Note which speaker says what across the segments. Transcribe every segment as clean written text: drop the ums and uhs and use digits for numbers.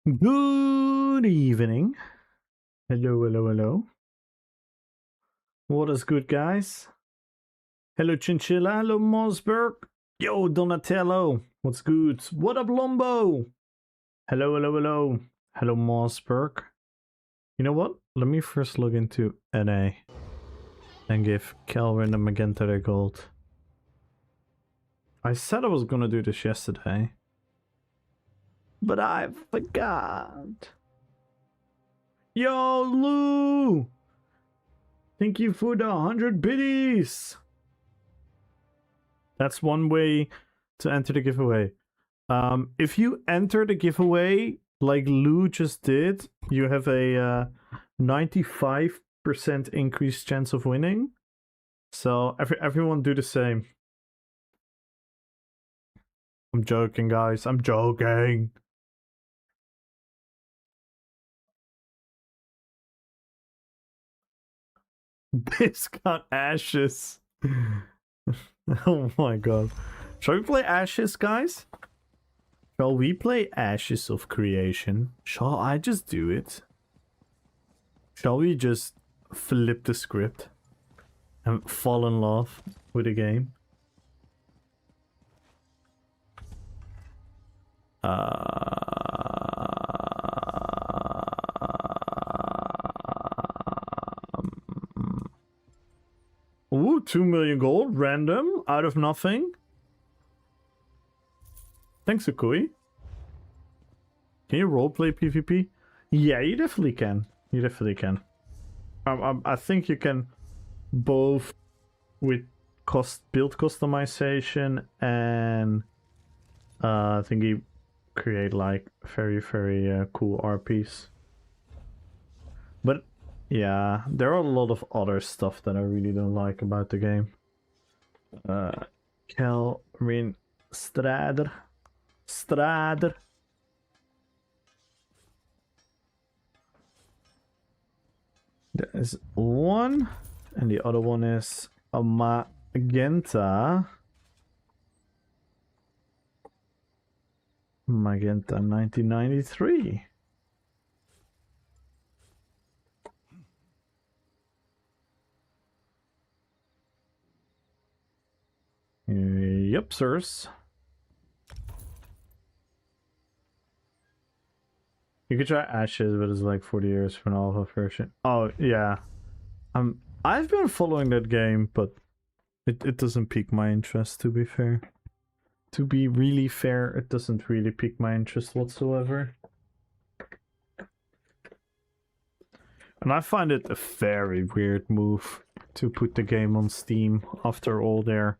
Speaker 1: Good evening. Hello, hello, hello. What is good, guys? Hello, Chinchilla. Hello, Mosberg. Yo, Donatello. What's good? What up, Lombo? Hello, hello, hello. Hello, Mosberg. You know what? Let me first log into NA and give Calvin a magenta their gold. I said I was gonna do this yesterday, but I forgot. Yo, Lou! Thank you for the 100 biddies! That's one way to enter the giveaway. If you enter the giveaway like Lou just did, you have a 95% increased chance of winning. So everyone do the same. I'm joking, guys. I'm joking. Discount Ashes. Oh my god. Shall we play Ashes, guys? Shall we play Ashes of Creation? Shall I just do it? Shall we just flip the script and fall in love with the game? Ooh, 2 million gold, random, out of nothing. Thanks, Akui. Can you roleplay PvP? Yeah, you definitely can. You definitely can. I think you can both with build customization and I think you create like very cool RPs. But yeah, there are a lot of other stuff that I really don't like about the game. Kelvin Strader. There is one, and the other one is a Magenta. Magenta 1993. Yep, sirs. You could try Ashes, but it's like 40 years for an alpha version. Oh, yeah. I've been following that game, but it doesn't pique my interest, to be fair. To be really fair, it doesn't really pique my interest whatsoever. And I find it a very weird move to put the game on Steam after all their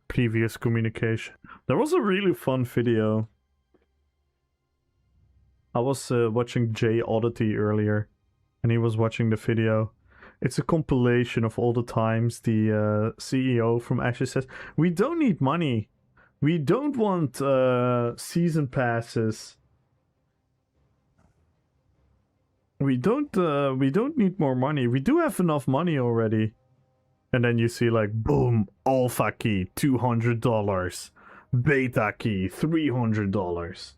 Speaker 1: previous communication. There was a really fun video. I was watching Jay Oddity earlier, and he was watching the video. It's a compilation of all the times the CEO from Ashes says, "We don't need money. We don't want season passes. We don't need more money. We do have enough money already." And then you see like, boom, alpha key, $200. Beta key, $300.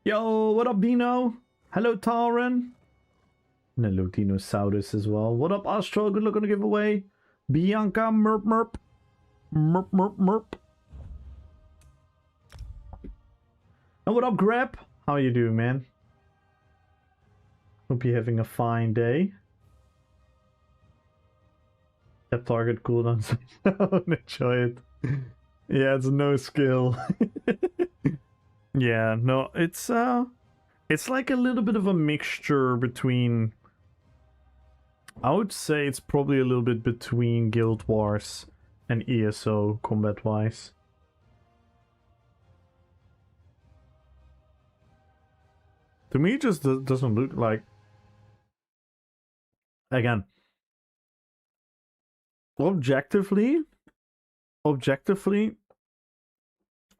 Speaker 1: Yo, what up, Dino? Hello, Tauren. And hello, Dinosaurus as well. What up, Astro? Good luck on the giveaway. Bianca, merp, merp. Merp, merp, merp. And what up, Grab? How you doing, man? Hope you're having a fine day. That target cooldown. Enjoy it. Yeah, it's no skill. Yeah, no, it's like a little bit of a mixture between, I would say it's probably a little bit between Guild Wars and ESO combat wise. To me, it just doesn't look like, again, objectively,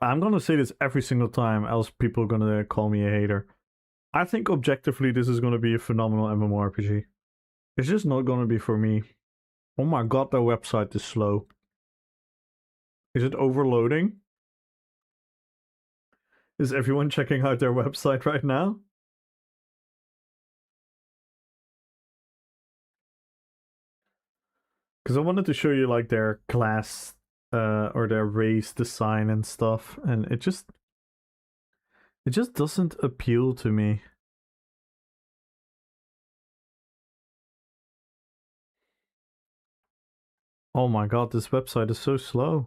Speaker 1: I'm gonna say this every single time, else people are gonna call me a hater. I think objectively this is gonna be a phenomenal MMORPG. It's just not gonna be for me. Oh my god, their website is slow. Is it overloading? Is everyone checking out their website right now? Because I wanted to show you like their class or their race design and stuff, and it just doesn't appeal to me. Oh my god, this website is so slow.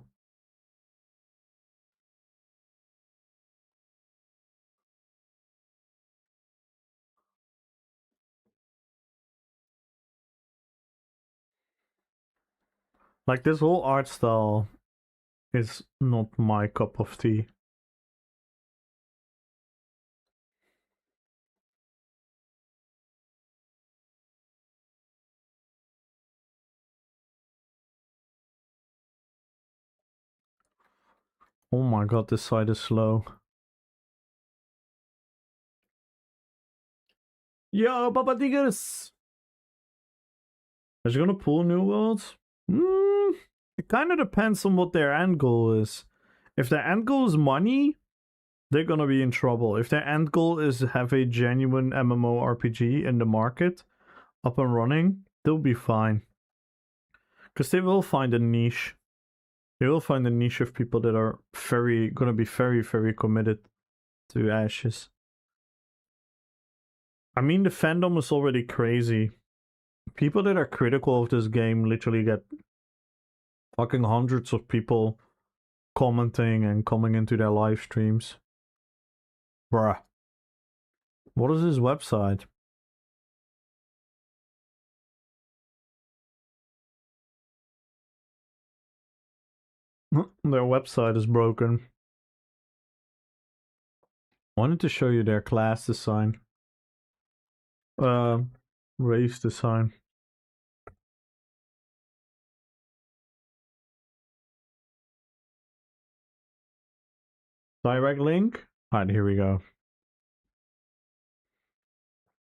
Speaker 1: Like this whole art style is not my cup of tea. Oh my god, this site is slow. Yo, Papa Diggers! Are you gonna pull New Worlds? It kind of depends on what their end goal is. If their end goal is money, they're gonna be in trouble. If their end goal is have a genuine MMORPG in the market up and running, they'll be fine. Because they will find a niche. They will find a niche of people that are gonna be very, very committed to Ashes. I mean, the fandom is already crazy. People that are critical of this game literally get fucking hundreds of people commenting and coming into their live streams. Bruh. What is his website? Their website is broken. I wanted to show you their class design. Race design. Direct link? Alright, here we go.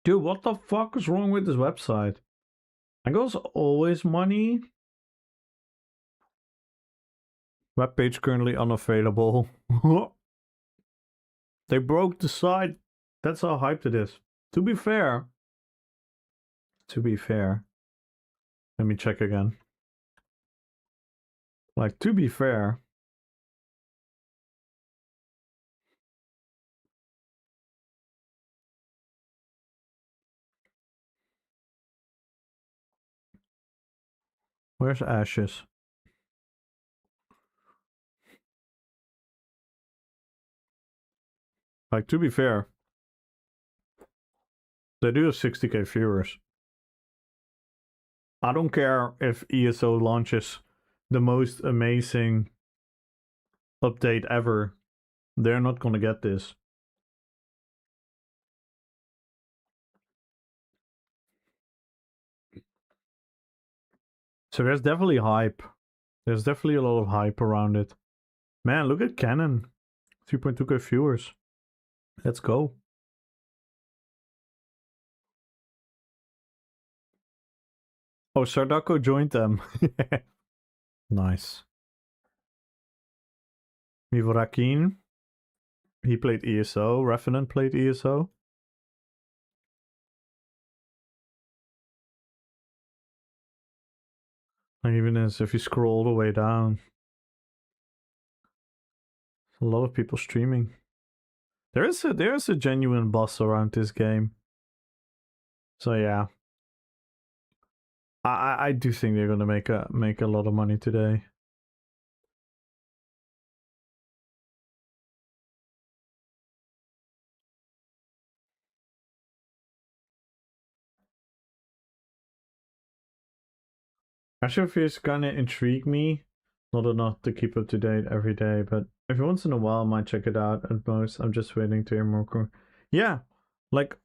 Speaker 1: Dude, what the fuck is wrong with this website? I goes always money. Webpage currently unavailable. They broke the site. That's how hyped it is. To be fair. Let me check again. Like, to be fair. Where's Ashes? Like, to be fair. They do have 60k viewers. I don't care if ESO launches the most amazing update ever. They're not gonna get this. So there's definitely hype. There's definitely a lot of hype around it. Man, look at Canon. 3.2k viewers. Let's go. Oh, Sardako joined them. Nice. Mivorakin. He played ESO. Revenant played ESO. And even as if you scroll all the way down, a lot of people streaming. There's a genuine buzz around this game. So yeah. I do think they're gonna make a lot of money today. Astrophysics kinda intrigue me. Not enough to keep up to date every day, but every once in a while I might check it out at most. I'm just waiting to hear more. Yeah, like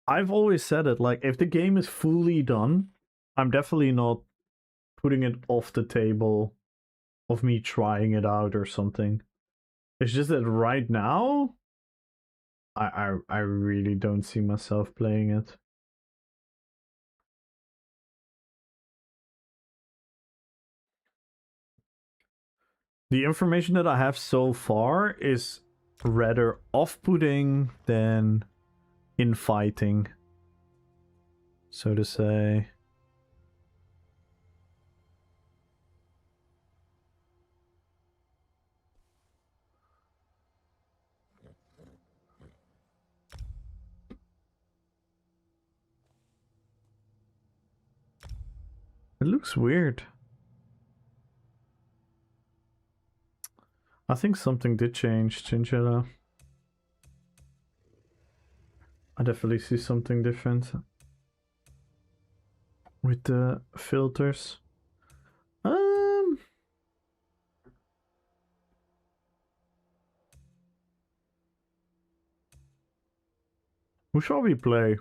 Speaker 1: I've always said it, like if the game is fully done, I'm definitely not putting it off the table of me trying it out or something. It's just that right now I really don't see myself playing it. The information that I have so far is rather off-putting than infighting, so to say. It looks weird. I think something did change, Chinchilla. I definitely see something different with the filters. Who shall we play?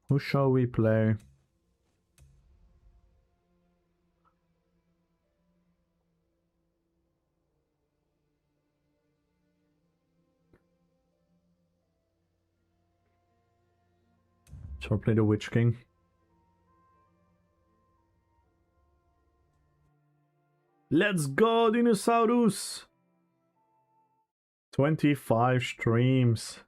Speaker 1: Who shall we play? Shall I play the Witch King? Let's go, Dinosaurus! 25 streams.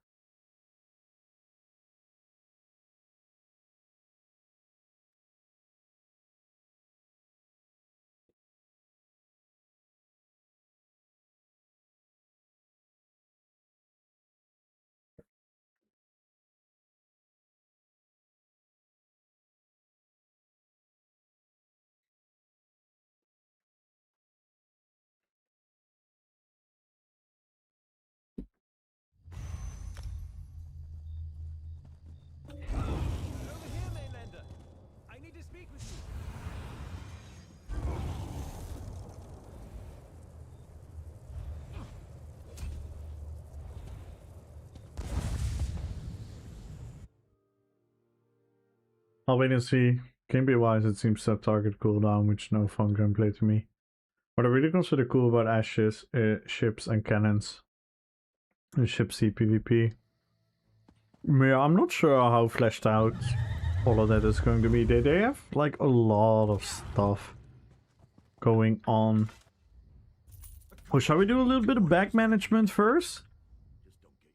Speaker 1: I'll wait and see. Gameplay-wise, it seems sub-target cooldown, which no fun gameplay to me. What I really consider cool about Ashes, ships and cannons. And ship C PvP. Yeah, I'm not sure how fleshed out all of that is going to be. They have like a lot of stuff going on. Oh, shall we do a little bit of back management first?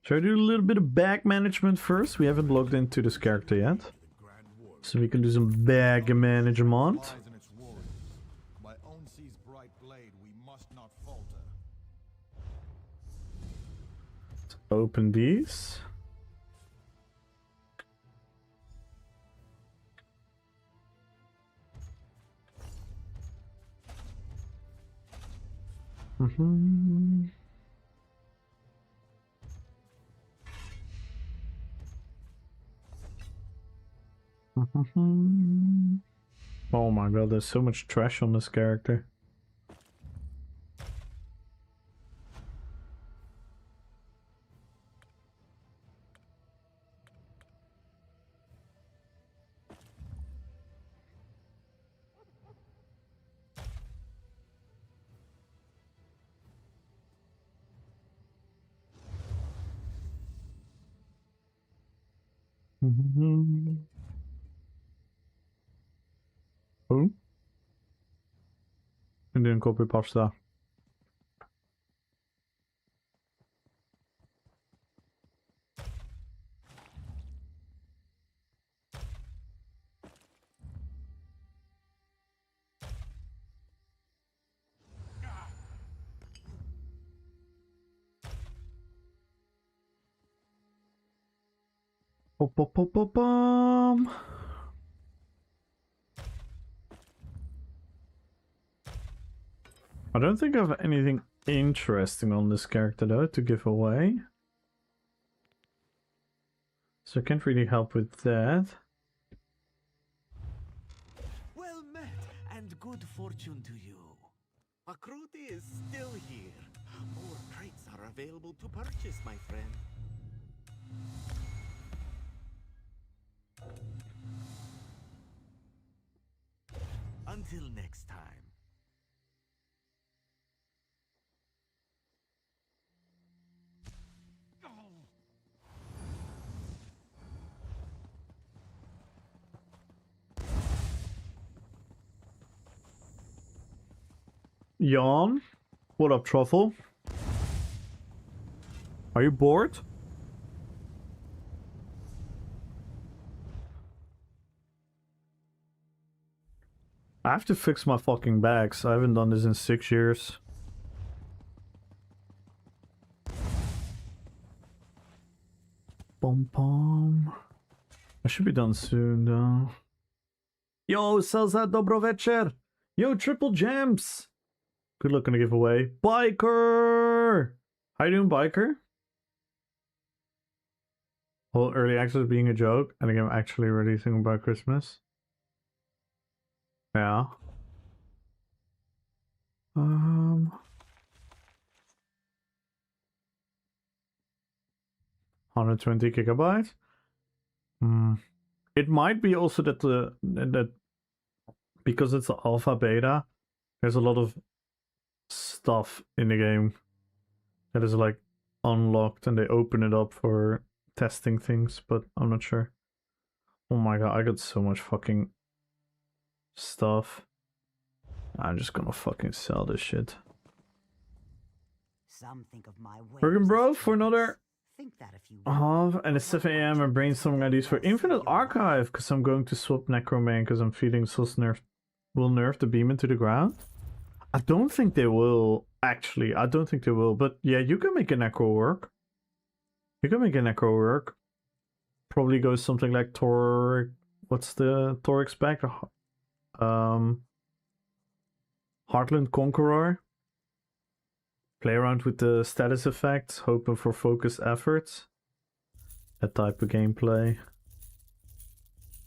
Speaker 1: Shall we do a little bit of back management first? We haven't logged into this character yet. So we can do some back management. Let's open these. Oh my god, there's so much trash on this character. Oh? Indian copy pasta. Pom. I don't think I have anything interesting on this character though to give away. So I can't really help with that.
Speaker 2: Well met, and good fortune to you. Makruti is still here. More crates are available to purchase, my friend. Until next time.
Speaker 1: Yawn. What up, Truffle? Are you bored? I have to fix my fucking bags. I haven't done this in 6 years. Pom pom. I should be done soon though. Yo, Salsa dobro večer. Yo, triple gems. Good luck on the giveaway. Biker! How you doing, Biker? Whole early access being a joke, and again, actually releasing by Christmas. Yeah. 120 gigabytes. It might be also that that because it's alpha beta, there's a lot of stuff in the game that is like unlocked, and they open it up for testing things, but I'm not sure. Oh my god, I got so much fucking stuff. I'm just gonna fucking sell this shit.
Speaker 3: Some think of my
Speaker 1: Working, bro, for another
Speaker 3: think that if you
Speaker 1: half, and it's 7 AM and brainstorming ideas for Infinite Archive, because I'm going to swap Necroman because I'm feeling Sus will nerf the beam into the ground. I don't think they will, actually. I don't think they will, but yeah, you can make a Necro work. You can make a Necro work. Probably goes something like Tor. What's the Torix back? Heartland Conqueror. Play around with the status effects, hoping for focused efforts. That type of gameplay.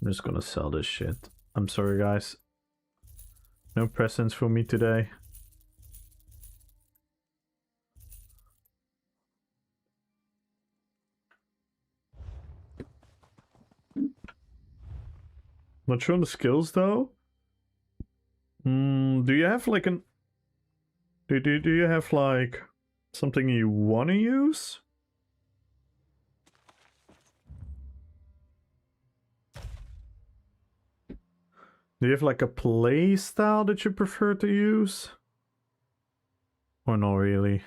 Speaker 1: I'm just gonna sell this shit. I'm sorry, guys. No presents for me today. Not sure on the skills though. Do you have like an... Do you have like something you want to use? Do you have like a play style that you prefer to use? Or not really?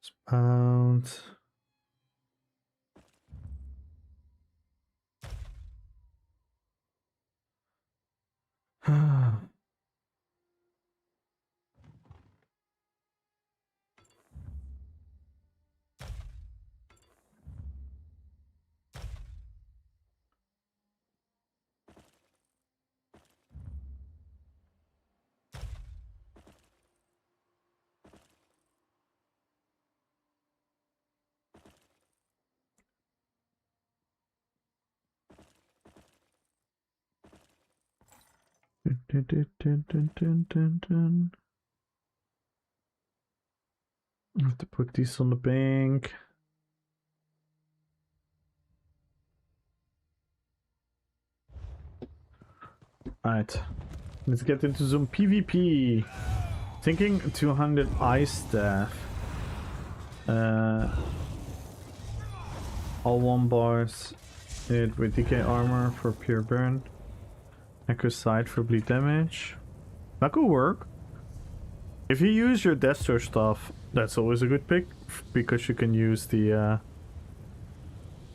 Speaker 1: Spout. I have to put these on the bank. Alright, let's get into some PvP. Thinking 200 ice staff. All 1 bars. Hit with DK armor for pure burn. Echo side for bleed damage. That could work. If you use your Destro stuff, that's always a good pick, because you can use the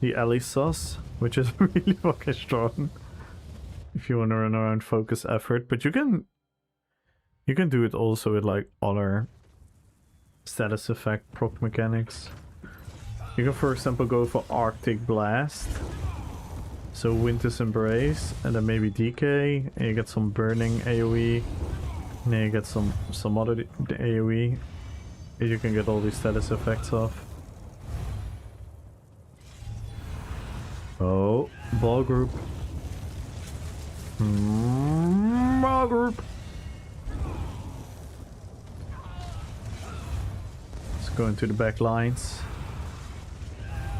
Speaker 1: Ellie sauce, which is really fucking strong. If you want to run around focus effort, but you can do it also with like other status effect proc mechanics. You can, for example, go for Arctic Blast, so Winter's Embrace, and then maybe DK, and you get some burning AoE, and then you get some other AoE. You can get all these status effects off. Oh, ball group. Ball group. Let's go into the back lines.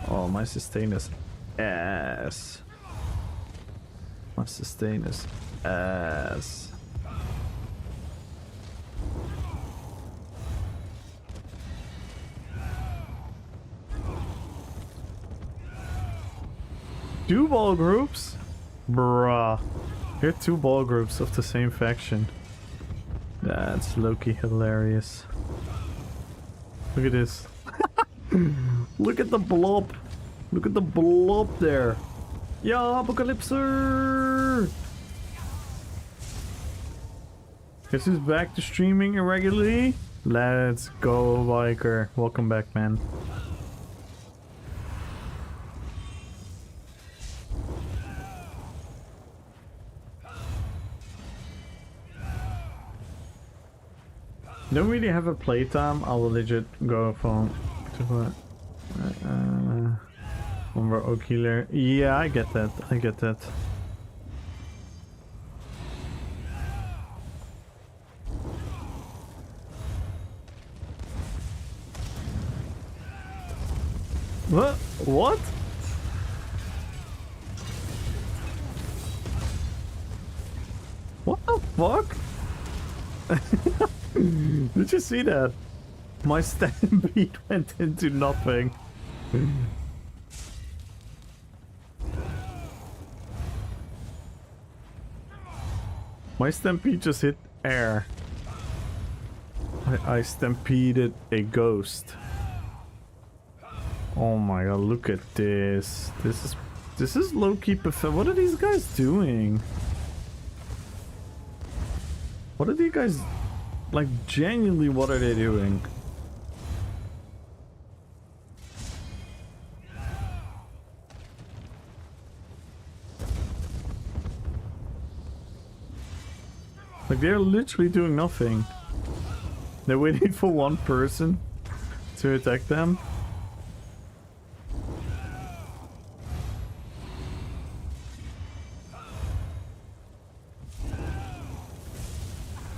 Speaker 1: Oh, my sustain is ass. My sustain is ass. Two ball groups? Bruh. Here are two ball groups of the same faction. That's low-key hilarious. Look at this. Look at the blob. Look at the blob there. Yeah, Apocalypser! Guess who's back to streaming irregularly? Let's go, Biker. Welcome back, man. Don't really have a playtime. I will legit go from one more oak healer. Yeah, I get that. I get that. What? What? What the fuck? Did you see that? My stampede went into nothing. My stampede just hit air. I stampeded a ghost. Oh my god, look at this. This is low-key pathetic. What are these guys doing? What are these guys... Like, genuinely, what are they doing? Like, they're literally doing nothing. They're waiting for one person to attack them.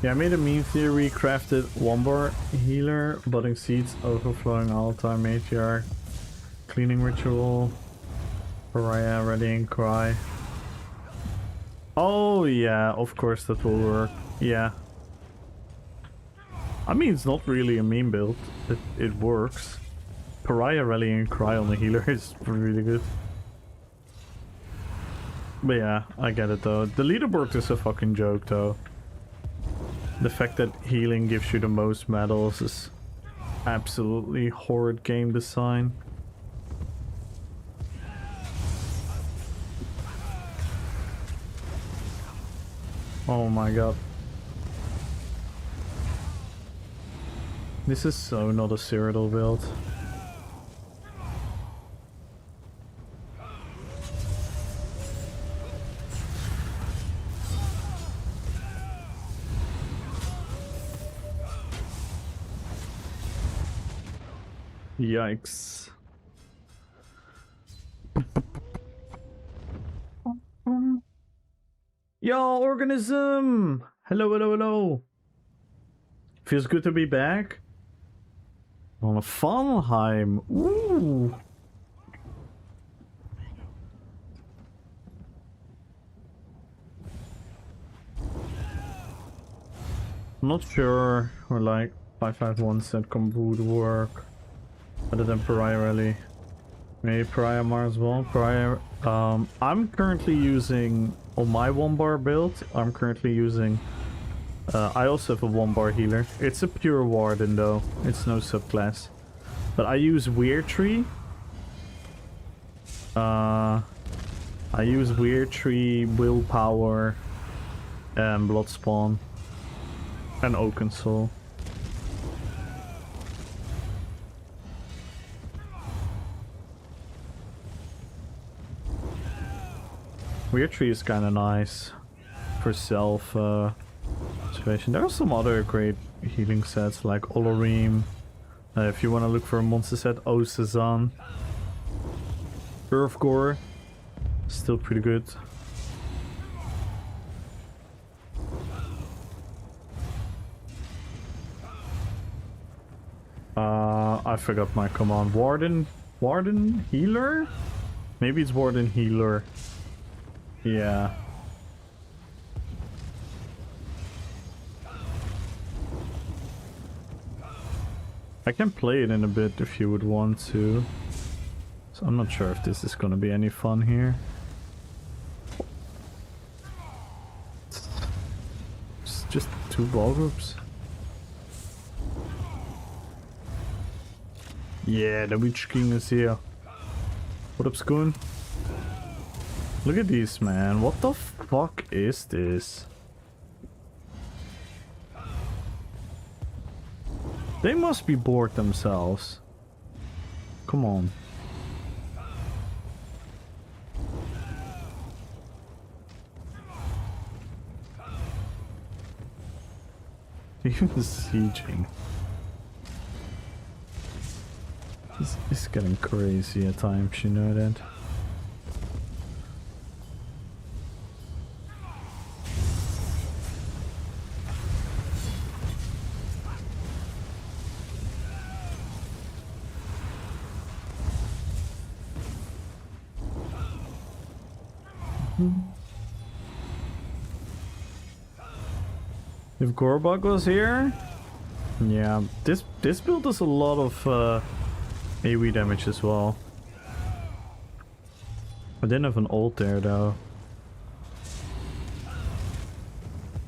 Speaker 1: Yeah, I made a meme theory, crafted one bar healer, budding seeds, overflowing altar, matriarch, cleaning ritual, pariah, readying cry. Oh yeah, of course that will work. Yeah. I mean, it's not really a meme build. It works. Pariah, rallying cry on the healer is really good. But yeah, I get it though. The leaderboard is a fucking joke though. The fact that healing gives you the most medals is absolutely horrid game design. Oh my god. This is so not a Cyrodiil build. Yikes. Yo, organism! Hello, hello, hello. Feels good to be back. On a Funheim. Ooh. Not sure or like 551 said combo would work. Other than Pariah Rally. Maybe Pariah Mars as well. Pariah. I'm currently using on my 1-bar build. I'm currently using. I also have a 1-bar healer. It's a pure warden though. It's no subclass. But I use Weird Tree. I use Weird Tree, Willpower, and Bloodspawn, and Oaken Soul. Weird Tree is kind of nice for self situation. There are some other great healing sets like Olorim. If you want to look for a monster set, Osazan. Earthgore, still pretty good. I forgot my command. Warden Healer? Maybe it's Warden Healer. Yeah. I can play it in a bit if you would want to. So I'm not sure if this is gonna be any fun here. 2 ball groups. Yeah, the Witch King is here. What up, Skoon? Look at these, man. What the fuck is this? They must be bored themselves. Come on. Even sieging. It's getting crazy at times, you know that? If Gorbug was here, yeah, this build does a lot of AoE damage as well. I didn't have an ult there though.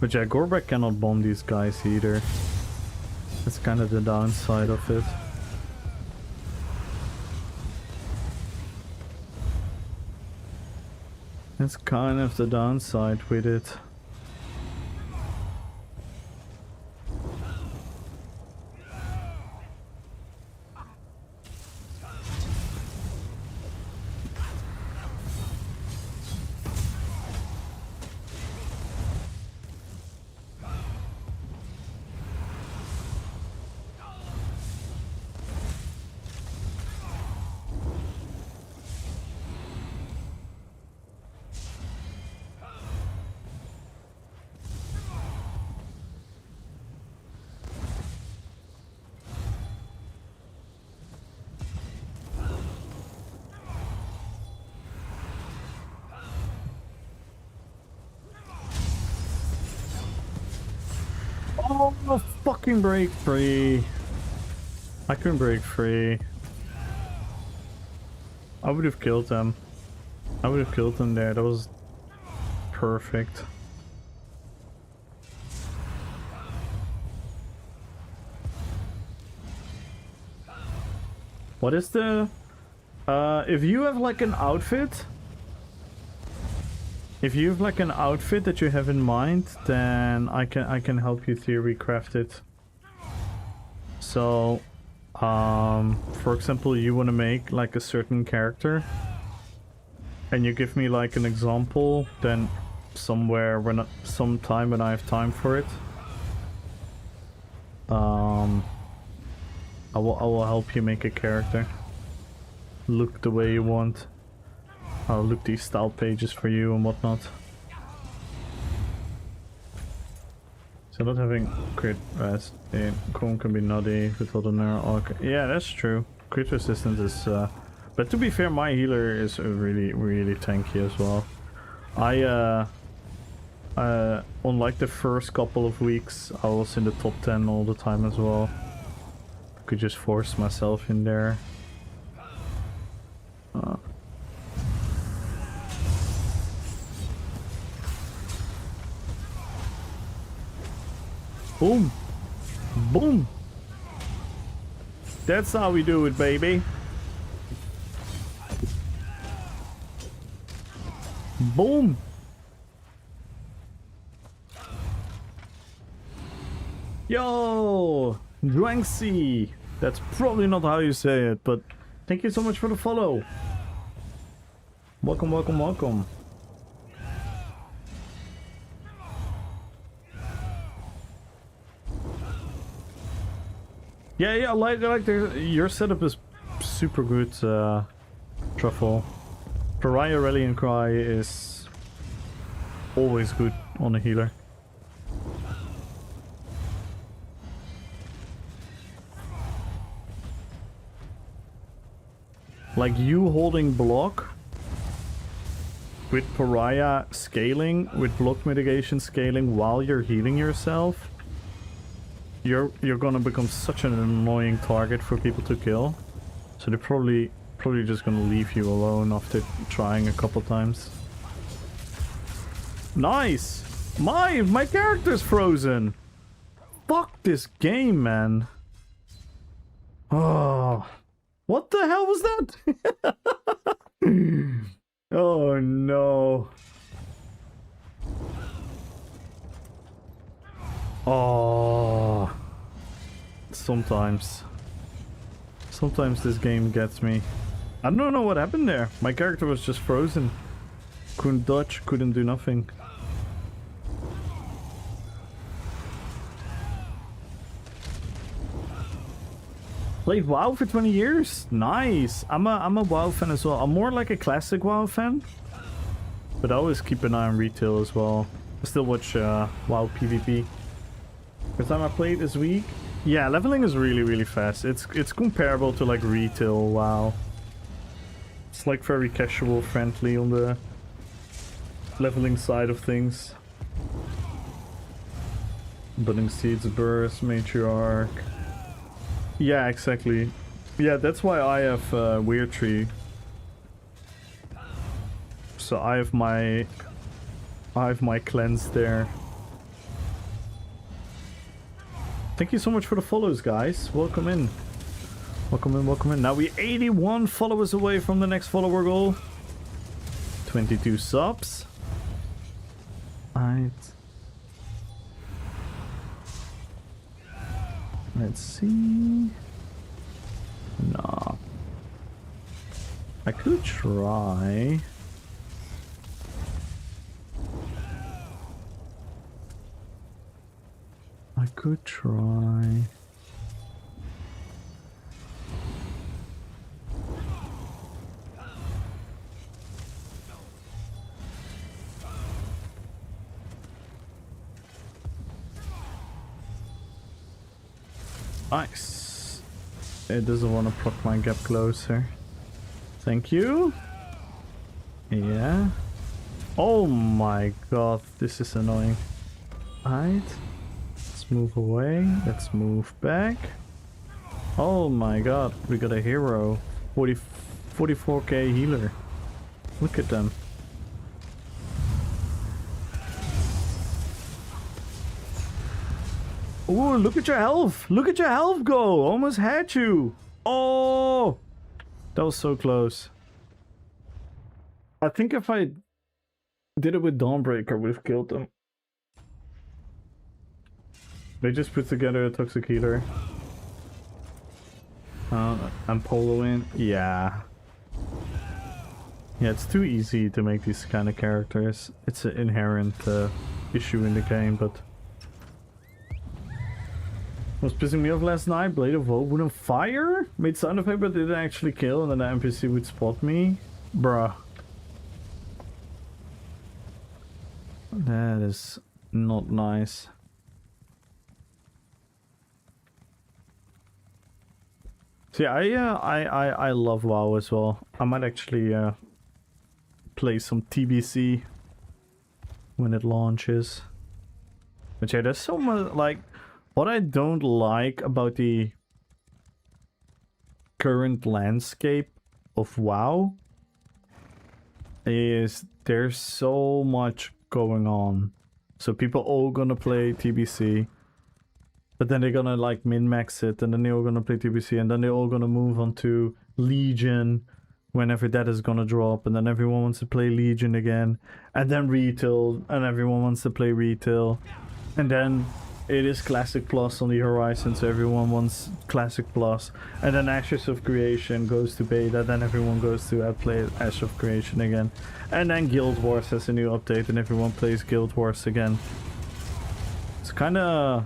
Speaker 1: But yeah, Gorbug cannot bomb these guys either. That's kind of the downside of it. That's kind of the downside with it. Oh, fucking break free. I couldn't break free. I would have killed them. I would have killed them there. That was perfect. What is the... if you have like an outfit... If you have like an outfit that you have in mind, then I can help you theory craft it. So, for example, you want to make like a certain character, and you give me like an example, then sometime when I have time for it, I will help you make a character look the way you want. I'll look these style pages for you and whatnot. So not having crit rest in Kong can be nutty with all the nerf. Okay. Yeah, that's true. Crit resistance is but to be fair, my healer is really tanky as well. On like the first couple of weeks I was in the top 10 all the time as well. I could just force myself in there. Boom! Boom! That's how we do it, baby! Boom! Yo! Dranksy! That's probably not how you say it, but thank you so much for the follow! Welcome, welcome, welcome! Yeah, like your setup is super good, Truffle. Pariah Rallying Cry is always good on a healer. Like you holding block with Pariah scaling, with block mitigation scaling while you're healing yourself. You're gonna become such an annoying target for people to kill, so they're probably just gonna leave you alone after trying a couple times. Nice! My character's frozen! fuck this game, man. Oh, what the hell was that? Oh no. Oh, sometimes this game gets me. I don't know what happened there. My character was just frozen. Couldn't dodge, couldn't do nothing. Played WoW for 20 years? Nice. I'm a WoW fan as well. I'm more like a classic WoW fan. But I always keep an eye on retail as well. I still watch WoW PvP. First time I played this week. Yeah, leveling is really fast. It's comparable to like retail WoW. It's like very casual friendly on the leveling side of things. Budding Seeds Burst, Matriarch. Yeah, exactly. Yeah, that's why I have Weird Tree. So I have my cleanse there. Thank you so much for the follows, guys. Welcome in. Welcome in, welcome in. Now we're 81 followers away from the next follower goal. 22 subs. Alright. Let's see. Nah. I could try. I could try. Nice. It doesn't want to proc my gap closer. Thank you. Yeah. Oh my god, this is annoying. Alright. Let's move away. Let's move back. Oh my god, we got a hero. 44k healer. Look at them. Ooh, look at your health! Look at your health go! Almost had you! Oh! That was so close. I think if I did it with Dawnbreaker, I would have killed them. They just put together a toxic healer. And Polo in. Yeah. Yeah, it's too easy to make these kind of characters. It's an inherent issue in the game, but... Was pissing me off last night. Blade of Hope wouldn't fire? Made sound effect but didn't actually kill, and then the NPC would spot me? Bruh. That is not nice. So yeah, I love WoW as well. I might actually play some TBC when it launches. But yeah, there's so much, like, what I don't like about the current landscape of WoW is there's so much going on. So people all gonna play TBC, but then they're gonna like min-max it, and then they're all gonna play TBC, and then they're all gonna move on to Legion whenever that is gonna drop, and then everyone wants to play Legion again, and then retail, and everyone wants to play retail, and then it is Classic Plus on the horizon, so everyone wants Classic Plus. And then Ashes of Creation goes to beta, then everyone goes to play Ashes of Creation again. And then Guild Wars has a new update and everyone plays Guild Wars again. It's kinda...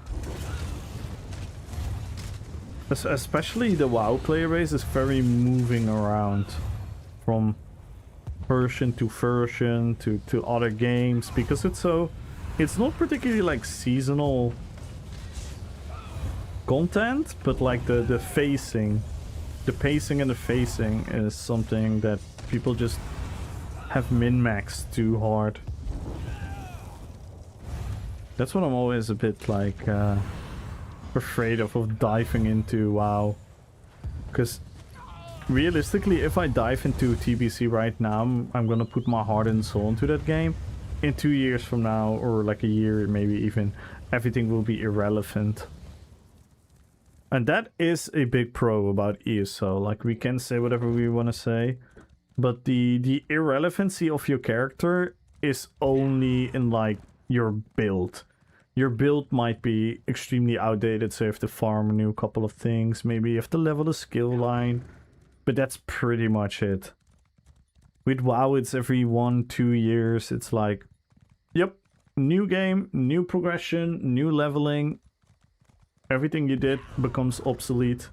Speaker 1: Especially the WoW player base is very moving around. From version to other games, because it's so... It's not particularly like seasonal content, but like the pacing and the facing is something that people just have min-maxed too hard. That's what I'm always a bit like afraid of diving into WoW, because realistically if I dive into TBC right now, I'm gonna put my heart and soul into that game. In 2 years from now, or like a year maybe even, everything will be irrelevant. And that is a big pro about ESO. Like, we can say whatever we want to say, but the irrelevancy of your character is only in, like, your build. Your build might be extremely outdated, so you have to farm a new couple of things. Maybe you have to level the skill line, but that's pretty much it. With WoW, it's every 1-2 years. It's like, yep, new game, new progression, new leveling. Everything you did becomes obsolete.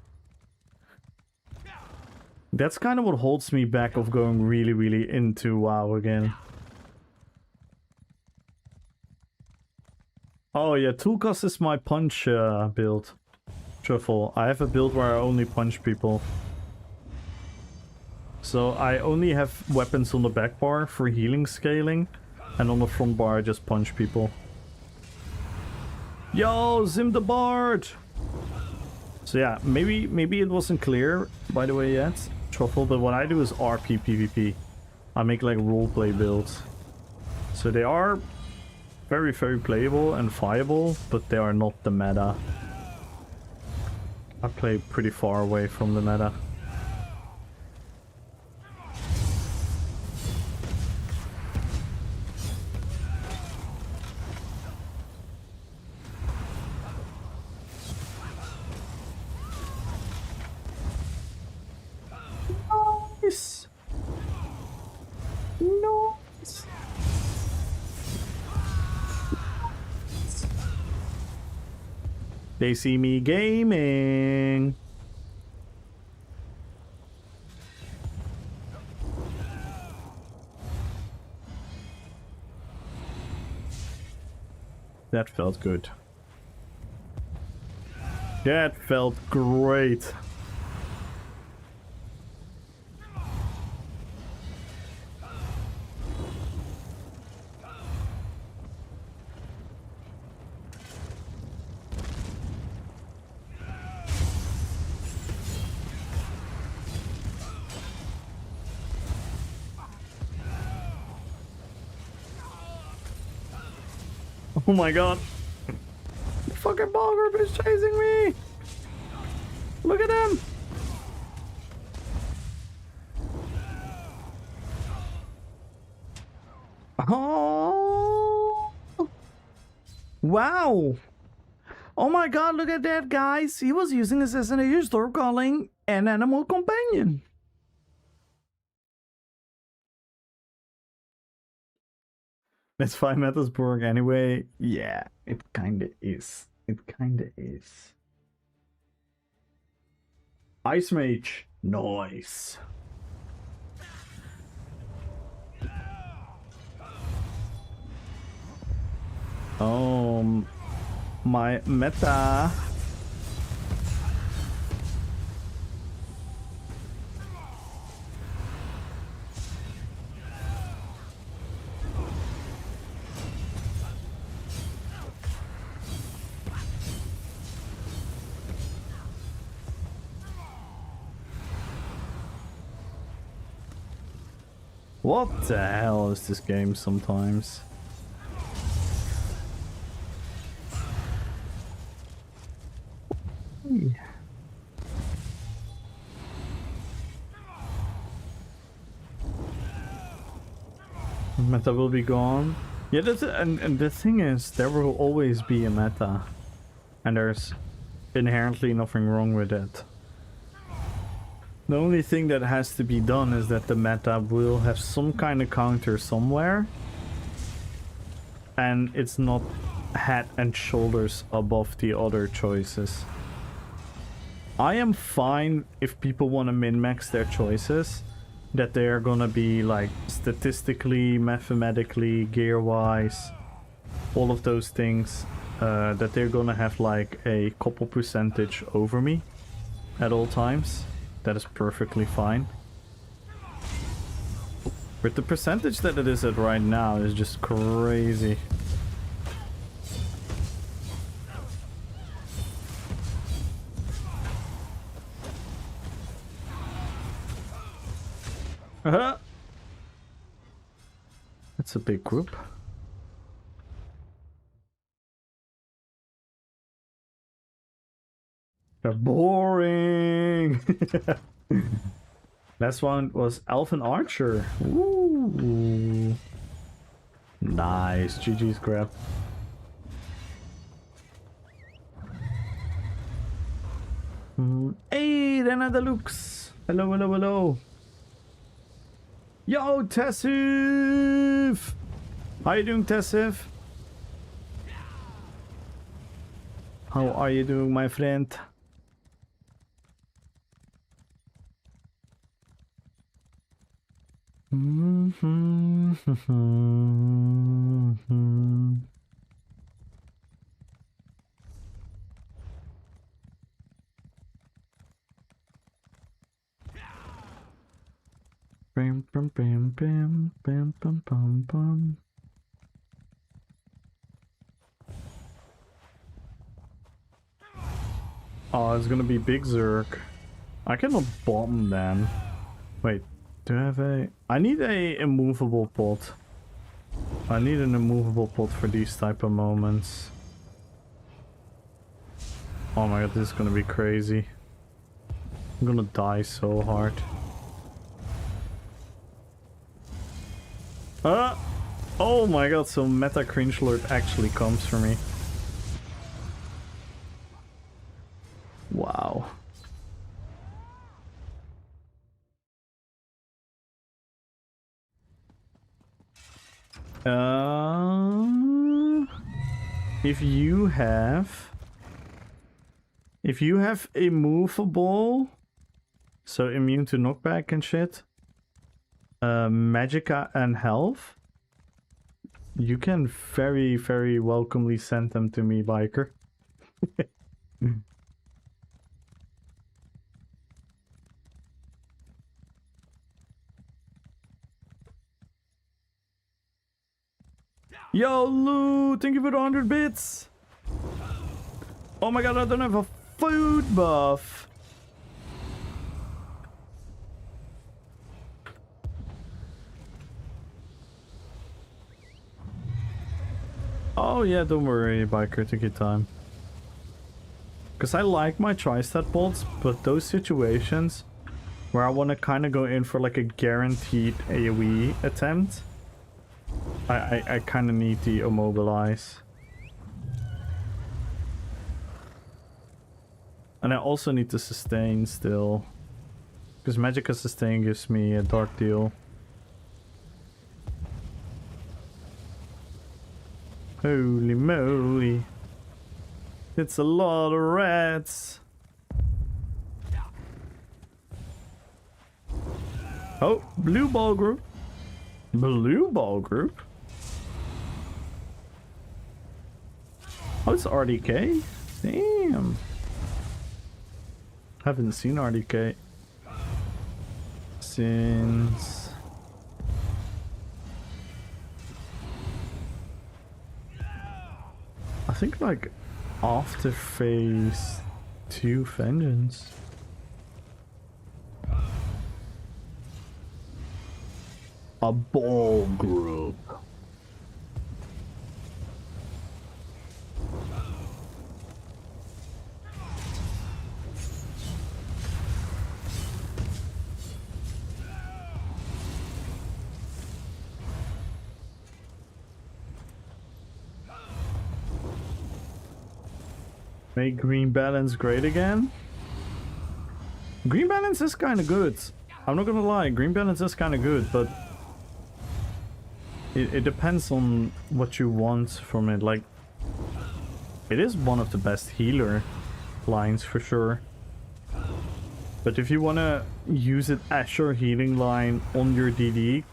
Speaker 1: That's kind of what holds me back of going really, really into WoW again. Oh yeah, Toolcast is my punch build. Truffle. I have a build where I only punch people. So I only have weapons on the back bar for healing scaling, and on the front bar I just punch people. Yo, Zim the Bard! So yeah, maybe it wasn't clear, by the way, yet, Truffle, but what I do is RP PvP. I make like roleplay builds. So they are very, very playable and viable, but they are not the meta. I play pretty far away from the meta. Nice. Nice. They see me gaming. That felt good. That felt great. Oh my god. The fucking ball group is chasing me. Look at him. Oh. Wow. Oh my god, look at that, guys. He was using Assassination Storm Calling and Animal Companion. That's 5 Metasburg anyway. Yeah, it kinda is. It kinda is. Ice Mage. Nice. My meta. What the hell is this game sometimes? Meta will be gone. Yeah, that's and the thing is, there will always be a meta, and there's inherently nothing wrong with it. The only thing that has to be done is that the meta will have some kind of counter somewhere, and it's not head and shoulders above the other choices. I am fine if people want to min-max their choices, that they are gonna be like statistically, mathematically, gear-wise, all of those things, that they're gonna have like a couple percentage over me at all times. That is perfectly fine. But the percentage that it is at right now is just crazy. That's a big group. They're boring. Last one was Elf and Archer. Ooh. Nice. GG's grab. Hey, Rena Deluxe. Hello, hello, hello. Yo, Tessif! How you doing, Tessif? How are you doing, my friend? Bam, bam, bam, bam, bam, bam, bam, bam. Oh, it's gonna be Big Zerg. I cannot bomb then. Wait, do I have a... I need a immovable pot. I need an immovable pot for these type of moments. Oh my god, this is gonna be crazy. I'm gonna die so hard. Oh my god, so Meta Cringe Lord actually comes for me. Wow. If you have a movable, so immune to knockback and shit, magicka and health, you can very, very welcomely send them to me, Biker. Yo, Lou, thank you for the 100 bits. Oh my god, I don't have a food buff. Oh yeah, don't worry, Biker, take your time. Because I like my tri-stat bolts, but those situations where I want to kind of go in for like a guaranteed AoE attempt, I kind of need the immobilize. And I also need to sustain still. Because Magicka sustain gives me a dark deal. Holy moly. It's a lot of rats. Oh, blue ball group. Blue ball group? Oh, it's RDK? Damn. Haven't seen RDK since... I think like after phase 2 Vengeance. A ball group. Make green balance great again? Green balance is kind of good. I'm not gonna lie, green balance is kind of good, but it depends on what you want from it. Like, it is one of the best healer lines for sure. But if you want to use it as your healing line on your DD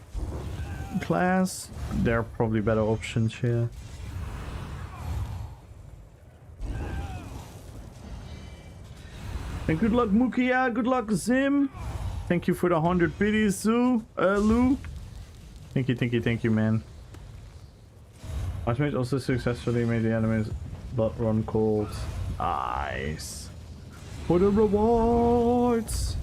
Speaker 1: class, there are probably better options here. And good luck, Mukia. Good luck, Zim. Thank you for the 100 biddies, Lou. Thank you, man. Archmage also successfully made the enemy's blood run cold. Nice. For the rewards.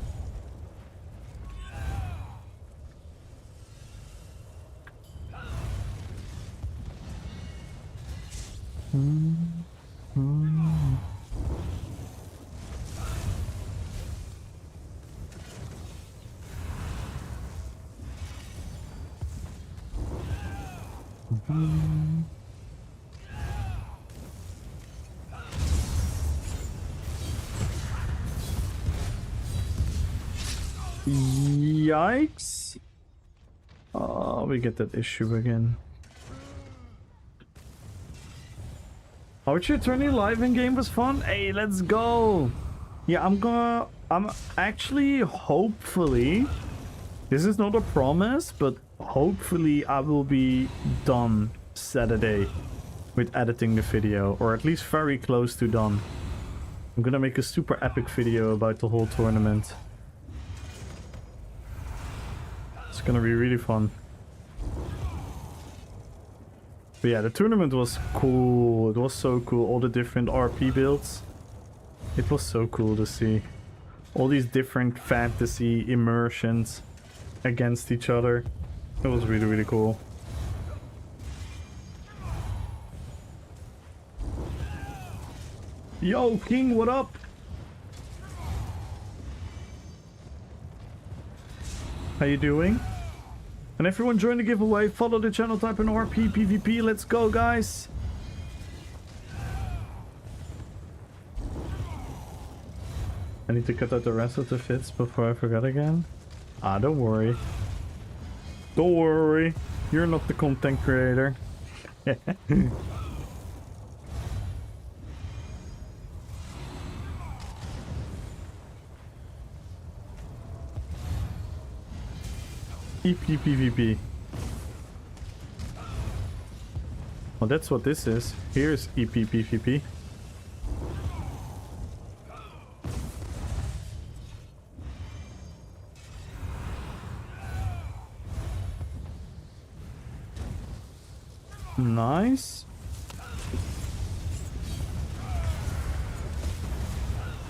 Speaker 1: Yikes. Oh, we get that issue again. Archer Attorney live in game was fun. Hey, let's go. Yeah, I'm actually, hopefully, this is not a promise, but hopefully I will be done Saturday with editing the video, or at least very close to done. I'm gonna make a super epic video about the whole tournament. It's gonna be really fun. But yeah, the tournament was cool. It was so cool. All the different RP builds. It was so cool to see. All these different fantasy immersions against each other. It was really, really cool. Yo, King, what up? How you doing? And everyone join the giveaway, follow the channel, type in RP, PvP, let's go guys! I need to cut out the rest of the fits before I forget again. Ah, don't worry. Don't worry, you're not the content creator. EP PvP. Well, that's what this is. Here's EP PvP. Nice.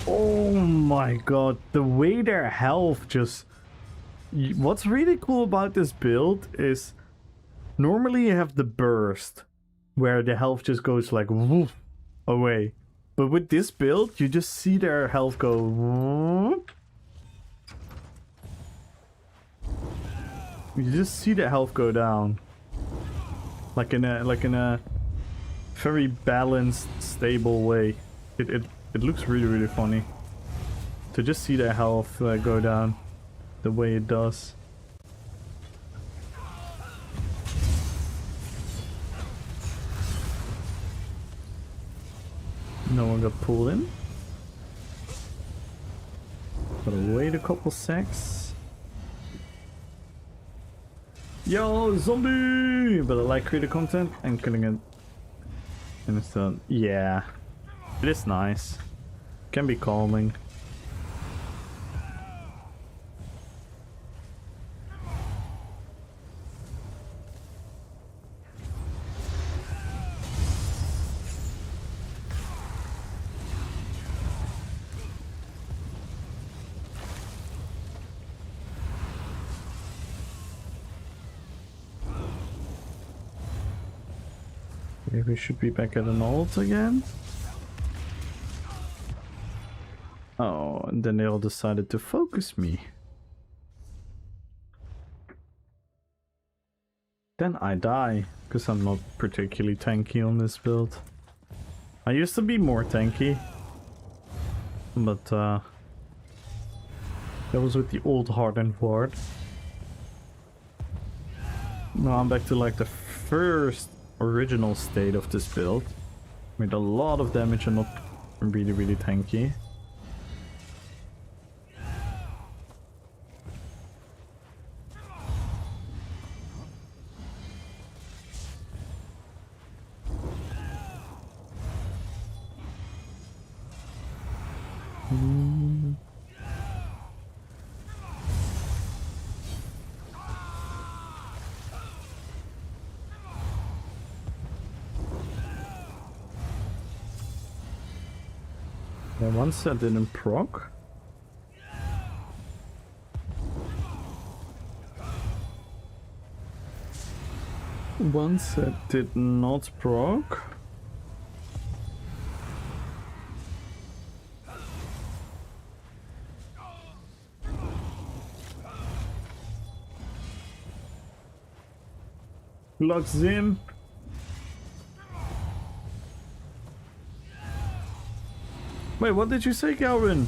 Speaker 1: Oh my god, the way their health just... What's really cool about this build is normally you have the burst where the health just goes like woof away. But with this build, you just see their health go whoop. You just see the health go down. Like in a very balanced, stable way. It looks really, really funny to just see their health go down the way it does. No one got pulled in. Gotta wait a couple secs. Yo, zombie! But I like creative content and killing it. And it's done. Yeah, it is nice. Can be calming. We should be back at an ult again. Oh, and then they all decided to focus me. Then I die, because I'm not particularly tanky on this build. I used to be more tanky, but that was with the old hardened ward. Now I'm back to like the first original state of this build, with a lot of damage and not really, really tanky. Yeah, once I didn't proc. Once I did not proc. Locks in. Wait, what did you say, Calvin?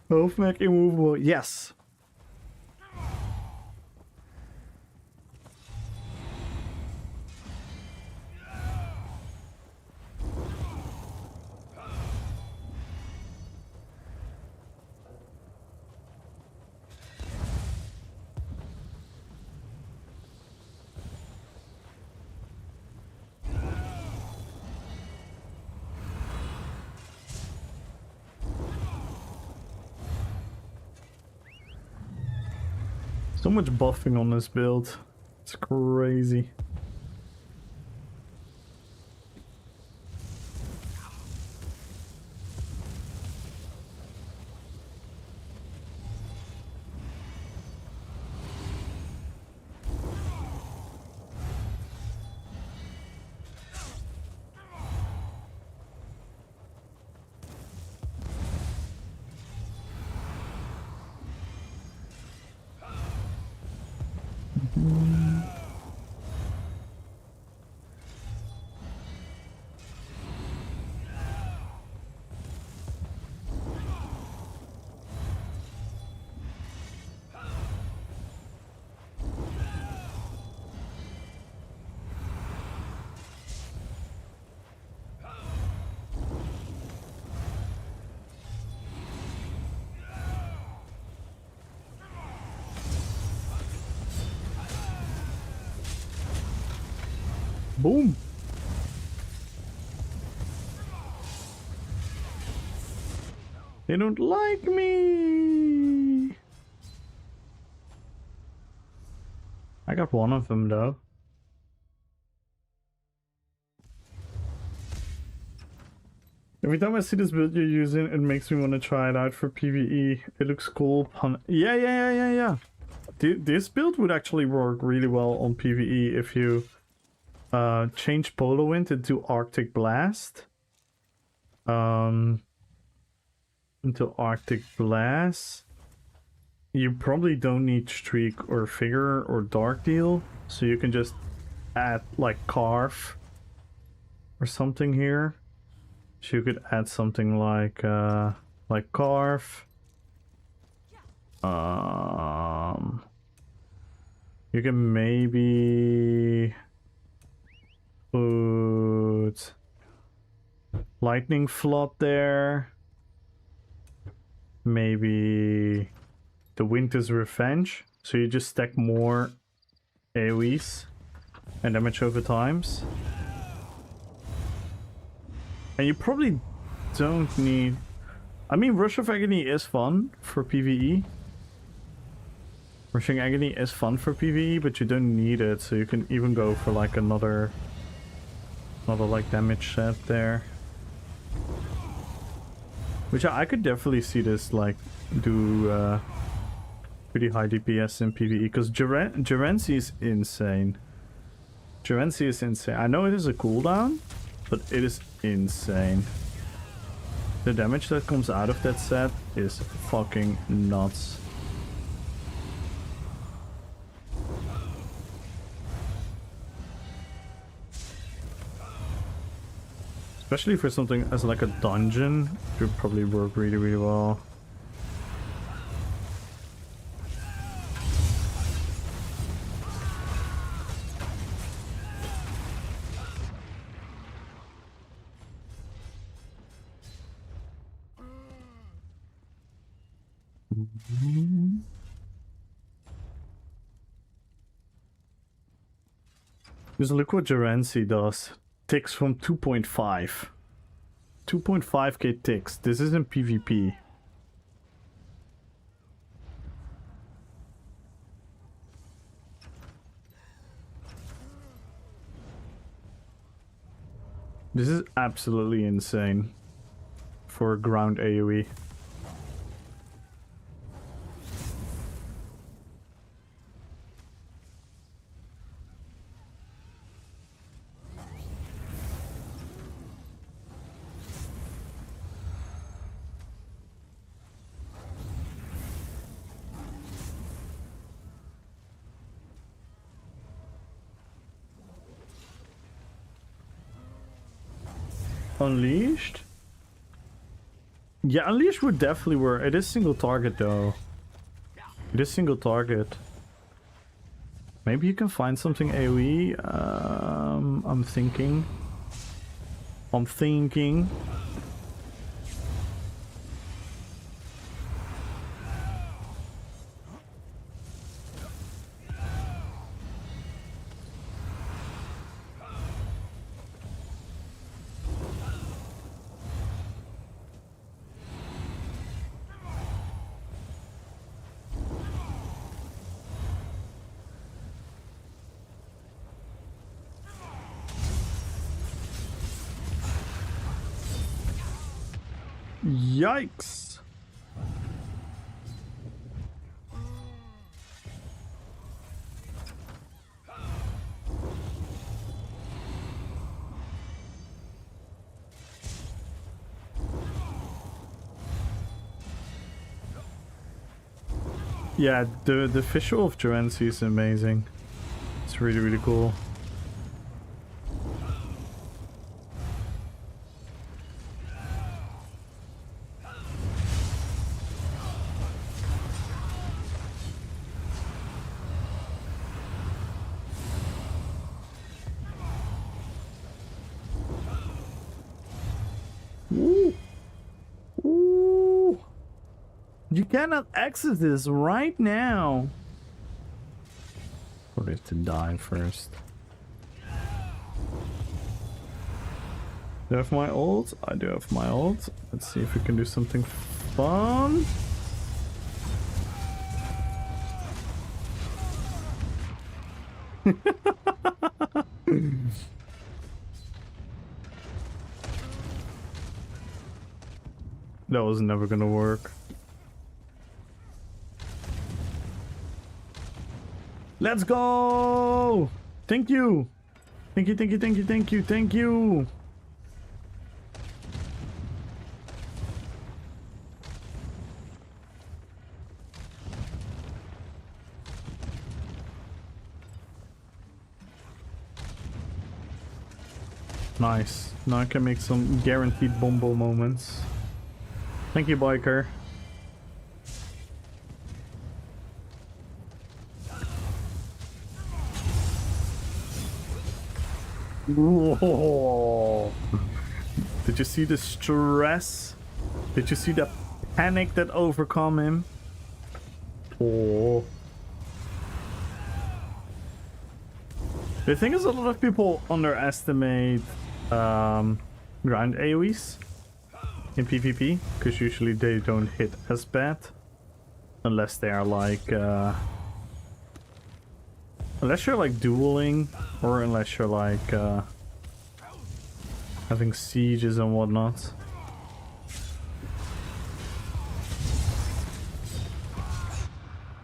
Speaker 1: Health mech immovable. Yes. So much buffing on this build. It's crazy. Boom. They don't like me. I got one of them though. Every time I see this build you're using, it makes me want to try it out for PvE. It looks cool. Yeah. This build would actually work really well on PvE if you change Polo Wind into Arctic Blast. Into Arctic Blast. You probably don't need Streak or Figure or Dark Deal, so you can just add like Carve or something here. So you could add something like Carve. You can maybe put Lightning Flood there. Maybe the Winter's Revenge. So you just stack more AoEs and damage over times. And you probably don't need... I mean, Rush of Agony is fun for PvE. Rushing Agony is fun for PvE, but you don't need it, so you can even go for like another like damage set there. Which I could definitely see this like do pretty high DPS in PvE, because Gerency is insane. Gerency is insane. I know it is a cooldown, but it is insane. The damage that comes out of that set is fucking nuts. Especially for something as like a dungeon, it would probably work really, really well. Because look what Gerency does. Ticks from 2.5. 2.5k ticks. This isn't PvP. This is absolutely insane for ground AoE. Unleashed? Yeah, Unleashed would definitely work. It is single target though. It is single target. Maybe you can find something AoE. I'm thinking. Yikes! Yeah, the visual of Joansi is amazing. It's really, really cool. Ooh. Ooh. You cannot access this right now. Probably have to die first. Do I have my ult? I do have my ult. Let's see if we can do something fun. That was never gonna work. Let's go! Thank you! Thank you, thank you, thank you, thank you, thank you! Nice. Now I can make some guaranteed bombo moments. Thank you, biker. Whoa. Did you see the stress? Did you see the panic that overcome him? Oh. The thing is, a lot of people underestimate ground AoEs in PvP, because usually they don't hit as bad. Unless they are like... unless you're like dueling, or unless you're like having sieges and whatnot.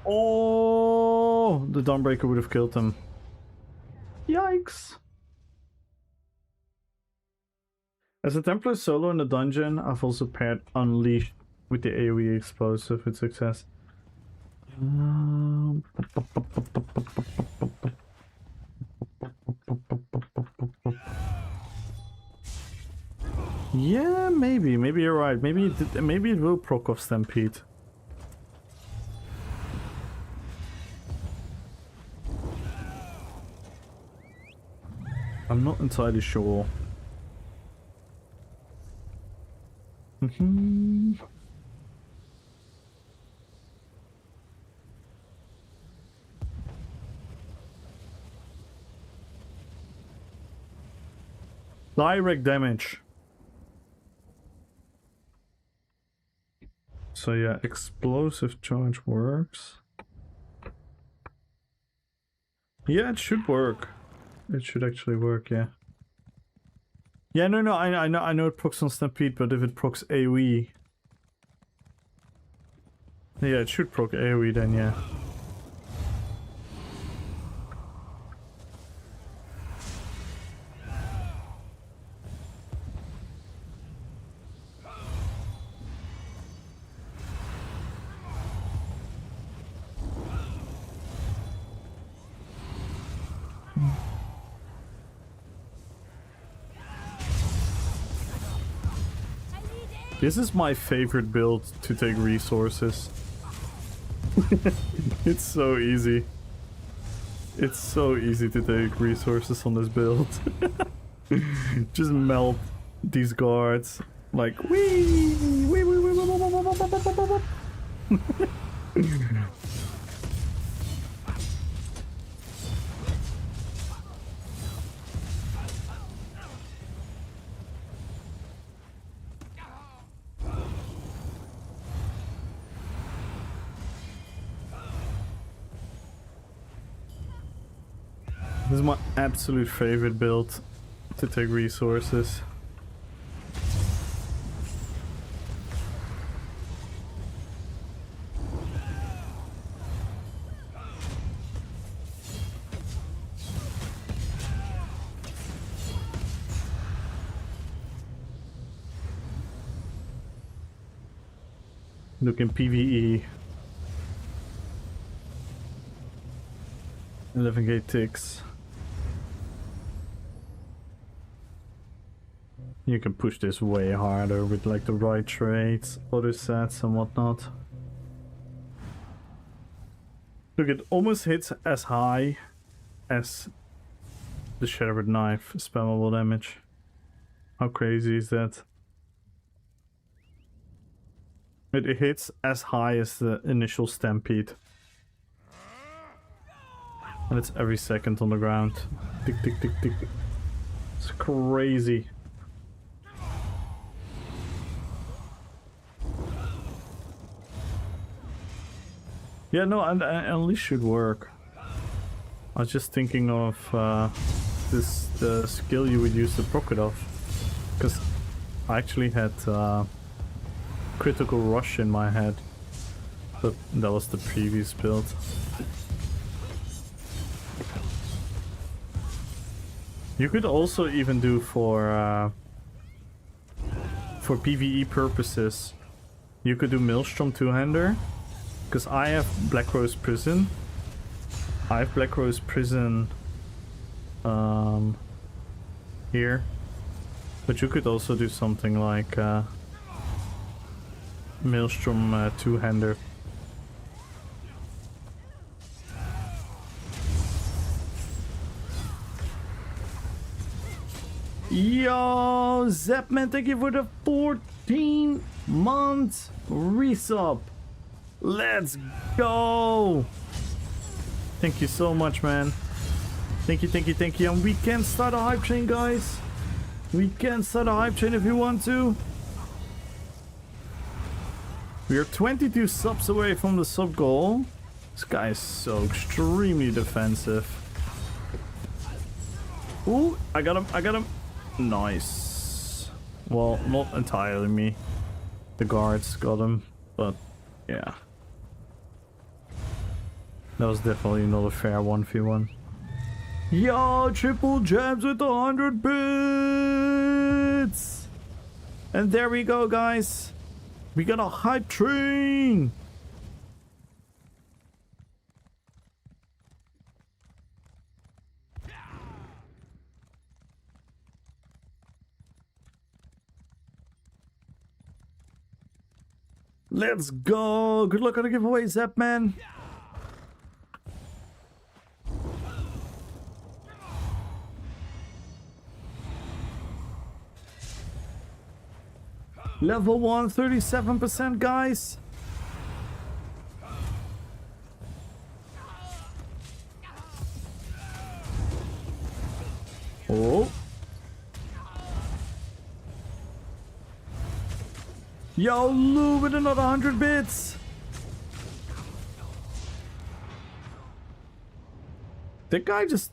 Speaker 1: Oh, the Dawnbreaker would have killed him. Yikes. As a Templar solo in the dungeon, I've also paired Unleashed with the AoE explosive with success. Yeah, maybe you're right. Maybe it will proc off Stampede. I'm not entirely sure. Direct damage. So yeah, explosive charge works. Yeah, it should work. It should actually work, yeah. Yeah, no, I know it procs on Stampede, but if it procs AoE... Yeah, it should proc AoE then, yeah. This is my favorite build to take resources. It's so easy. It's so easy to take resources on this build. Just melt these guards. Like, wee, wee, wee, wee, wee, wee, wee, wee, wee, wee. This is my absolute favorite build to take resources. Look in PvE. 11 gate ticks. You can push this way harder with like the right traits, other sets and whatnot. Look, it almost hits as high as the Shattered Knife spammable damage. How crazy is that? It hits as high as the initial Stampede. And it's every second on the ground. Tick, tick, tick, tick. It's crazy. Yeah, no, and at least should work. I was just thinking of the skill you would use to proc it off. Because I actually had critical rush in my head. But that was the previous build. You could also even do for PvE purposes, you could do Maelstrom two-hander, because I have Black Rose Prison. I have Black Rose Prison here, but you could also do something like Maelstrom two-hander. Yo, Zapman, thank you for the 14 months resub. Let's go. Thank you so much, man. Thank you, thank you, thank you. And we can start a hype train, guys. We can start a hype train if you want to. We are 22 subs away from the sub goal. This guy is so extremely defensive. Ooh, I got him, I got him. Nice. Well, not entirely me. The guards got him, but yeah. That was definitely not a fair 1v1. Yo, triple jabs with 100 bits! And there we go, guys. We got a hype train! Let's go! Good luck on the giveaway, Zapman! Level 1, 37%, guys! Oh! Yo, Lou with another 100 bits! That guy just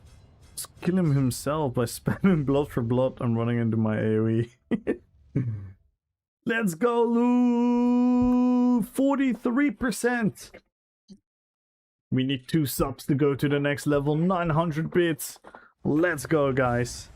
Speaker 1: killing himself by spamming blood for blood and running into my AoE. Let's go, Lou! 43%! We need 2 subs to go to the next level, 900 bits. Let's go, guys.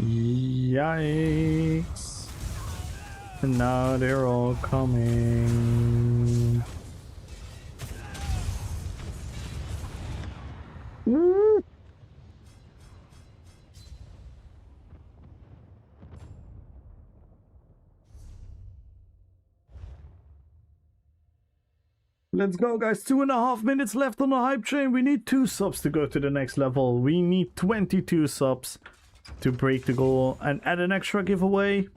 Speaker 1: Yikes. And now they're all coming. Woo! Let's go, guys. 2.5 minutes left on the hype train. We need 2 subs to go to the next level. We need 22 subs to break the goal and add an extra giveaway.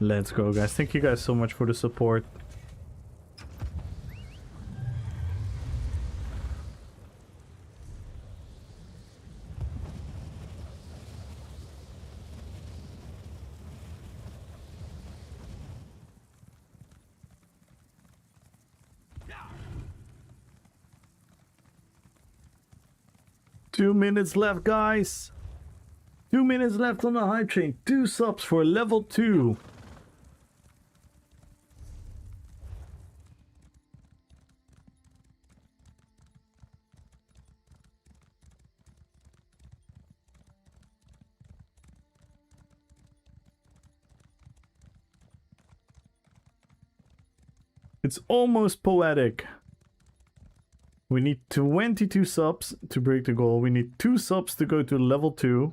Speaker 1: Let's go, guys. Thank you guys so much for the support. Two minutes left, guys. 2 minutes left on the hype train. 2 subs for level 2. It's almost poetic. We need 22 subs to break the goal. We need 2 subs to go to level 2.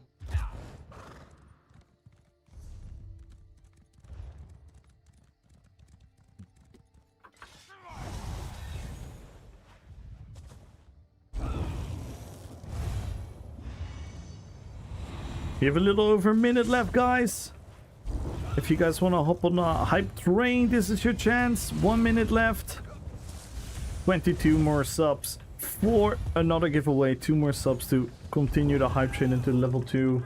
Speaker 1: We have a little over a minute left, guys. If you guys want to hop on the hype train, this is your chance. 1 minute left. 22 more subs for another giveaway. 2 more subs to continue the hype train into level 2.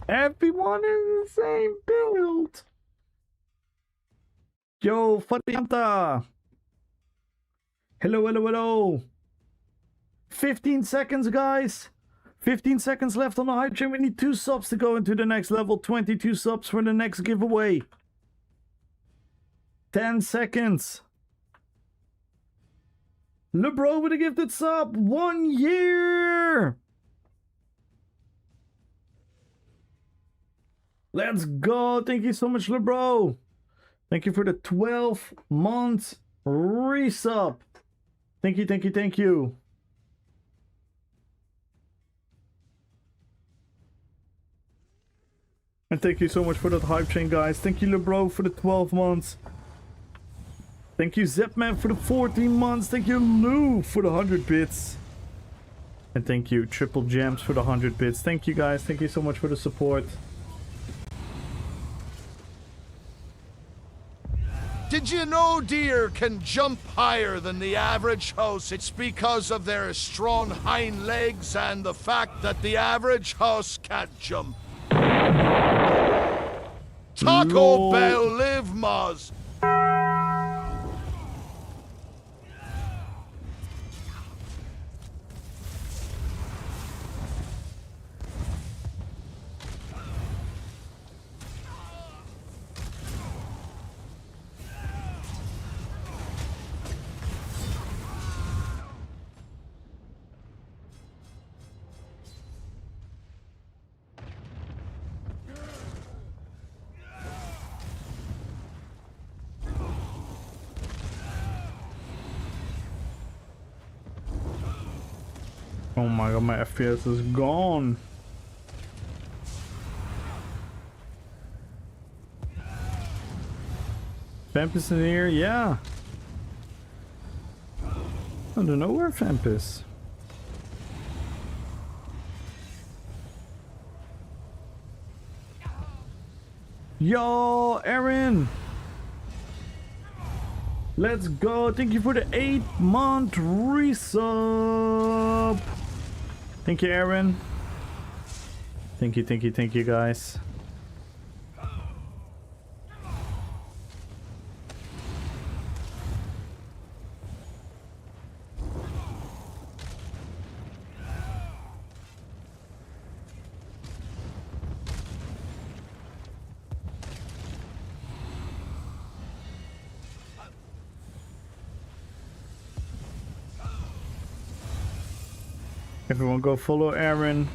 Speaker 1: Everyone in the same build. Yo, Farianta. Hello, hello, hello. 15 seconds, guys. 15 seconds left on the hype train. We need 2 subs to go into the next level. 22 subs for the next giveaway. 10 seconds. LeBro with a gifted sub. 1 year. Let's go. Thank you so much, LeBro. Thank you for the 12 months resub. Thank you, thank you, thank you. And thank you so much for that hype train, guys. Thank you, LeBro, for the 12 months. Thank you, Zepman, for the 14 months. Thank you, Lou, for the 100 bits. And thank you, Triple Gems, for the 100 bits. Thank you, guys. Thank you so much for the support.
Speaker 4: Did you know deer can jump higher than the average house? It's because of their strong hind legs and the fact that the average house can't jump. Taco Bell live, Moz.
Speaker 1: Oh my god, my FPS is gone. Vamp is in here, yeah. I don't know where Vamp is. Yo, Aaron! Let's go. Thank you for the 8-month resub. Thank you, Aaron. Thank you, guys. Everyone go follow Aaron.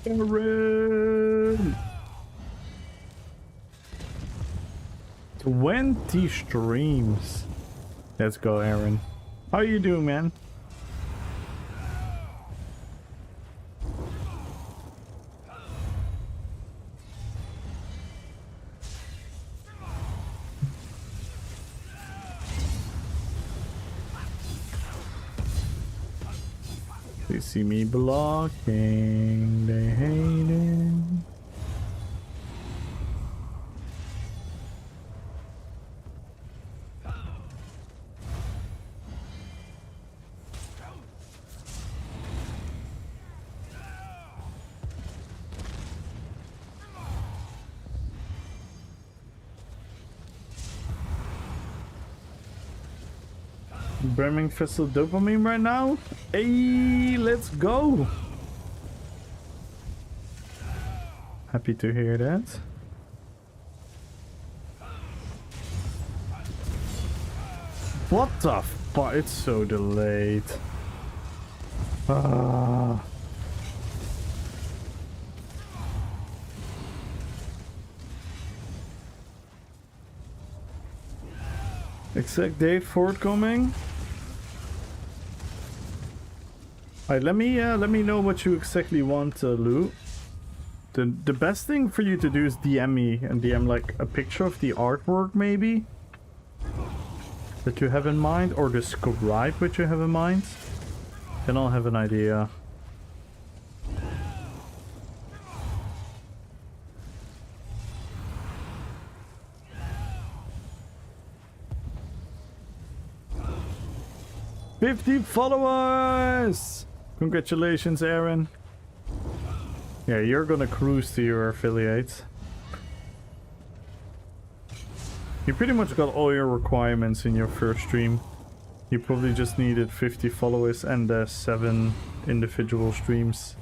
Speaker 1: Aaron! 20 streams. Let's go, Aaron. How you doing, man? They see me blocking, they hate it. Burning Festival dopamine right now? Hey, let's go! Happy to hear that. What the fuck? It's so delayed. Ah. Exact date forthcoming. Alright, let me know what you exactly want, Lou. The best thing for you to do is DM me and DM like a picture of the artwork maybe that you have in mind, or describe what you have in mind. Then I'll have an idea. "50 followers! Congratulations, Aaron. Yeah, you're gonna cruise to your affiliates. You pretty much got all your requirements in your first stream. You probably just needed 50 followers and 7 individual streams.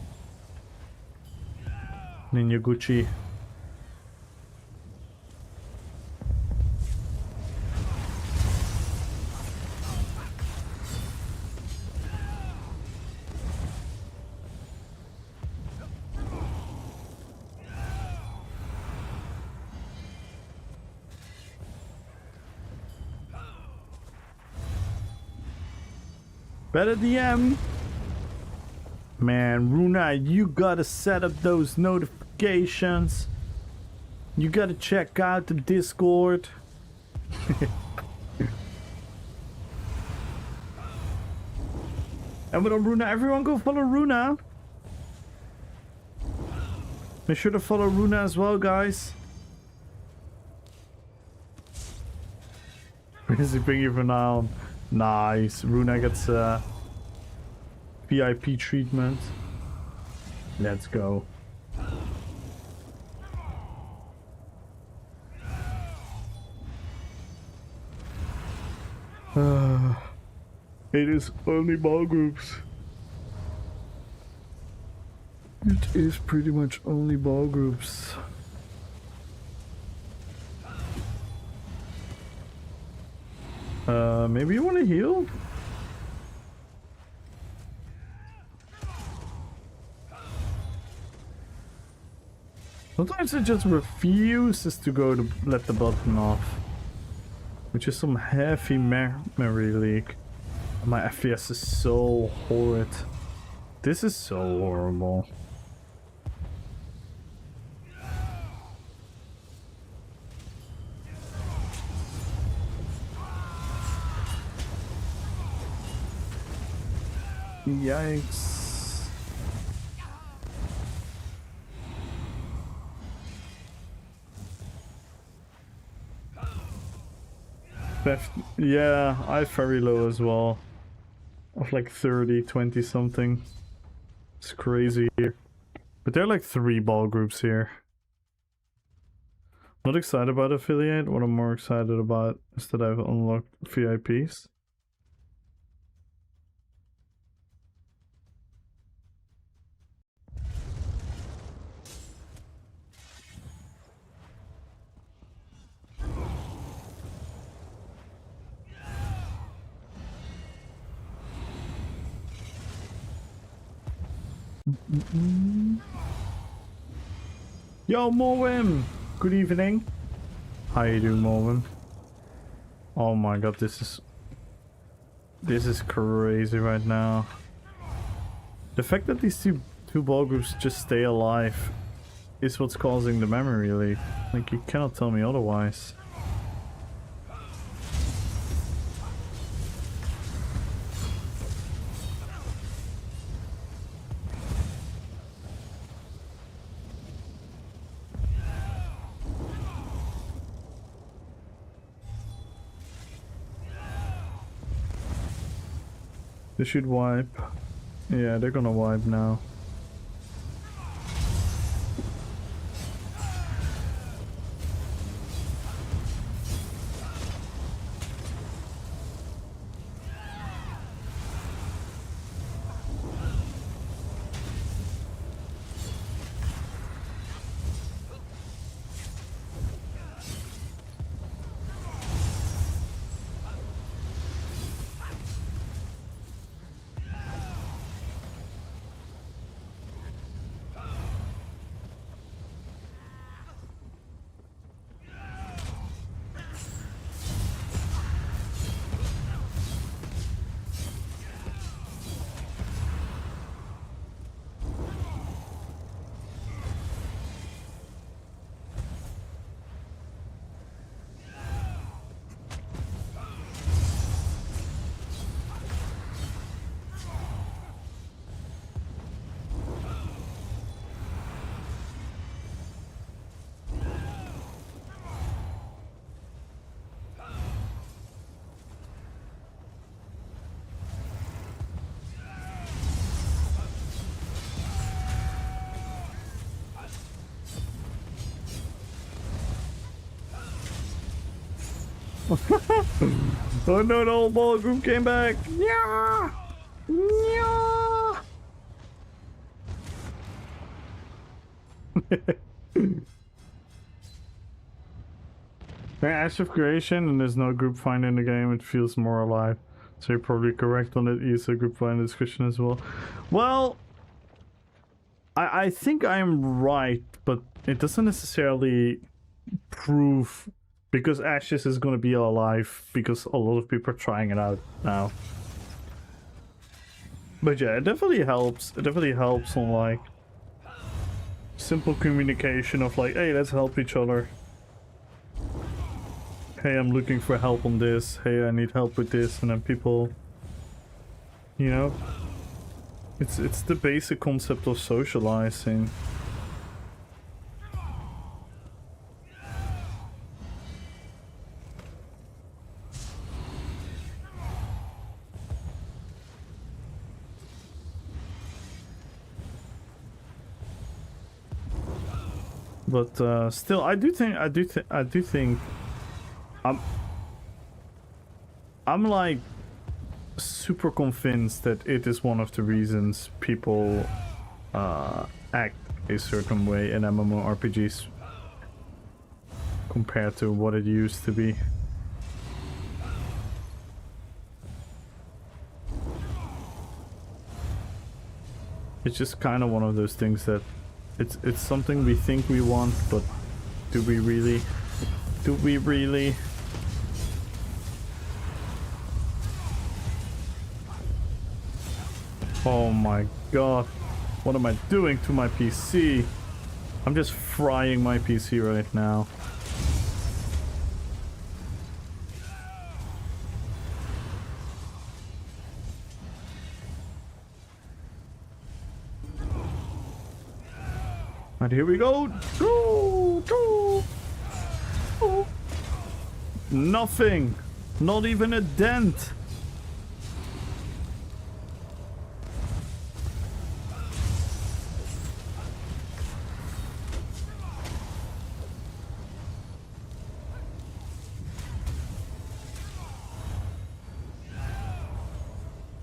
Speaker 1: Then you're Gucci. Better DM. Man, Runa, you gotta set up those notifications. You gotta check out the Discord. And with Runa, everyone go follow Runa. Make sure to follow Runa as well, guys. Busy bring you for now. Nice. Runa gets VIP treatment. Let's go. It is only ball groups. It is pretty much only ball groups. Maybe you want to heal? Sometimes it just refuses to go to let the button off. Which is some heavy memory leak. My FPS is so horrid. This is so horrible. Yikes. Yeah, I have very low as well. Of like 30, 20 something. It's crazy here. But there are like 3 ball groups here. Not excited about affiliate. What I'm more excited about is that I've unlocked VIPs. Yo, Morwin! Good evening. How you doing, Morwin? Oh my god, this is crazy right now. The fact that these two ball groups just stay alive is what's causing the memory leak. Like, you cannot tell me otherwise. They should wipe. Yeah, they're gonna wipe now. Oh no, the whole ball group came back! Yeah! Yeah! Ash of Creation and there's no group find in the game, it feels more alive. So you're probably correct on it, use a group find discussion as well. Well, I think I'm right, but it doesn't necessarily prove, because Ashes is gonna be alive because a lot of people are trying it out now. But yeah, it definitely helps. It definitely helps on like simple communication of like, hey, let's help each other. Hey, I'm looking for help on this. Hey, I need help with this, and then people, you know, it's the basic concept of socializing. But still, I do think I'm like super convinced that it is one of the reasons people act a certain way in MMORPGs compared to what it used to be. It's just kind of one of those things that it's something we think we want, but do we really? Do we really? Oh my god. What am I doing to my PC? I'm just frying my PC right now. And here we go. Nothing. Not even a dent.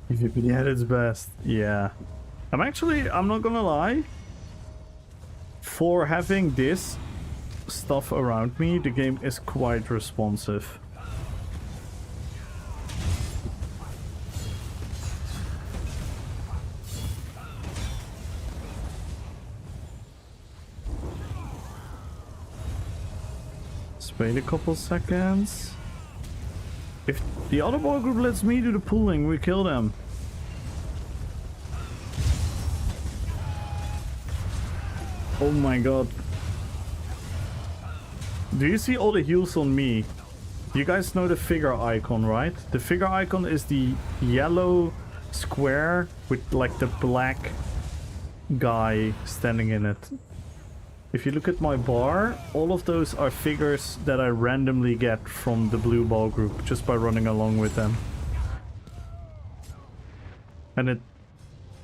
Speaker 1: PvP at its best. Yeah. I'm not gonna lie. For having this stuff around me, the game is quite responsive. Just wait a couple seconds. If the other ball group lets me do the pulling, we kill them. Oh my god. Do you see all the heals on me? You guys know the figure icon, right? The figure icon is the yellow square with like the black guy standing in it. If you look at my bar, all of those are figures that I randomly get from the blue ball group just by running along with them. And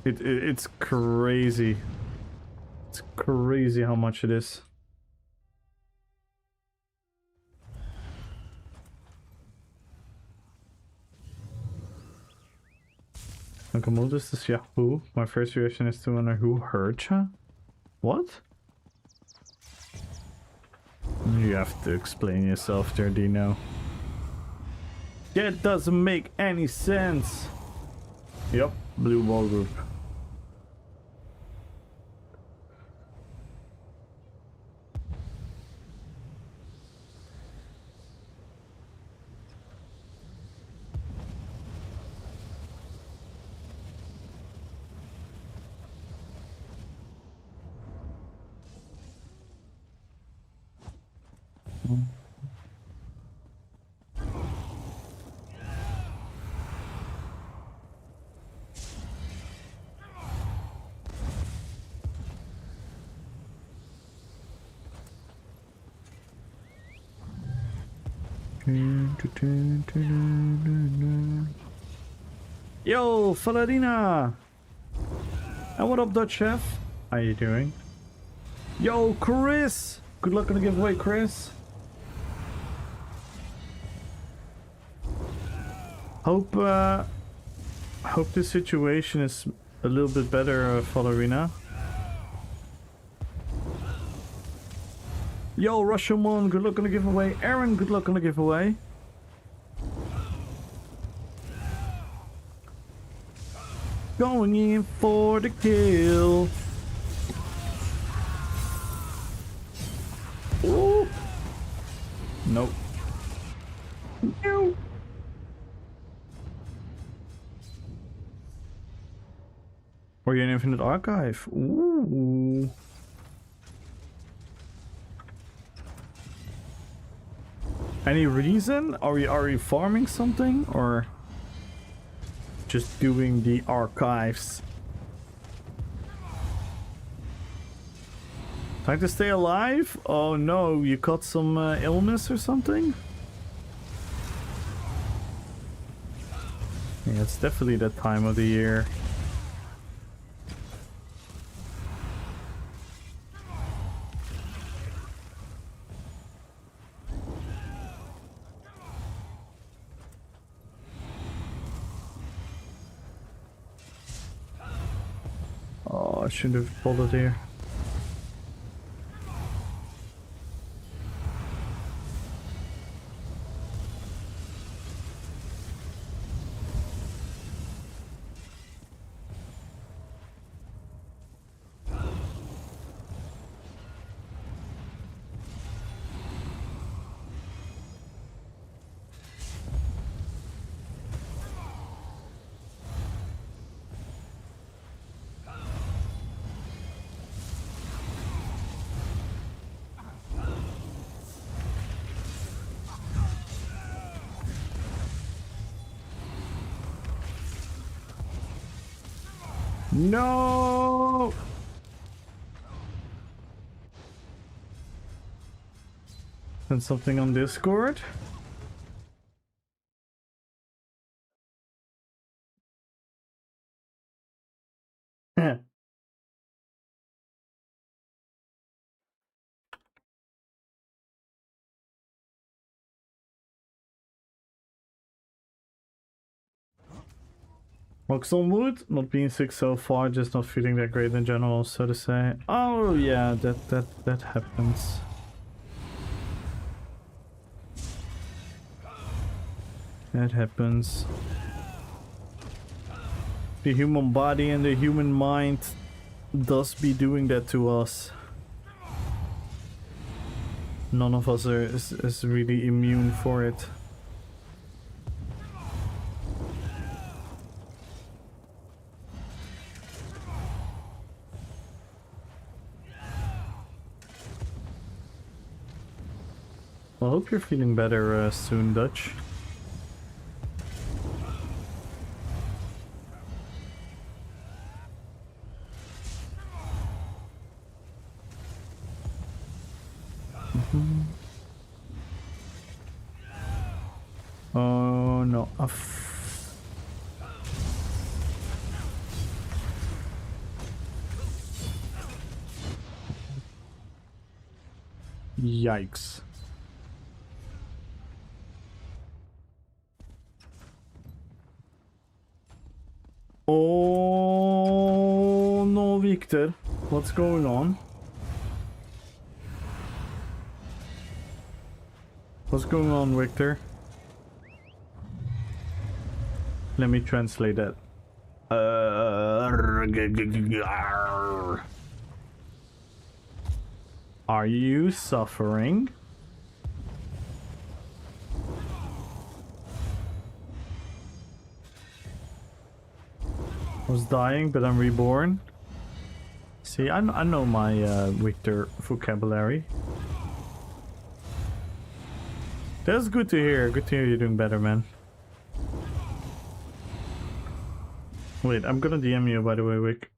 Speaker 1: it's crazy. It's crazy how much it is. Uncle this is Yahoo. My first reaction is to wonder who hurt ya? What? You have to explain yourself there, Dino. That doesn't make any sense. Yep, blue ball group. Yo, Faladina! And what up, Dutch Chef? How you doing? Yo, Chris! Good luck on the giveaway, Chris. Hope the situation is a little bit better, Falarina. Yo, Russian one, good luck on the giveaway. Aaron, good luck on the giveaway. Going in for the kill. Ooh. Nope. No. Or you an infinite archive. Ooh. Any reason? Are we farming something or just doing the archives? Time to stay alive? Oh no, you caught some illness or something? Yeah, it's definitely that time of the year. I should have followed here. No! And something on Discord? Rocks on wood, not being sick so far, just not feeling that great in general, so to say. Oh yeah, that happens. That happens. The human body and the human mind does be doing that to us. None of us is really immune for it. I hope you're feeling better soon, Dutch. Oh no. Yikes. Oh no, Victor. What's going on? What's going on, Victor? Let me translate that. Are you suffering? Was dying, but I'm reborn. See, I know my Victor vocabulary. That's good to hear. Good to hear you're doing better, man. Wait, I'm gonna DM you, by the way, Vic.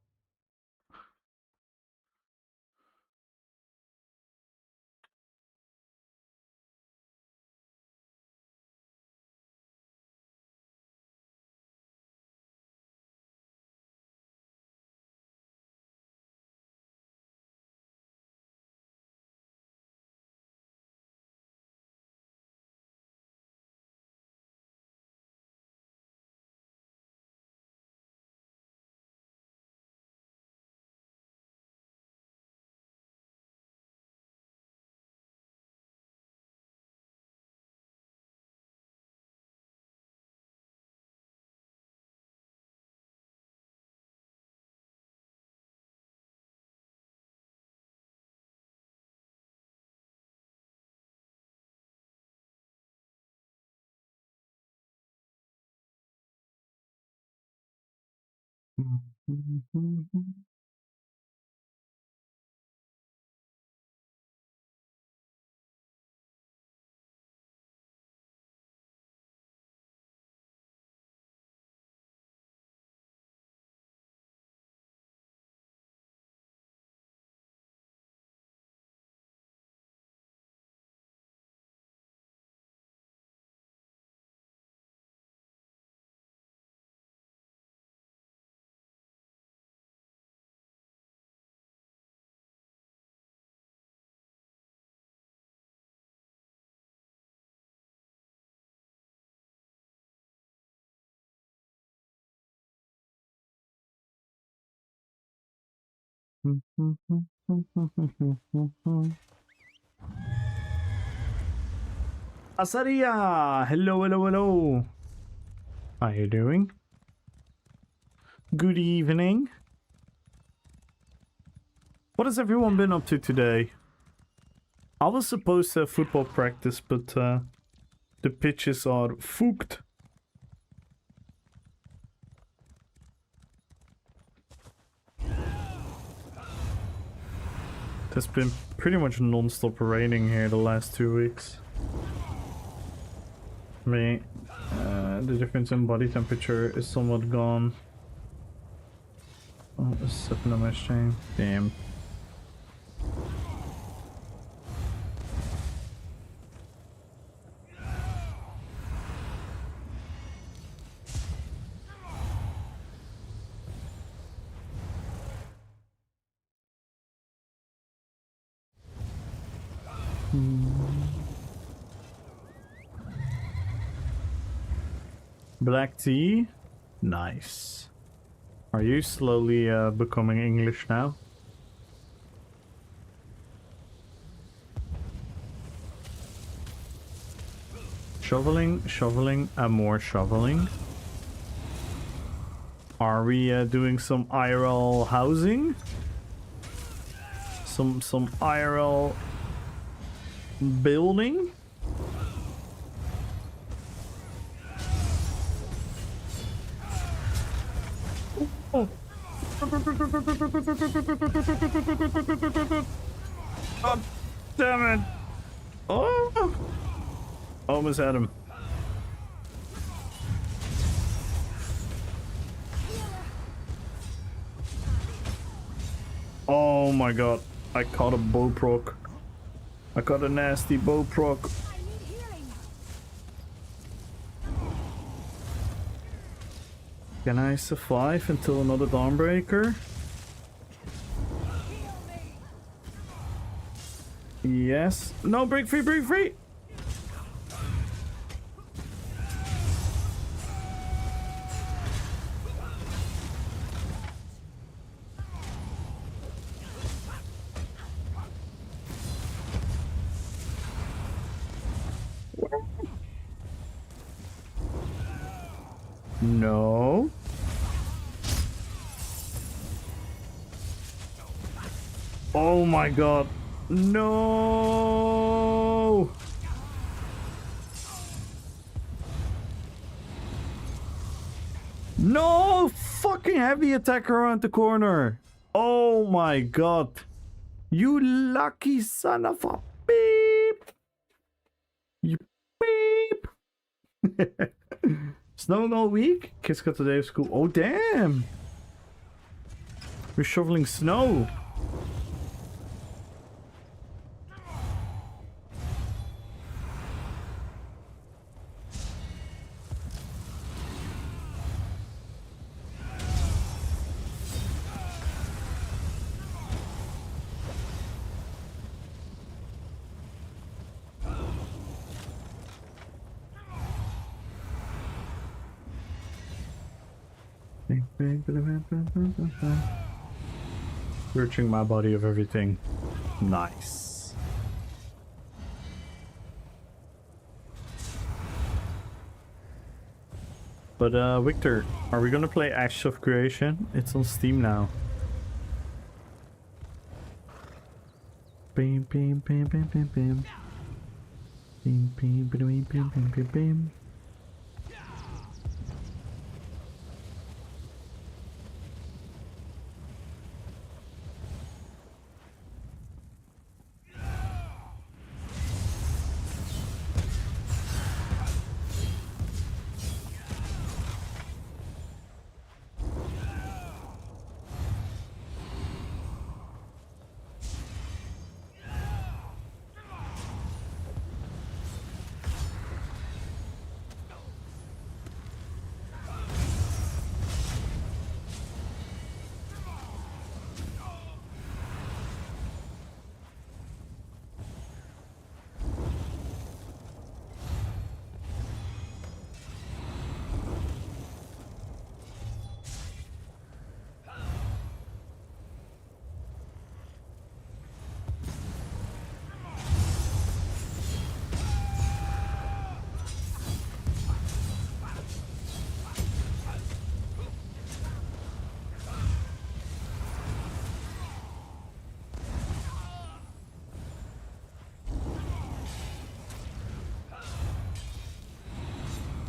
Speaker 1: Asaria! Hello, hello, hello. How you doing? Good evening. What has everyone been up to today? I was supposed to have football practice, but the pitches are fucked. It's been pretty much non-stop raining here the last 2 weeks. I mean, the difference in body temperature is somewhat gone. Oh, it's sipping on my stream. Damn. Black tea? Nice. Are you slowly becoming English now? Shoveling, shoveling, and more shoveling. Are we doing some IRL housing? Some IRL building? Oh. God damn it. Oh. Almost had him. Oh my god. I caught a bow proc. I caught a nasty bow proc. Can I survive until another Dawnbreaker? Yes. No, break free, break free! No. Oh my god. No. No fucking heavy attack around the corner. Oh my god. You lucky son of a beep. You beep. Snowing all week? Kids got today of school. Oh damn. We're shoveling snow. Searching my body of everything. Nice. But Victor, are we gonna play Ashes of Creation? It's on Steam now. Bim bim bim bim bim bim. Bim bim bim bim bim bim bim.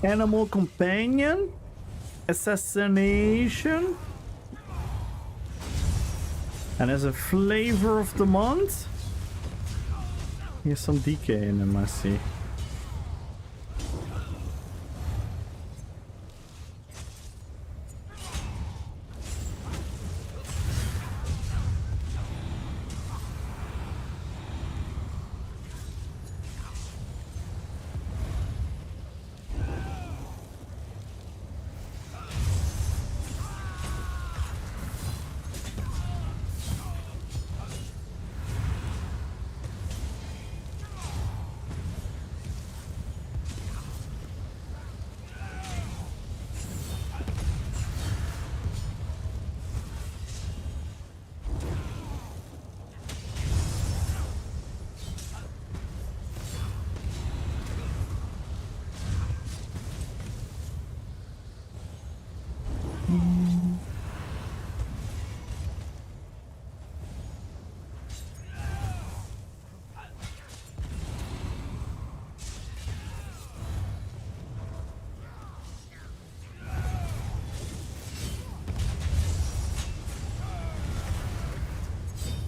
Speaker 1: Animal companion? Assassination? And as a flavor of the month? Here's some DK in them, I see.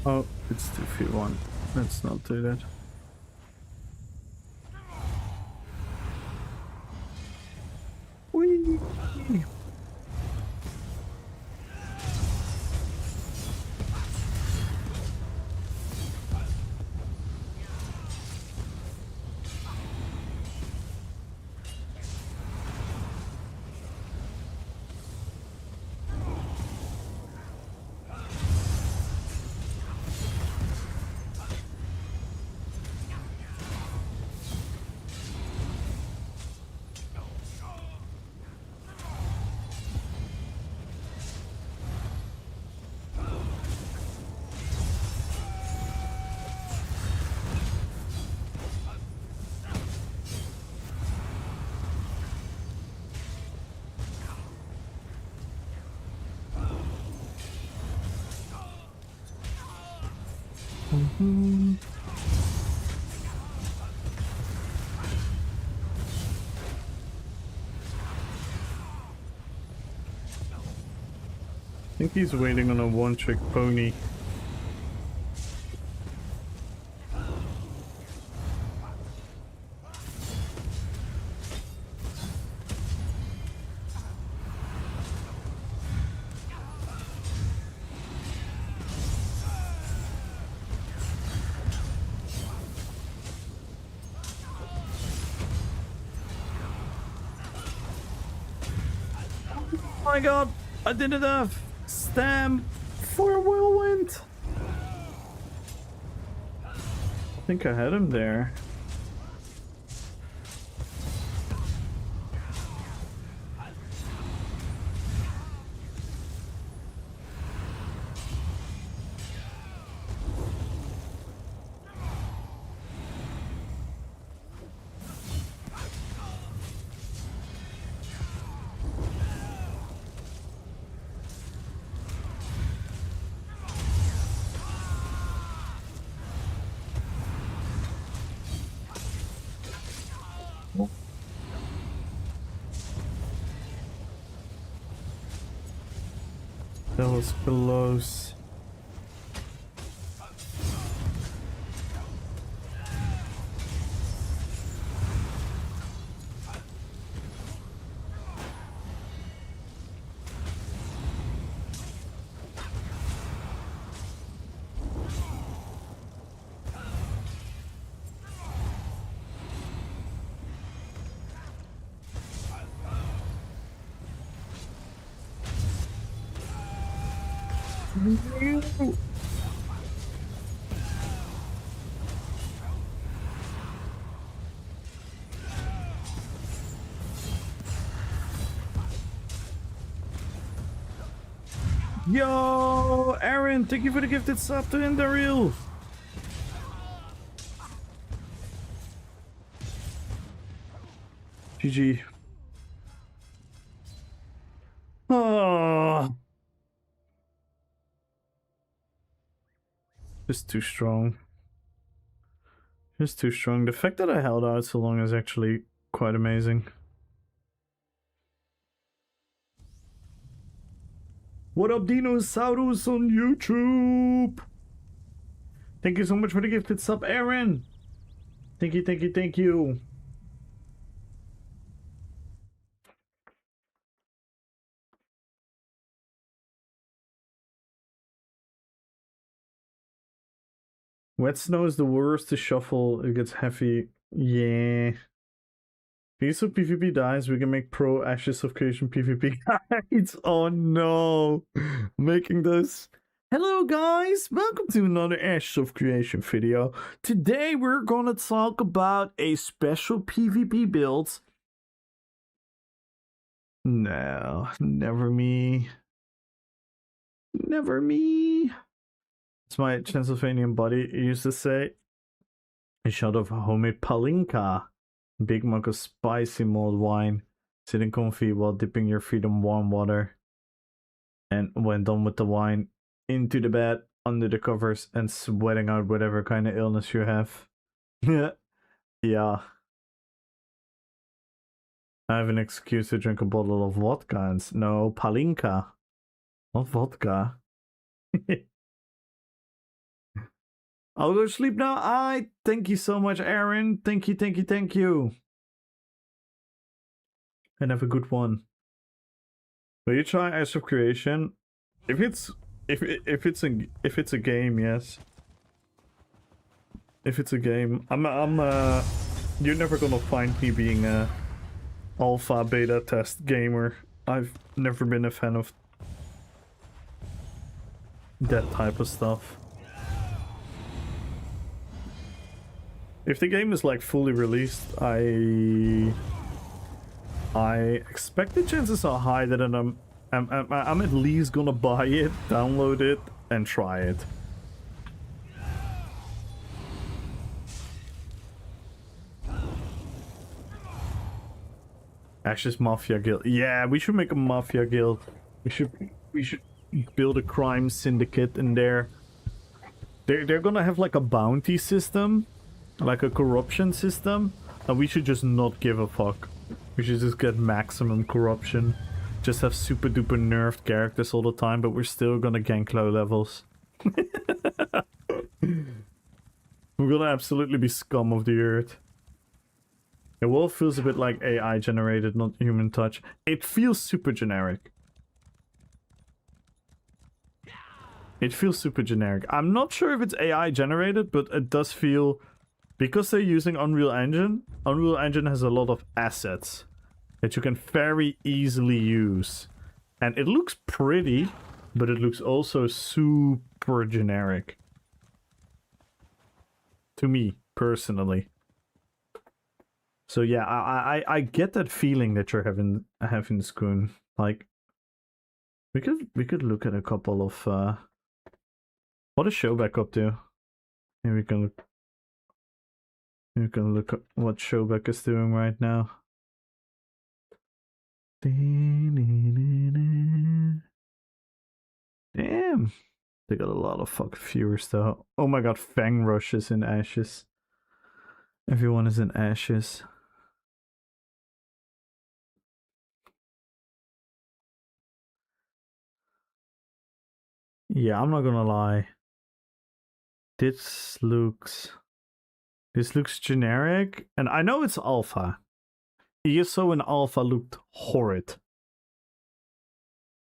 Speaker 1: Oh, it's 2v1. Let's not do that. Whee! I think he's waiting on a one-trick pony. Oh my god, I didn't have stamp for a whirlwind. I think I had him there. That was close. Yo, Aaron, thank you for the gifted sub to Indaril. GG. Oh. Just too strong. Just too strong. The fact that I held out so long is actually quite amazing. What up, Dinosaurus on YouTube? Thank you so much for the gifted sub, Aaron. Thank you, thank you, thank you. Wet snow is the worst to shuffle. It gets heavy. Yeah. Piece of PvP dies, we can make pro Ashes of Creation PvP guides. Oh no. Making this. Hello guys, welcome to another Ashes of Creation video. Today we're gonna talk about a special PvP build. No, never me. Never me. It's my Transylvanian buddy used to say. A shot of homemade palinka. Big mug of spicy mulled wine. Sitting comfy while dipping your feet in warm water. And when done with the wine, into the bed, under the covers, and sweating out whatever kind of illness you have. Yeah. I have an excuse to drink a bottle of vodka and no, palinka. Not vodka. I'll go to sleep now. Thank you so much, Aaron. Thank you, thank you, thank you. And have a good one. Will you try Ashes of Creation? If it's a game, yes. If it's a game, you're never gonna find me being a alpha beta test gamer. I've never been a fan of that type of stuff. If the game is like fully released, I expect the chances are high that I'm at least gonna buy it, download it, and try it. Ashes Mafia Guild. Yeah, we should make a Mafia Guild. We should build a crime syndicate in there. They're gonna have like a bounty system. Like a corruption system, and we should just not give a fuck. We should just get maximum corruption. Just have super duper nerfed characters all the time, but we're still gonna gank low levels. We're gonna absolutely be scum of the earth. The world feels a bit like AI generated, not human touch. It feels super generic. It feels super generic. I'm not sure if it's AI generated, but it does feel... Because they're using Unreal Engine, Unreal Engine has a lot of assets that you can very easily use. And it looks pretty, but it looks also super generic. To me, personally. So yeah, I get that feeling that you're having Skoon. Like, we could look at a couple of what is Showback up to? Here we can look. You can look at what Showback is doing right now. Damn. They got a lot of fucking viewers though. Oh my god, Fang Rush is in Ashes. Everyone is in Ashes. Yeah, I'm not gonna lie. This looks generic, and I know it's alpha. ESO in alpha looked horrid.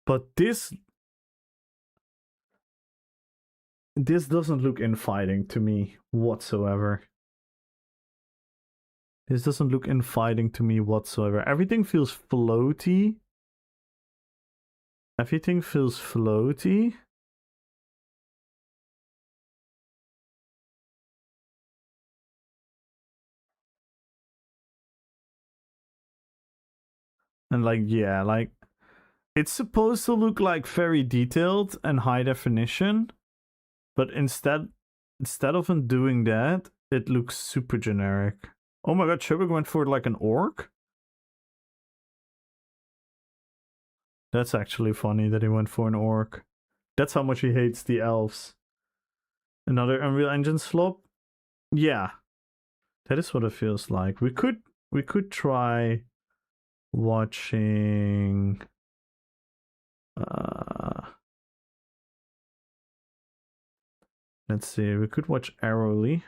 Speaker 1: But this doesn't look infighting to me whatsoever. This doesn't look infighting to me whatsoever. Everything feels floaty. Everything feels floaty. And like, yeah, like, it's supposed to look like very detailed and high definition, but instead of doing that, it looks super generic. Oh my god, Showback went for like an orc? That's actually funny that he went for an orc. That's how much he hates the elves. Another Unreal Engine slop? Yeah. That is what it feels like. We could try watching Let's see, we could watch Arrowly.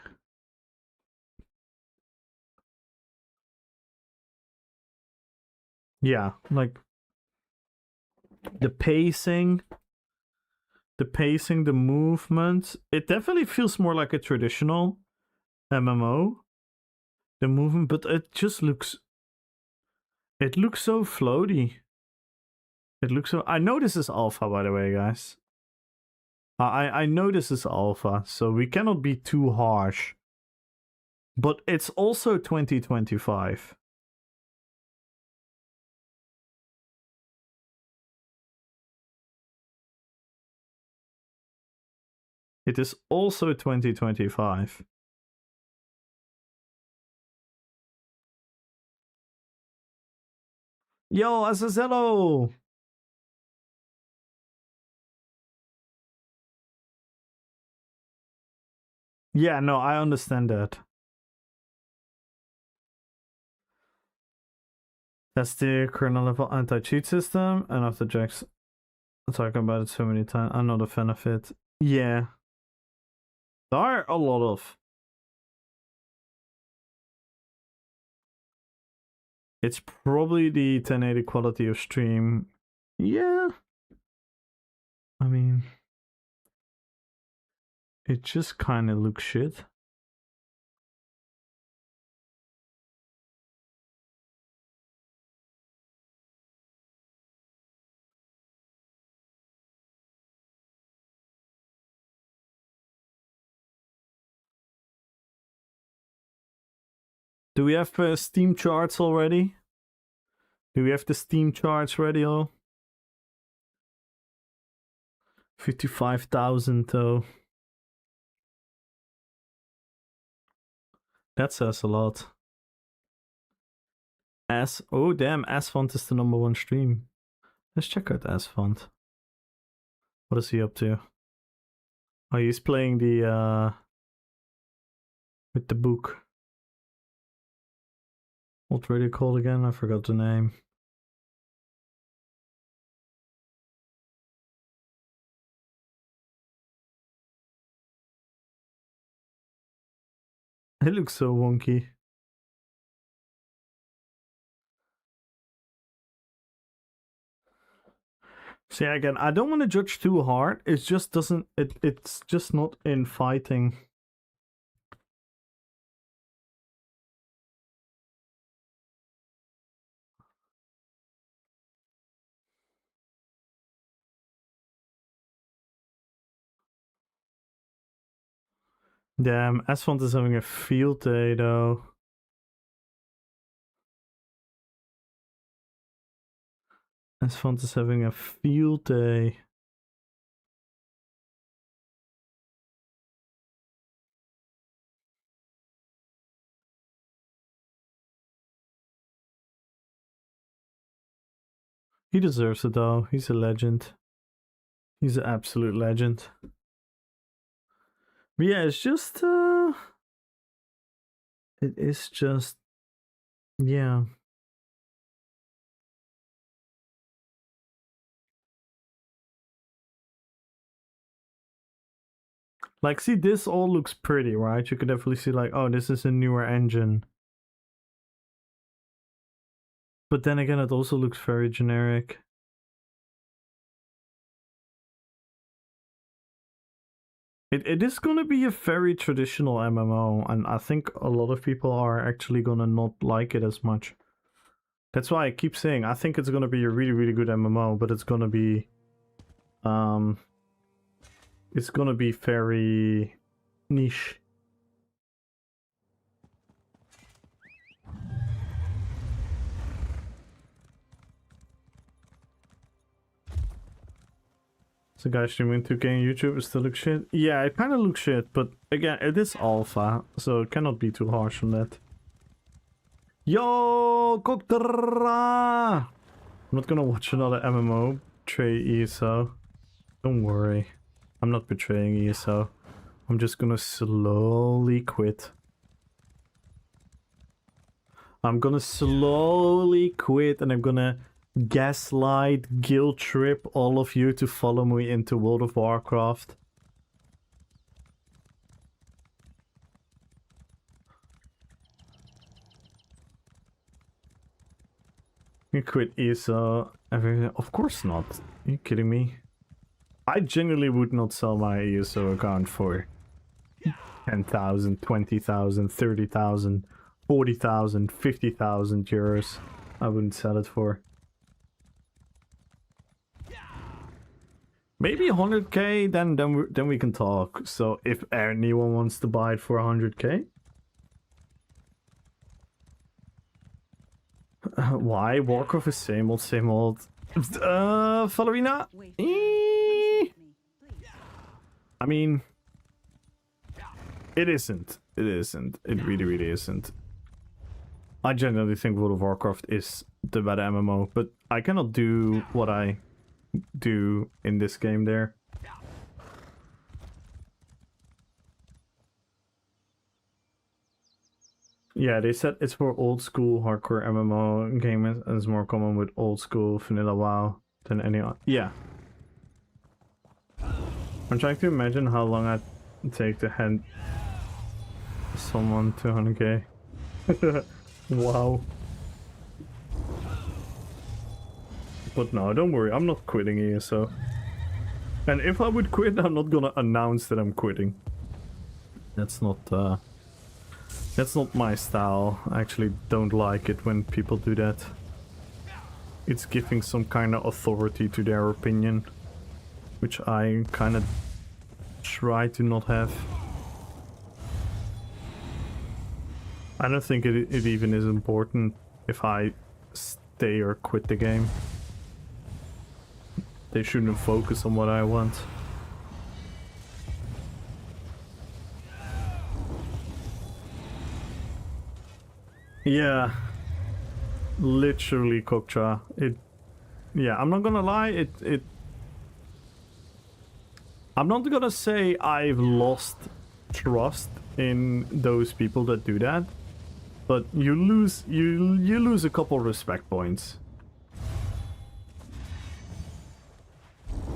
Speaker 1: Yeah, like the pacing, the movement. It definitely feels more like a traditional MMO. The movement, but it just looks. It looks so floaty. It looks so. I know this is alpha, by the way, guys. I know this is alpha, so we cannot be too harsh. But it's also 2025. It is also 2025. Yo, Azazello! Yeah, no, I understand that. That's the kernel level anti-cheat system, and after Jack's talking about it so many times, I'm not a fan of it. Yeah. There are a lot of. It's probably the 1080 quality of stream. Yeah. I mean, it just kind of looks shit. Do we have Steam charts already? Do we have the Steam charts ready? Oh, 55,000 though. That says a lot. Oh damn, Asphalt is the #1 stream. Let's check out Asphalt. What is he up to? Oh, he's playing the with the book. What were they called again? I forgot the name. It looks so wonky. See, again, I don't want to judge too hard. It just doesn't. It's just not in fighting. Damn, Asphalt is having a field day though. Asphalt is having a field day. He deserves it though. He's a legend. He's an absolute legend. But yeah, it's just it is just yeah. Like, see, this all looks pretty, right? You could definitely see, like, oh, this is a newer engine. But then again, it also looks very generic. It is gonna be a very traditional MMO, and I think a lot of people are actually gonna not like it as much. That's why I keep saying I think it's gonna be a really, really good MMO, but it's gonna be very niche. So guys streaming 2K on YouTube, it still looks shit? Yeah, it kind of looks shit, but again, it is alpha, so it cannot be too harsh on that. Yo, Koktra! I'm not gonna watch another MMO betray ESO. Don't worry. I'm not betraying ESO. I'm just gonna slowly quit. I'm gonna slowly quit and I'm gonna gaslight, guilt trip all of you to follow me into World of Warcraft. You quit ESO everything? Of course not. Are you kidding me? I genuinely would not sell my ESO account for 10,000, 20,000, 30,000, 40,000, 50,000 euros. I wouldn't sell it for. Maybe 100k, then we can talk. So if anyone wants to buy it for 100k. Why? Warcraft is same old, same old. Valerina? I mean, it isn't. It isn't. It really, really isn't. I genuinely think World of Warcraft is the better MMO, but I cannot do what I do in this game there. Yeah, they said it's for old school hardcore MMO gamers and it's more common with old school vanilla WoW than any other. Yeah. I'm trying to imagine how long I'd take to hand someone 200k. Wow. But no, don't worry, I'm not quitting here, so... And if I would quit, I'm not gonna announce that I'm quitting. That's not my style. I actually don't like it when people do that. It's giving some kind of authority to their opinion, which I kind of try to not have. I don't think it even is important if I stay or quit the game. They shouldn't focus on what I want. Yeah. Literally, Kokcha. Yeah, I'm not gonna lie, I'm not gonna say I've lost trust in those people that do that, but you lose a couple respect points.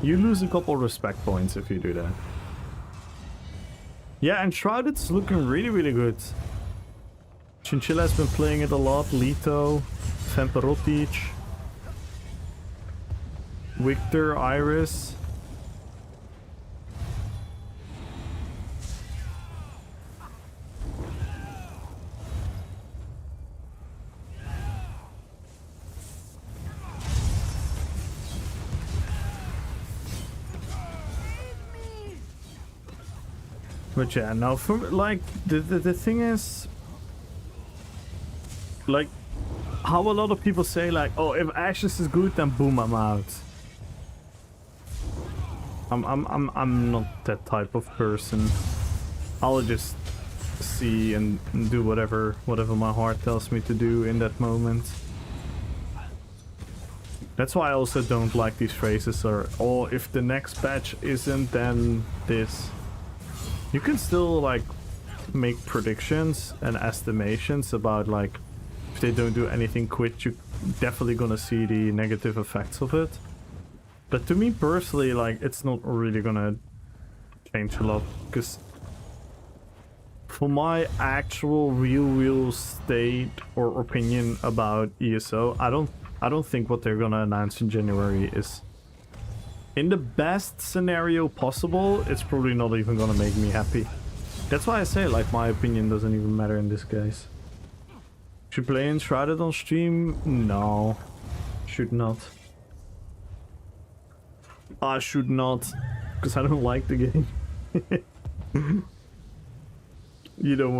Speaker 1: You lose a couple respect points if you do that. Yeah, and Shrouded's looking really, really good. Chinchilla has been playing it a lot. Lito, Vampirotic, Victor, Iris. But yeah, no, for like the thing is, like, how a lot of people say like, oh, if Ashes is good, then boom, I'm out. I'm not that type of person. I'll just see and do whatever my heart tells me to do in that moment. That's why I also don't like these phrases or, oh, if the next patch isn't, then this. You can still like make predictions and estimations about like if they don't do anything quick, you're definitely gonna see the negative effects of it. But to me personally, like, it's not really gonna change a lot, because for my actual real state or opinion about ESO, I don't think what they're gonna announce in January is, in the best scenario possible, it's probably not even gonna make me happy. That's why I say, like, my opinion doesn't even matter in this case. Should play Enshrouded on stream? No. Should not. I should not. Because I don't like the game. You don't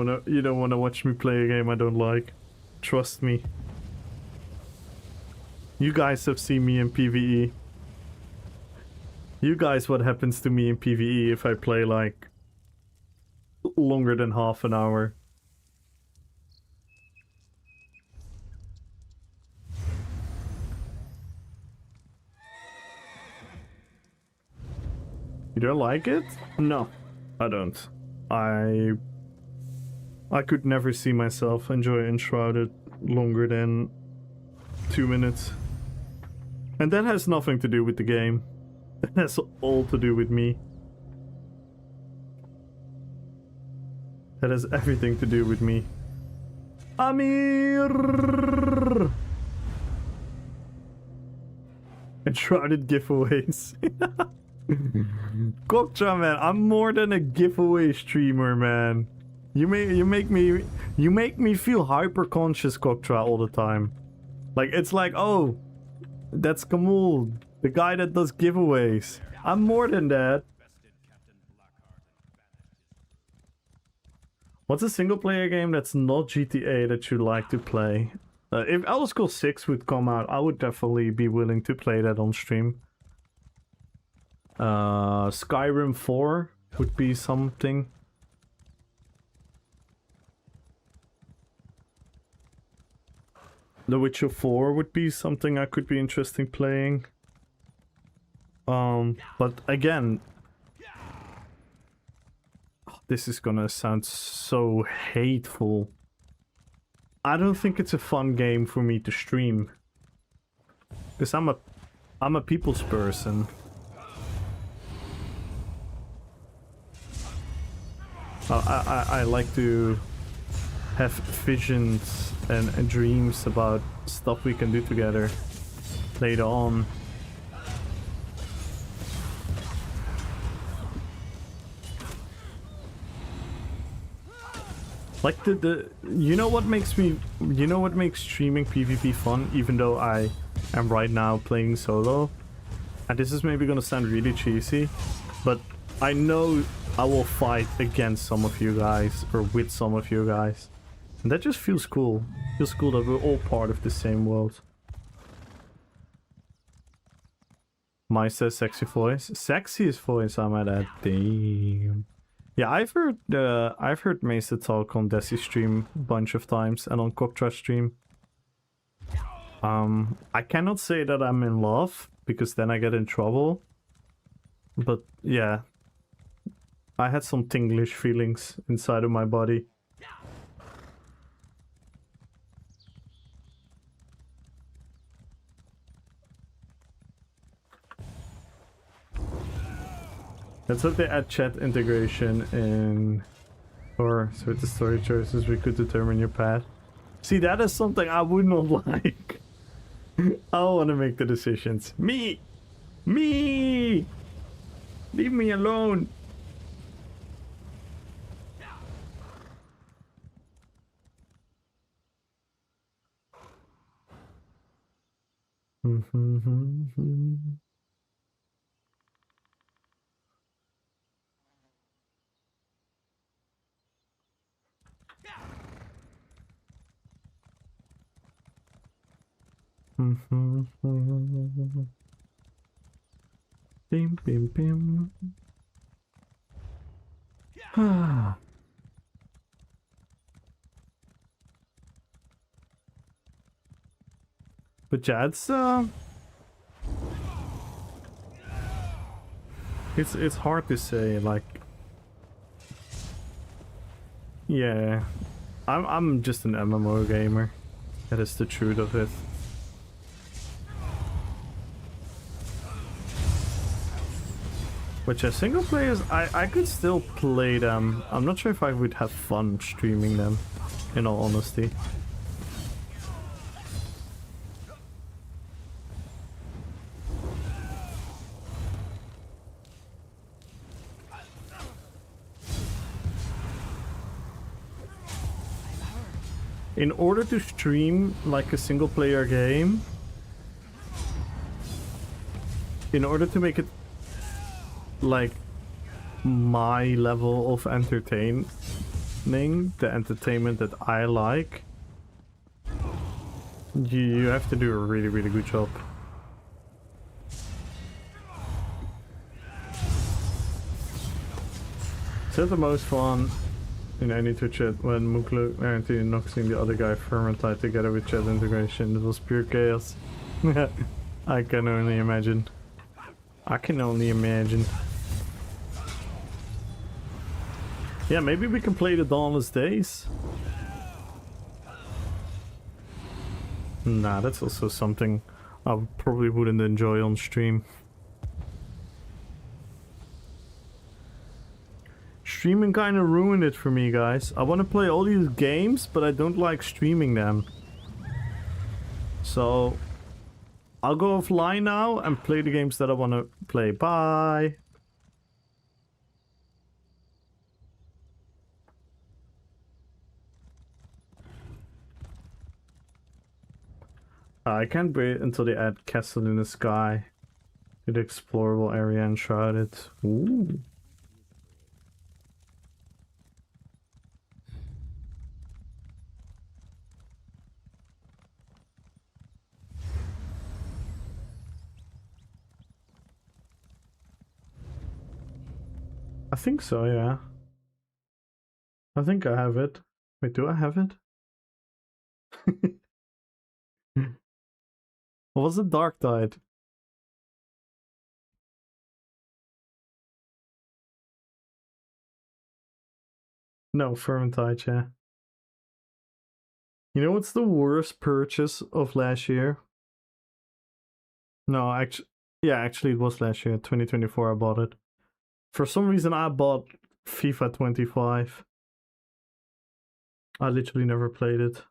Speaker 1: wanna watch me play a game I don't like. Trust me. You guys have seen me in PvE. You guys, what happens to me in PvE if I play like longer than half an hour. You don't like it? No, I don't. I could never see myself enjoy Enshrouded longer than 2 minutes. And that has nothing to do with the game. It has all to do with me. That has everything to do with me. Amir! Enshrouded giveaways. Koktra, man, I'm more than a giveaway streamer, man. You make me feel hyper conscious, Koktra, all the time. Like it's like, oh, that's Kamul, the guy that does giveaways. I'm more than that. What's a single player game that's not GTA that you'd like to play? If Elder Scrolls 6 would come out, I would definitely be willing to play that on stream. Skyrim 4 would be something. The Witcher 4 would be something I could be interested in playing. But again, this is gonna sound so hateful. I don't think it's a fun game for me to stream. Because I'm a people's person. I like to have visions and dreams about stuff we can do together later on. Like you know what makes streaming PvP fun, even though I am right now playing solo? And this is maybe gonna sound really cheesy, but I know I will fight against some of you guys or with some of you guys. And that just feels cool. Feels cool that we're all part of the same world. My says sexy voice. Sexiest voice, I'm at that. Damn. Yeah, I've heard Mesa talk on Desi stream a bunch of times and on Koktra stream. I cannot say that I'm in love because then I get in trouble. But yeah, I had some tinglish feelings inside of my body. Let's hope they add chat integration in, or so with the story choices we could determine your path. See, that is something I would not like. I want to make the decisions. Me! Leave me alone! Bim bim bim. But yeah, it's hard to say, like, yeah, I'm just an MMO gamer. That is the truth of it. But yeah, single players, I could still play them. I'm not sure if I would have fun streaming them, in all honesty. In order to stream like a single player game, in order to make it like my level of entertaining, the entertainment that I like, you have to do a really, really good job. Is the most fun in any Twitch chat when Muklu guaranteed knocking the other guy Fermentide together with chat integration? It was pure chaos. I can only imagine. I can only imagine. Yeah, maybe we can play the Dawnless Days. Nah, that's also something I probably wouldn't enjoy on stream. Streaming kind of ruined it for me, guys. I want to play all these games, but I don't like streaming them. So I'll go offline now and play the games that I want to play. Bye. I can't wait until they add Castle in the Sky to the explorable area and Shrouded. Ooh. I think so, yeah. I think I have it. Wait, do I have it? What was it? Dark Tide? No, Vermintide, yeah. You know what's the worst purchase of last year? No, actually, yeah, actually it was last year, 2024 I bought it. For some reason I bought FIFA 25. I literally never played it.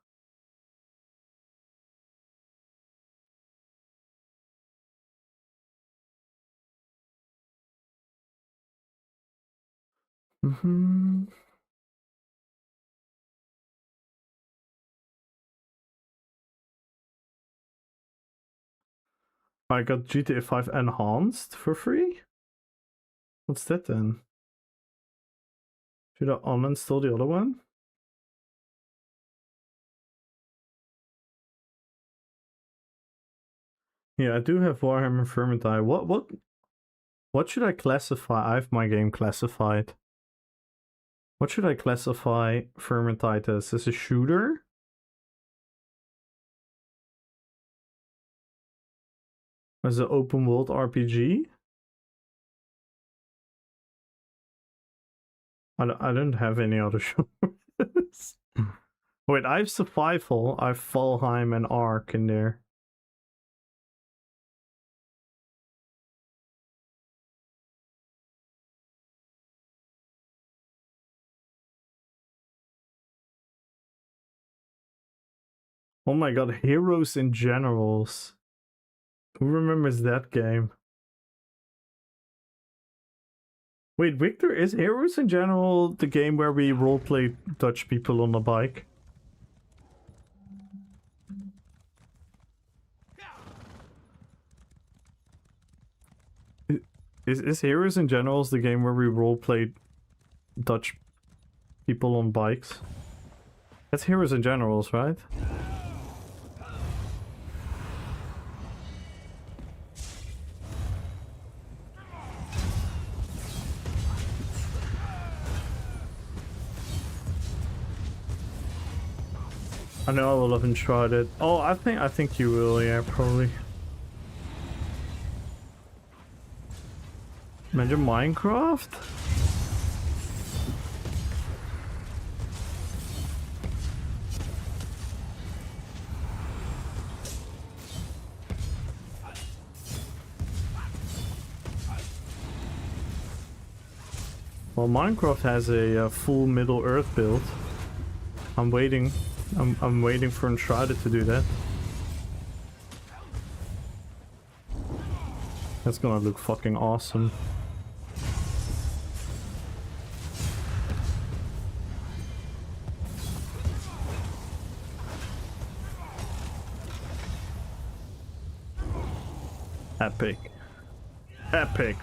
Speaker 1: I got GTA 5 Enhanced for free? What's that then? Should I uninstall the other one? Yeah, I do have Warhammer Vermintide. What should I classify? I have my game classified. What should I classify Vermintide as? As a shooter? As an open world RPG? I don't have any other shooters. Wait, I have Survival, I have Valheim and Ark in there. Oh my god, Heroes and Generals. Who remembers that game? Wait, Victor, is Heroes in General the game where we roleplay Dutch people on a bike? Is Heroes in General the game where we roleplay Dutch people on bikes? That's Heroes in Generals, right? I know I will have tried it. Oh, I think you will, yeah, probably. Imagine Minecraft? Well, Minecraft has a full Middle Earth build. I'm waiting for Enshrouded to do that. That's gonna look fucking awesome. Epic. Epic.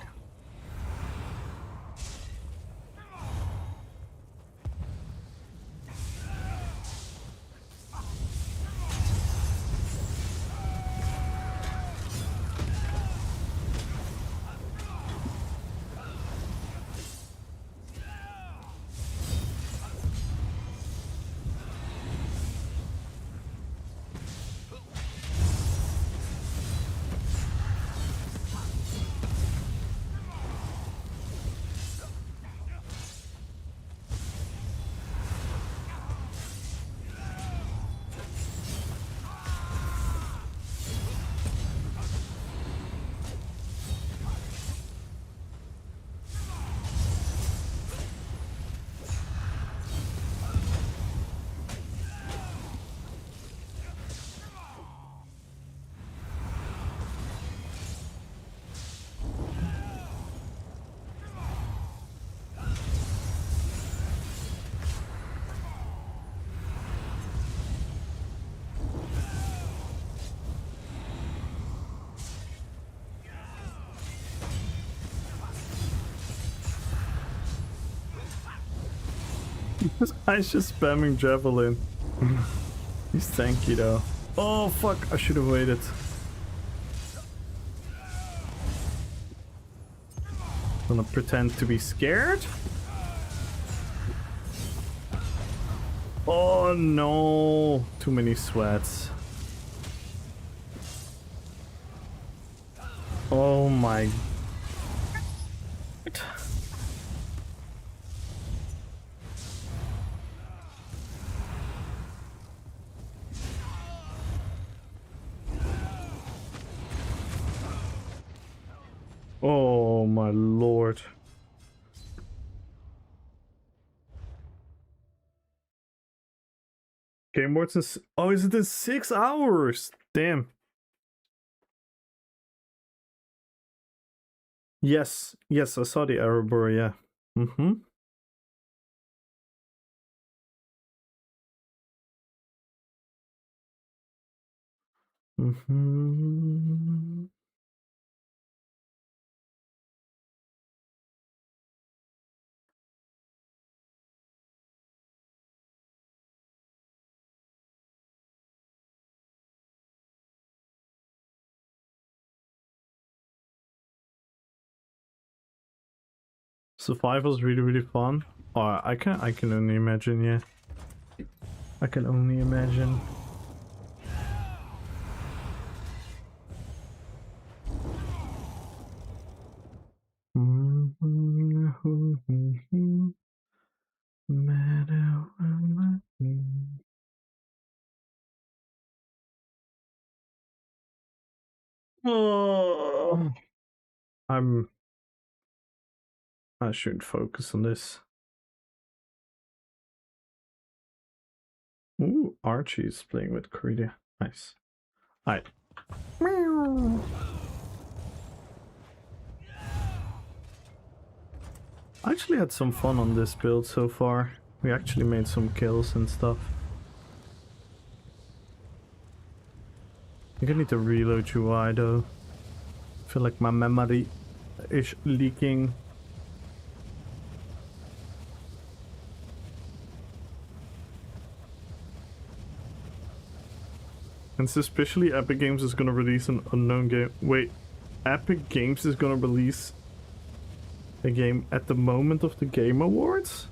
Speaker 1: This guy's just spamming javelin. He's tanky though. Oh fuck, I should have waited. Gonna pretend to be scared. Oh no, too many sweats. Oh my. Oh my lord. Game Awards is... Oh, is it in 6 hours? Damn. Yes, yes, I saw the Ouroboros, yeah. Mm-hmm. Mm-hmm. Survival's really, really fun. Oh, I can only imagine, yeah. I can only imagine. Oh, I shouldn't focus on this. Ooh, Archie is playing with Cordelia. Nice. Alright. I actually had some fun on this build so far. We actually made some kills and stuff. I think I need to reload UI though. I feel like my memory is leaking. And suspiciously Epic Games is gonna release an unknown game. Wait, Epic Games is gonna release a game at the moment of the Game Awards?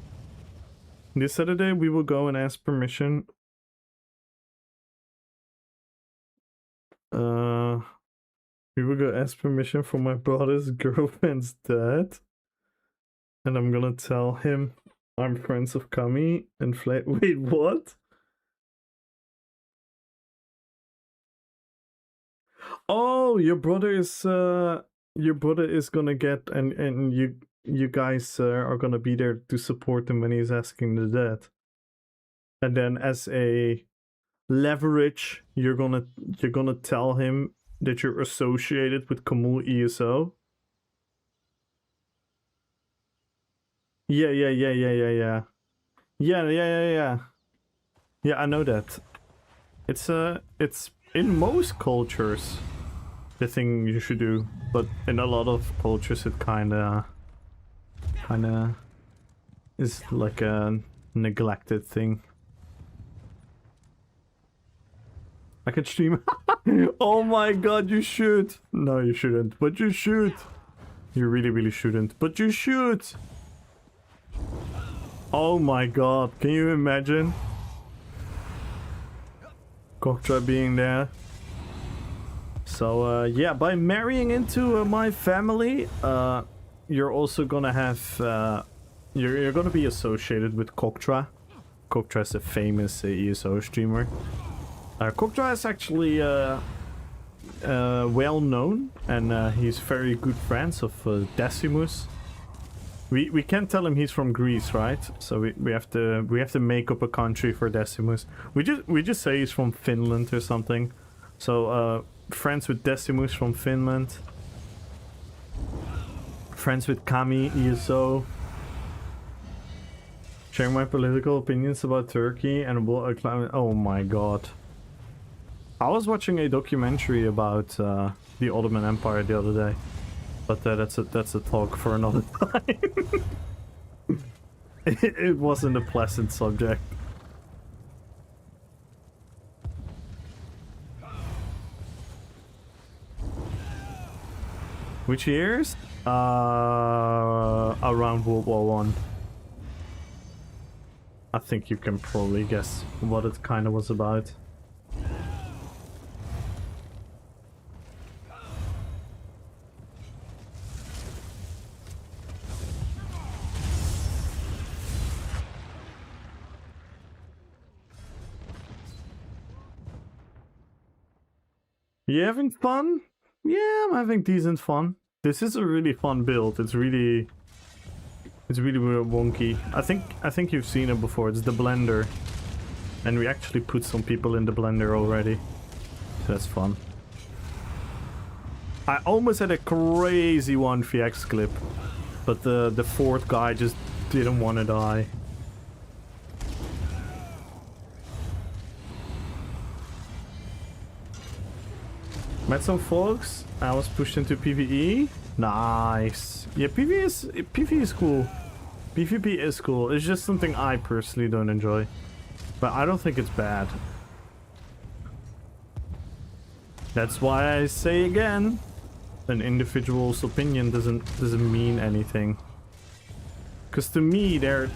Speaker 1: This Saturday we will go and ask permission. We will go ask permission from my brother's girlfriend's dad. And I'm gonna tell him I'm friends of Kami and Wait, what? Oh, your brother is gonna get and you guys are gonna be there to support him when he's asking the dad. And then as a leverage, you're gonna tell him that you're associated with Kamul ESO. Yeah. Yeah, I know that. It's in most cultures the thing you should do, but in a lot of cultures it kinda is like a neglected thing. I can stream. Oh my god, you should. No, you shouldn't, but you should. You really, really shouldn't, but you should. Oh my god, can you imagine? Koktra being there. So yeah, by marrying into my family, you're also gonna have you're gonna be associated with Koktra. Koktra is a famous ESO streamer. Koktra is actually well known, and he's very good friends of Decimus. We can't tell him he's from Greece, right? So we have to make up a country for Decimus. We just say he's from Finland or something. So friends with Decimus from Finland. Friends with Kami ESO. Sharing my political opinions about Turkey and oh my god. I was watching a documentary about the Ottoman Empire the other day. But that's a talk for another time. it wasn't a pleasant subject. Which years? Around World War One. I think you can probably guess what it kind of was about. You having fun? Yeah, I'm having decent fun. This is a really fun build. It's really wonky. I think you've seen it before. It's the blender, and we actually put some people in the blender already. So that's fun. I almost had a crazy 1vx clip, but the fourth guy just didn't want to die. Met some folks. I was pushed into PvE. Nice. Yeah, PvE is cool. PvP is cool. It's just something I personally don't enjoy, but I don't think it's bad. That's why I say again, an individual's opinion doesn't mean anything. Because to me, there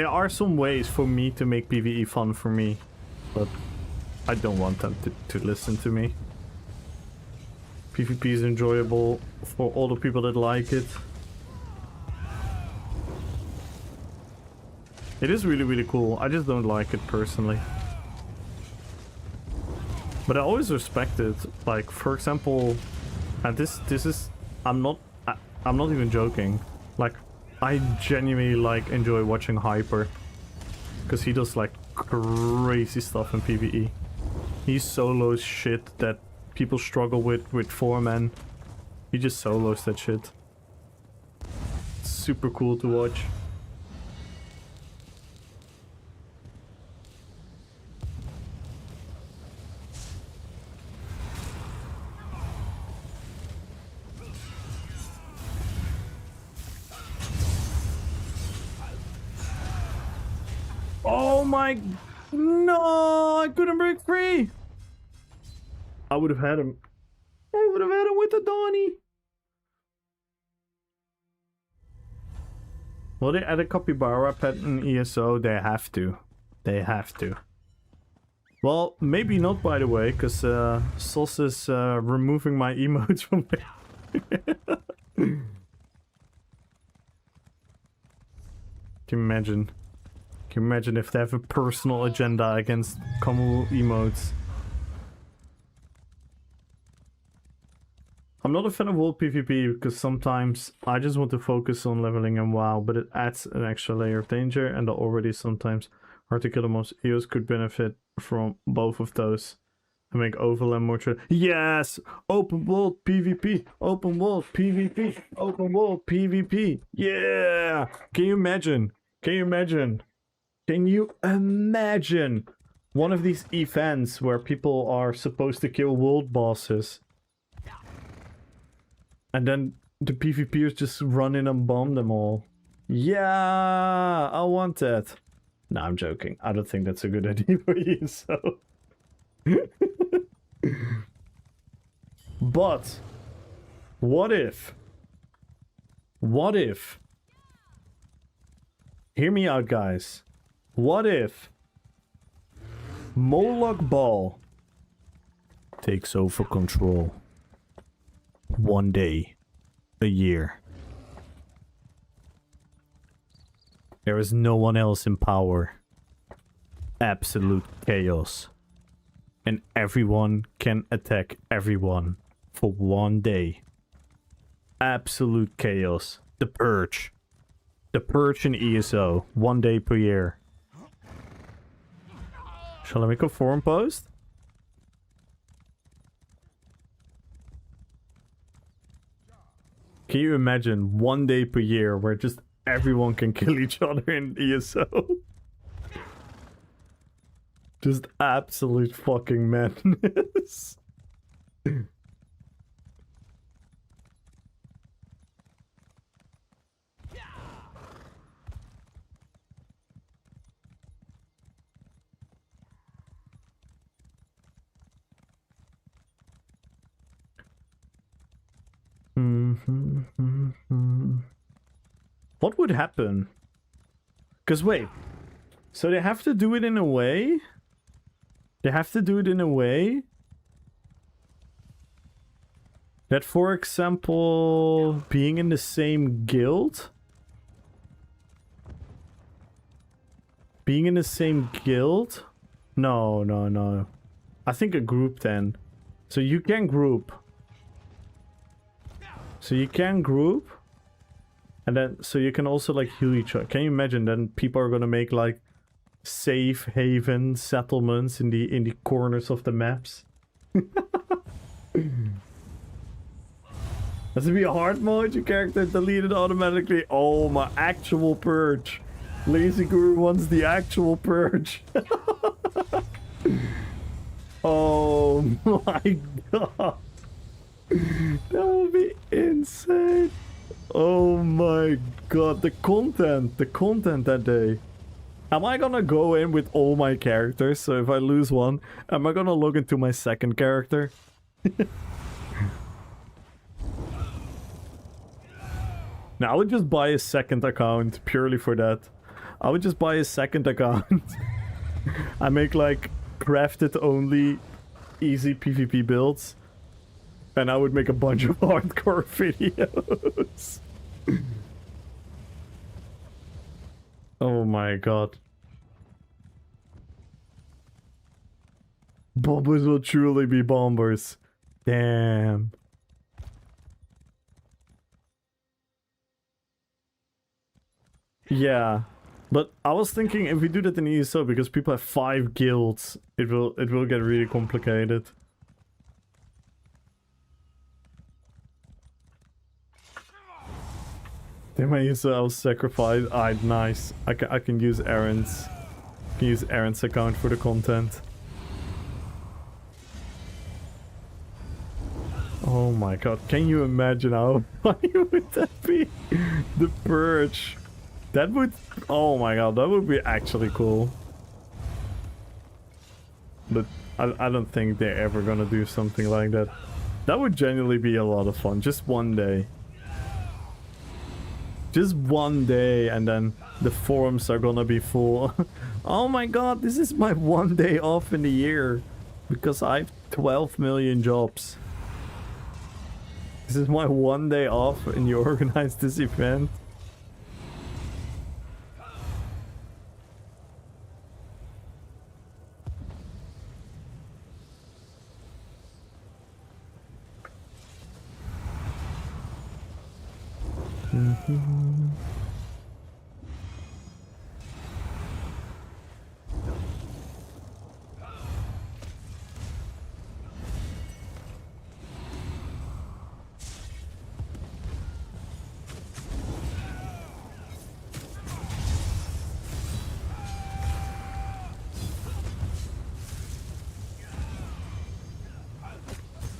Speaker 1: are some ways for me to make PvE fun for me, but I don't want them to listen to me. PvP is enjoyable for all the people that like it. It is really cool. I just don't like it personally. But I always respect it. Like, for example, and this is I'm not even joking. Like, I genuinely enjoy watching Hyper, because he does like crazy stuff in PvE. He solos shit that people struggle with 4-man. He just solos that shit. It's super cool to watch. Oh my... No! I couldn't break free! I would have had him. I would have had him with the Donnie! Will they add a capybara pet in ESO? They have to. They have to. Well, maybe not, by the way, because Sauce is removing my emotes from my... Can you imagine? Can you imagine if they have a personal agenda against common emotes? I'm not a fan of world PvP because sometimes I just want to focus on leveling and WoW, but it adds an extra layer of danger, and the already sometimes hard to kill mobs. EOS could benefit from both of those and make overland more Yes! Open world PvP! Open world PvP! Open world PvP! Yeah! Can you imagine? Can you imagine? Can you imagine one of these events where people are supposed to kill world bosses, and then the PvPers just run in and bomb them all? Yeah, I want that. No, I'm joking. I don't think that's a good idea for you, so... But, what if... What if... Hear me out, guys. What if... Moloch Ball takes over control? One day a year. There is no one else in power. Absolute chaos. And everyone can attack everyone for one day. Absolute chaos. The Purge. The Purge in ESO. 1 day per year. Shall I make a forum post? Can you imagine 1 day per year where just everyone can kill each other in ESO? Just absolute fucking madness. What would happen? Because wait, so they have to do it in a way? They have to do it in a way that, for example, being in the same guild? Being in the same guild? No, no, no. I think a group then. So you can group. So you can group. And then, so you can also like heal each other. Can you imagine then people are gonna make like safe haven settlements in the corners of the maps? Has to be a hard mode, your character deleted automatically. Oh, my actual purge. Lazy Guru wants the actual purge. Oh my god. That would be insane. Oh my god, the content that day. Am I gonna go in with all my characters? So if I lose one, am I gonna log into my second character? Now I would just buy a second account purely for that. I would just buy a second account. I make like crafted only easy PvP builds. And I would make a bunch of hardcore videos. Oh my god. Bombers will truly be bombers. Damn. Yeah. But I was thinking if we do that in ESO, because people have 5 guilds, it will get really complicated. They might use I'll sacrifice. Nice. I can use Aaron's. Can use Aaron's account for the content. Oh my god! Can you imagine how funny would that be? The purge. That would. Oh my god! That would be actually cool. But I don't think they're ever gonna do something like that. That would genuinely be a lot of fun. Just one day. Just one day, and then the forums are gonna be full. Oh my god, this is my one day off in the year. Because I have 12 million jobs. This is my one day off and you organize this event.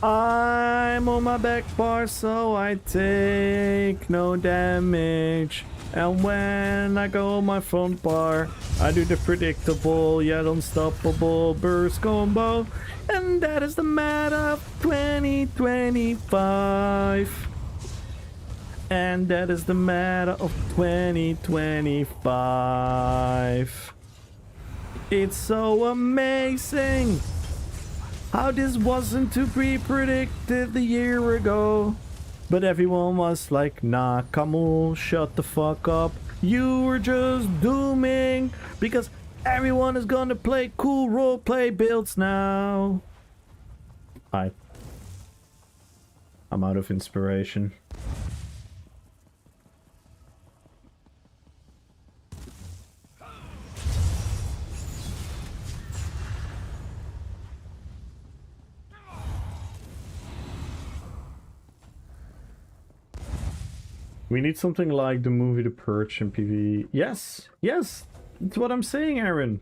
Speaker 1: I'm on my back bar so I take no damage. And when I go on my front bar, I do the predictable yet unstoppable burst combo. And that is the meta of 2025. And that is the meta of 2025. It's so amazing how this wasn't to be predicted a year ago. But everyone was like, nah, Kamul, shut the fuck up. You were just dooming. Because everyone is gonna play cool roleplay builds now. I'm out of inspiration. We need something like the movie The Purge in PvE. Yes, yes, that's what I'm saying, Aaron.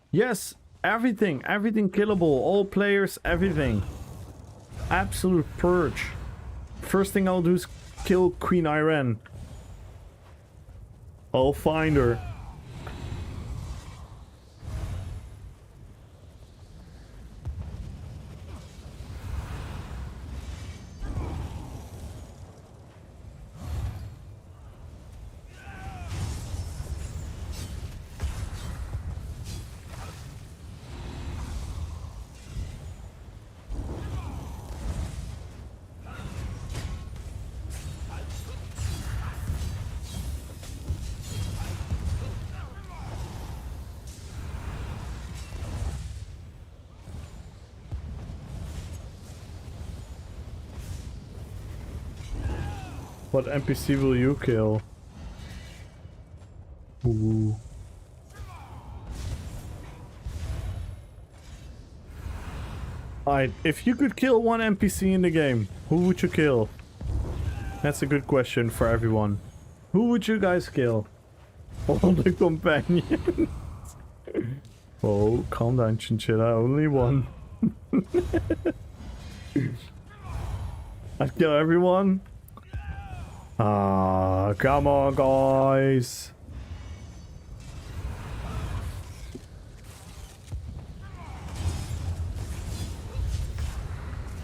Speaker 1: Yes, everything killable, all players, everything. Absolute purge. First thing I'll do is kill Queen Iran. I'll find her. What NPC will you kill? Ooh. Alright, if you could kill one NPC in the game, who would you kill? That's a good question for everyone. Who would you guys kill? All the companions. Oh, calm down, Chinchilla. Only one. I'd kill everyone. Ah, come on, guys.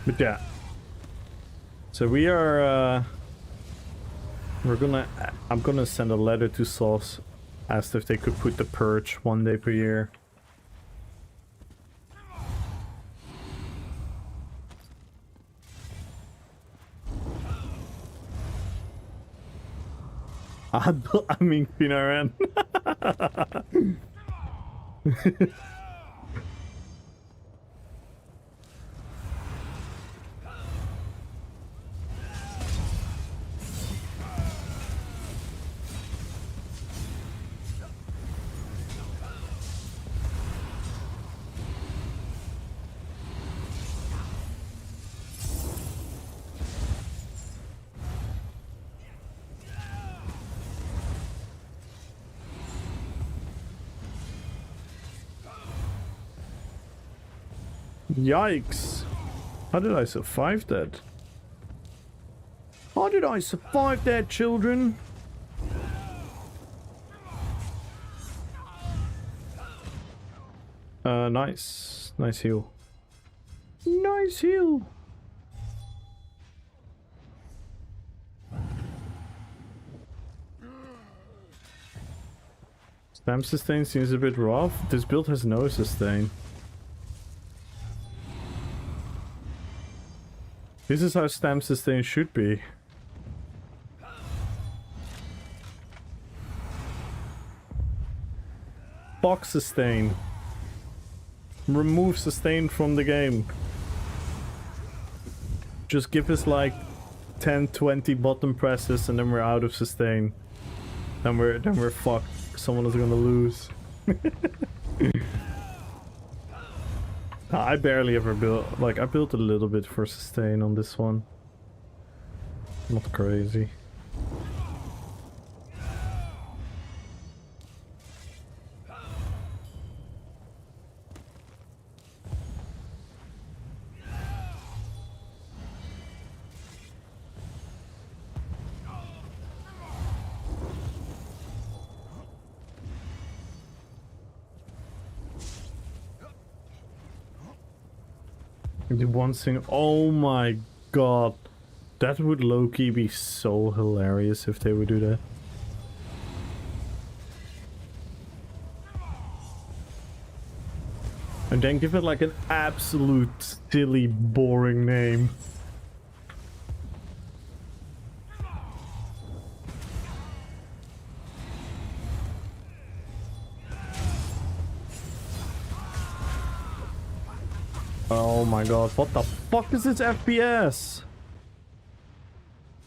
Speaker 1: But yeah. So we are, I'm gonna send a letter to Sauce, asked if they could put the purge 1 day per year. I mean, Pinaran. Yikes. How did I survive that? How did I survive that, children? Nice. Nice heal. Nice heal. Stamp sustain seems a bit rough. This build has no sustain. This is how stamp sustain should be. Box sustain. Remove sustain from the game. Just give us like 10-20 button presses and then we're out of sustain. Then we're fucked. Someone is gonna lose. I barely ever built, like I built a little bit for sustain on this one. Not crazy. The one thing, oh my god, that would low-key be so hilarious if they would do that. And then give it like an absolute silly boring name. Oh my god, what the fuck is this FPS?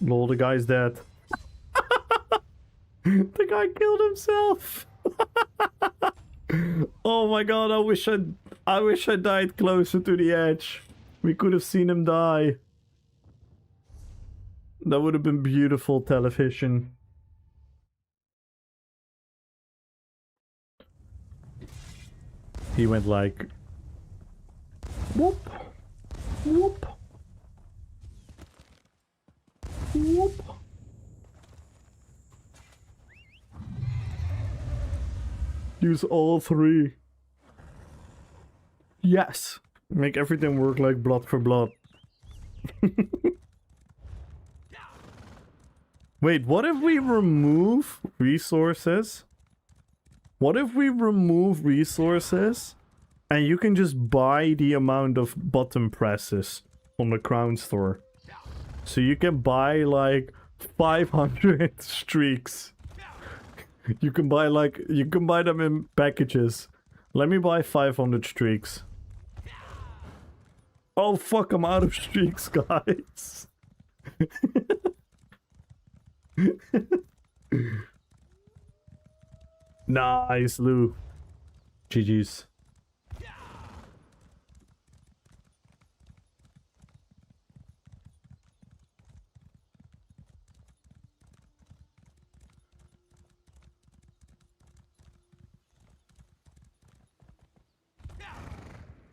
Speaker 1: Lol, the guy's dead. The guy killed himself. Oh my god, I wish I died closer to the edge. We could have seen him die. That would have been beautiful television. He went like whoop, whoop, whoop. Use all three. Yes. Make everything work like blood for blood. Wait, what if we remove resources? What if we remove resources? And you can just buy the amount of button presses on the Crown Store. So you can buy like 500 streaks. You can buy them in packages. Let me buy 500 streaks. Oh fuck, I'm out of streaks, guys. Nice, Lou. GG's.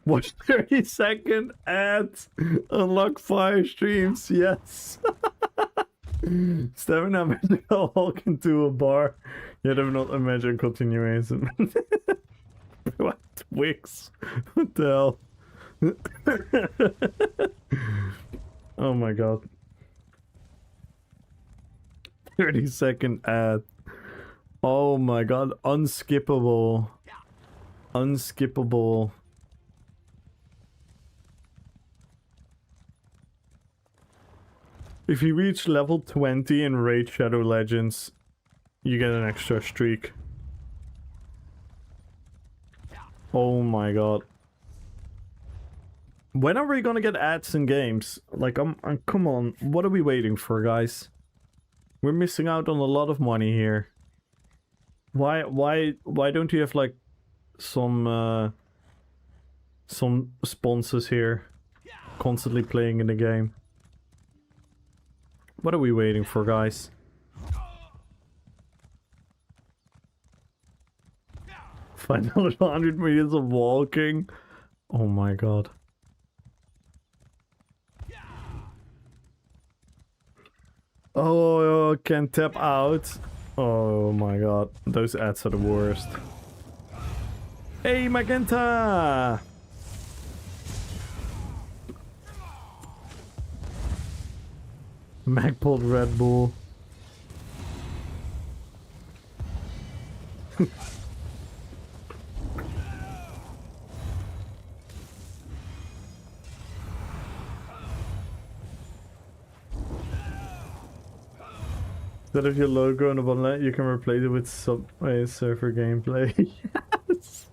Speaker 1: Watch 30-second ads. Unlock fire streams. Yes. Stamina magical walk into a bar. Yet have not imagined continuation. What? Wix? What the hell? Oh my god. 30-second ad. Oh my god. Unskippable. Unskippable. If you reach level 20 in Raid Shadow Legends, you get an extra streak. Oh my god. When are we gonna get ads in games? Like, come on, what are we waiting for, guys? We're missing out on a lot of money here. Why don't you have like some sponsors here constantly playing in the game? What are we waiting for, guys? Final 100 meters of walking. Oh my god. Oh, can tap out. Oh my god. Those ads are the worst. Hey, Magenta! Mag pulled Red Bull. Instead of your logo on the bottom, you can replace it with Subway Surfer gameplay. Yes!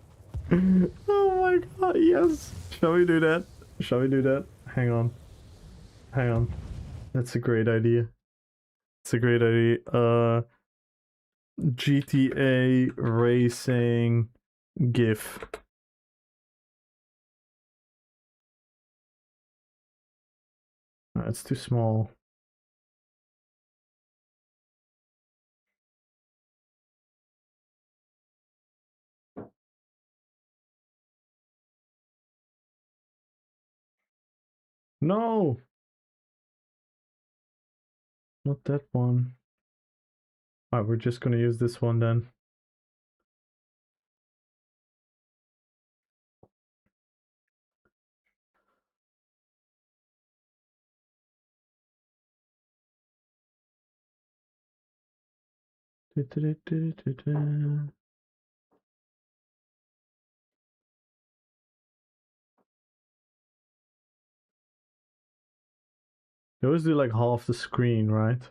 Speaker 1: Oh my god, yes! Shall we do that? Shall we do that? Hang on. Hang on. That's a great idea. It's a great idea. GTA racing GIF. It's too small. No! Not that one. Alright, we're just gonna use this one then. They always do like half the screen, right?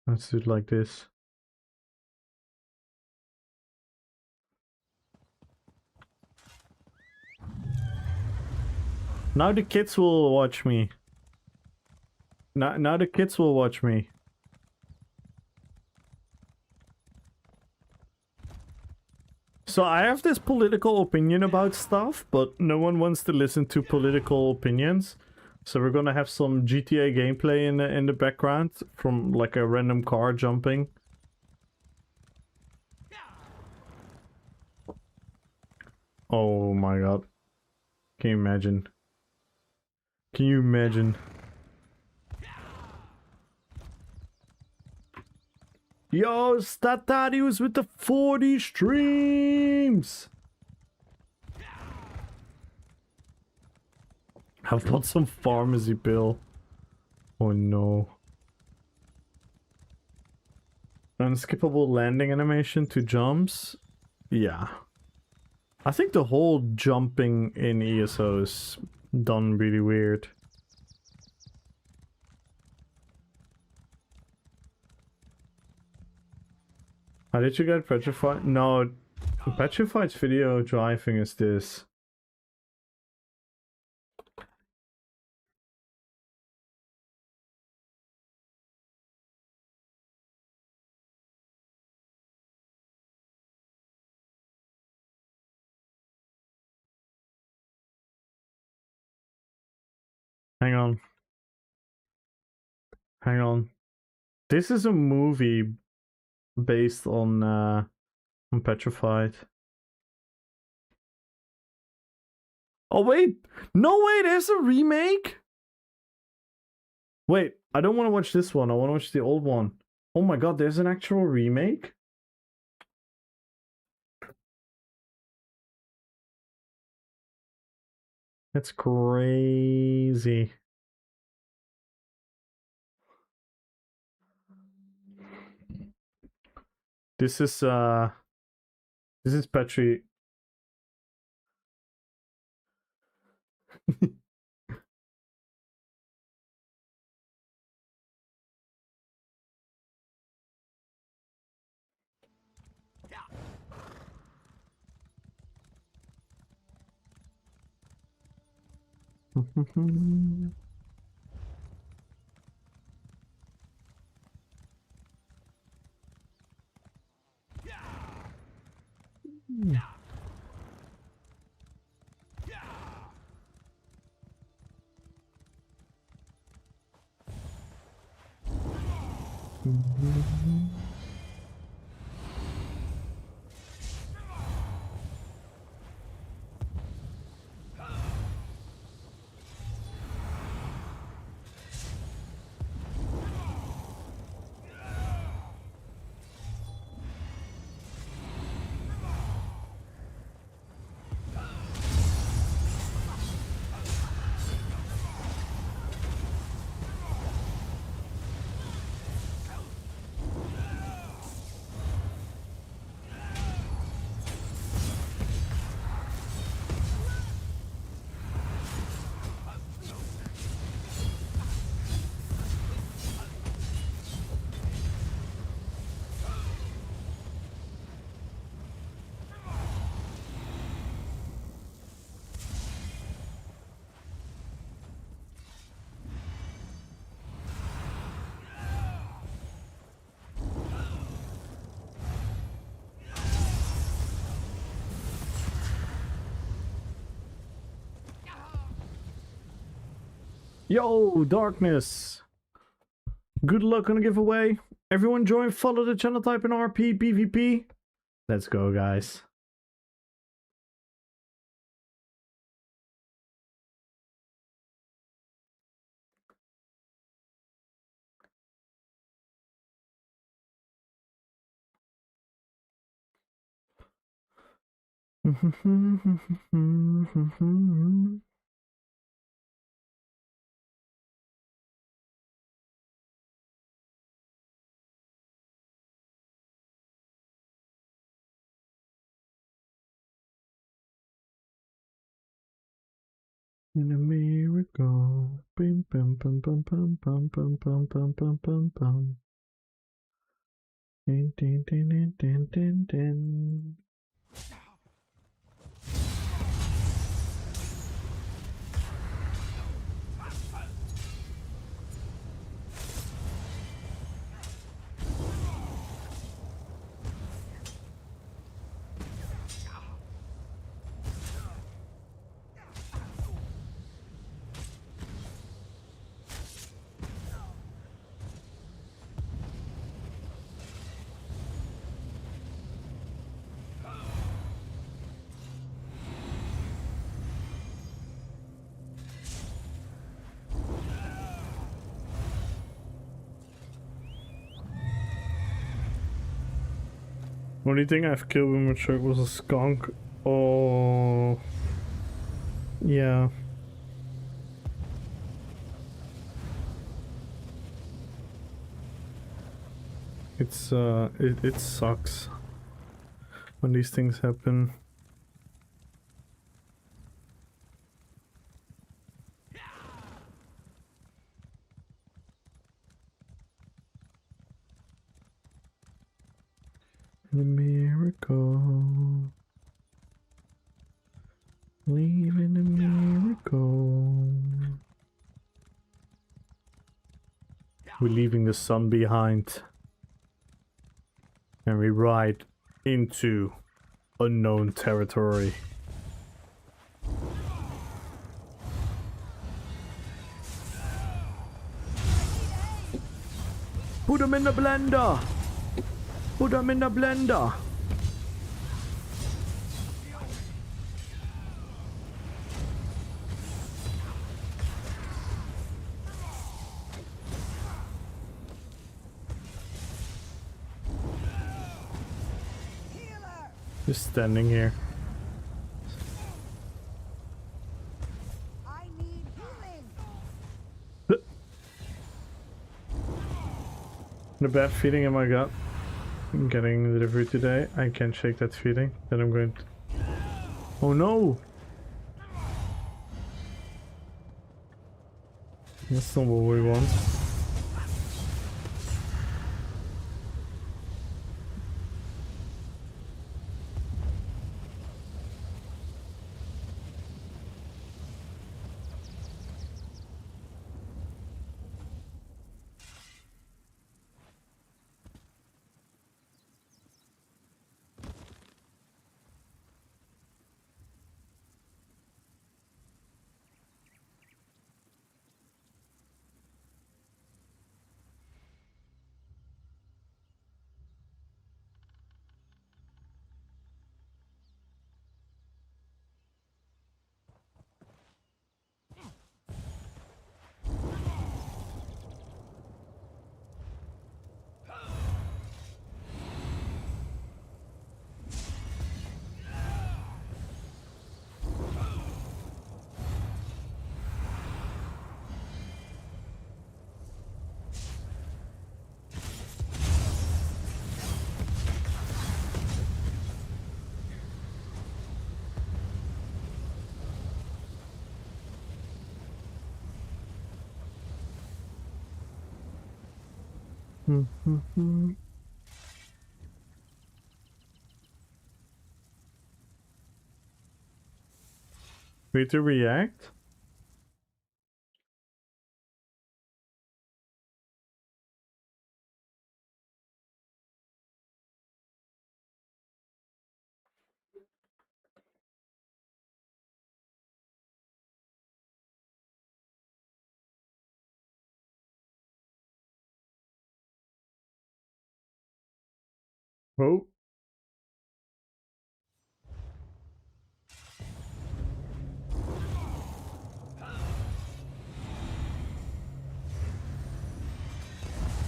Speaker 1: Let's do it like this. Now the kids will watch me. Now the kids will watch me. So I have this political opinion about stuff, but no one wants to listen to political opinions. So we're gonna have some GTA gameplay in the background from like a random car jumping. Oh my god. Can you imagine? Can you imagine? Yo, Statarius with the 40 streams! I've got some pharmacy pill. Oh no. Unskippable landing animation to jumps? Yeah. I think the whole jumping in ESO is done really weird. How did you get petrified? No, petrified's video driving is this. Hang on. Hang on. This is a movie based on Petrified. Oh wait! No way, there's a remake? Wait, I don't want to watch this one. I want to watch the old one. Oh my god, there's an actual remake? That's crazy. This is Petri. Yo, Darkness! Good luck on the giveaway. Everyone join, follow the channel, type in RP, PvP. Let's go, guys. In a miracle. Bim bum bum bum bum bum bum bum bum bum bum bum. Din din din din din din din. Only thing I've killed with my truck was a skunk. Oh, yeah. It's it sucks when these things happen. A miracle, leaving a miracle. We're leaving the sun behind, and we ride into unknown territory. Put them in the blender. Put them in the blender. Just standing here.
Speaker 3: I need healing.
Speaker 1: The bad feeling in my gut. I'm getting delivery today. I can't shake that feeling. Then I'm going to... Oh no! That's not what we want. Wait to react? Oh.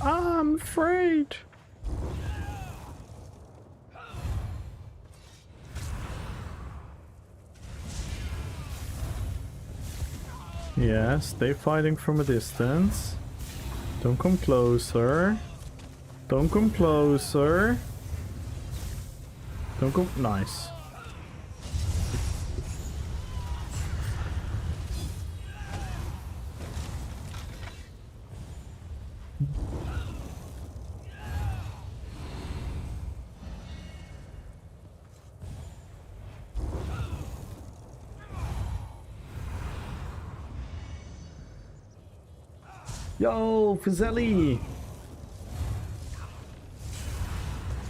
Speaker 1: I'm afraid. Yeah, stay fighting from a distance. Don't come closer. Don't come closer. Don't go. Nice. Yo, Fizzelli!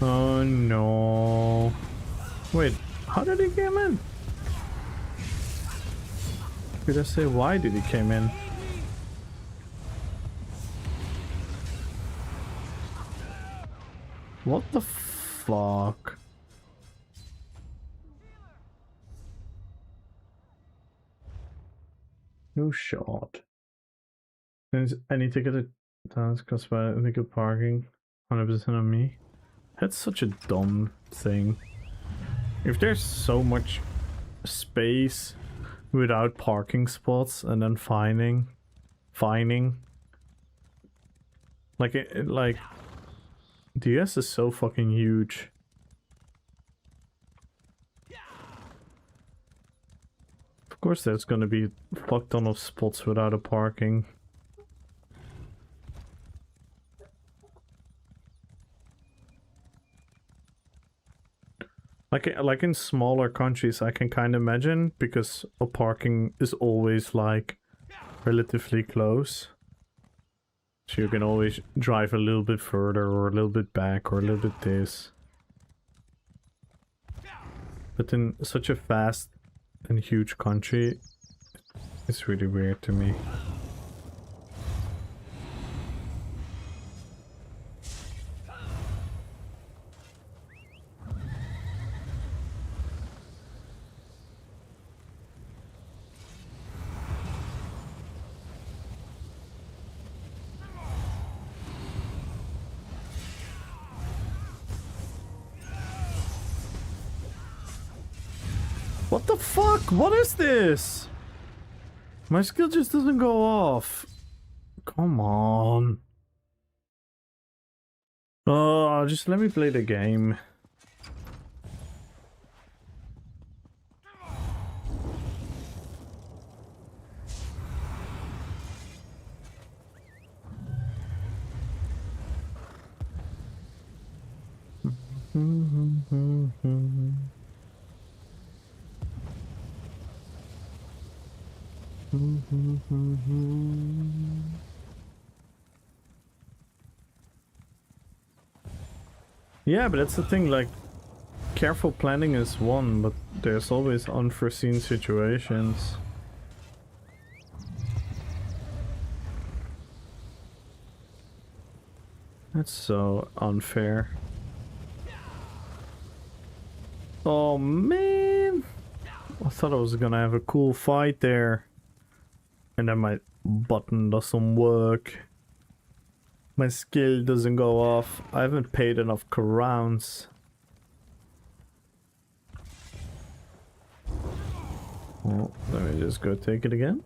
Speaker 1: Oh no. Wait, how did he come in? Did I say why did he come in? What the fuck? No shot. I need to get a task cost by illegal parking. 100% on me. That's such a dumb thing. If there's so much space without parking spots and then fining, like DS is so fucking huge. Of course there's gonna be a fuck ton of spots without a parking. Like in smaller countries I can kind of imagine, because a parking is always like relatively close. So you can always drive a little bit further or a little bit back or a little bit this. But in such a vast and huge country, it's really weird to me. What the fuck? What is this? My skill just doesn't go off. Come on. Oh, just let me play the game. Yeah, but that's the thing, like, careful planning is one, but there's always unforeseen situations. That's so unfair. Oh man! I thought I was gonna have a cool fight there. And then my button doesn't work. My skill doesn't go off. I haven't paid enough crowns. Well, let me just go take it again.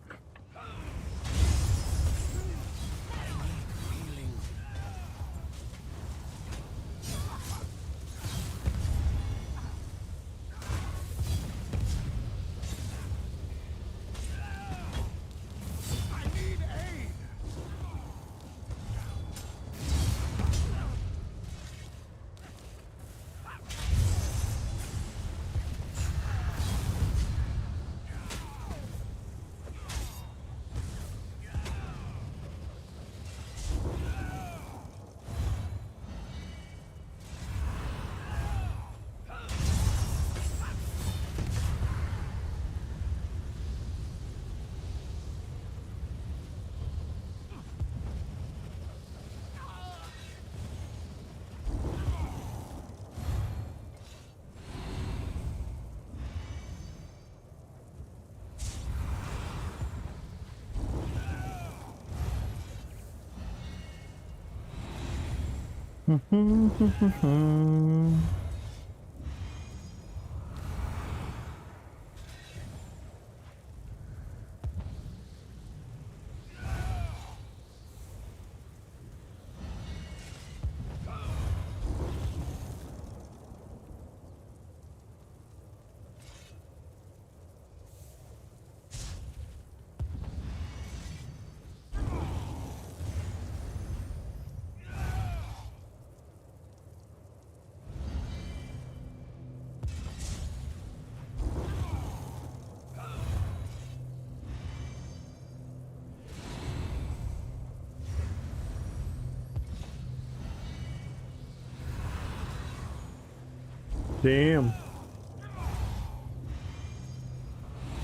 Speaker 1: Damn.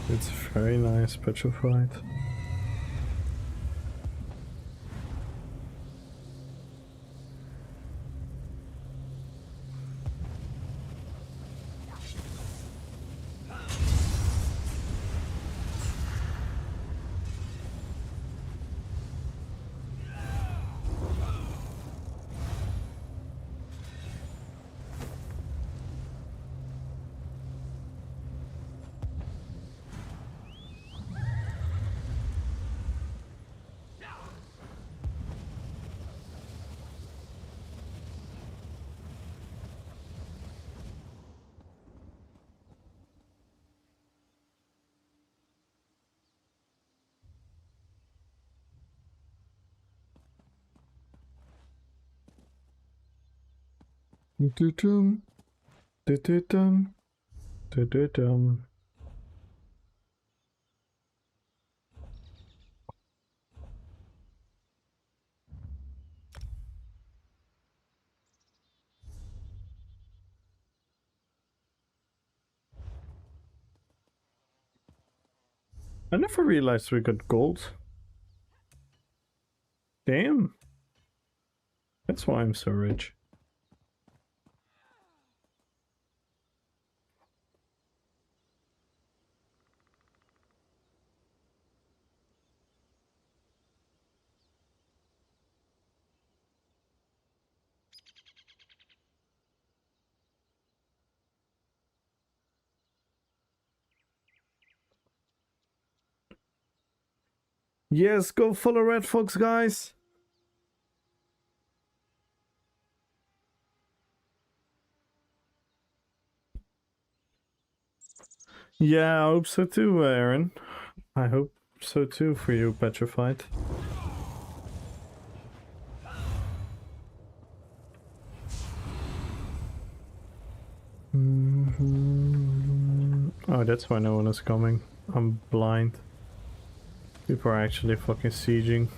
Speaker 1: It's very nice, petrified. Do-do-dum. Do-do-dum. Do-do-dum. I never realized we got gold. Damn. That's why I'm so rich. Yes, go follow Red Fox, guys. Yeah, I hope so too, Aaron. I hope so too for you, Petrified. Oh, that's why no one is coming. I'm blind. People are actually fucking sieging.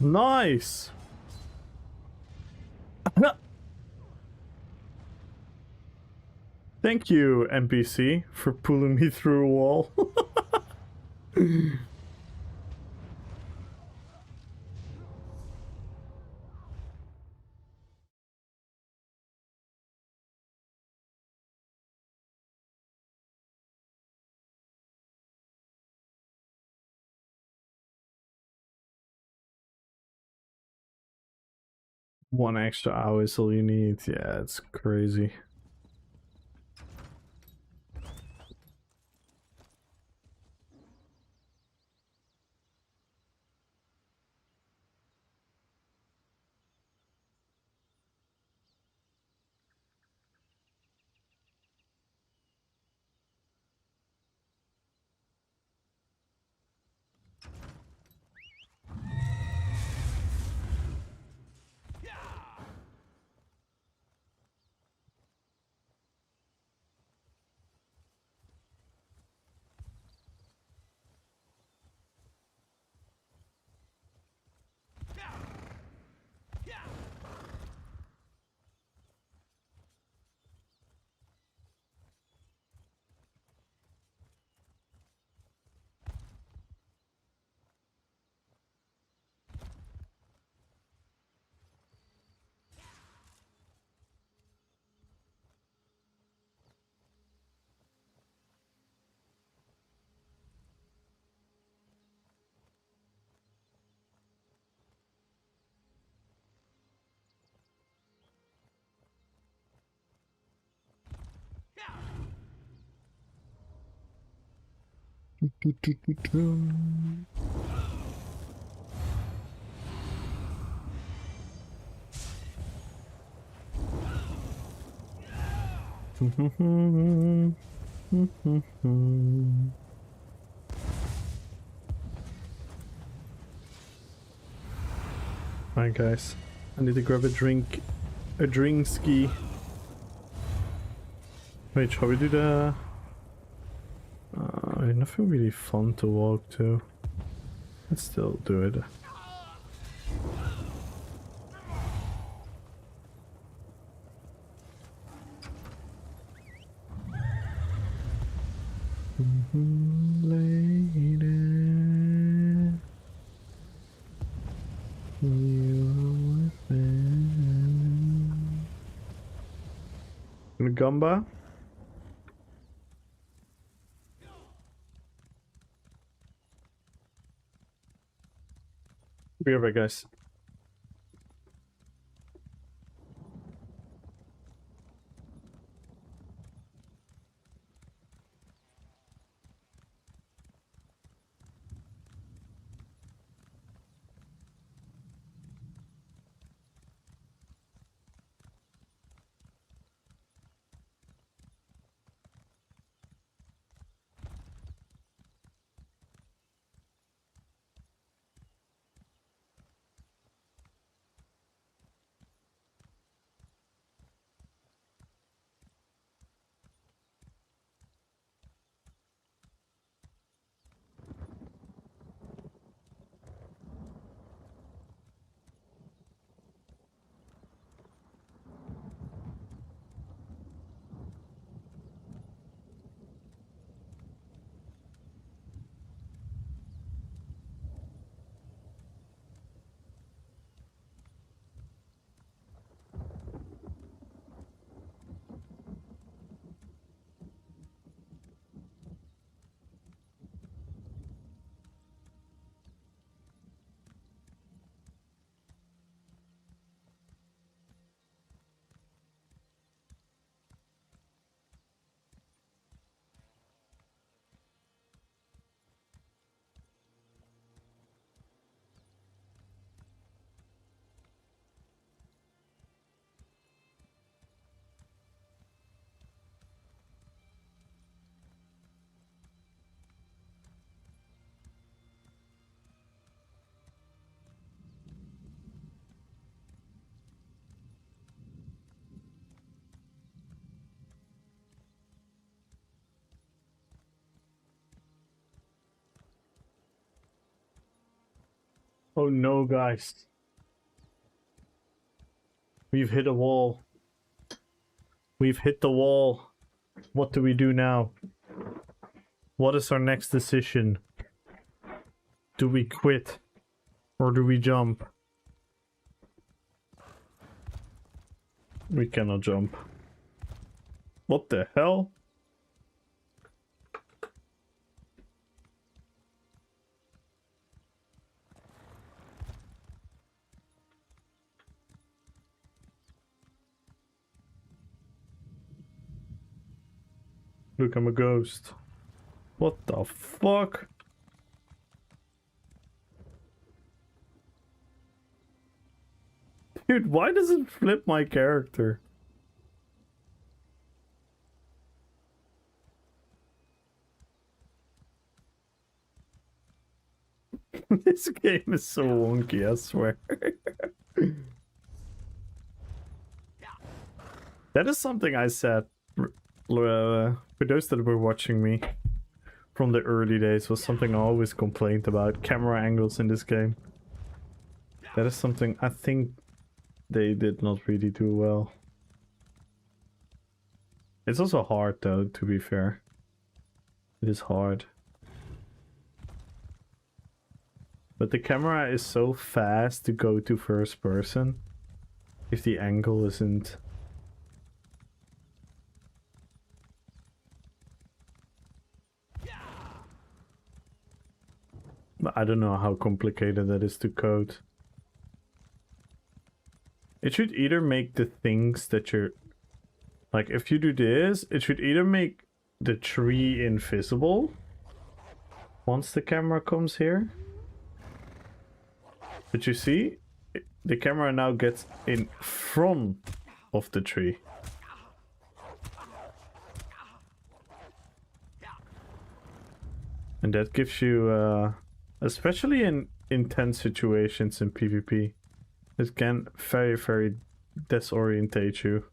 Speaker 1: Nice! Thank you, NPC, for pulling me through a wall. One extra hour is all you need. Yeah, it's crazy. Alright guys, I need to grab a drink ski. Wait, shall we do the... nothing really fun to walk to. Let's still do it. Lady, you are with me. Gamba. Be right back, guys. Oh no, guys. We've hit a wall. We've hit the wall. What do we do now? What is our next decision? Do we quit? Or do we jump? We cannot jump. What the hell? Look, I'm a ghost. What the fuck? Dude, why does it flip my character? This game is so wonky, I swear. That is something I said for those that were watching me from the early days, was something I always complained about. Camera angles in this game. That is something I think they did not really do well. It's also hard though, to be fair. It is hard. But the camera is so fast to go to first person if the angle isn't... But I don't know how complicated that is to code. It should either make the things that you're... Like, if you do this, it should either make the tree invisible once the camera comes here. But you see, the camera now gets in front of the tree. And that gives you, especially in intense situations in PvP, it can very, very disorientate you.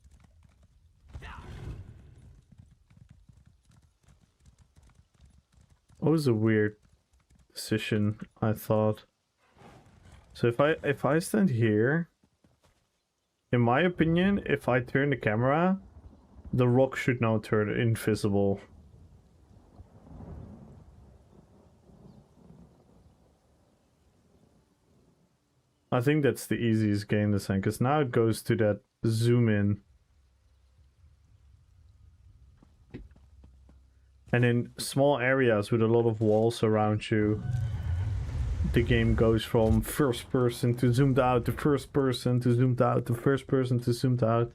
Speaker 1: It was a weird decision, I thought. So if I stand here, in my opinion, if I turn the camera, the rock should now turn invisible. I think that's the easiest game design, because now it goes to that zoom in. And in small areas with a lot of walls around you, the game goes from first person to zoomed out to first person to zoomed out to first person to zoomed out.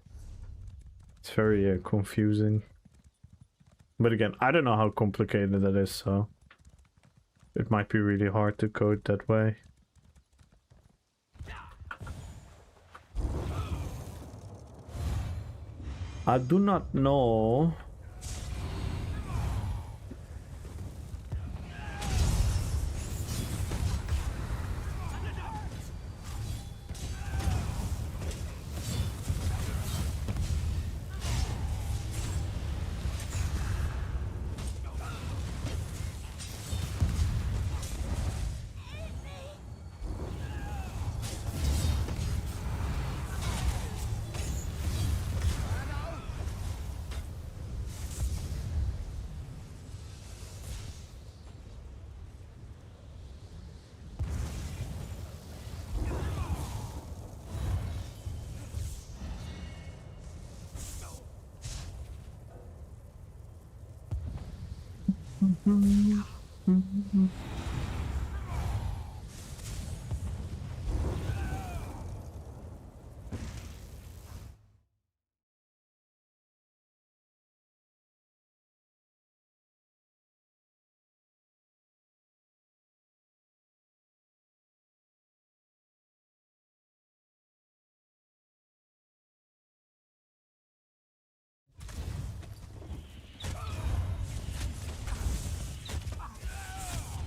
Speaker 1: It's very confusing. But again, I don't know how complicated that is, so it might be really hard to code that way. I do not know.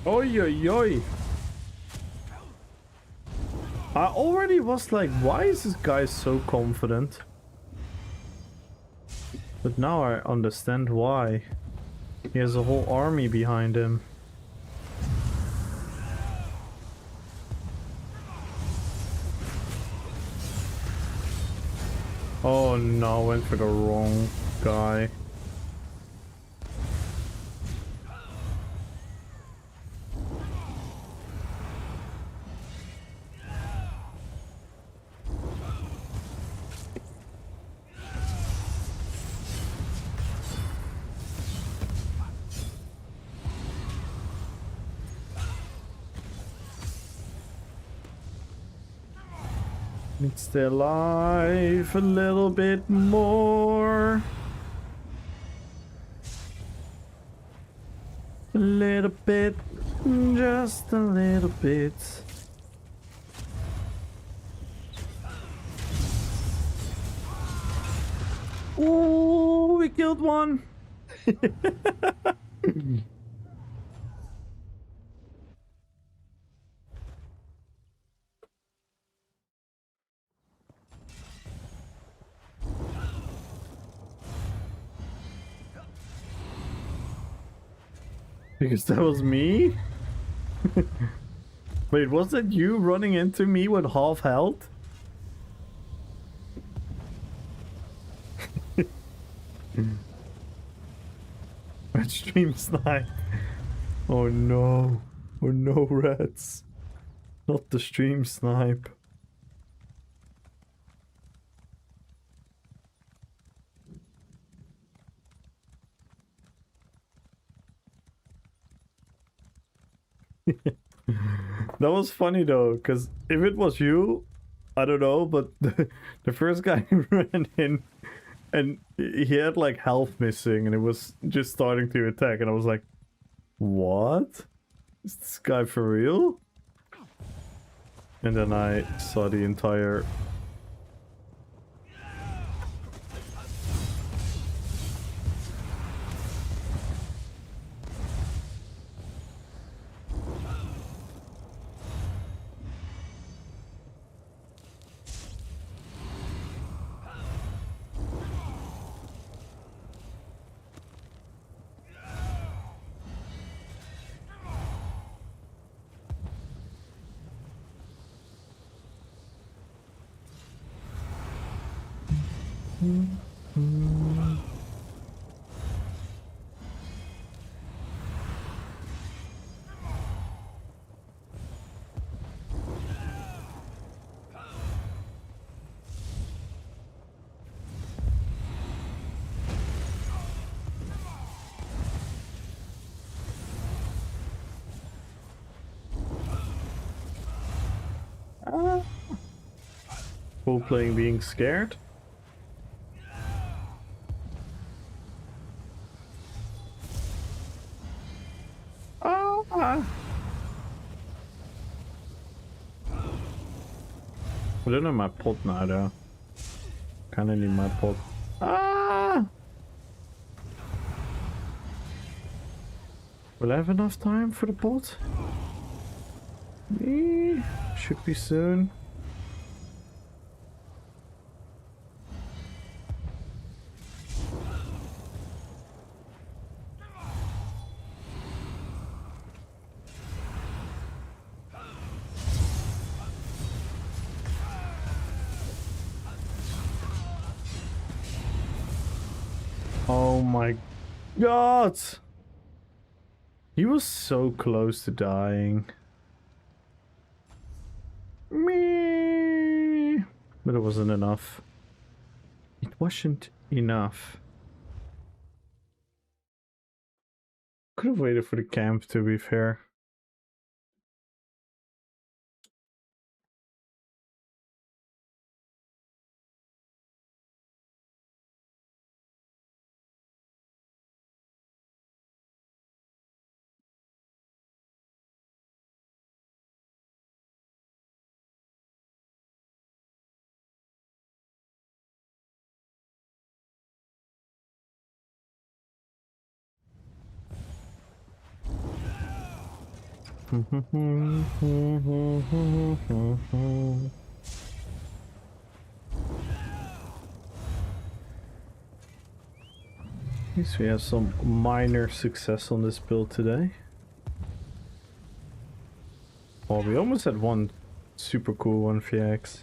Speaker 1: Oi, oi, oi. I already was like, why is this guy so confident? But now I understand why. He has a whole army behind him. Oh no, went for the wrong guy. It's their life a little bit more. A little bit, just a little bit. Oh, we killed one. Because that was me? Wait, was that you running into me with half health? Stream snipe. Oh no. Oh no, rats. Not the stream snipe. That was funny though, because if it was you, I don't know, but the first guy ran in and he had like health missing and it was just starting to attack and I was like, what? Is this guy for real? And then I saw the entire... Role playing being scared. Ah! I don't know my pot now though. Kinda need my pot. Ah! Will I have enough time for the pot? Should be soon. Oh my god! He was so close to dying. Me, but it wasn't enough. It wasn't enough. Could have waited for the camp, to be fair. At least we have some minor success on this build today. Oh, we almost had one super cool one VX.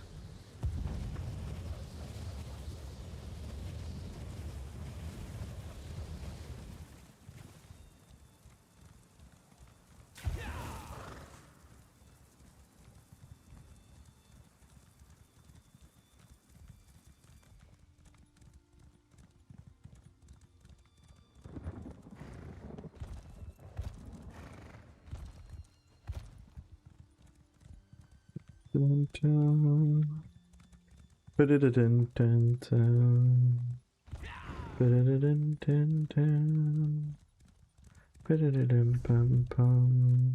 Speaker 1: Dun, dun. Ba-da-da-dun, dun, dun. Ba-da-da-dun, dun, dun. Ba-da-da-dun, bum, bum.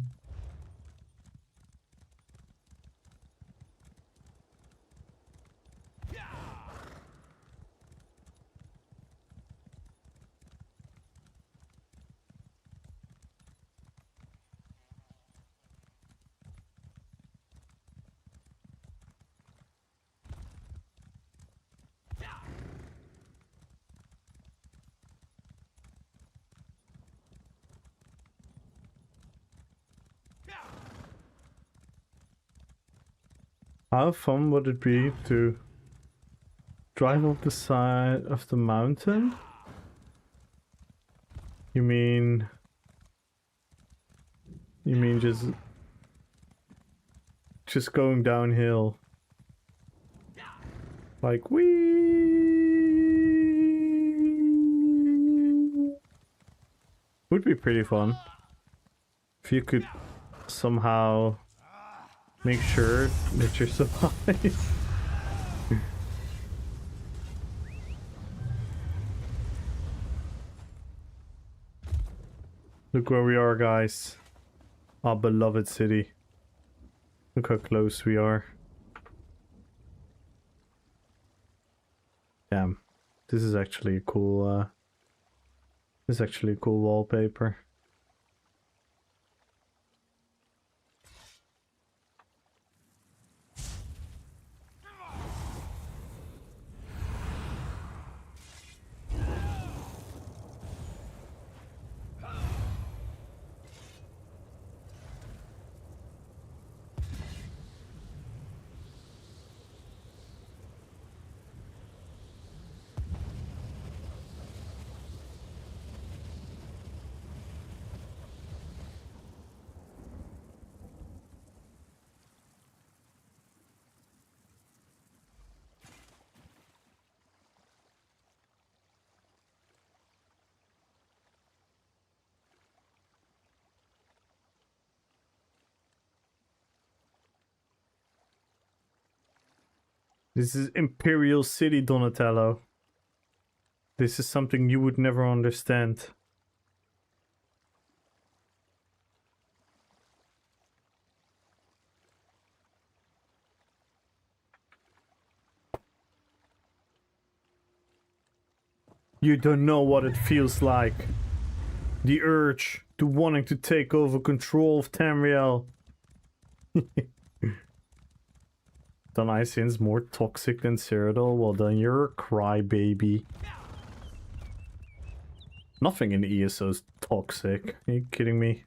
Speaker 1: How fun would it be to drive up the side of the mountain? You mean just going downhill? Like wee. Would be pretty fun if you could somehow make sure that you survive. Look where we are, guys. Our beloved city. Look how close we are. Damn. This is actually a cool wallpaper. This is Imperial City, Donatello. This is something you would never understand. You don't know what it feels like. The urge to wanting to take over control of Tamriel. Donicen's more toxic than Cyrodiil? Well then you're a crybaby. Nothing in ESO is toxic. Are you kidding me?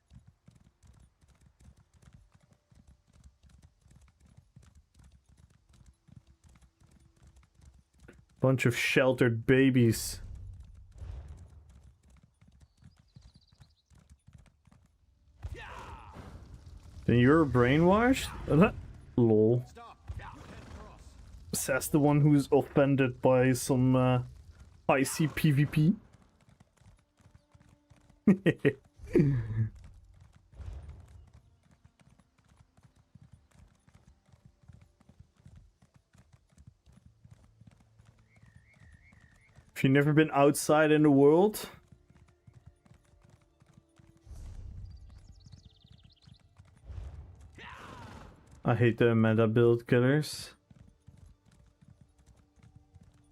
Speaker 1: Bunch of sheltered babies. Then you're brainwashed? Lol. Says the one who's offended by some icy PvP. Have you never been outside in the world? I hate the meta build killers.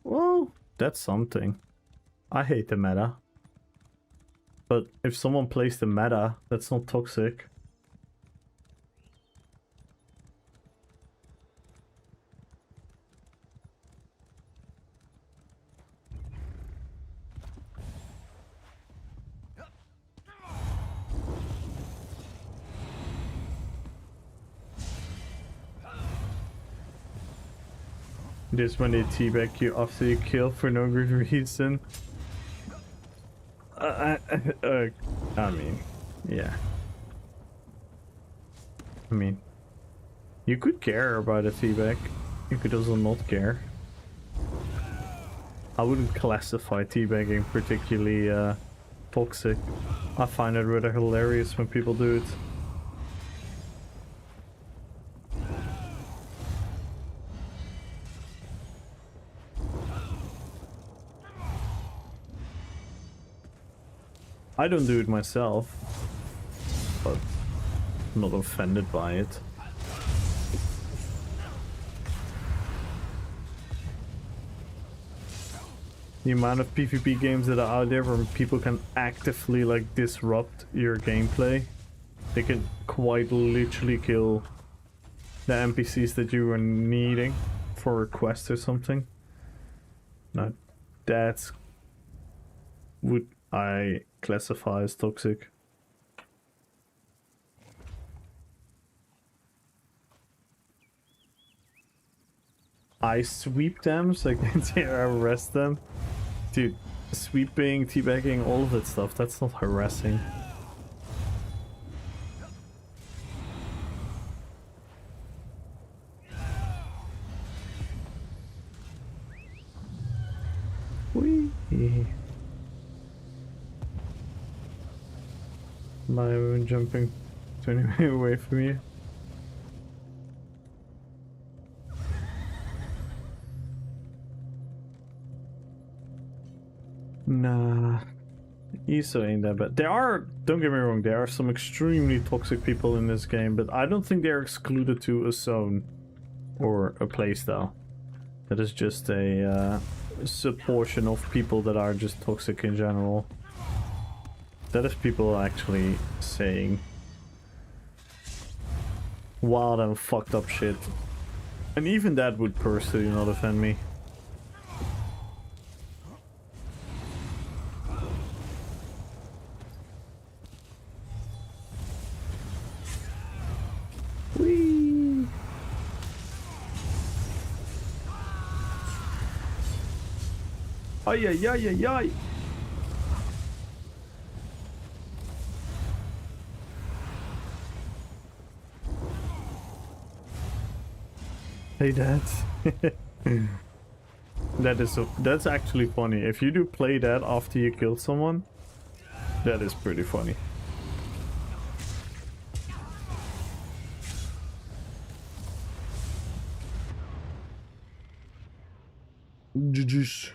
Speaker 1: Well, that's something. I hate the meta. But if someone plays the meta, that's not toxic. Just when they teabag you after you kill for no good reason. I mean, yeah. I mean, you could care about a teabag. You could also not care. I wouldn't classify teabagging particularly toxic. I find it rather hilarious when people do it. I don't do it myself, but I'm not offended by it. The amount of PvP games that are out there where people can actively like disrupt your gameplay. They can quite literally kill the NPCs that you are needing for a quest or something. Now that's what I classify as toxic. I sweep them so I can arrest them. Dude, sweeping, teabagging, all of that stuff, that's not harassing. Whee! Am I even jumping 20 meters away from you? Nah, ESO ain't that bad. There are, don't get me wrong, there are some extremely toxic people in this game, but I don't think they're excluded to a zone or a playstyle. That is just a subportion of people that are just toxic in general. That is people actually saying wild and fucked up shit. And even that would personally not offend me. Whee! Ay ay ay ay ay! Hey, that's that's actually funny. If you do play that after you killed someone, that is pretty funny. GG's.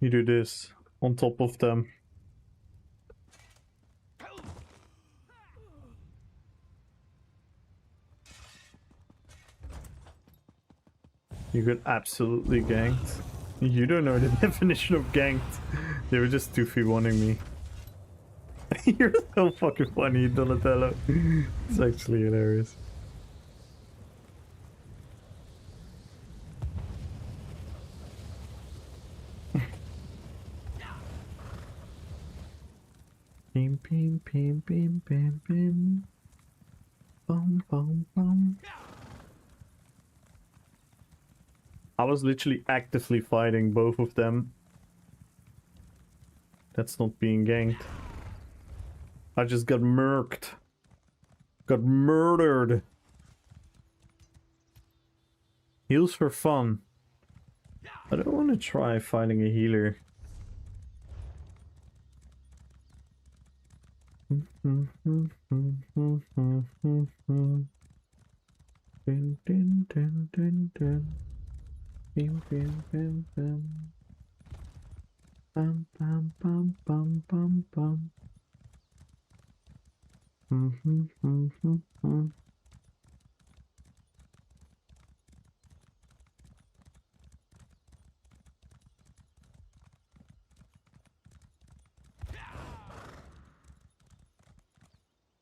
Speaker 1: You do this on top of them. You got absolutely ganked. You don't know the definition of ganked. They were just 2v1ing me. You're so fucking funny, Donatello. It's actually hilarious. Pim pim pim pim pim pim. Bum bum bum. I was literally actively fighting both of them. That's not being ganked. I just got murked. Got murdered. Heals for fun. I don't want to try fighting a healer. Dun, dun, dun, dun, dun. Bim, bim, bim, bim. Bum, bum, bum, bum, bum, bum.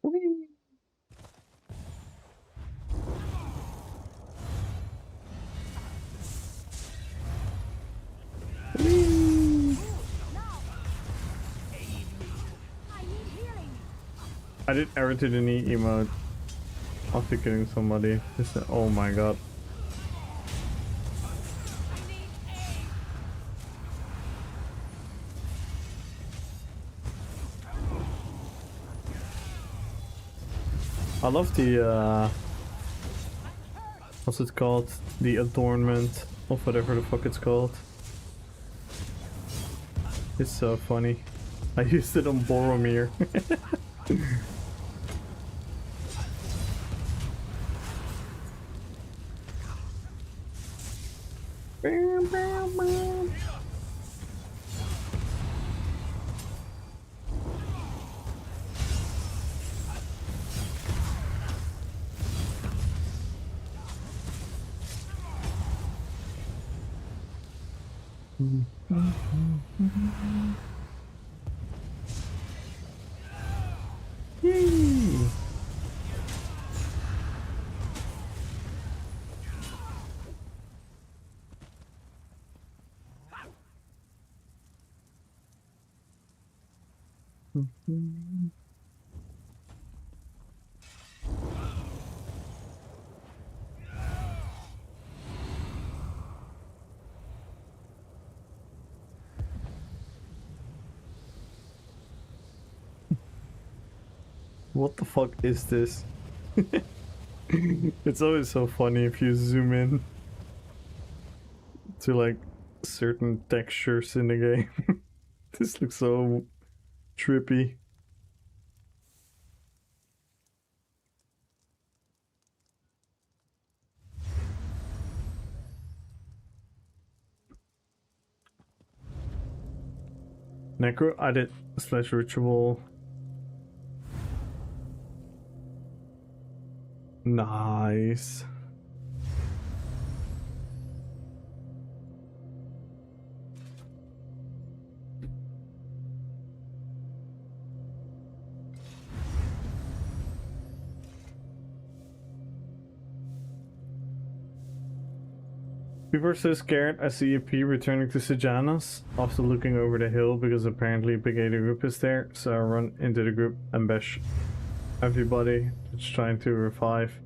Speaker 1: Whee! Whee!
Speaker 3: I need healing.
Speaker 1: I did ever to the knee emote after killing somebody. Oh my god. I love the what's it called? The adornment of whatever the fuck it's called. It's so funny. I used it on Boromir. Bam, bam, bam. Yay! What the fuck is this? It's always so funny if you zoom in to like certain textures in the game. This looks so trippy. Necro edit / ritual. Nice. People are so scared I see a P returning to Sejanus after looking over the hill because apparently Big 80 group is there, so I run into the group and bash everybody that's trying to revive.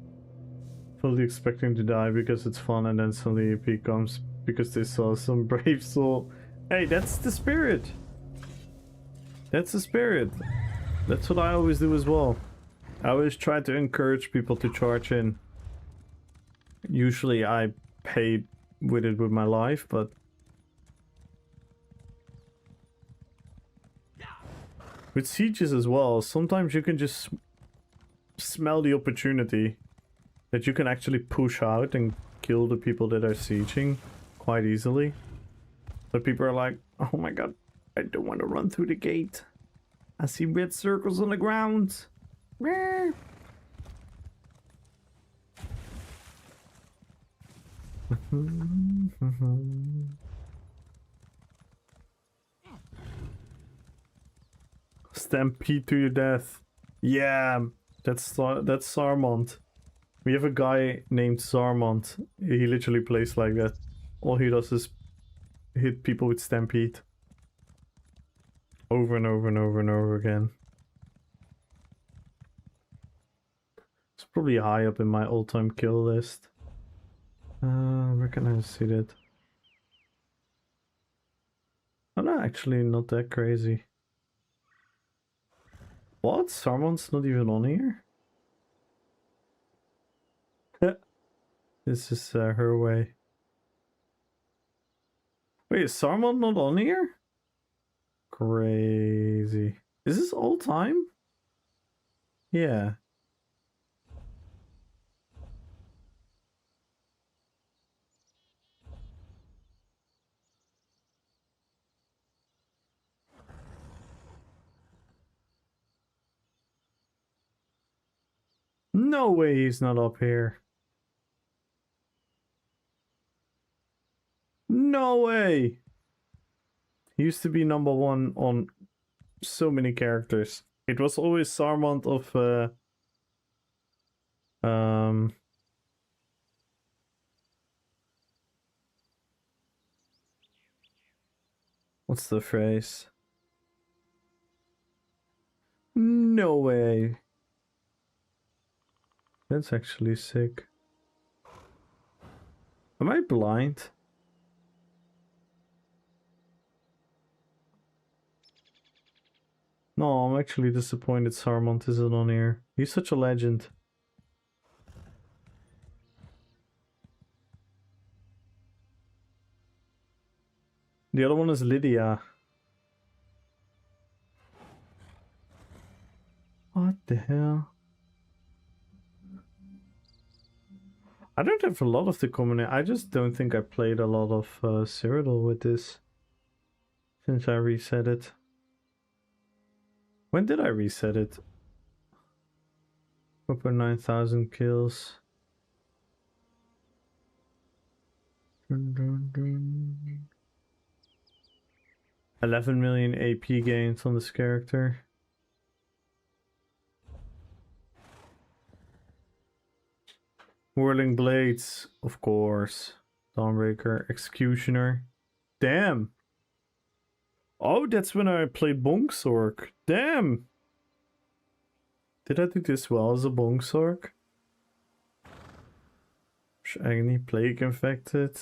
Speaker 1: Fully expecting to die because it's fun, and then suddenly a P comes because they saw some brave soul. Hey, that's the spirit! That's the spirit! That's what I always do as well. I always try to encourage people to charge in. Usually I pay with it with my life, but With sieges as well, sometimes you can just smell the opportunity that you can actually push out and kill the people that are sieging quite easily. But people are like, oh my god, I don't want to run through the gate. I see red circles on the ground. Meh. Stampede to your death. Yeah, that's Sarmont. We have a guy named Sarmont. He literally plays like that. All he does is hit people with Stampede. Over and over and over and over again. It's probably high up in my all-time kill list. Where can I see that? Oh no, actually not that crazy. What? Sarmont's not even on here? This is her way. Wait, is Sarmont not on here? Crazy. Is this all time? Yeah. No way he's not up here. No way! He used to be number one on so many characters. It was always Sarmont of what's the phrase? No way. That's actually sick. Am I blind? No, I'm actually disappointed Sarmont isn't on here. He's such a legend. The other one is Lydia. What the hell? I don't have a lot of the common. I just don't think I played a lot of Cyrodiil with this since I reset it. When did I reset it? Over 9,000 kills. 11 million AP gains on this character. Whirling Blades, of course. Dawnbreaker, Executioner. Damn! Oh, that's when I played Bonksork. Damn! Did I do this well as a Bonksork? Agony, Plague Infected.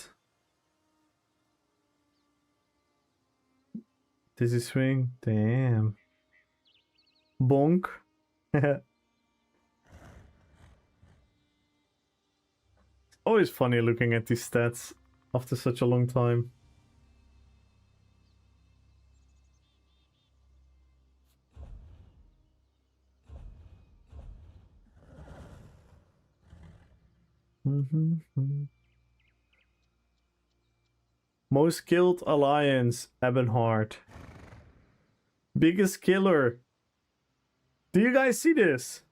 Speaker 1: Dizzy Swing. Damn. Bonk. Always funny looking at these stats after such a long time. Most killed alliance, Ebonheart. Biggest killer. Do you guys see this?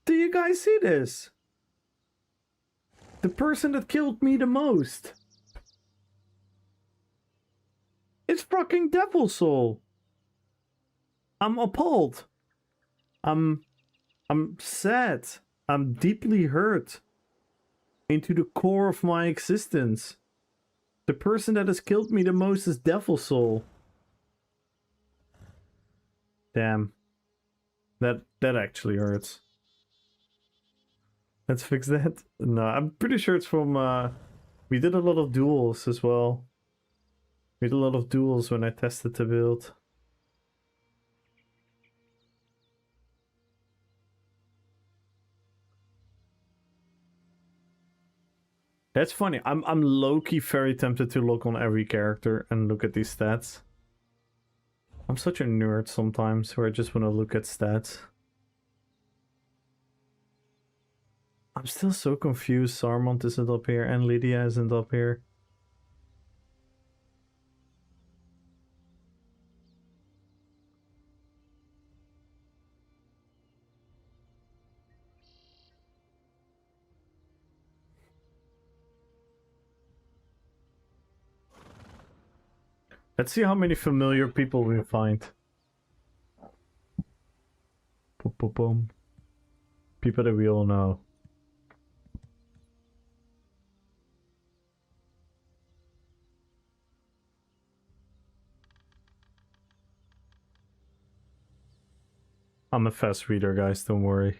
Speaker 1: Do you guys see this? The person that killed me the most. It's fucking Devil Soul. I'm appalled. I'm sad. I'm deeply hurt. Into the core of my existence. The person that has killed me the most is Devil Soul. Damn. That actually hurts. Let's fix that. No, I'm pretty sure it's from we did a lot of duels as well. We did a lot of duels when I tested the build. That's funny. I'm low-key very tempted to look on every character and look at these stats. I'm such a nerd sometimes where I just want to look at stats. I'm still so confused. Sarmont isn't up here and Lydia isn't up here. Let's see how many familiar people we find. Boom, boom, boom. People that we all know. I'm a fast reader, guys, don't worry.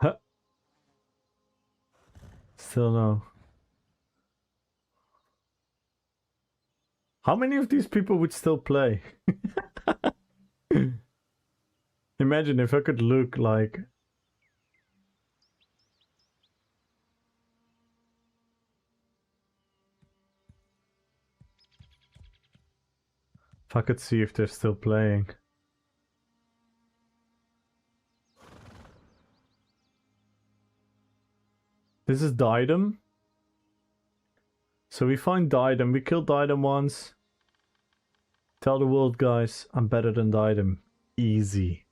Speaker 1: Huh. Still no. How many of these people would still play? Imagine if I could look like... If I could see if they're still playing. This is Didem. So we find Didem. We killed Didem once. Tell the world, guys, I'm better than Didem. Easy.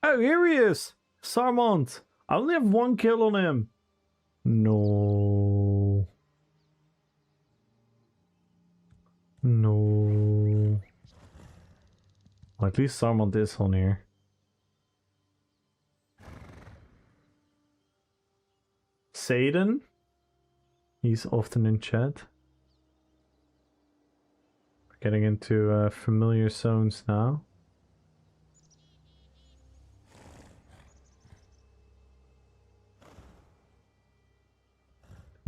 Speaker 1: Oh, here he is! Sarmont! I only have one kill on him. No. No. Well, at least Sarmont is on here. Satan? He's often in chat. We're getting into familiar zones now.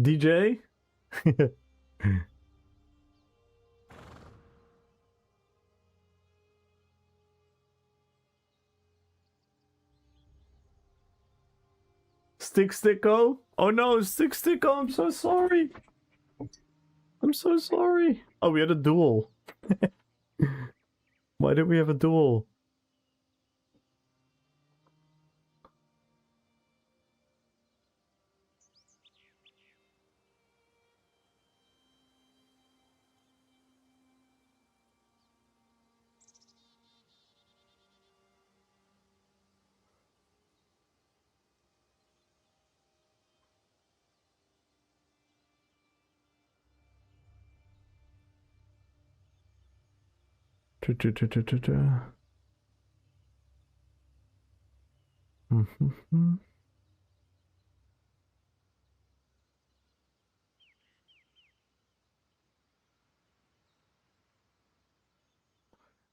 Speaker 1: DJ? Sticko? Oh no, Sticko, I'm so sorry. I'm so sorry. Oh, we had a duel. Why did we have a duel?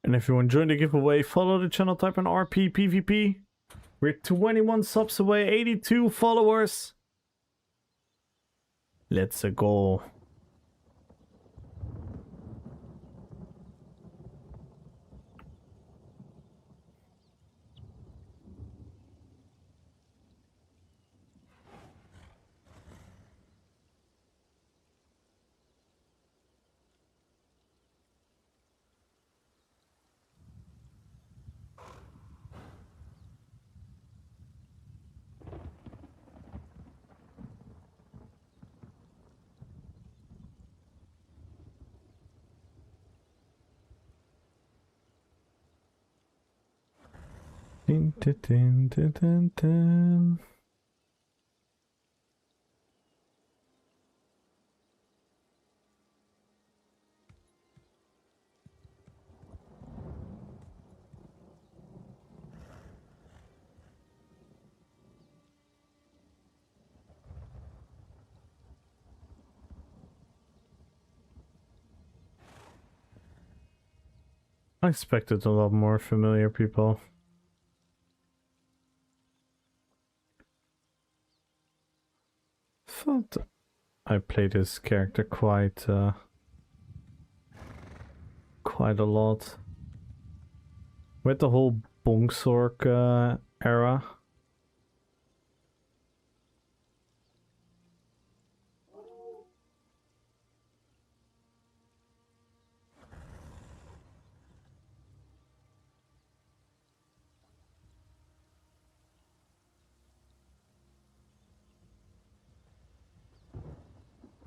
Speaker 1: And if you want to join the giveaway, follow the channel, type in RP PvP. We're 21 subs away, 82 followers. Let's go. Dun, dun, dun, dun, dun, dun. I expected a lot more familiar people. Thought I played this character quite a lot. With the whole Bongsork era.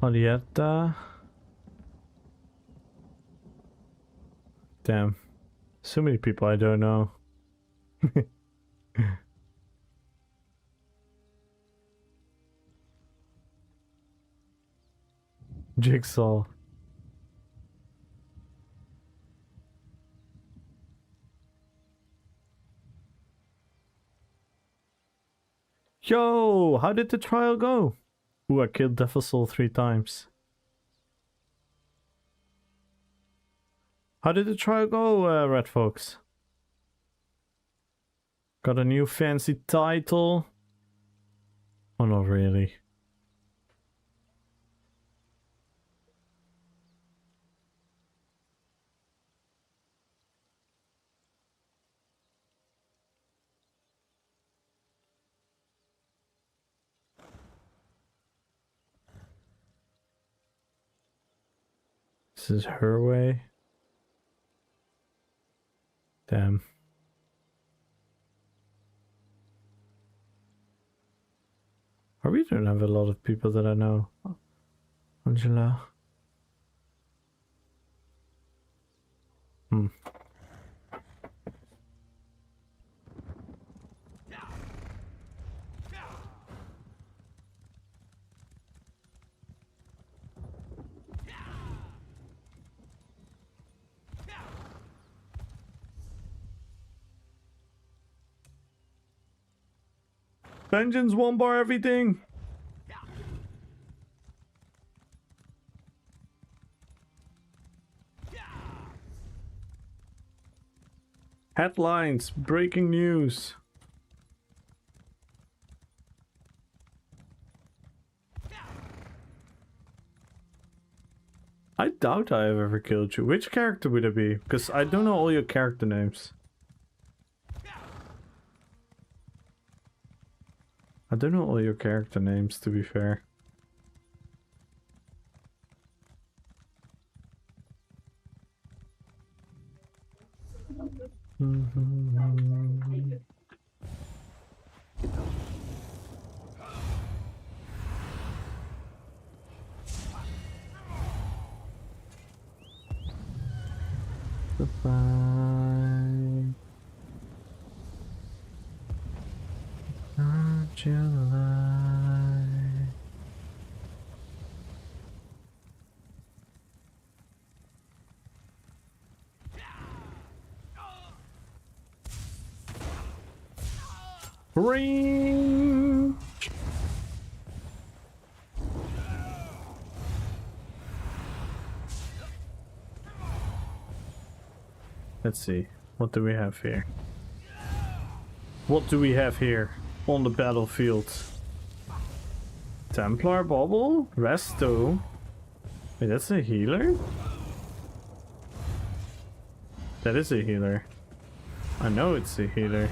Speaker 1: Marietta. Damn. So many people I don't know. Jigsaw. Yo, how did the trial go? Ooh, I killed Devil Soul 3 times. How did the trial go, Red Folks? Got a new fancy title? Oh, not really. This is her way. Damn. I really don't have a lot of people that I know. Angela. Vengeance one bar everything. Headlines, breaking news. I doubt I have ever killed you. Which character would it be? Because I don't know all your character names. I don't know all your character names, to be fair. Goodbye. July. Ring. Let's see. What do we have here? What do we have here on the battlefield? Templar Bobble? Resto? Wait, that's a healer? That is a healer. I know it's a healer.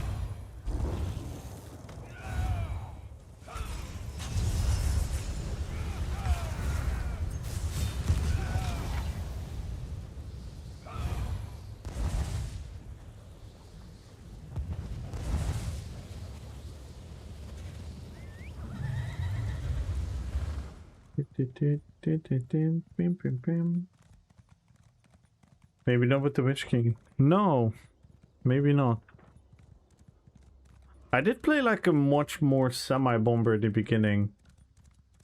Speaker 1: Maybe not with the Witch King. No, maybe not. I did play like a much more semi-bomber at the beginning.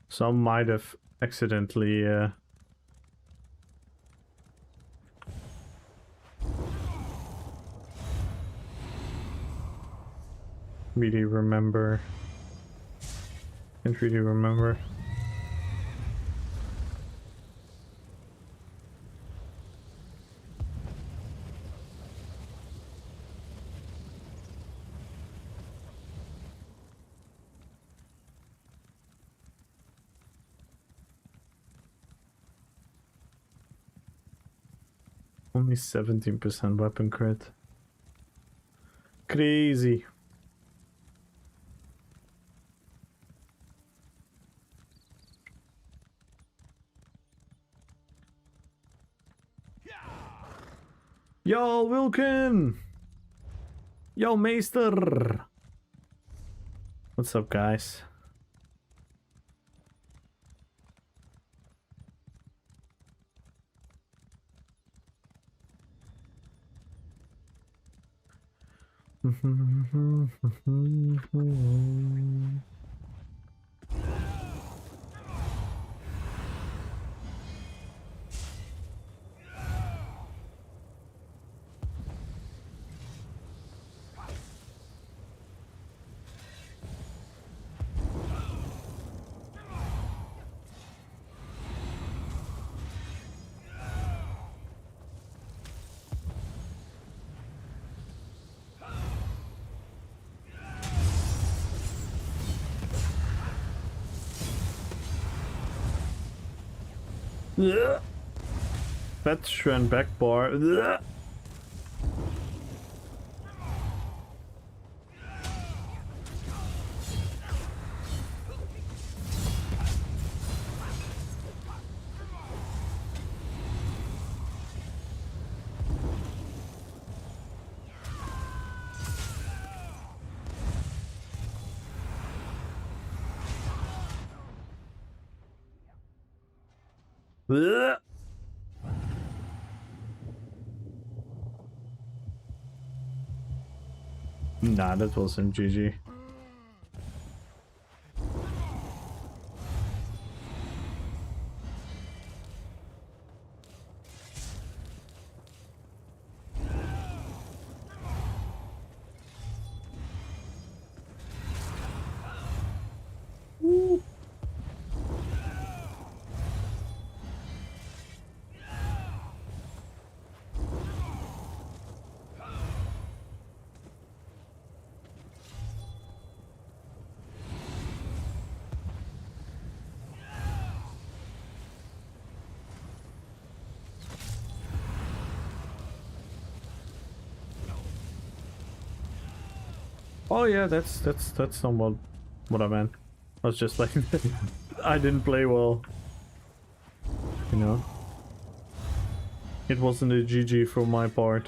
Speaker 1: So I might have accidentally really remember. Can't really remember. Only 17% weapon crit. Crazy. Yo, Wilkin! Yo, Meester! What's up, guys? Veteran back bar. Nah, that wasn't GG. Oh yeah, that's not what I meant. I was just like, I didn't play well. You know? It wasn't a GG from my part.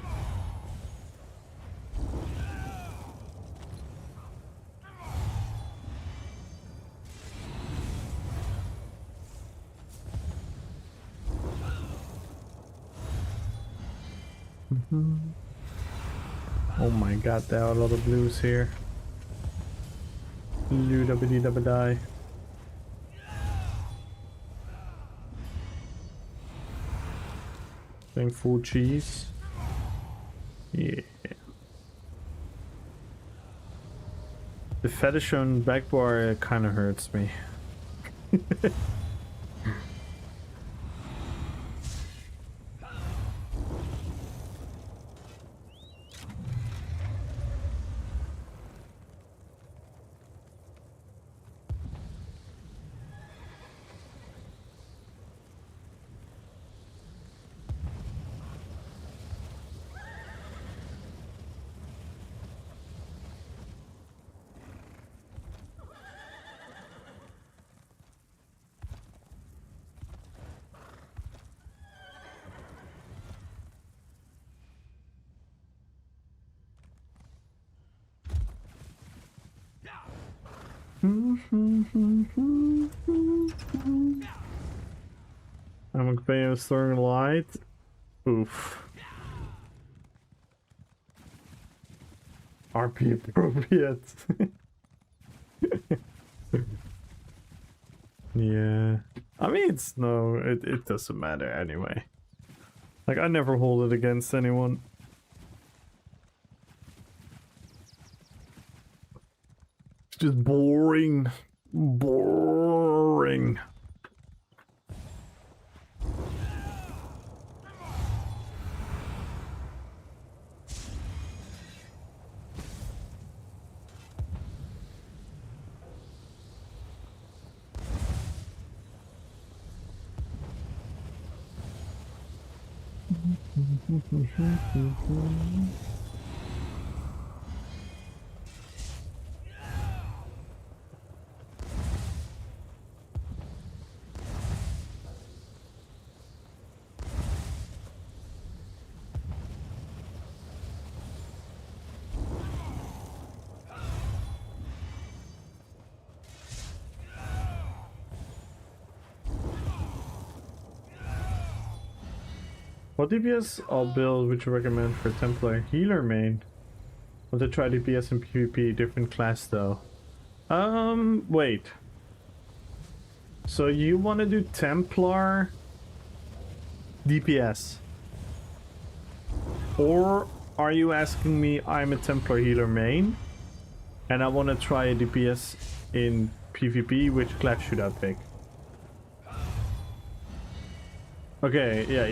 Speaker 1: Oh my god, there are a lot of blues here. Blue dabba dabba die. Going full cheese. Yeah. The fetish on back bar kind of hurts me. I'm a fan of Starring Light. Oof. RP appropriate. Yeah. I mean, it doesn't matter anyway. Like, I never hold it against anyone. It's just boring. Boring. What DPS build would you recommend for Templar healer main? Want to try DPS and PvP, different class though. Wait. So you want to do Templar DPS? Or are you asking me I'm a Templar healer main and I want to try a DPS in PvP, which class should I pick? Okay, yeah.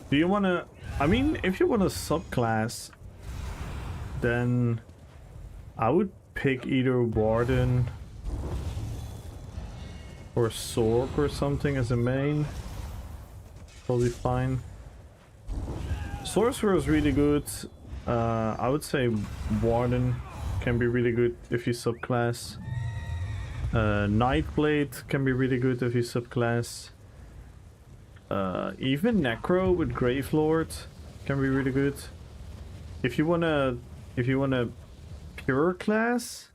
Speaker 1: Do you want to... I mean, if you want a subclass, then I would pick either Warden or Sork or something as a main. Probably fine. Sorcerer is really good. I would say Warden can be really good if you subclass. Nightblade can be really good if you subclass. Even Necro with Gravelord can be really good. If you wanna pure class,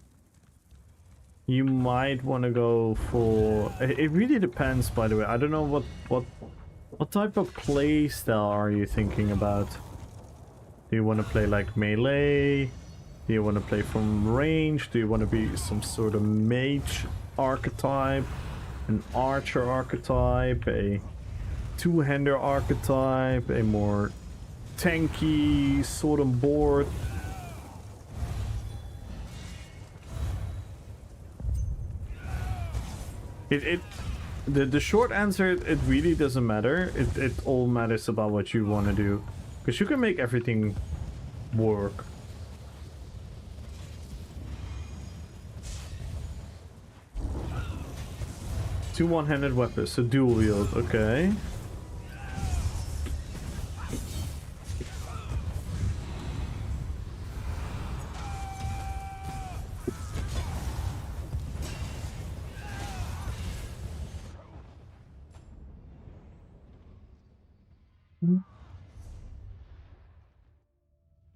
Speaker 1: you might wanna go for. It really depends, by the way. I don't know what type of play style are you thinking about? Do you want to play like melee? Do you want to play from range? Do you want to be some sort of mage archetype? An archer archetype? A two-hander archetype? A more tanky sword on board? The short answer, it really doesn't matter. It all matters about what you want to do. Because you can make everything work. Two one-handed weapons, so dual wield, okay.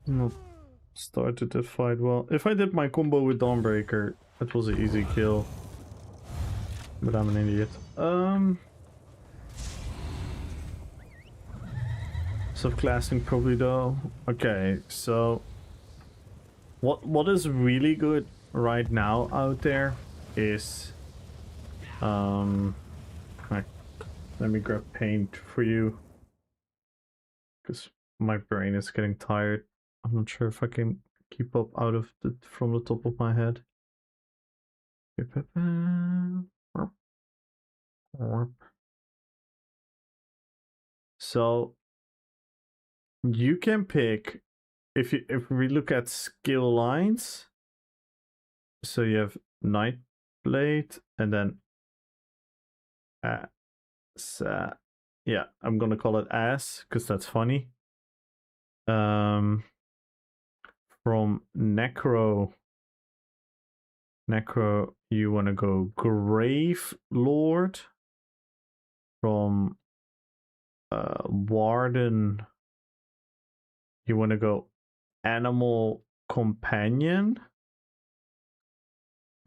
Speaker 1: Not started that fight well. If I did my combo with Dawnbreaker, that was an easy kill. But I'm an idiot. Subclassing probably though. Okay, so what is really good right now out there is right, let me grab paint for you because my brain is getting tired. I'm not sure if I can keep up out of the from the top of my head. So you can pick if we look at skill lines. So you have Nightblade and then yeah, I'm gonna call it ass because that's funny. From Necro, you want to go Grave Lord. From Warden, you want to go Animal Companion.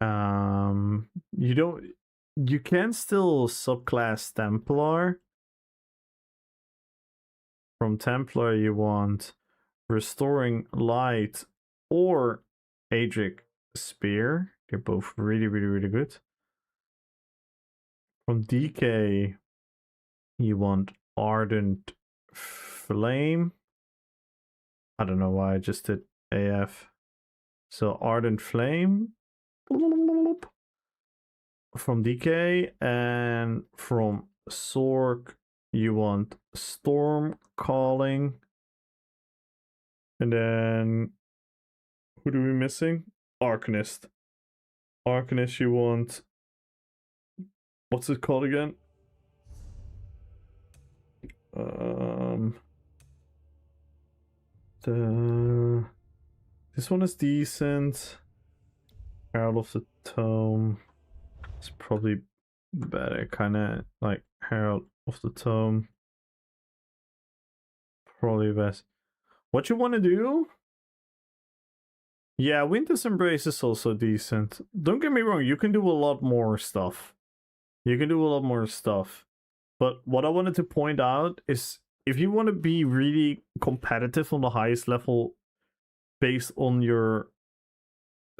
Speaker 1: You can still subclass Templar. From Templar, you want Restoring Light or Adric Spear. They're both really good. From DK, you want Ardent Flame. I don't know why I just did AF. So Ardent Flame. From DK, and from Sork, you want Storm Calling. And then who do we missing? Arcanist. Arcanist, you want... What's it called again? This one is decent. Herald of the Tome. It's probably better. Kinda like Herald of the Tome. Probably best. What you want to do? Yeah, Winter's Embrace is also decent. Don't get me wrong, you can do a lot more stuff. You can do a lot more stuff. But what I wanted to point out is if you want to be really competitive on the highest level based on your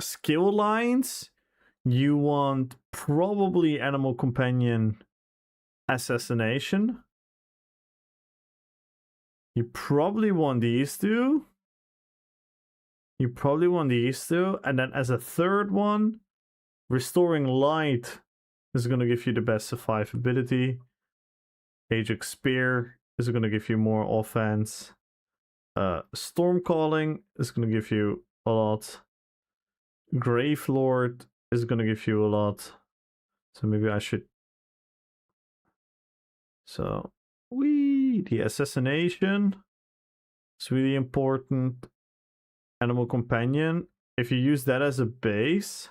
Speaker 1: skill lines, you want probably Animal Companion Assassination. You probably want these two. You probably want these two. And then as a third one, Restoring Light is going to give you the best survivability. Ajax Spear is going to give you more offense. Storm Calling is going to give you a lot. Grave Lord is going to give you a lot. So maybe I should... So, the Assassination is really important. Animal Companion. If you use that as a base,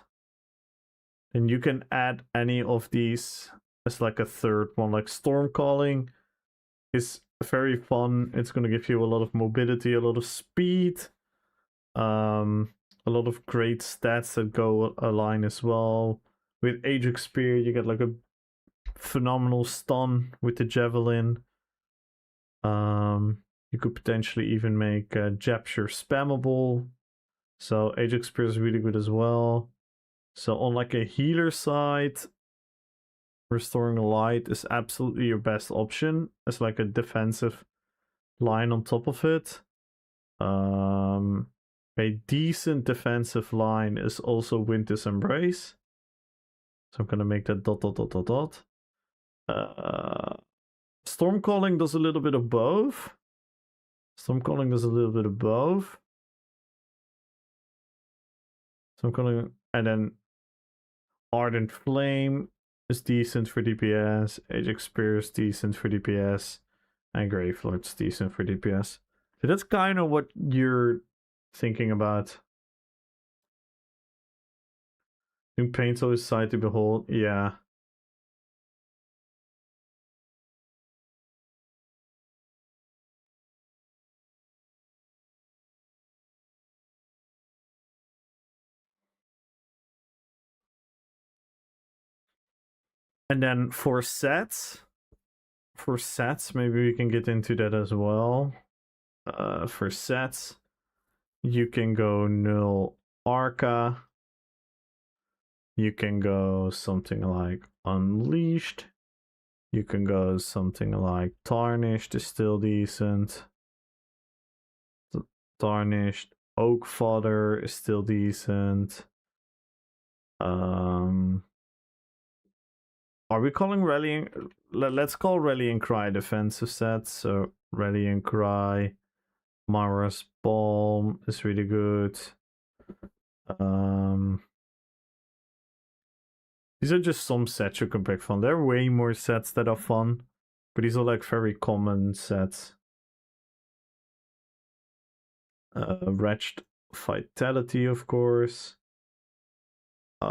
Speaker 1: then you can add any of these as like a third one. Like Storm Calling is very fun. It's going to give you a lot of mobility, a lot of speed, a lot of great stats that go align as well. With Ajax Spear, you get like a phenomenal stun with the Javelin. You could potentially even make Japture spammable. So Ajax Spear is really good as well. So on like a healer side, Restoring Light is absolutely your best option as like a defensive line on top of it. A decent defensive line is also Winter's Embrace. So I'm gonna make that ... Storm Calling does a little bit of both. Storm Calling does a little bit of both. Storm Calling, and then Ardent Flame is decent for DPS. Ajax Spear is decent for DPS. And Grave Lord's decent for DPS. So that's kind of what you're thinking about. In Painful is sight to behold, yeah. And then for sets, maybe we can get into that as well. For sets, you can go Null Arca. You can go something like Unleashed. You can go something like Tarnished is still decent. Tarnished. Oak Fodder is still decent. Are we calling Rallying? Let's call Rallying Cry defensive sets. So Rallying Cry, Mara's Balm is really good. These are just some sets you can pick from. There are way more sets that are fun, but these are like very common sets. Wretched Vitality, of course. So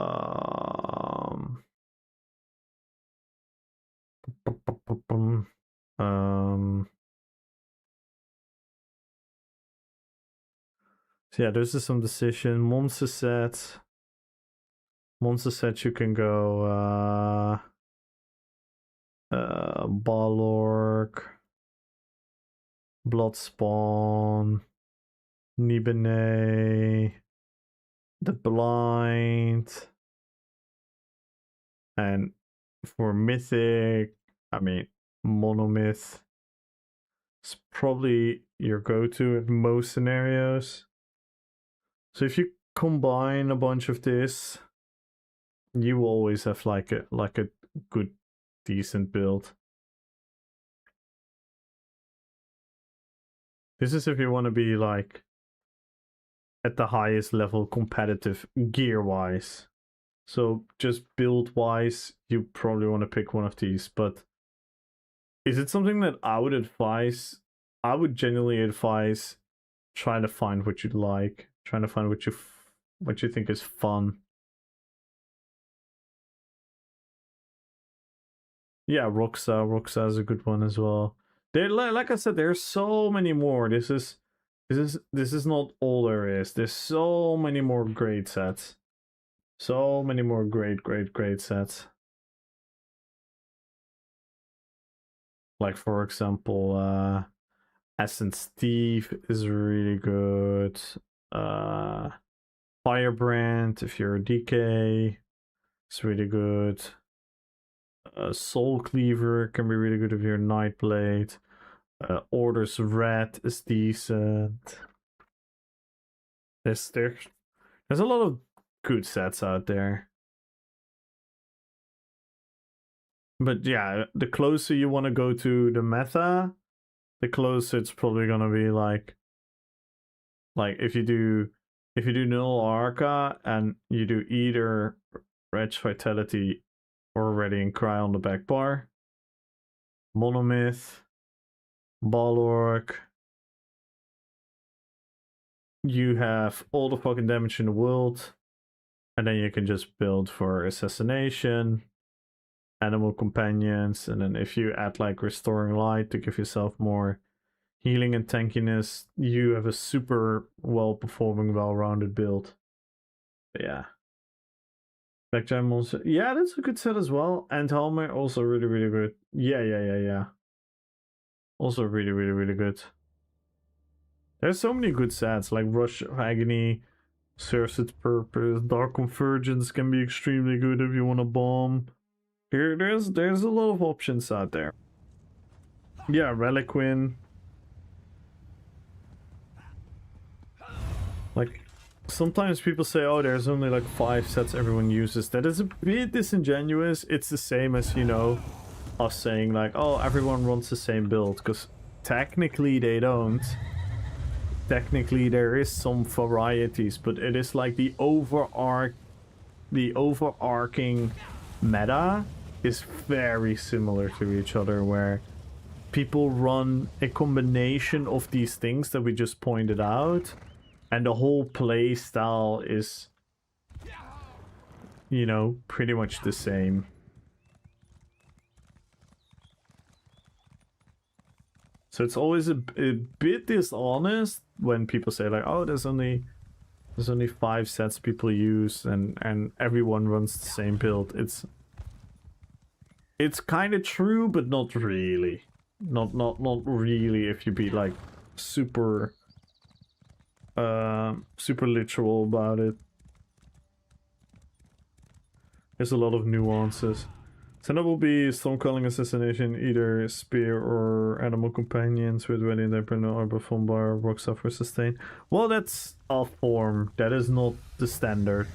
Speaker 1: yeah, this is some decision. Monster set. Monster set, you can go Balorg, Bloodspawn, Nibene, The Blind, and for Mythic, I mean, Monomyth is probably your go-to in most scenarios. So if you combine a bunch of this, you always have like a good, decent build. This is if you want to be like at the highest level competitive gear-wise. So just build-wise, you probably want to pick one of these. But is it something that I would advise? I would genuinely advise trying to find what you like, trying to find what you think is fun. Yeah, Roxa is a good one as well. There, like I said, there's so many more. This is not all there is. There's so many more great sets. So many more great sets. Like for example, Essence Thief is really good. Firebrand, if you're a DK, it's really good. Soul Cleaver can be really good if you're Nightblade. Orders Red is decent. There's a lot of good sets out there. But yeah, the closer you want to go to the meta, the closer it's probably gonna be like if you do Null Arca and you do either Reg Vitality or Radiant Cry on the back bar, Monomyth, Balork, you have all the fucking damage in the world, and then you can just build for Assassination, Animal Companions, and then if you add like Restoring Light to give yourself more healing and tankiness, you have a super well-performing, well-rounded build. But yeah. Black Giant Monster, yeah, that's a good set as well. And Helmer, also really good. Yeah. Also really good. There's so many good sets, like Rush of Agony serves its purpose. Dark Convergence can be extremely good if you want to bomb. There's a lot of options out there. Yeah, Reliquin. Like, sometimes people say, oh, there's only like 5 sets everyone uses. That is a bit disingenuous. It's the same as, you know, us saying like, oh, everyone runs the same build. Because technically they don't. Technically there is some varieties, but it is like the overarching meta is very similar to each other, where people run a combination of these things that we just pointed out, and the whole play style is, you know, pretty much the same. So it's always a bit dishonest when people say like, oh, there's only 5 sets people use and everyone runs the same build. It's kind of true, but not really. Not really if you be like super literal about it. There's a lot of nuances. So that will be Stormcalling Assassination, either Spear or Animal Companions with Radiant Emperor or Buffonbar, Roxa for Sustain. Well, that's a form. That is not the standard.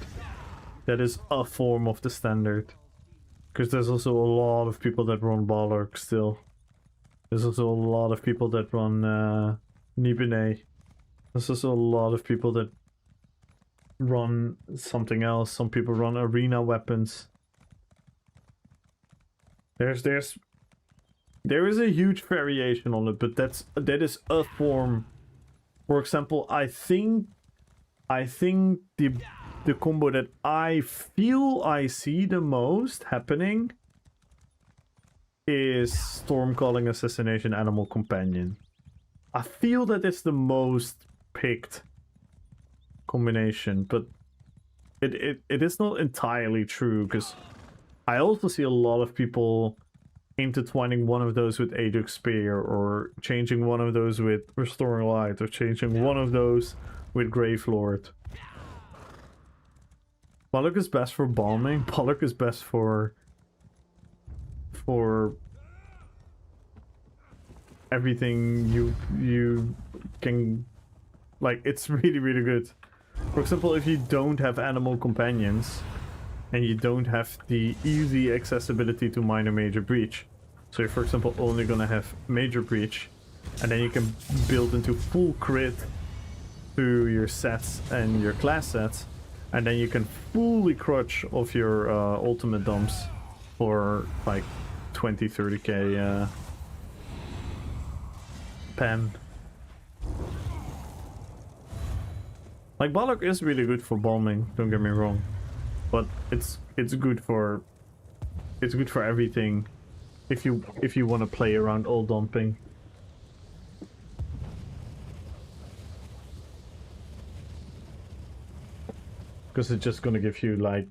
Speaker 1: That is a form of the standard. Because there's also a lot of people that run Balork still. There's also a lot of people that run Nibene. There's also a lot of people that run something else. Some people run arena weapons. There is a huge variation on it, but that is a form. For example, I think the combo that I feel I see the most happening is Stormcalling Assassination Animal Companion. I feel that it's the most picked combination, but it is not entirely true, because I also see a lot of people intertwining one of those with Aedux Spear, or changing one of those with Restoring Light, or changing one of those with Gravelord. Balork is best for bombing. Balork is best for everything you can, like, it's really good. For example, if you don't have animal companions and you don't have the easy accessibility to minor major breach, so you're for example only gonna have major breach, and then you can build into full crit through your sets and your class sets, And then you can fully crutch off your ultimate dumps for like 20-30k pen. Like Balok is really good for bombing, don't get me wrong. But it's good for everything if you want to play around all dumping. Because it's just gonna give you like,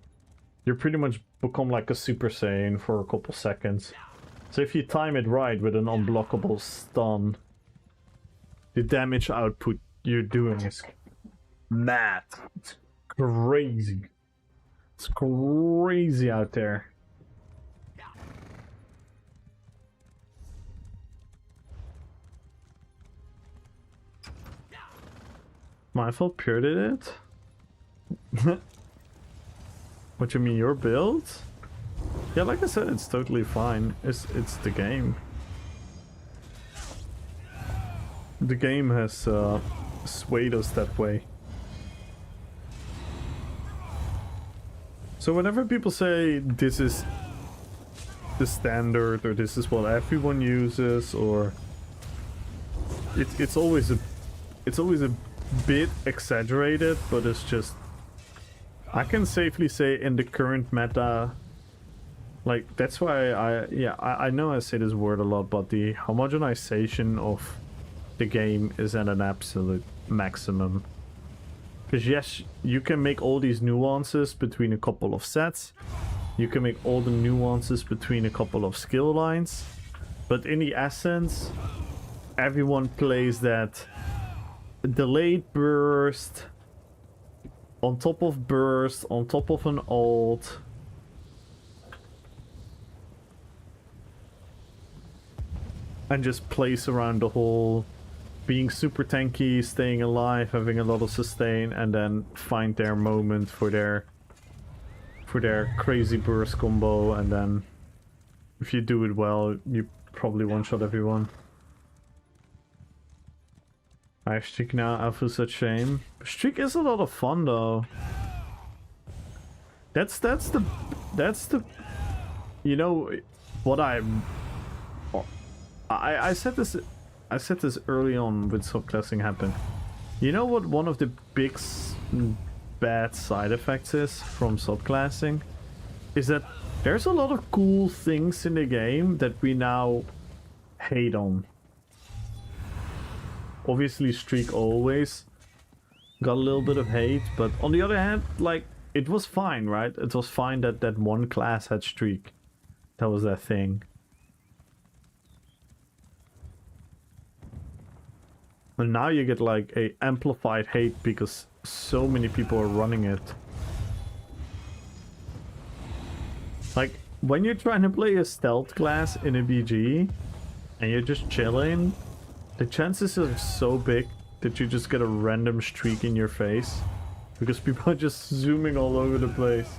Speaker 1: you pretty much become like a Super Saiyan for a couple seconds. So if you time it right with an unblockable stun, the damage output you're doing is mad. It's crazy. It's crazy out there. My fault, Pure did it? What you mean, your build? Yeah, like I said, it's totally fine. It's the game. The game has swayed us that way. So whenever people say this is the standard or this is what everyone uses, or it's always a bit exaggerated, but it's just, I can safely say in the current meta, like that's why I know I say this word a lot, but the homogenization of the game is at an absolute maximum. Because yes, you can make all these nuances between a couple of sets, you can make all the nuances between a couple of skill lines, but in the essence, everyone plays that delayed burst on top of burst on top of an ult. And just plays around the whole, being super tanky, staying alive, having a lot of sustain, and then find their moment for their crazy burst combo, and then if you do it well, you probably one-shot everyone. I have Streak now, I feel such shame. Streak is a lot of fun though. That's the you know what I said this early on when subclassing happened. You know what one of the big bad side effects is from subclassing? Is that there's a lot of cool things in the game that we now hate on. Obviously Streak always got a little bit of hate, but on the other hand, like, it was fine, right? It was fine that that one class had Streak. That was their thing. And now you get like a amplified hate because so many people are running it. Like, when you're trying to play a stealth class in a BG and you're just chilling, the chances are so big that you just get a random Streak in your face because people are just zooming all over the place.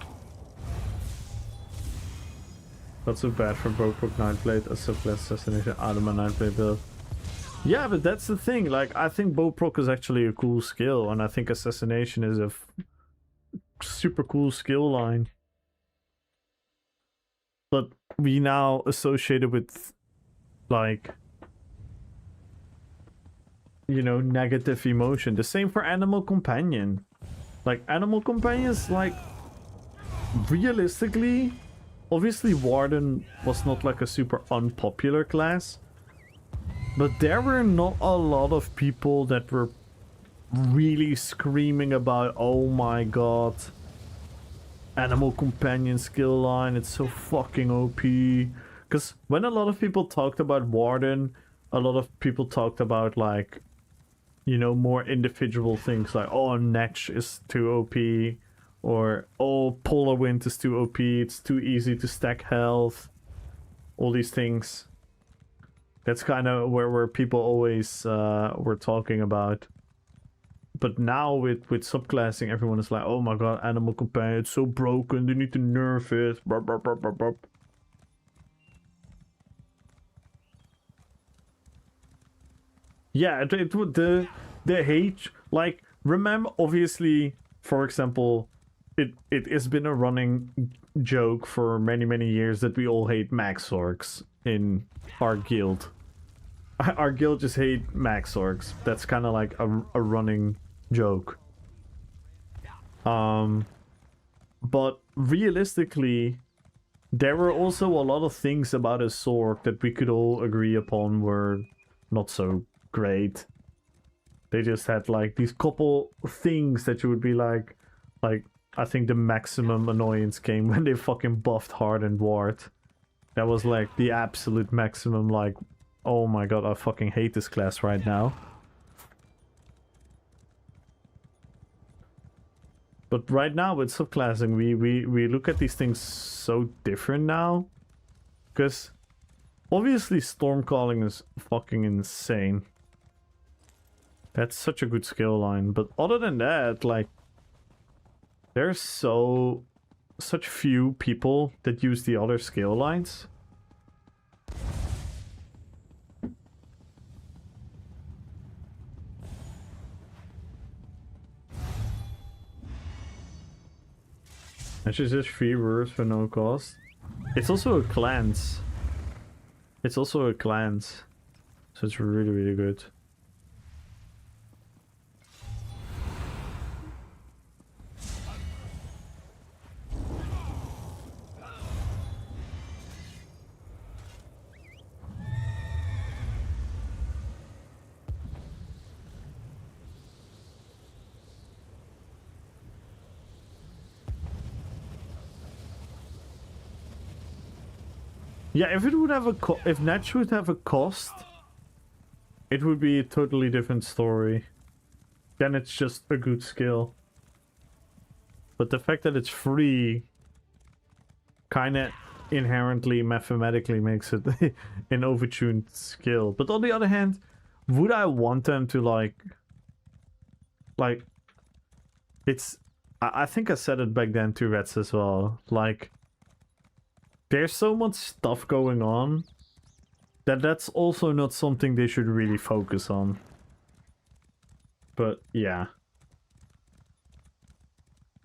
Speaker 1: Not so bad for Broke Nightblade, a subclass assassination out of my Nightblade build. Yeah, but that's the thing, like, I think bow proc is actually a cool skill, and I think assassination is a super cool skill line. But we now associate it with, like, you know, negative emotion. The same for Animal Companion. Like, Animal Companions, like, realistically, obviously Warden was not like a super unpopular class. But there were not a lot of people that were really screaming about, oh my god, Animal Companion skill line, it's so fucking OP. Because when a lot of people talked about Warden, a lot of people talked about, like, you know, more individual things like, oh, Netch is too OP, or oh, Polar Wind is too OP, it's too easy to stack health, all these things. That's kind of where people always were talking about. But now with subclassing, everyone is like, oh my god, Animal Companion, it's so broken, they need to nerf it. Burp, burp, burp, burp, burp. Yeah, it would the hate, like, remember, obviously, for example, it has been a running joke for many years that we all hate max orcs in our guild. Our guild just hate max orcs. That's kind of like a running joke. But realistically, there were also a lot of things about a Sorc that we could all agree upon were not so great. They just had like these couple things that you would be like I think the maximum annoyance came when they fucking buffed Hardened Ward. That was like the absolute maximum, like, oh my god, I fucking hate this class right now. But right now with subclassing, we look at these things so different now. Because obviously Stormcalling is fucking insane. That's such a good skill line. But other than that, like, there's such few people that use the other skill lines. And she's just 3 words for no cost. It's also a cleanse. It's also a cleanse. So it's really good. Yeah, if it would have if Natch would have a cost, it would be a totally different story. Then it's just a good skill. But the fact that it's free kinda inherently mathematically makes it an overtuned skill. But on the other hand, would I want them to like it's I think I said it back then to Reds as well. Like, there's so much stuff going on that that's also not something they should really focus on. But yeah.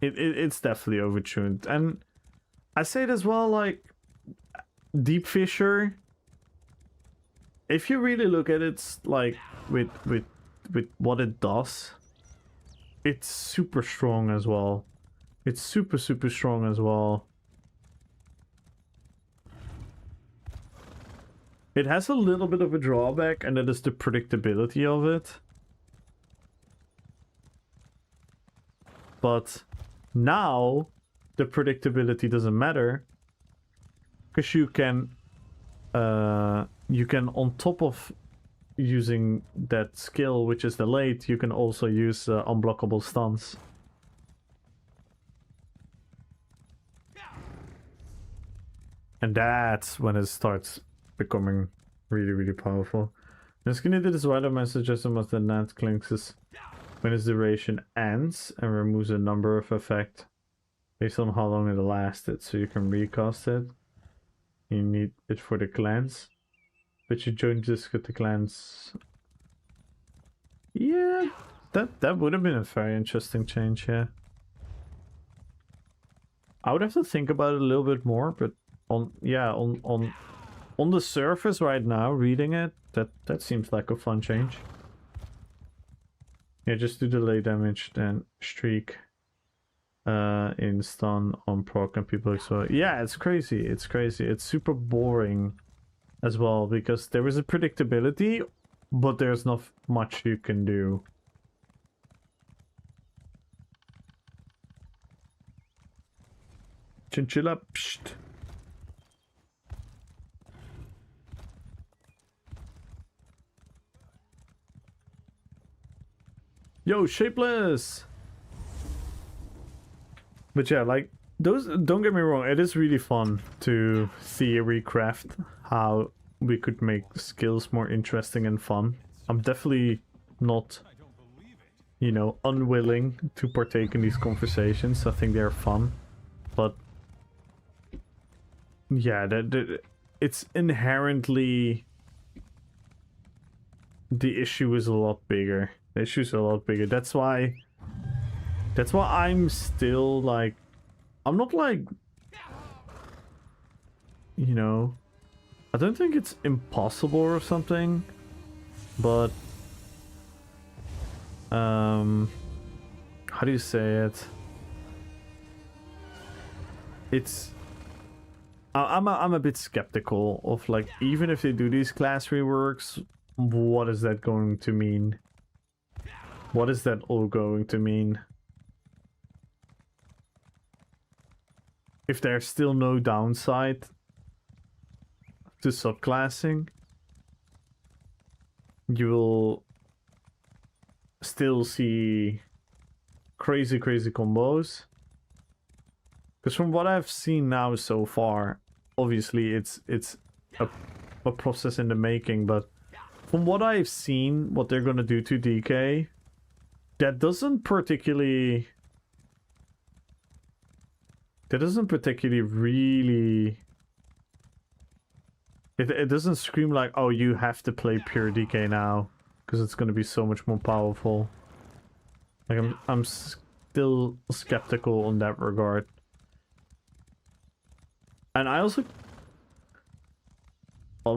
Speaker 1: It's definitely overtuned. And I say it as well, like, Deep Fissure, if you really look at it, like, with what it does, it's super strong as well. It's super strong as well. It has a little bit of a drawback, and that is the predictability of it. But now the predictability doesn't matter, because you can on top of using that skill, which is delayed, you can also use unblockable stuns. And that's when it starts becoming really powerful. The skinny did as well, my suggestion was that Nat clinks when its duration ends and removes a number of effect based on how long it lasted, so you can recast it. You need it for the clans, but you don't just get the clans. Yeah, that would have been a very interesting change here. I would have to think about it a little bit more, but on the surface right now, reading it, that seems like a fun change. Yeah, just do delay damage, then streak in stun on proc and people explode. Yeah, it's crazy. It's crazy. It's super boring as well, because there is a predictability, but there's not much you can do. Chinchilla, psht. Yo, Shapeless! But yeah, like, those, don't get me wrong, it is really fun to theory craft how we could make skills more interesting and fun. I'm definitely not, you know, unwilling to partake in these conversations. I think they're fun. But yeah, it's inherently, the issue is a lot bigger. The issue is a lot bigger. That's why That's why I'm still like, I'm not like, you know, I don't think it's impossible or something, but how do you say it? It's I'm a bit skeptical of like, even if they do these class reworks, what is that going to mean? What is that all going to mean? If there's still no downside to subclassing, you will still see crazy combos. Because from what I've seen now so far, obviously it's a process in the making, but from what I've seen, what they're gonna do to DK, that doesn't particularly really, it doesn't scream like, oh, you have to play pure DK now because it's going to be so much more powerful. Like I'm still skeptical on that regard. And I'm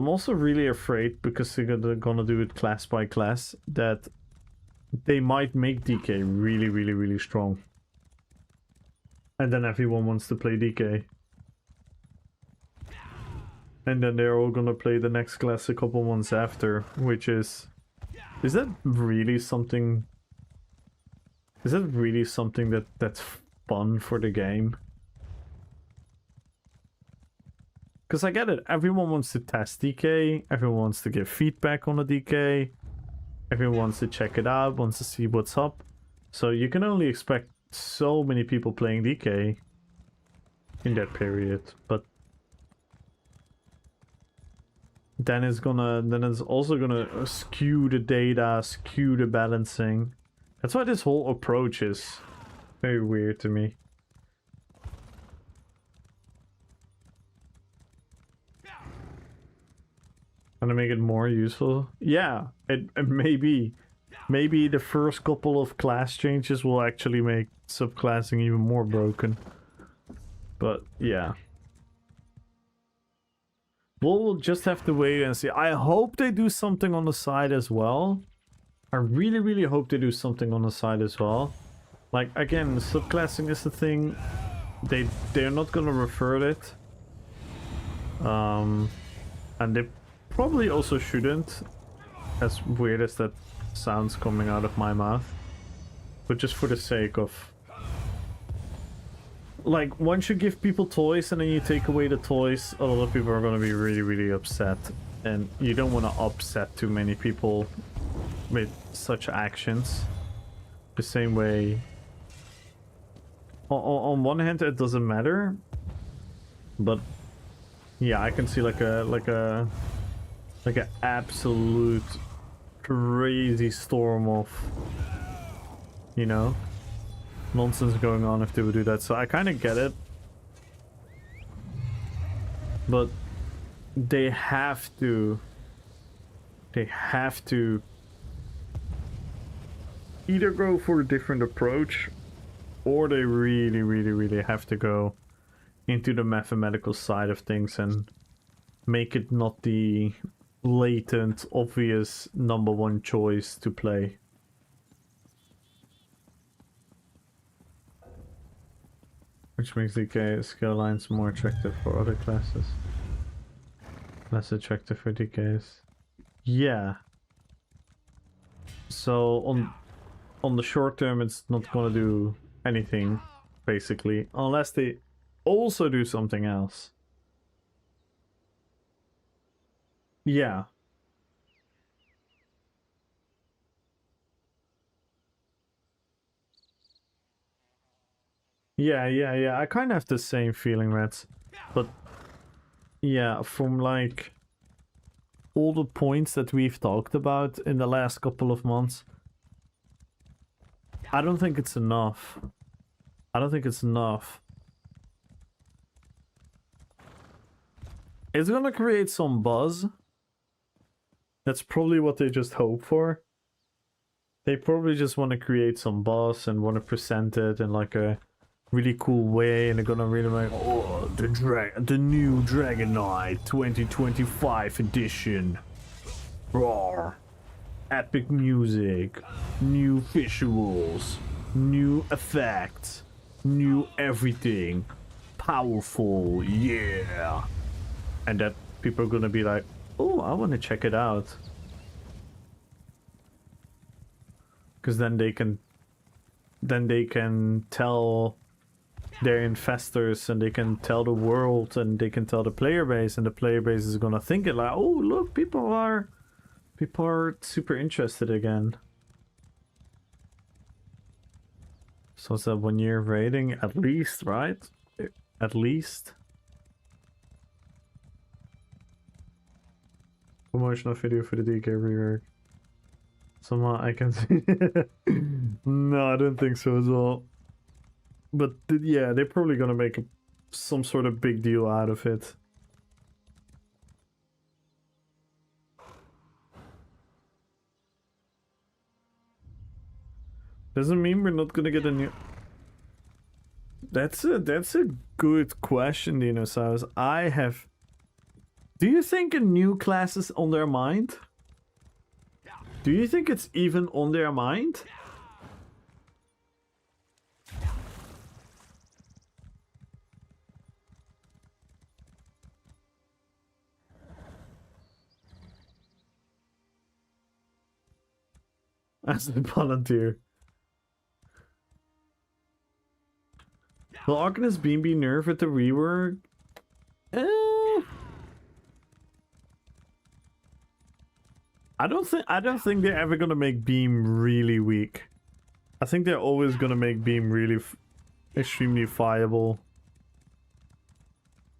Speaker 1: also really afraid, because they're gonna do it class by class, that they might make DK really strong. And then everyone wants to play DK. And then they're all gonna play the next class a couple months after, which is that really something? Is that really something that's fun for the game? Because I get it, everyone wants to test DK, everyone wants to give feedback on the DK, everyone wants to check it out, wants to see what's up. So you can only expect so many people playing DK in that period, but then it's also gonna skew the data, skew the balancing. That's why this whole approach is very weird to me. Gonna make it more useful? Yeah, it maybe the first couple of class changes will actually make subclassing even more broken. But yeah. We'll just have to wait and see. I hope they do something on the side as well. I really hope they do something on the side as well. Like, again, subclassing is the thing. They're not gonna refer it. And they probably also shouldn't, as weird as that sounds coming out of my mouth. But just for the sake of... Like, once you give people toys and then you take away the toys, a lot of people are gonna be really upset. And you don't want to upset too many people with such actions. The same way... On one hand, it doesn't matter. But... yeah, I can see like an absolute crazy storm of, you know, nonsense going on if they would do that. So I kind of get it, but they have to either go for a different approach, or they really have to go into the mathematical side of things and make it not the latent, obvious #1 choice to play. Which makes DK skill lines more attractive for other classes. Less attractive for DKs. Yeah. So on the short term, it's not gonna do anything, basically, unless they also do something else. Yeah. Yeah. I kind of have the same feeling, Reds. But yeah, from like all the points that we've talked about in the last couple of months, I don't think it's enough. I don't think it's enough. It's gonna create some buzz. That's probably what they just hope for. They probably just want to create some boss and want to present it in like a really cool way, and they're gonna really like, oh, the new Dragon Knight 2025 edition. Roar. Epic music, new visuals, new effects, new everything. Powerful, yeah. And that people are gonna be like, oh, I want to check it out. Because then they can tell their investors, and they can tell the world, and they can tell the player base, and the player base is gonna think it like, oh look, people are super interested again. So it's a 1 year rating at least, right? At least. Promotional video for the DK rework. Somehow I can see. No, I don't think so as well. But yeah, they're probably gonna make some sort of big deal out of it. Doesn't mean we're not gonna get a new. That's a good question, Dinosaurs. Do you think a new class is on their mind? Do you think it's even on their mind? As a volunteer. Will Arcanus Beam be nerfed at the rework? I don't think they're ever gonna make Beam really weak. I think they're always gonna make Beam really extremely viable.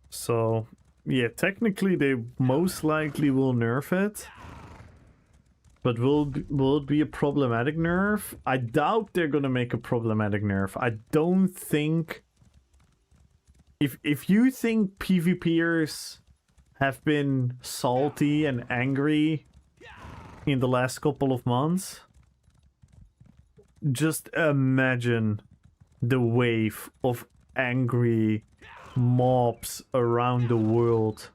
Speaker 1: So yeah, technically they most likely will nerf it. But will it be a problematic nerf? I doubt they're gonna make a problematic nerf. I don't think. If you think PvPers have been salty and angry in the last couple of months, just imagine the wave of angry mobs around the world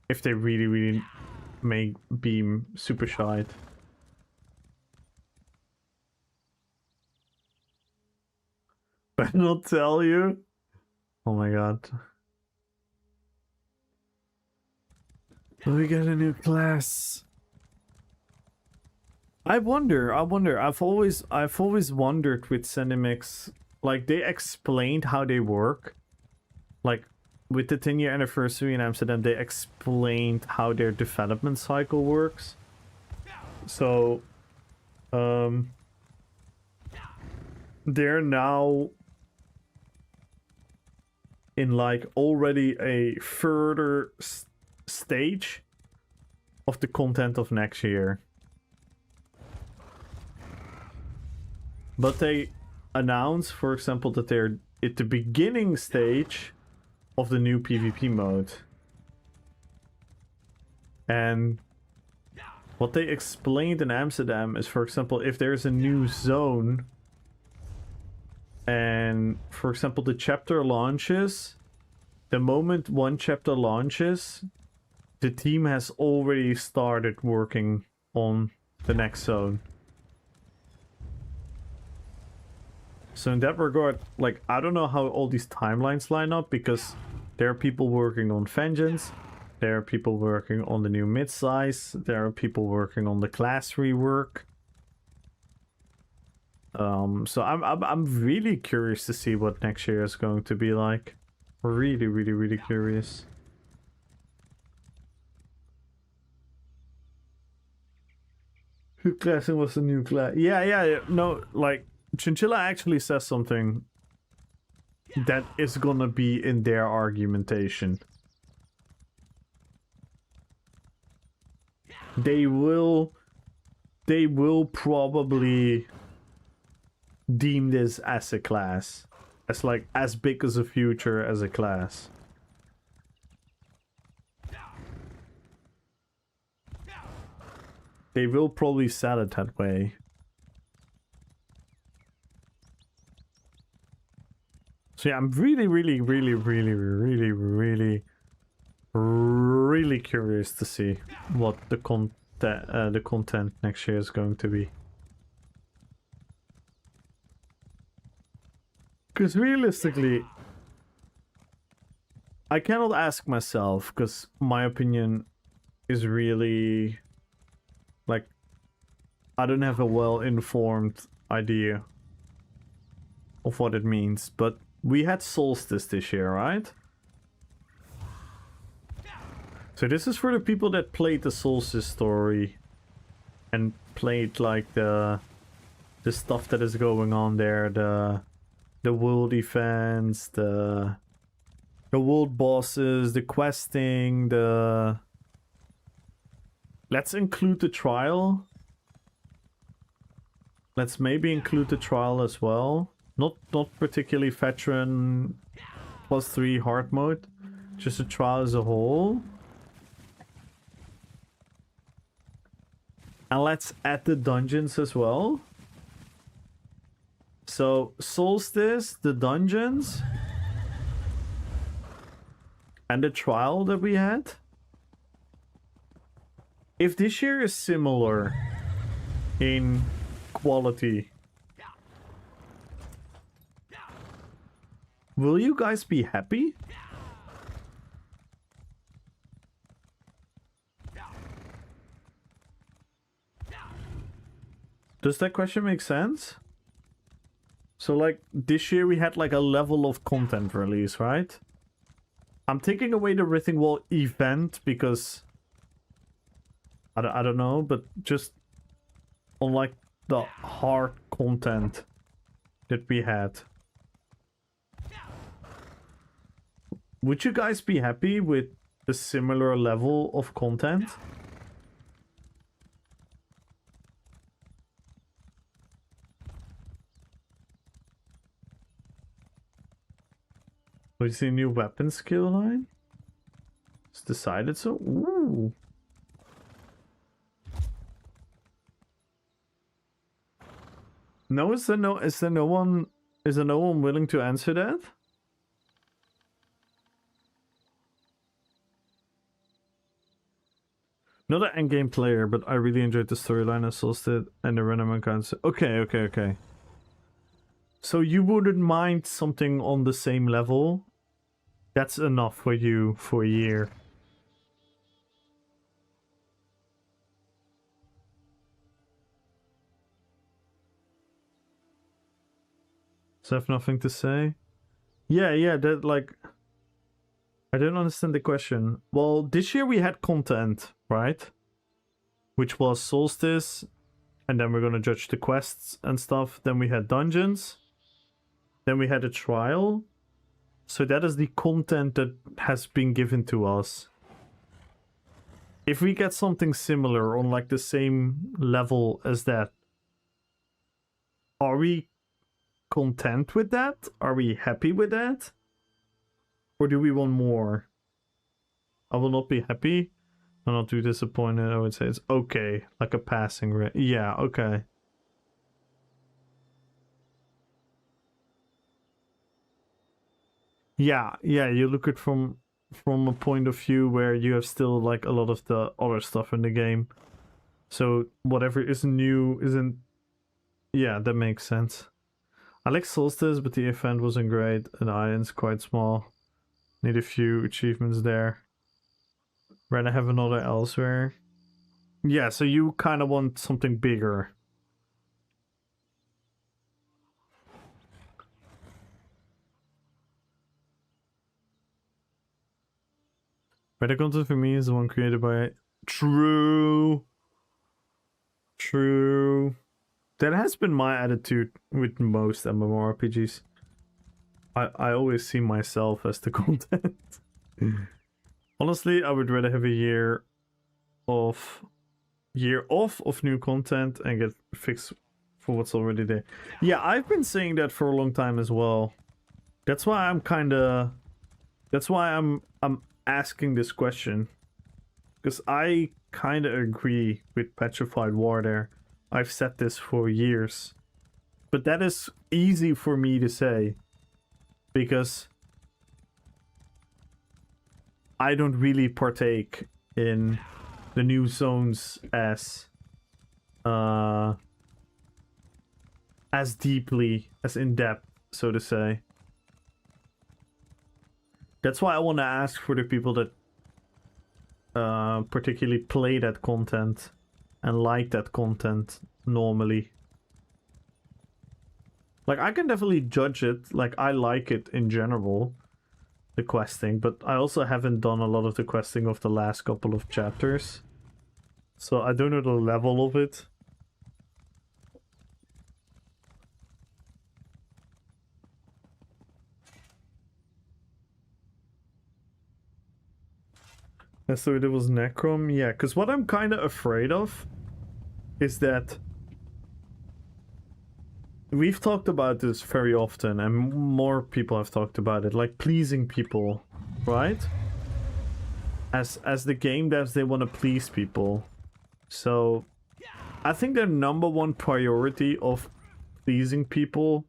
Speaker 1: if they really make Beam super shite. Better not tell you. Oh my god. We got a new class. I wonder. I've always wondered with Cinemix, like they explained how they work. Like with the 10-year anniversary in Amsterdam, they explained how their development cycle works. So they're now in like already a further stage of the content of next year. But they announce, for example, that they're at the beginning stage of the new PvP mode. And what they explained in Amsterdam is, for example, if there's a new zone and, for example, the chapter launches, the moment one chapter launches, the team has already started working on the next zone. So in that regard, like, I don't know how all these timelines line up, because there are people working on Vengeance, there are people working on the new mid-size, there are people working on the class rework. So I'm really curious to see what next year is going to be like. Really curious. Who classing was the new class? Yeah. No, like Chinchilla actually says something that is gonna be in their argumentation. They will probably deem this as a class, as like as big as a future as a class. they will probably sell it that way. So yeah, I'm really curious to see what the content next year is going to be. Because realistically, I cannot ask myself, because my opinion is really, like, I don't have a well-informed idea of what it means, but we had Solstice this year, right? So this is for the people that played the Solstice story and played, like, the stuff that is going on there, the world events, the world bosses, the questing, the... Let's include the trial. Let's maybe include the trial as well. Not particularly veteran +3 hard mode. Just the trial as a whole. And let's add the dungeons as well. So, Solstice, the dungeons, and the trial that we had. If this year is similar in quality, will you guys be happy? Does that question make sense? So, like, this year we had, like, a level of content release, right? I'm taking away the Writhing Wall event because... I don't know, but just on, like, the hard content that we had. Would you guys be happy with a similar level of content? We see a new weapon skill line? It's decided so? Ooh. No, is there no one willing to answer that? Not an endgame player, but I really enjoyed the storyline of Solstice and the random encounters. Okay. So you wouldn't mind something on the same level? That's enough for you for a year. So I have nothing to say? Yeah, that, like... I don't understand the question. Well, this year we had content, right? Which was Solstice, and then we're gonna judge the quests and stuff. Then we had dungeons. Then we had a trial. So that is the content that has been given to us. If we get something similar on, like, the same level as that, are we content with that? Are we happy with that? Or do we want more? I will not be happy. I'm not too disappointed. I would say it's okay. Like a passing rate. Yeah, okay. Yeah, you look at from a point of view where you have still, like, a lot of the other stuff in the game. So whatever is new isn't... Yeah, that makes sense. I like Solstice, but the event wasn't great and the island's quite small. Need a few achievements there. Rather have another elsewhere. Yeah, so you kind of want something bigger. Better content for me is the one created by... True. That has been my attitude with most MMORPGs. I always see myself as the content. Honestly, I would rather have a year off of new content and get fixed for what's already there. Yeah, I've been saying that for a long time as well. That's why I'm asking this question. Because I kind of agree with Petrified War there. I've said this for years. But that is easy for me to say. Because I don't really partake in the new zones as deeply, as in depth, so to say. That's why I want to ask for the people that particularly play that content and like that content normally. Like, I can definitely judge it. Like, I like it in general, the questing, but I also haven't done a lot of the questing of the last couple of chapters. So I don't know the level of it. And so it was Necrom? Yeah, because what I'm kind of afraid of is that we've talked about this very often, and more people have talked about it, like pleasing people, right? As the game devs, they want to please people. So I think their number one priority of pleasing people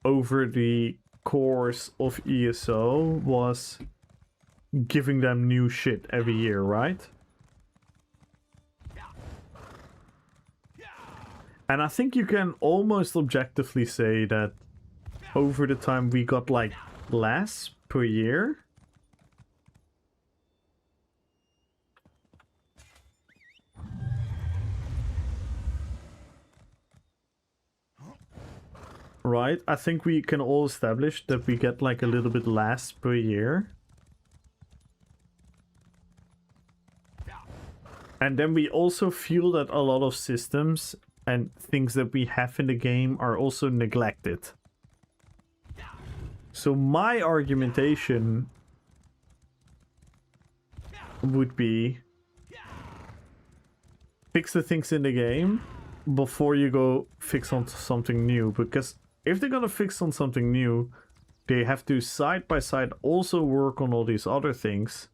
Speaker 1: over the course of ESO was giving them new shit every year, right? And I think you can almost objectively say that over the time we got like less per year. Right? I think we can all establish that we get like a little bit less per year. And then we also feel that a lot of systems and things that we have in the game are also neglected. So my argumentation would be fix the things in the game before you go fix on something new. Because if they're gonna fix on something new, they have to side by side also work on all these other things.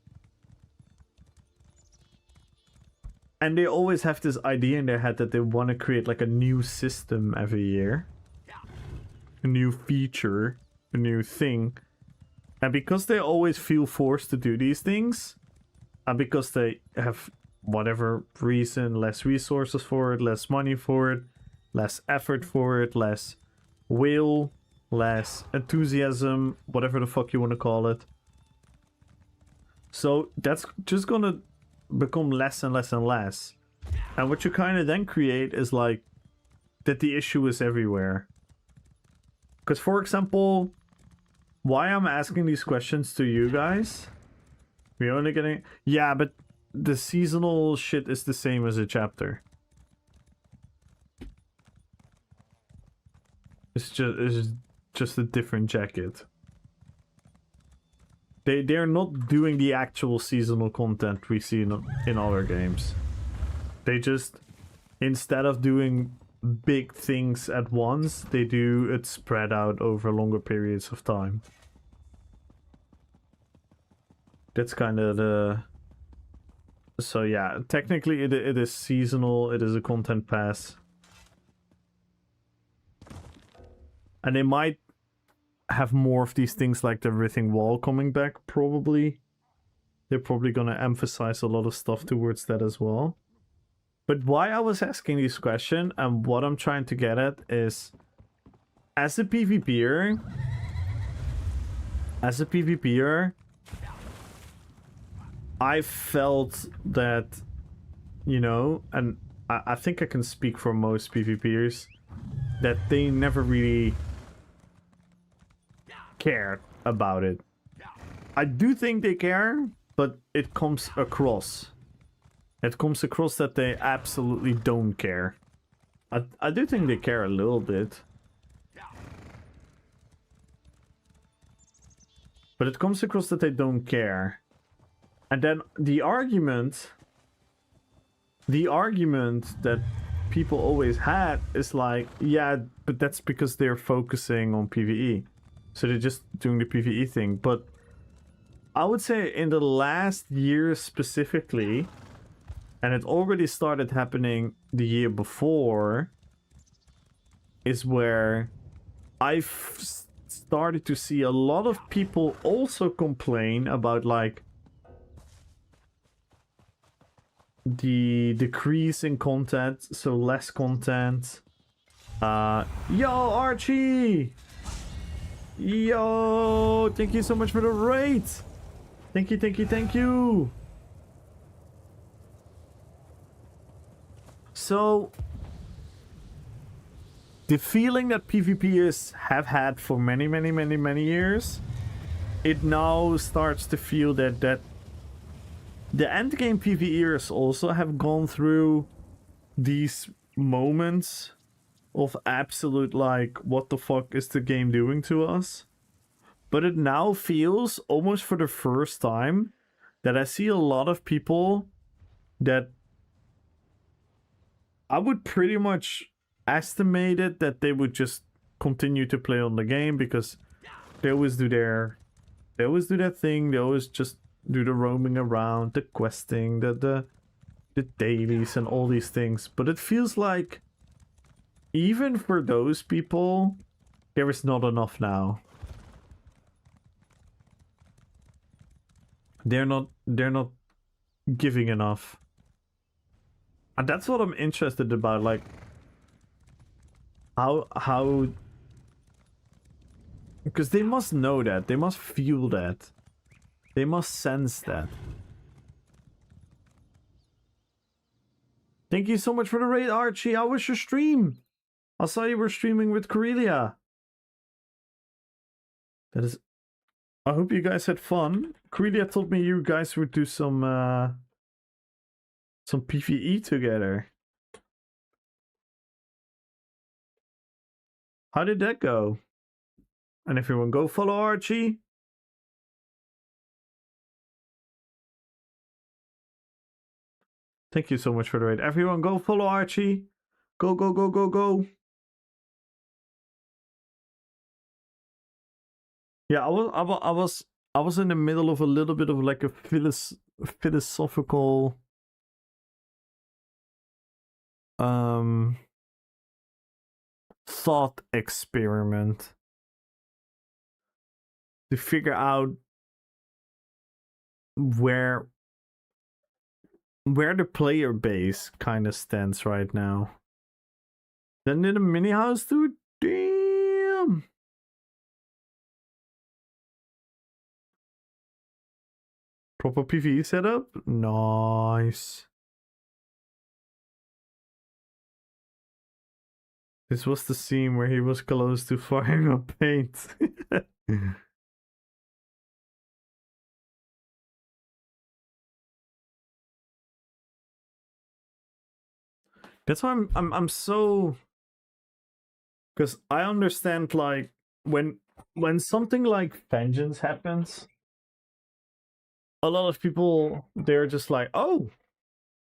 Speaker 1: And they always have this idea in their head that they want to create like a new system every year. A new feature, a new thing. And because they always feel forced to do these things, and because they have whatever reason, less resources for it, less money for it, less effort for it, less will, less enthusiasm, whatever the fuck you want to call it. So that's just gonna become less and less and less. And what you kind of then create is like that the issue is everywhere. Because for example, why I'm asking these questions to you guys, we're only getting, yeah, but the seasonal shit is the same as a chapter. It's just a different jacket. They're not doing the actual seasonal content we see in other games. They just, instead of doing big things at once, they do it spread out over longer periods of time. That's kind of the... So yeah, technically it is seasonal, it is a content pass. And they might have more of these things like the Rithing Wall coming back, probably. They're probably gonna emphasize a lot of stuff towards that as well. But why I was asking this question and what I'm trying to get at is, as a PvPer, I felt that, you know, and I think I can speak for most PvPers, that they never really cared about it. I do think they care, but it comes across. It comes across that they absolutely don't care. I do think they care a little bit. But it comes across that they don't care. And then the argument that people always had is like, yeah, but that's because they're focusing on PvE. So they're just doing the PvE thing. But I would say in the last year specifically, and it already started happening the year before, is where I've started to see a lot of people also complain about like the decrease in content, so less content. Yo, Archie! Yo, thank you so much for the raid. Thank you, thank you, thank you. So, the feeling that PvPers have had for many, many, many, many years, it now starts to feel that the endgame PvEers also have gone through these moments of absolute like, what the fuck is the game doing to us? But it now feels almost for the first time that I see a lot of people that I would pretty much estimate it that they would just continue to play on the game because they always do their thing, they always just do the roaming around, the questing, the dailies and all these things. But it feels like even for those people, there is not enough now. They're not giving enough. And that's what I'm interested about, like how because they must know that, they must feel that, they must sense that. Thank you so much for the raid, Archie. How was your stream? I saw you were streaming with Corellia. That is, I hope you guys had fun. Corellia told me you guys would do some PvE together. How did that go? And everyone go follow Archie. Thank you so much for the raid. Everyone go follow Archie. Go, go, go, go, go. Yeah, I was in the middle of a little bit of like a philosophical thought experiment to figure out where the player base kind of stands right now. Then in a mini house, dude. Damn. Proper PvE setup? Nice. This was the scene where he was close to firing up paint. That's why I'm so, because I understand like when something like vengeance happens, a lot of people, they're just like, oh,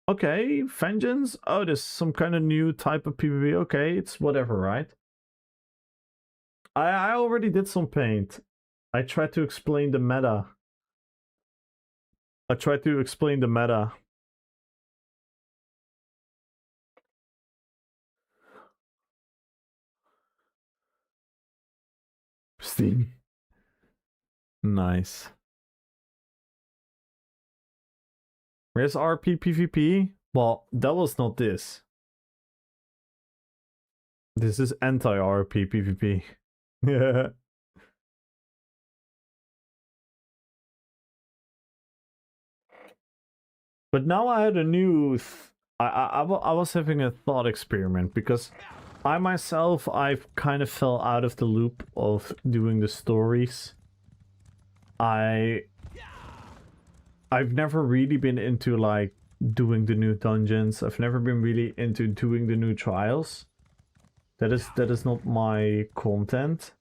Speaker 1: okay, vengeance. Oh, there's some kind of new type of PvP. Okay, it's whatever, right? I already did some paint. I tried to explain the meta. Steam. Nice. Where's RP PvP? Well, that was not this. This is anti-RP PvP. Yeah. But now I had a new... I was having a thought experiment because I myself, I've kind of fell out of the loop of doing the stories. I've never really been into like doing the new dungeons. I've never been really into doing the new trials. That is not my content.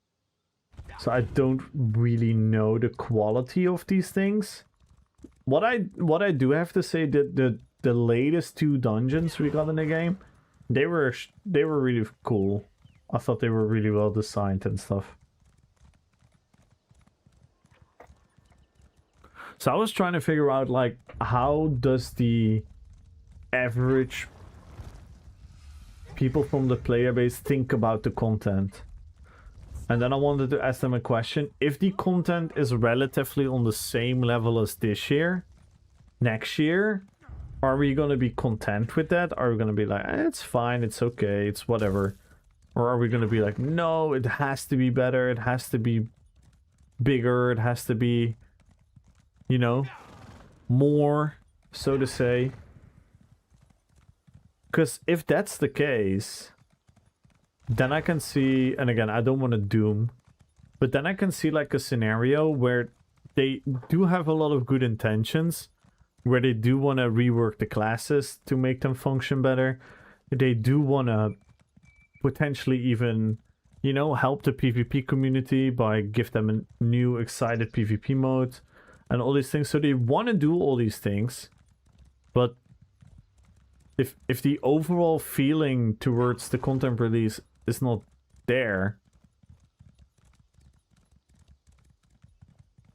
Speaker 1: So I don't really know the quality of these things. What I do have to say that the latest 2 dungeons we got in the game, they were really cool. I thought they were really well designed and stuff. So I was trying to figure out like how does the average people from the player base think about the content. And then I wanted to ask them a question. If the content is relatively on the same level as this year, next year, are we going to be content with that? Are we going to be like, it's fine, it's okay, it's whatever? Or are we going to be like, no, it has to be better, it has to be bigger, it has to be, you know, more, so to say? Because if that's the case, then I can see, and again, I don't want to doom, but then I can see like a scenario where they do have a lot of good intentions, where they do want to rework the classes to make them function better. They do want to potentially even, you know, help the PvP community by give them a new excited PvP mode and all these things. So they want to do all these things, but if the overall feeling towards the content release is not there,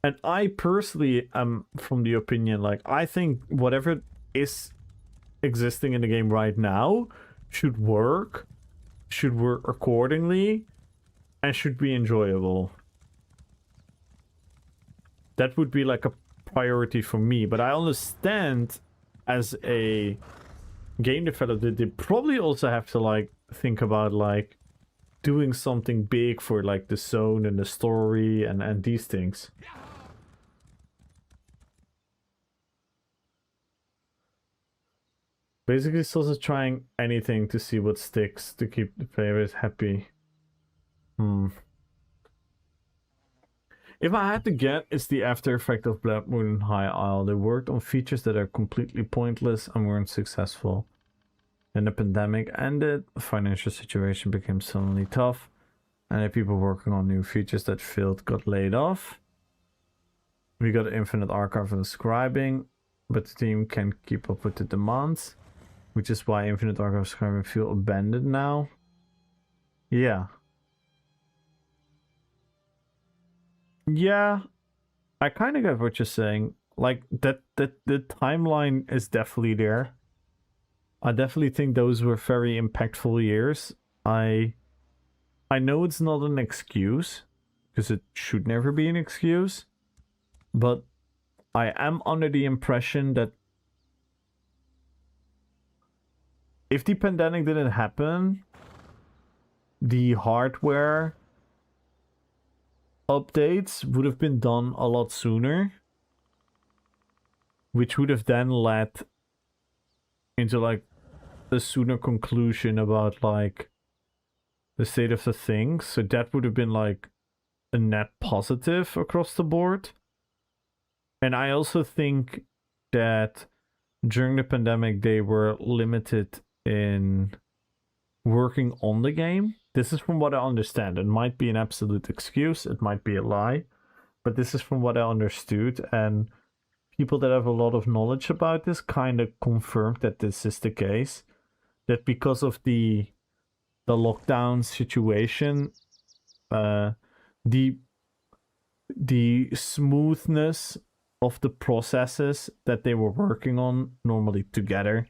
Speaker 1: and I personally am from the opinion, like, I think whatever is existing in the game right now should work accordingly, and should be enjoyable. That would be like a priority for me, but I understand as a game developer, they probably also have to like think about like doing something big for like the zone and the story and these things. Basically, it's also trying anything to see what sticks to keep the players happy. If I had to get, it's the after effect of Black Moon and High Isle. They worked on features that are completely pointless and weren't successful. Then the pandemic ended, the financial situation became suddenly tough, and the people working on new features that failed got laid off. We got infinite archive and scribing, but the team can't keep up with the demands, which is why infinite archive scribing feel abandoned now. Yeah. Yeah, I kind of get what you're saying. Like, that the timeline is definitely there. I definitely think those were very impactful years. I know it's not an excuse, because it should never be an excuse, but I am under the impression that if the pandemic didn't happen, the hardware updates would have been done a lot sooner, which would have then led into like a sooner conclusion about like the state of the things. So that would have been like a net positive across the board. And I also think that during the pandemic they were limited in working on the game. This is from what I understand. It might be an absolute excuse, it might be a lie, but this is from what I understood, and people that have a lot of knowledge about this kind of confirmed that this is the case. That because of the lockdown situation, the smoothness of the processes that they were working on normally together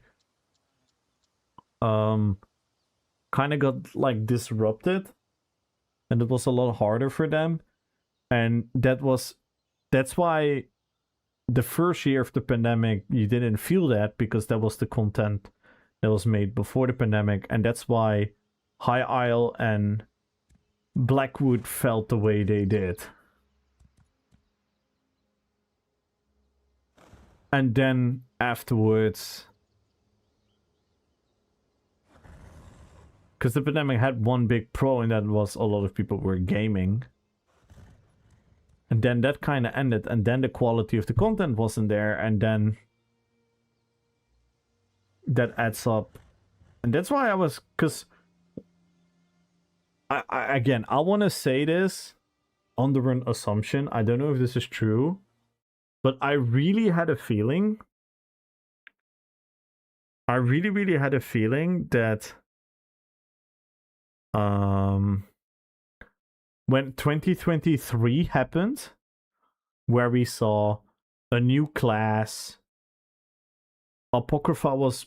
Speaker 1: kind of got like disrupted, and it was a lot harder for them. And that's why the first year of the pandemic you didn't feel that, because that was the content that was made before the pandemic, and that's why High Isle and Blackwood felt the way they did. And then afterwards, because the pandemic had one big pro, and that was a lot of people were gaming. And then that kind of ended, and then the quality of the content wasn't there, and then that adds up. And that's why I was, because I want to say this under an assumption. I don't know if this is true, but I really had a feeling. I really had a feeling that when 2023 happened, where we saw a new class, Apocrypha was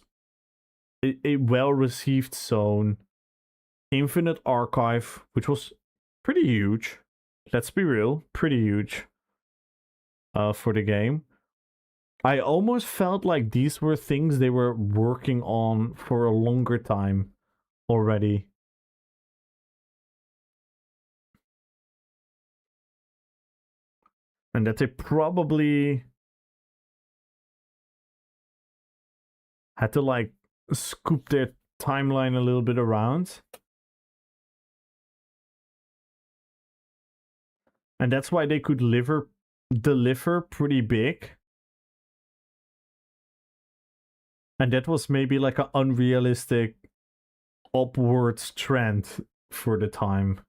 Speaker 1: a well-received zone, infinite archive, which was pretty huge. Let's be real, pretty huge for the game. I almost felt like these were things they were working on for a longer time already. And that they probably had to like scoop their timeline a little bit around. And that's why they could deliver pretty big. And that was maybe like an unrealistic upwards trend for the time.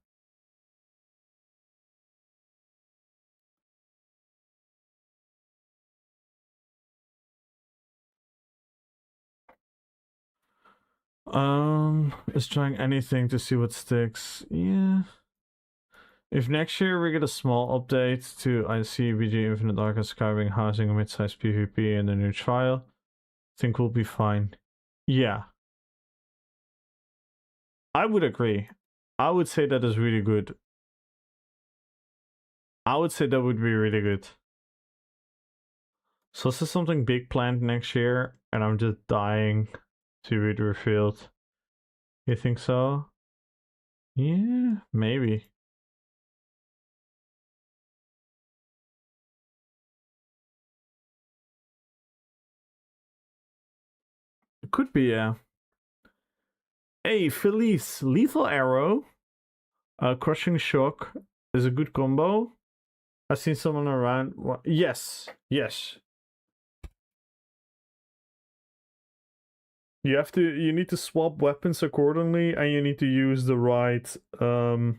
Speaker 1: Is trying anything to see what sticks. Yeah. If next year we get a small update to ICBG Infinite Archive Skywing housing a mid-sized PvP and a new trial, I think we'll be fine. Yeah. I would agree. I would say that is really good. I would say that would be really good. So this is something big planned next year, and I'm just dying to read revealed. You think so? Yeah, maybe. It could be, yeah. Hey, Felice, Lethal Arrow, Crushing Shock is a good combo. I've seen someone around. Yes, yes. You need to swap weapons accordingly, and you need to use the right and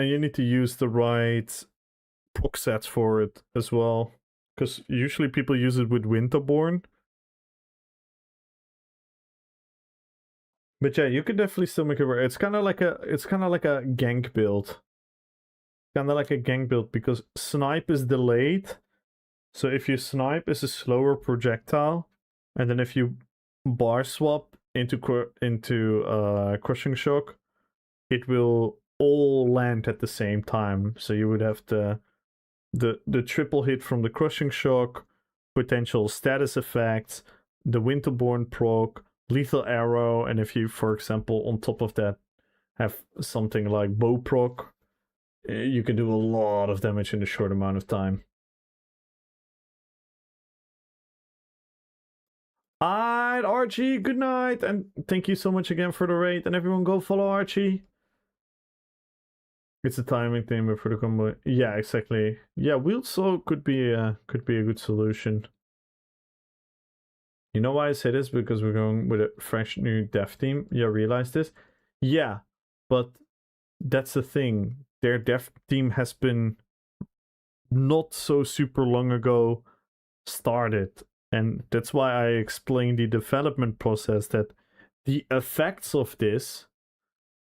Speaker 1: you need to use the right proc sets for it as well, because usually people use it with Winterborn. But yeah, you could definitely still make it work. It's kind of like a gank build. Kind of like a gank build because snipe is delayed. So if you snipe is a slower projectile, and then if you bar swap into crushing shock, it will all land at the same time. So you would have the triple hit from the crushing shock, potential status effects, the Winterborn proc, lethal arrow, and if you, for example, on top of that have something like bow proc, you can do a lot of damage in a short amount of time. Alright, Archie, good night, and thank you so much again for the raid, and everyone go follow Archie. It's a timing thing for the combo. Yeah, exactly. Yeah, wheel saw could be a good solution. You know why I say this? Because we're going with a fresh new dev team. You realize this? Yeah, but that's the thing. Their dev team has been not so super long ago started. And that's why I explained the development process, that the effects of this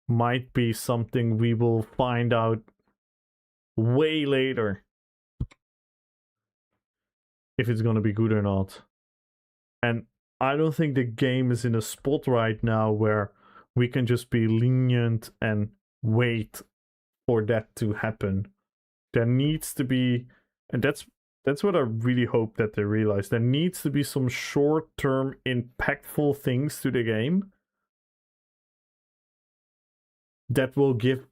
Speaker 1: might be something we will find out way later. If it's gonna be good or not. And I don't think the game is in a spot right now where we can just be lenient and wait for that to happen. There needs to be, and that's what I really hope that they realize. There needs to be some short-term impactful things to the game that will give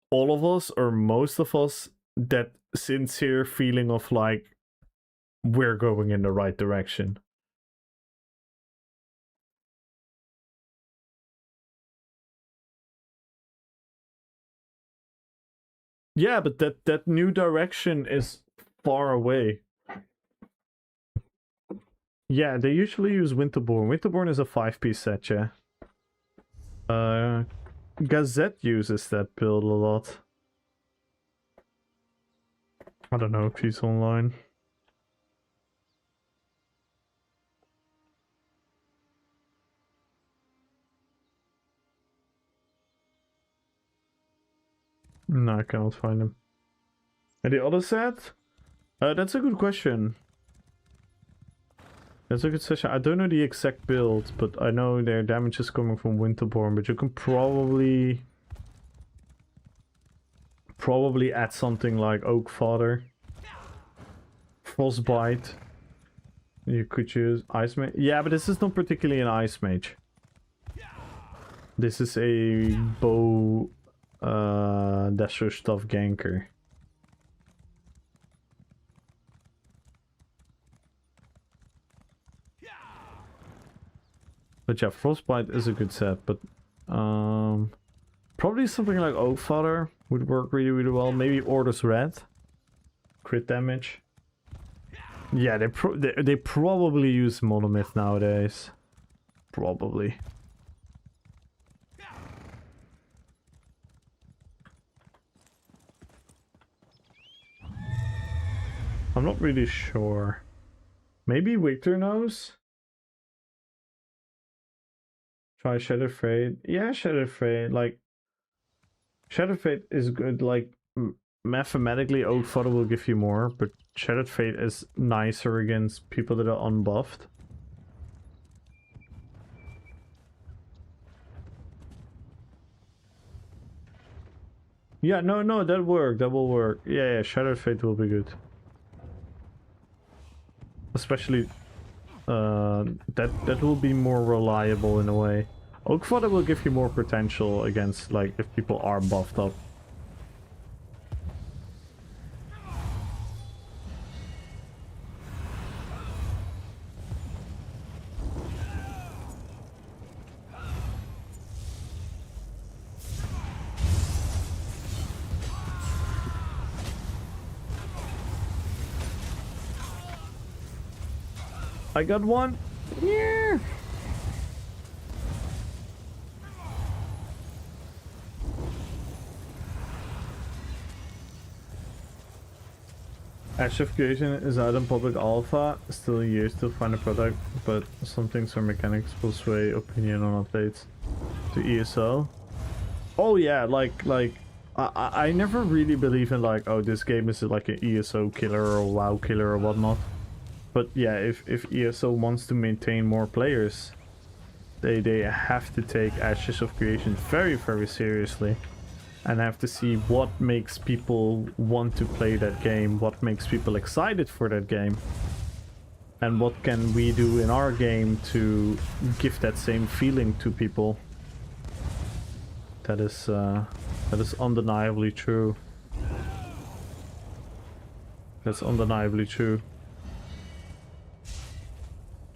Speaker 1: all of us, or most of us, that sincere feeling of like, we're going in the right direction. Yeah, but that new direction is far away. Yeah, they usually use Winterborn. Winterborn is a 5-piece set, yeah. Gazette uses that build a lot. I don't know if he's online. No, I cannot find him. And the other set? That's a good question. That's a good session. I don't know the exact build, but I know their damage is coming from Winterborn, but you can probably add something like Oak Father. Frostbite. You could use Ice Mage. Yeah, but this is not particularly an Ice Mage. This is a bow dasher stuff ganker. But yeah, Frostbite is a good set, but probably something like Oak Father would work really, really well. Maybe Orders Red. Crit damage. Yeah, they probably use Monomyth nowadays. Probably. I'm not really sure. Maybe Victor knows? Try Shadow Fate. Yeah, Shadow Fate. Like, Shadow Fate is good. Like, mathematically, Oak Father will give you more, but Shadow Fate is nicer against people that are unbuffed. Yeah, no, that work. That will work. Yeah, Shadow Fate will be good. Especially, that will be more reliable in a way. Oak Father will give you more potential against, like, if people are buffed up. I got one. Yeah. Ash of Creation is out in public alpha. Still years to find a product, but some things or mechanics will sway opinion on updates to ESO. Oh yeah, like I never really believe in like, oh, this game is like an ESO killer or a WoW killer or whatnot. But yeah, if ESO wants to maintain more players, they have to take Ashes of Creation very, very seriously. And have to see what makes people want to play that game, what makes people excited for that game. And what can we do in our game to give that same feeling to people. That is undeniably true. That's undeniably true.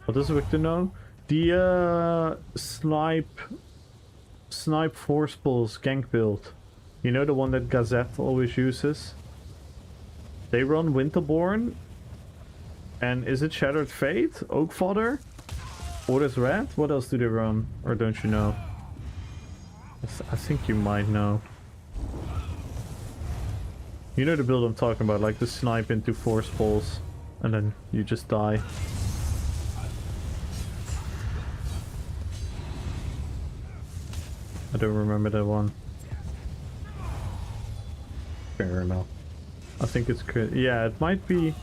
Speaker 1: What does Victor know? The snipe force pulse gank build. You know, the one that Gazette always uses? They run Winterborn. And is it Shattered Fate? Oak Father? Orders Red? What else do they run? Or don't you know? I think you might know. You know the build I'm talking about, like the snipe into force pulse. And then you just die. I don't remember that one. Fair enough. I think it's good. Yeah, it might be.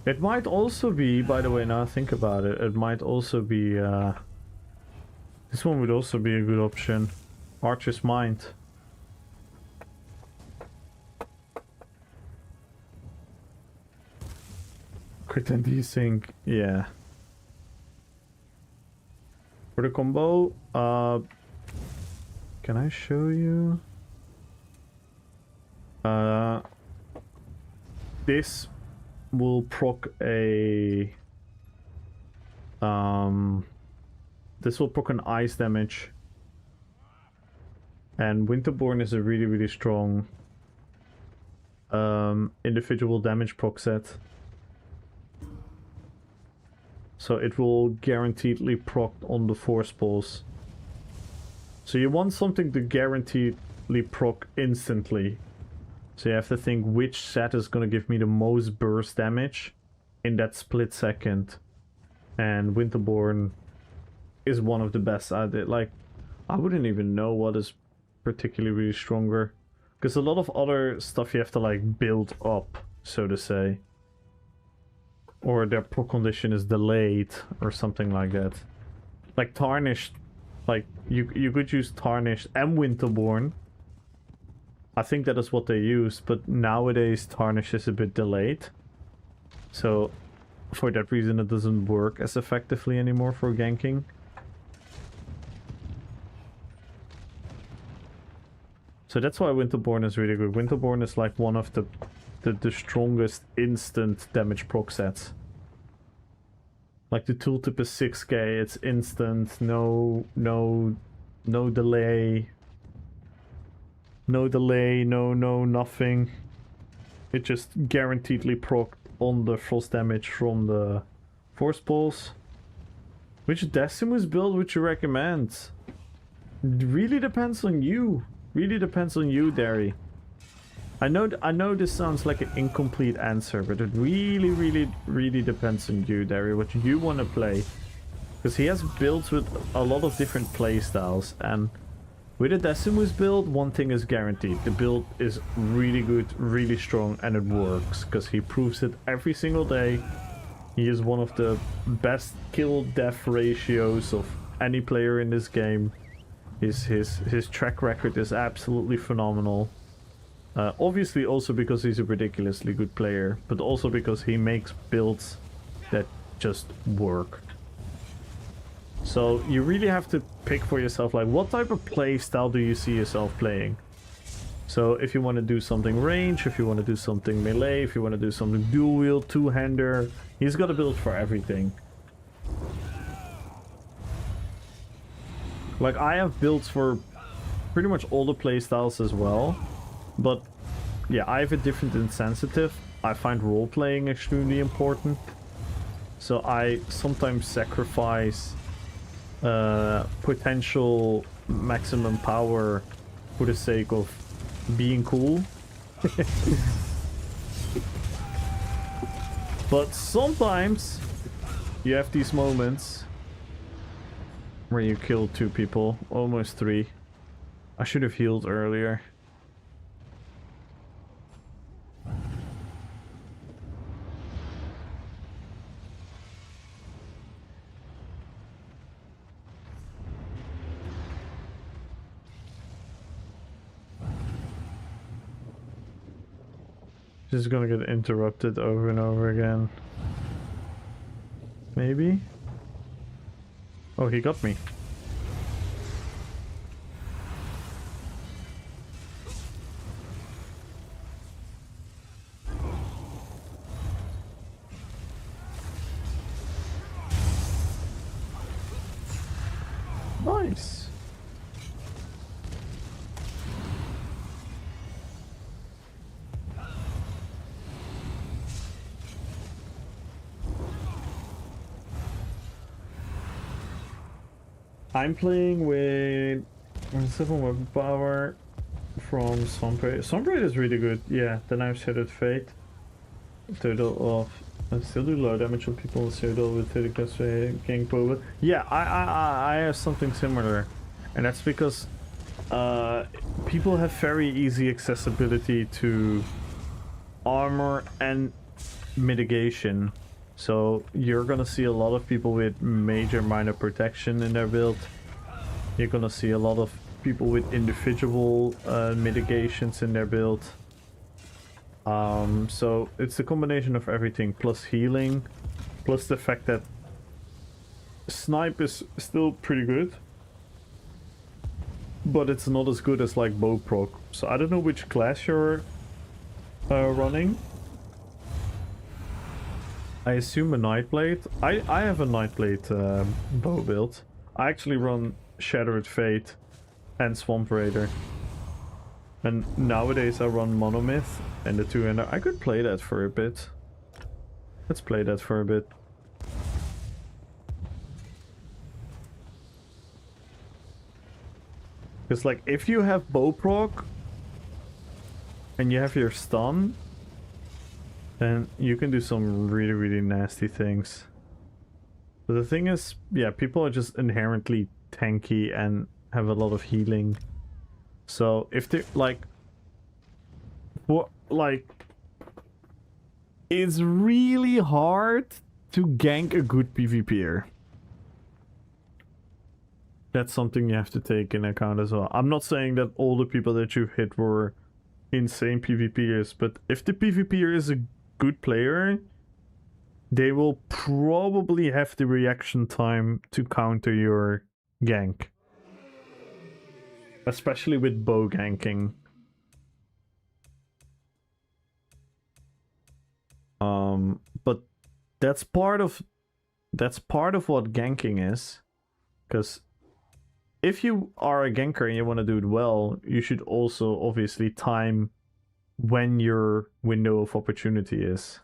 Speaker 1: It might also be, by the way, now I think about it, it might also be, this one would also be a good option. Archer's Mind. Crit and desync, yeah. For the combo, can I show you? This will proc a this will proc an ice damage, and Winterborn is a really, really strong individual damage proc set, so it will guaranteedly proc on the force pulse. So you want something to guaranteedly proc instantly. So you have to think which set is going to give me the most burst damage in that split second. And Winterborn is one of the best at it. Like, I wouldn't even know what is particularly really stronger. Because a lot of other stuff you have to like build up, so to say. or their pro condition is delayed or something like that. Like Tarnished, like you could use Tarnished and Winterborn. I think that is what they use, but nowadays Tarnish is a bit delayed. So for that reason it doesn't work as effectively anymore for ganking. So that's why Winterborn is really good. Winterborn is like one of the strongest instant damage proc sets. Like the tooltip is 6k, it's instant, no delay. No delay, no nothing. It just guaranteedly proc on the frost damage from the force pulse. Which Decimus build would you recommend? It really depends on you. Really depends on you, Derry. I know this sounds like an incomplete answer, but it really depends on you, Derry, what you want to play. Because he has builds with a lot of different playstyles, and with a Decimus build, one thing is guaranteed. The build is really good, really strong, and it works. Because he proves it every single day. He is one of the best kill-death ratios of any player in this game. His track record is absolutely phenomenal. Obviously also because he's a ridiculously good player, but also because he makes builds that just work. So you really have to pick for yourself, like, what type of play style do you see yourself playing? So if you want to do something range, if you want to do something melee, if you want to do something dual wield, two-hander, he's got a build for everything. Like, I have builds for pretty much all the playstyles as well. But yeah, I have a different insensitive. I find role-playing extremely important. So I sometimes sacrifice potential maximum power for the sake of being cool. But sometimes you have these moments where you kill 2 people, almost 3. I should have healed earlier. Just gonna get interrupted over and over again. Maybe? Oh, he got me. Nice. I'm playing with 7 weapon power from Sombre. Sombre is really good. Yeah, then I've Shattered Fate. Total of I still do low damage on people in Cyrodiil with 30 class King Poe. Yeah, I have something similar. And that's because people have very easy accessibility to armor and mitigation. So you're gonna see a lot of people with major minor protection in their build. You're gonna see a lot of people with individual mitigations in their build. So it's a combination of everything, plus healing, plus the fact that snipe is still pretty good, but it's not as good as like bow proc. So I don't know which class you're running. I assume a Nightblade. I have a Nightblade bow build. I actually run Shattered Fate and Swamp Raider. And nowadays I run Monomyth and the two-hander. I could play that for a bit. Let's play that for a bit. Because like if you have bow proc and you have your stun, then you can do some really nasty things. But the thing is, yeah, people are just inherently tanky and have a lot of healing. So if they're like, what, like, it's really hard to gank a good PvPer. That's something you have to take in account as well. I'm not saying that all the people that you hit were insane PvPers, but if the PvPer is a good player, they will probably have the reaction time to counter your gank. Especially with bow ganking. But that's part of what ganking is. Because if you are a ganker and you want to do it well, you should also obviously time when your window of opportunity is.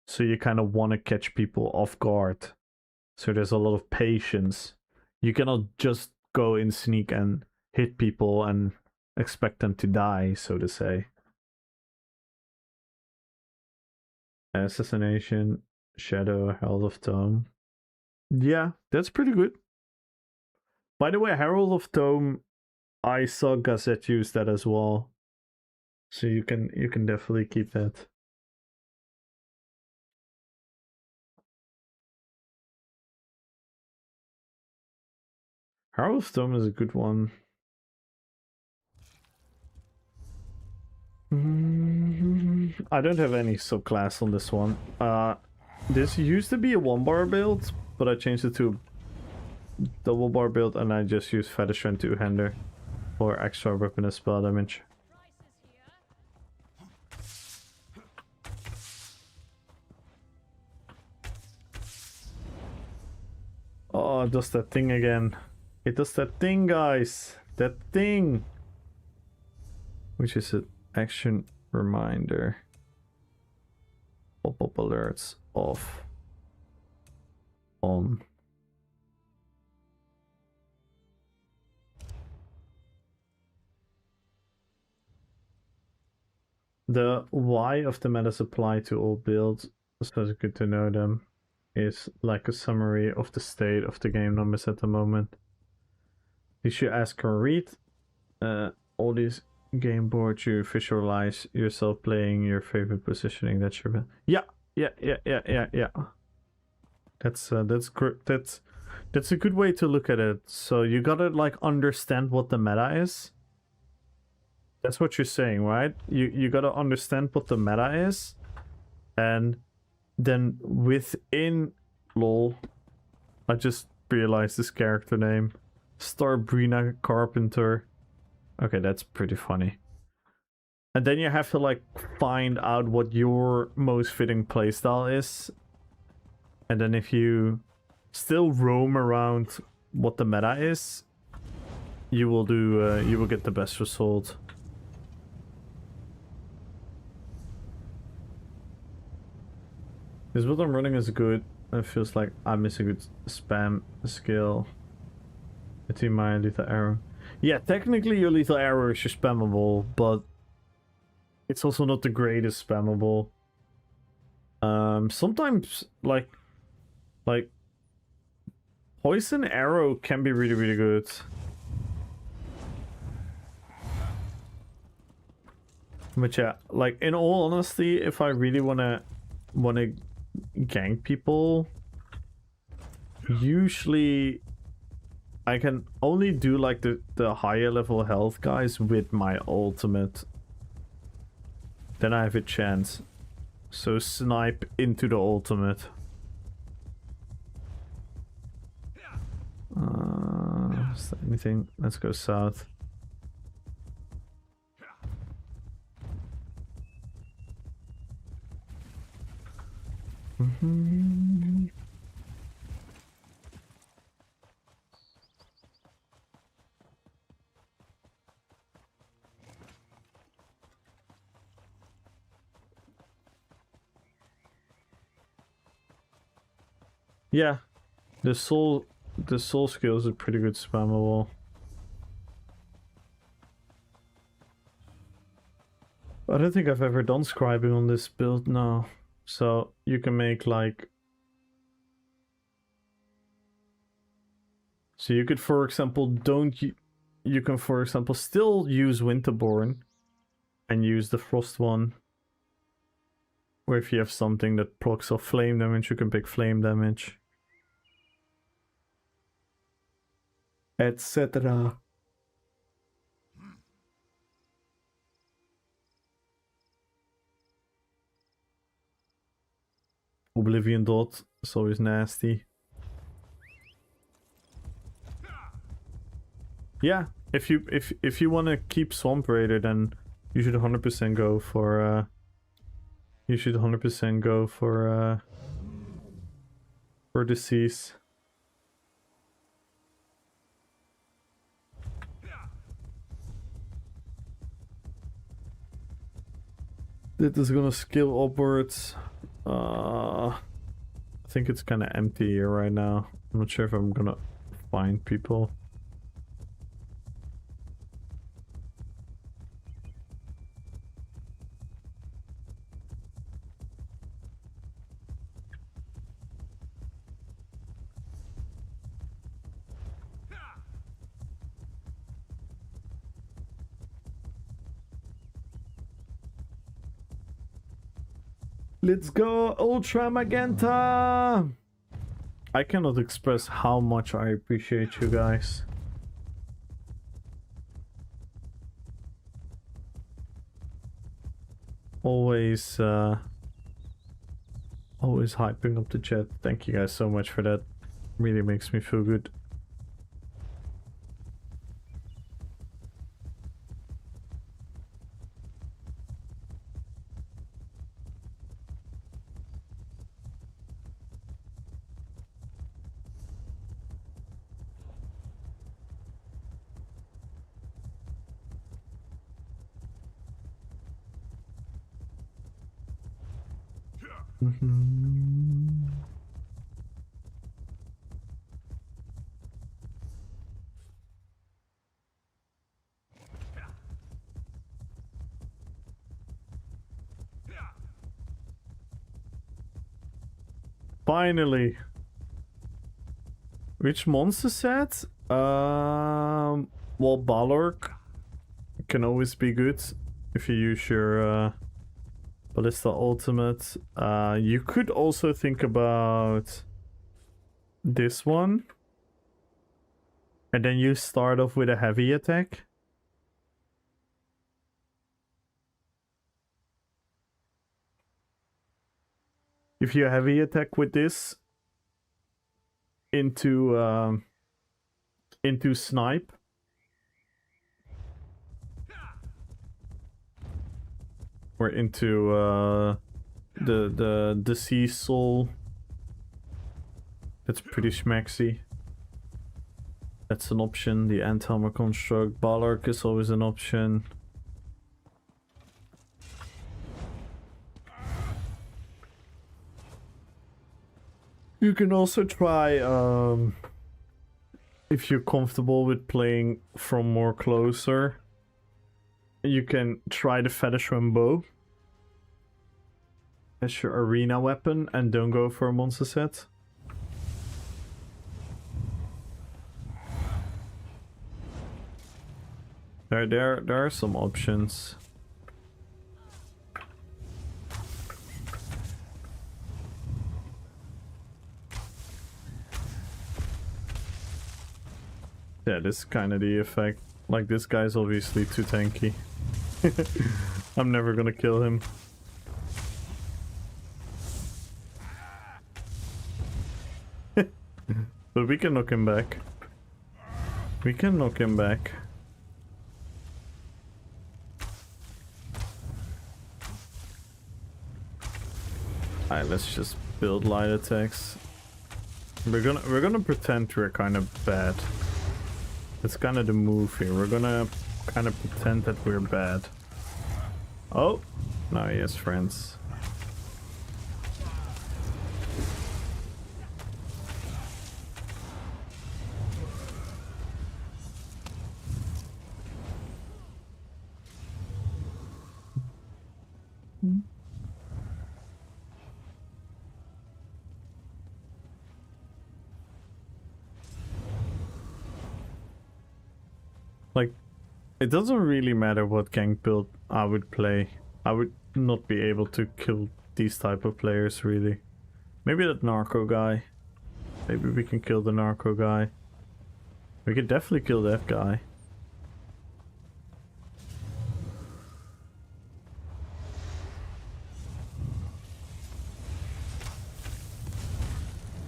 Speaker 1: So you kind of want to catch people off guard. So there's a lot of patience. You cannot just go in sneak and hit people and expect them to die, so to say. Assassination, Shadow, Herald of Tome. Yeah, that's pretty good. By the way, Herald of Tome, I saw Gazette use that as well. So you can definitely keep that. Herald of Tome is a good one. I don't have any subclass on this one. This used to be a 1-bar build, but I changed it to a double bar build, and I just use Feather Strand 2-hander for extra weapon and spell damage. Oh, it does that thing again. It does that thing, guys. That thing. Which is an action reminder. Pop-up alerts off. On. The why of the metas apply to all builds, so it's good to know them, is like a summary of the state of the game numbers at the moment. You should ask or read all these game boards, you visualize yourself playing your favorite positioning. That's your yeah. That's a good way to look at it. So you gotta like understand what the meta is. That's what you're saying, right? You gotta understand what the meta is, and then within LOL, I just realized this character name, Starbrina Carpenter. Okay, that's pretty funny. And then you have to like find out what your most fitting playstyle is, and then if you still roam around what the meta is, you will get the best result. This build I'm running is good. It feels like I miss a good spam skill between my lethal arrow. Yeah, technically your lethal arrow is just spammable, but it's also not the greatest spammable. Sometimes like poison arrow can be really good. But yeah, like in all honesty, if I really wanna gank people, usually I can only do like the higher level health guys with my ultimate. Then I have a chance. So snipe into the ultimate. Is there anything? Let's go south. Yeah, the soul skills are pretty good spammable. I don't think I've ever done scribing on this build now. So you can make like... So you could, for example, you can, for example, still use Winterborn and use the Frost one. Or if you have something that procs off flame damage, you can pick flame damage. Etc. Oblivion Dot is always nasty. Yeah, if you want to keep Swamp Raider, then you should 100% go for Disease. It is gonna skill upwards. I think it's kind of empty here right now. I'm not sure if I'm gonna find people. Let's go, Ultra Magenta! I cannot express how much I appreciate you guys. Always hyping up the chat. Thank you guys so much for that. Really makes me feel good. Finally. Which monster set? Well, Balork can always be good if you use your Ballista Ultimate. You could also think about this one. And then you start off with a heavy attack. If you heavy attack with this into snipe, or into the Deceased Soul, that's pretty schmaxy. That's an option. The Anthammer Construct, Balork is always an option. You can also try, if you're comfortable with playing from more closer, you can try the Fetish Bow as your arena weapon and don't go for a monster set. There are some options. Yeah, this is kind of the effect. Like, this guy's obviously too tanky. I'm never gonna kill him. But we can knock him back. We can knock him back. Alright, let's just build light attacks. We're gonna pretend we're kind of bad. It's kind of the move here. We're gonna kind of pretend that we're bad. Oh, now he has friends. Like, it doesn't really matter what gank build I would play. I would not be able to kill these type of players, really. Maybe that narco guy. Maybe we can kill the narco guy. We could definitely kill that guy.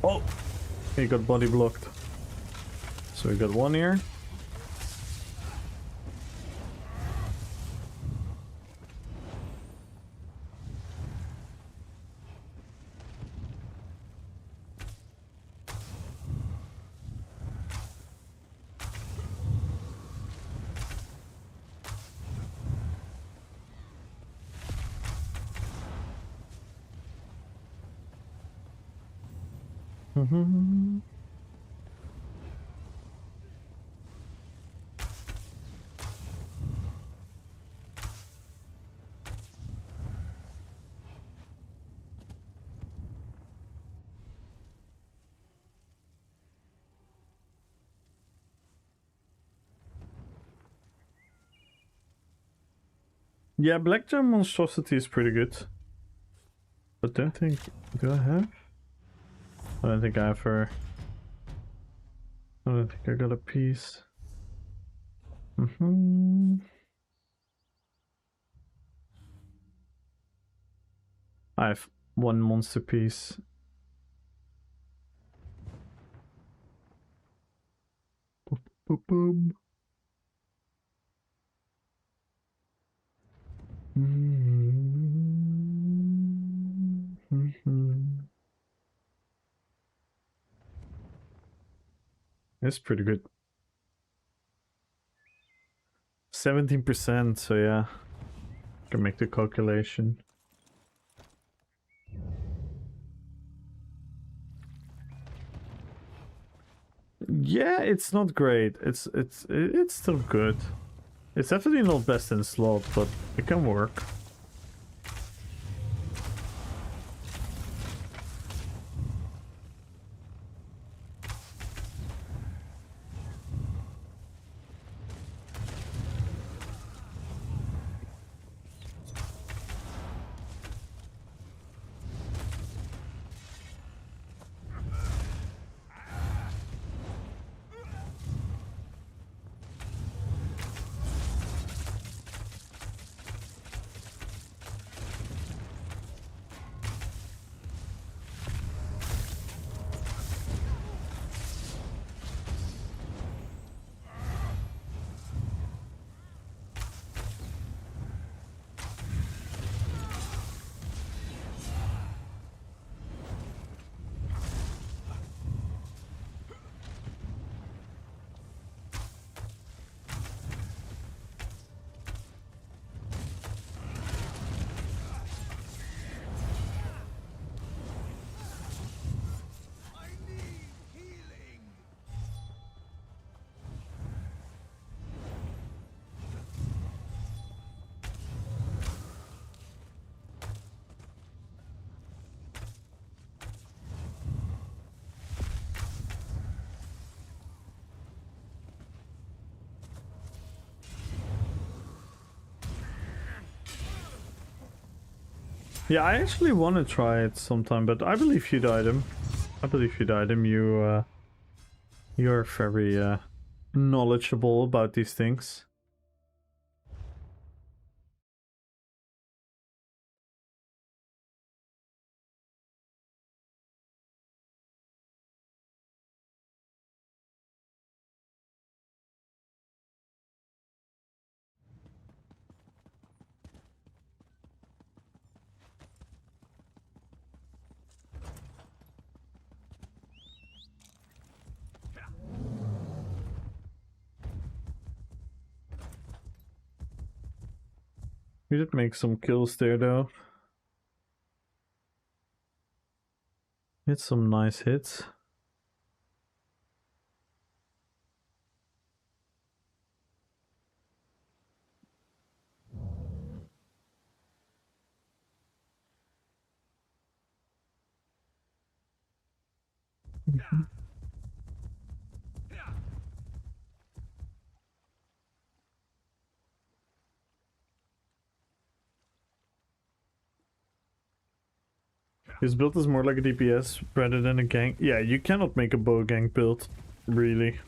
Speaker 1: Oh! He got body blocked. So we got one here. Yeah, Blackjack Monstrosity is pretty good. But don't think... Do I have? I don't think I have her. I don't think I got a piece. I have one monster piece. Boop, boop, boop. It's pretty good. 17%, so yeah. Can make the calculation. Yeah, it's not great. It's still good. It's definitely not best in slot, but it can work. Yeah, I actually want to try it sometime, but I believe you died him. I believe you died him. You're very knowledgeable about these things. We did make some kills there, though. Hit some nice hits. His build is more like a DPS rather than a gank. Yeah, you cannot make a bow gank build, really.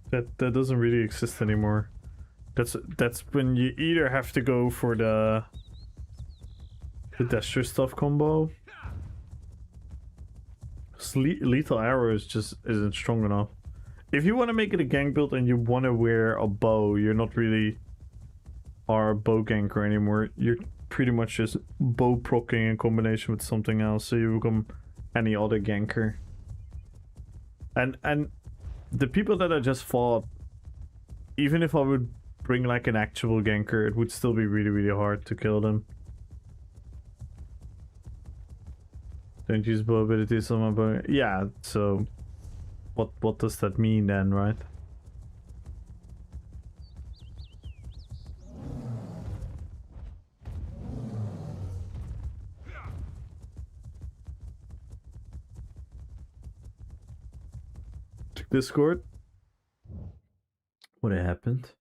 Speaker 1: That doesn't really exist anymore. That's when you either have to go for the Destro stuff combo. Lethal arrow is just isn't strong enough. If you want to make it a gank build and you want to wear a bow, you're not really a bow ganker anymore. You're pretty much just bow procking in combination with something else, so you become any other ganker. And the people that I just fought, even if I would bring like an actual ganker, it would still be really hard to kill them. Don't use bow abilities on my bow. Yeah, so what does that mean then, right? Check Discord. What happened?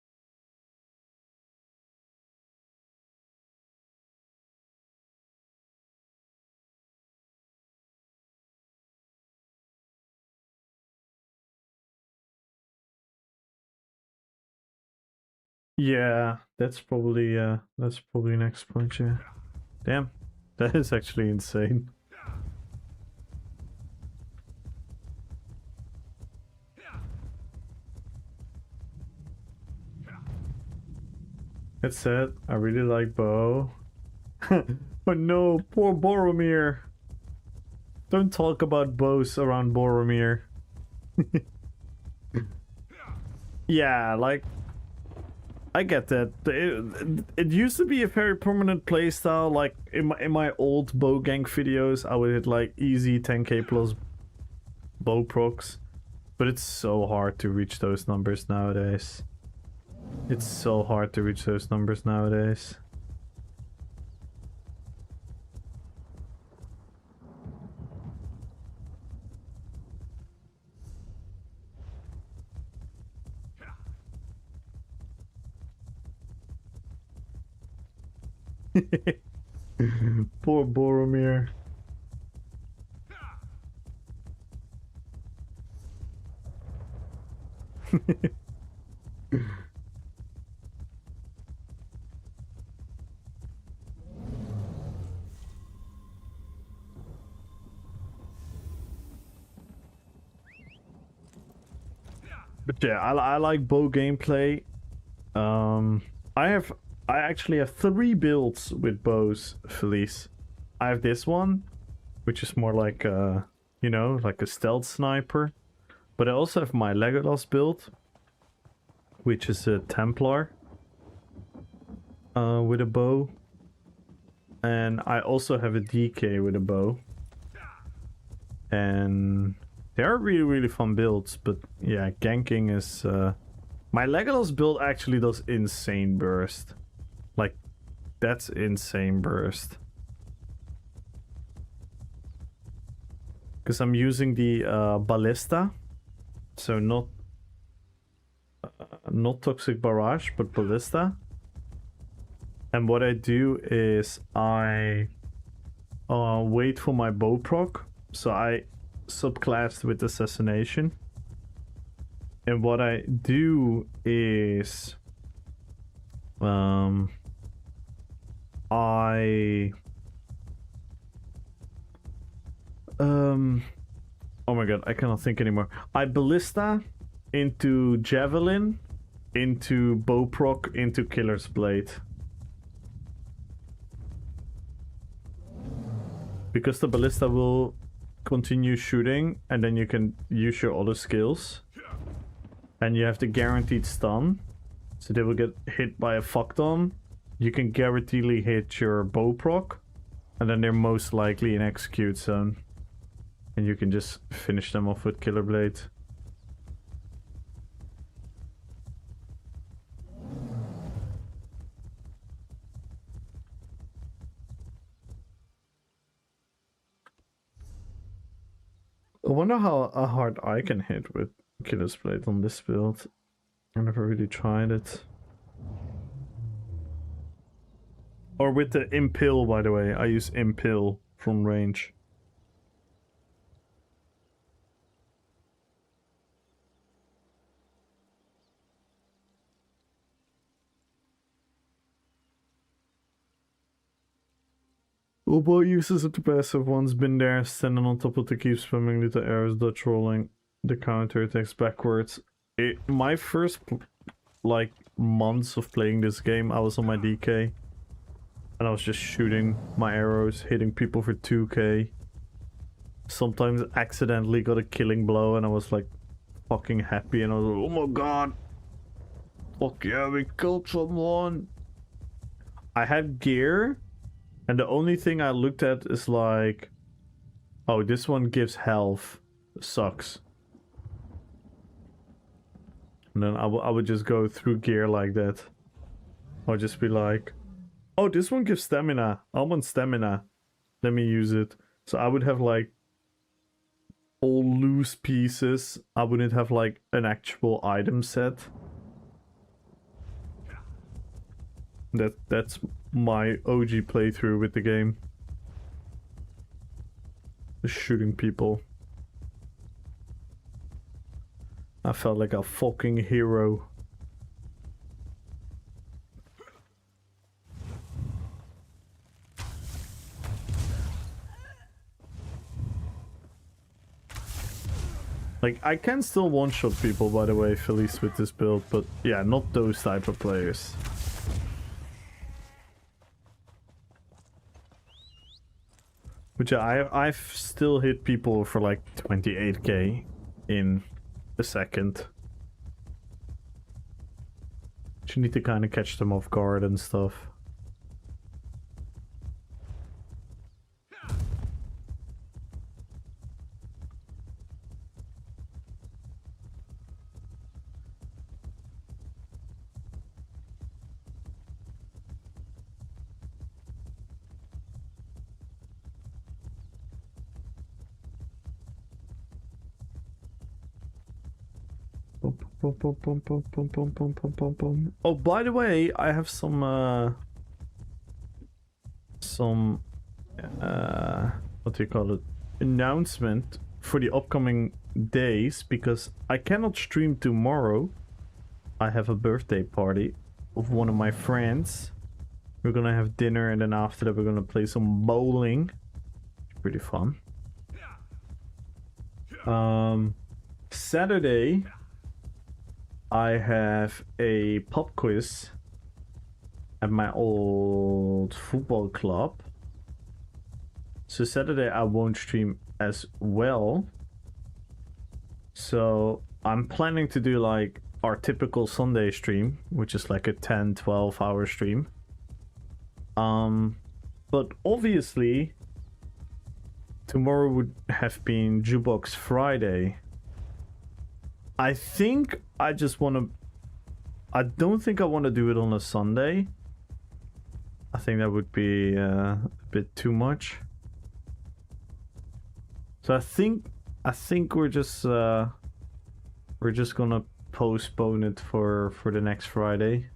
Speaker 1: Yeah, that's probably next point, yeah. Damn, that is actually insane. That said, I really like bow. But no, poor Boromir. Don't talk about bows around Boromir. Yeah, like, I get that. It used to be a very prominent playstyle. Like in my old bow gank videos, I would hit like easy 10k plus bow procs, but it's so hard to reach those numbers nowadays. It's so hard to reach those numbers nowadays. Poor Boromir. But yeah, I like bow gameplay. I actually have 3 builds with bows, Felice. I have this one, which is more like you know, like a stealth sniper. But I also have my Legolas build, which is a Templar with a bow. And I also have a DK with a bow. And they are really fun builds, but yeah, ganking is... My Legolas build actually does insane burst. Like, that's insane burst. Because I'm using the Ballista. So not Toxic Barrage, but Ballista. And what I do is I wait for my bow proc. So I subclassed with Assassination. And what I do is oh my god, I cannot think anymore. I Ballista into Javelin, into bow proc, into Killer's Blade. Because the Ballista will continue shooting, and then you can use your other skills. And you have the guaranteed stun. So they will get hit by a fuckton. You can guaranteedly hit your bow proc. And then they're most likely in execute zone. And you can just finish them off with Killer Blade. I wonder how hard I can hit with Killer's Blade on this build. I never really tried it. Or with the Impale, by the way. I use Impale from range. Oboe uses of the passive ones been there, standing on top of the keep spamming little arrows, dodge rolling the counter attacks backwards. My first like months of playing this game, I was on my DK and I was just shooting my arrows, hitting people for 2k. Sometimes accidentally got a killing blow and I was like fucking happy and I was like, oh my god, fuck yeah, we killed someone. I had gear and the only thing I looked at is like, oh, this one gives health, sucks. And then I would just go through gear like that. Or just be like, oh, this one gives stamina. I want stamina. Let me use it. So I would have like all loose pieces. I wouldn't have like an actual item set. That's my OG playthrough with the game. Just shooting people. I felt like a fucking hero. Like, I can still one-shot people, by the way, at least with this build, but yeah, not those type of players. But yeah, I've still hit people for like 28k in a second. You need to kind of catch them off guard and stuff. Oh, by the way, I have some what do you call it, announcement for the upcoming days, because I cannot stream tomorrow. I have a birthday party of one of my friends. We're gonna have dinner and then after that we're gonna play some bowling. Pretty fun. Saturday I have a pub quiz at my old football club. So Saturday I won't stream as well. So I'm planning to do like our typical Sunday stream, which is like a 10-12 hour stream. But obviously tomorrow would have been Jukebox Friday. I think I just want to... I don't think I want to do it on a Sunday. I think that would be a bit too much. So I think we're just gonna postpone it for the next Friday.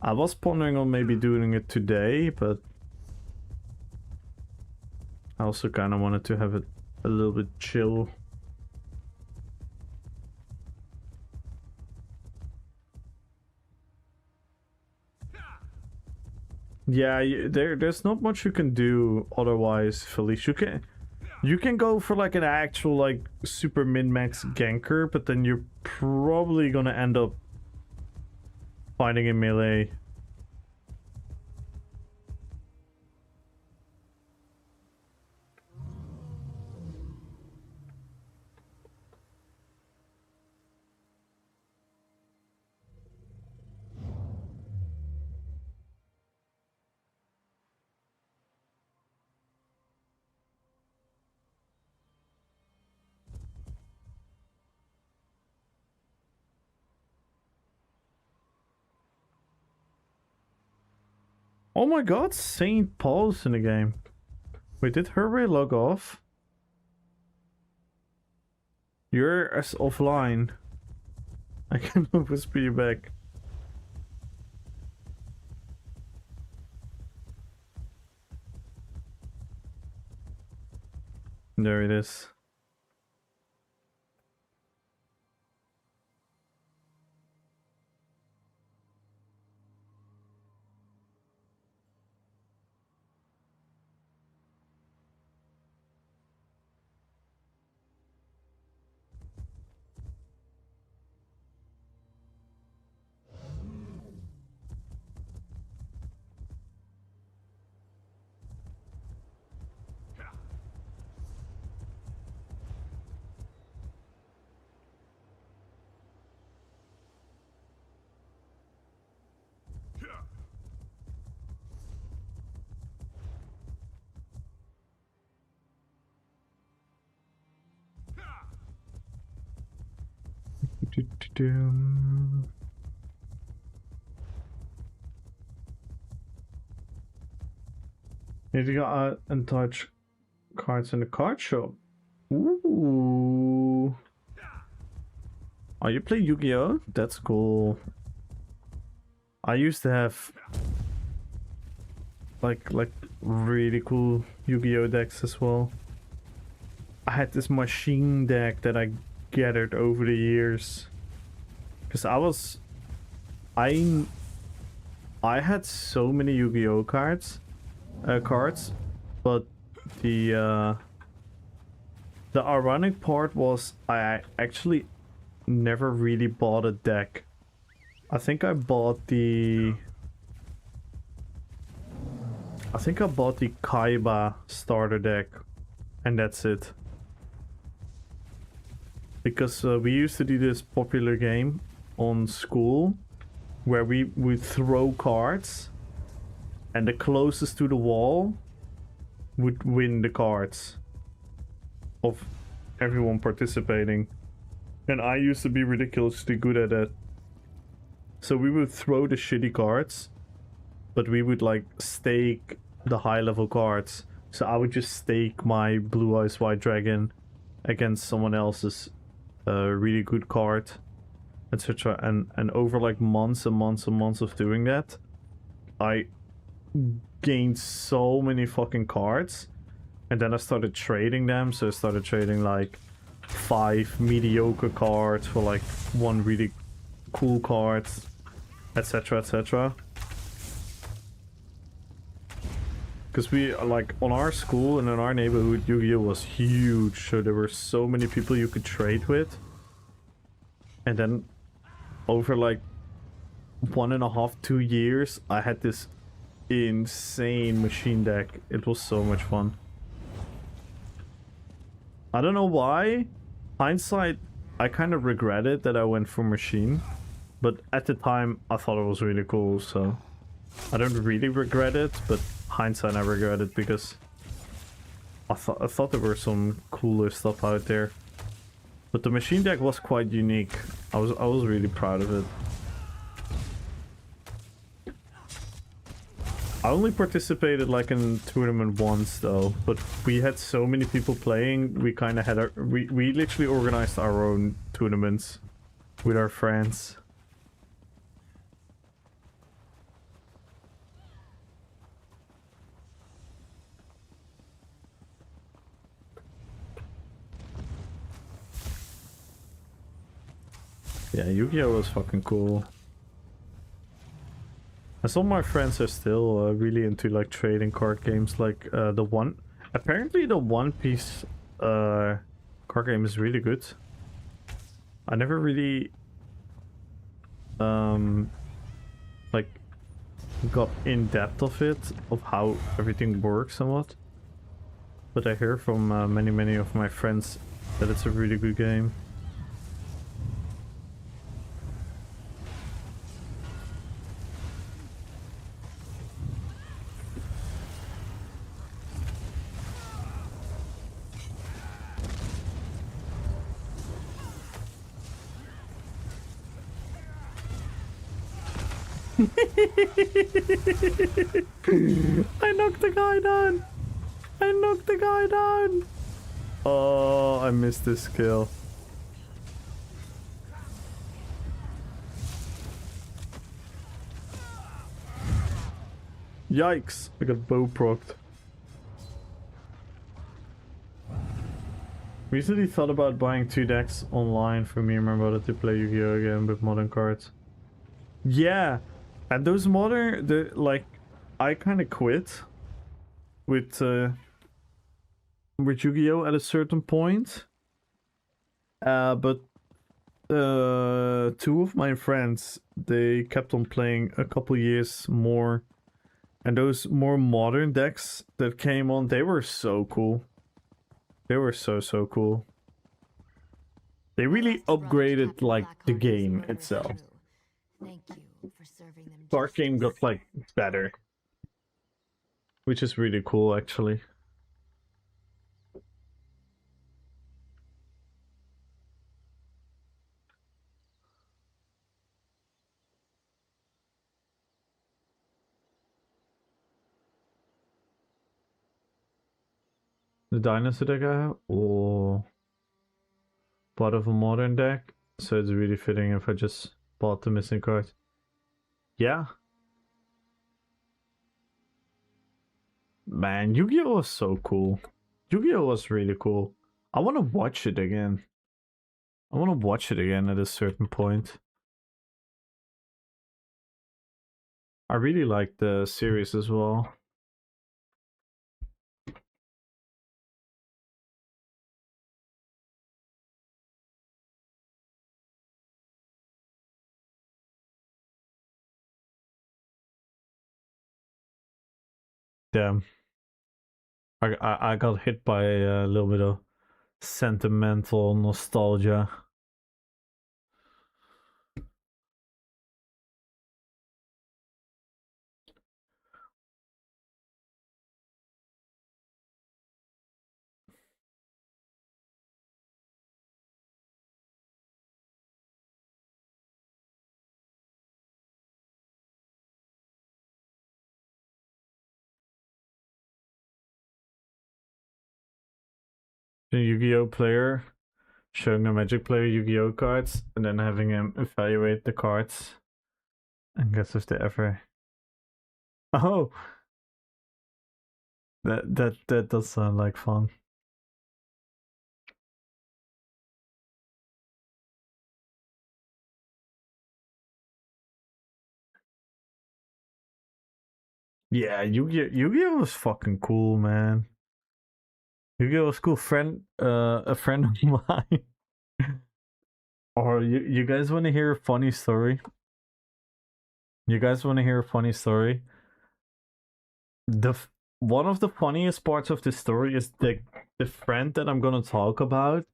Speaker 1: I was pondering on maybe doing it today, but I also kind of wanted to have it a little bit chill. Yeah, there's not much you can do otherwise, Felice. You can go for like an actual like super min-max ganker, but then you're probably gonna end up fighting in melee. Oh my god, St. Paul's in the game. Wait, did Herway log off? You're as offline. I can whisper you back. There it is. Doom. Need to go and touch cards in the card shop. Ooh. Oh, you play Yu-Gi-Oh? That's cool. I used to have like really cool Yu-Gi-Oh decks as well. I had this machine deck that I gathered over the years. Cause I had so many Yu-Gi-Oh cards, but the ironic part was I actually never really bought a deck. I think I bought the Kaiba starter deck, and that's it. Because we used to do this popular game on school where we would throw cards, and the closest to the wall would win the cards of everyone participating. And I used to be ridiculously good at that. So we would throw the shitty cards, but we would like stake the high level cards. So I would just stake my Blue Eyes White Dragon against someone else's really good card, etc. And over like months and months and months of doing that, I gained so many fucking cards. And then I started trading them. So I started trading like 5 mediocre cards for like 1 really cool card, etc, etc. Because we like on our school and in our neighborhood, Yu-Gi-Oh was huge, so there were so many people you could trade with. And then over like 1.5, 2 years, I had this insane machine deck. It was so much fun. I don't know why. Hindsight, I kind of regretted that I went for machine, but at the time I thought it was really cool, so I don't really regret it, but hindsight I regret it because I thought there were some cooler stuff out there. But the machine deck was quite unique. I was really proud of it. I only participated like in tournament once though, but we had so many people playing, we kind of had we literally organized our own tournaments with our friends. Yeah, Yu-Gi-Oh was fucking cool. And some of my friends are still really into like trading card games, like apparently the One Piece card game is really good. I never really like got in depth of it, of how everything works and what. But I hear from many of my friends that it's a really good game. I knocked the guy down! I knocked the guy down! Oh, I missed this kill. Yikes! I got bow procced. Recently thought about buying 2 decks online for me and my brother to play Yu-Gi-Oh again with modern cards. Yeah! And those modern, like, I kind of quit with Yu-Gi-Oh at a certain point. But 2 of my friends, they kept on playing a couple years more. And those more modern decks that came on, they were so cool. They were so cool. They really upgraded, like, the game itself.
Speaker 3: Thank you for serving them.
Speaker 1: Card game got like better, which is really cool actually. The dinosaur deck I have, or part of a modern deck. So it's really fitting if I just bought the missing cards. Yeah. Man, Yu-Gi-Oh was so cool. Yu-Gi-Oh was really cool. I want to watch it again. I want to watch it again at a certain point. I really like the series as well. Damn. I got hit by a little bit of sentimental nostalgia. The Yu-Gi-Oh player showing a Magic player Yu-Gi-Oh cards and then having him evaluate the cards and guess if they ever. Oh, that does sound like fun. Yeah, Yu-Gi-Oh was fucking cool, man. Yu-Gi-Oh was cool. A friend of mine. Or you guys want to hear a funny story? You guys want to hear a funny story? One of the funniest parts of this story is the friend that I'm gonna talk about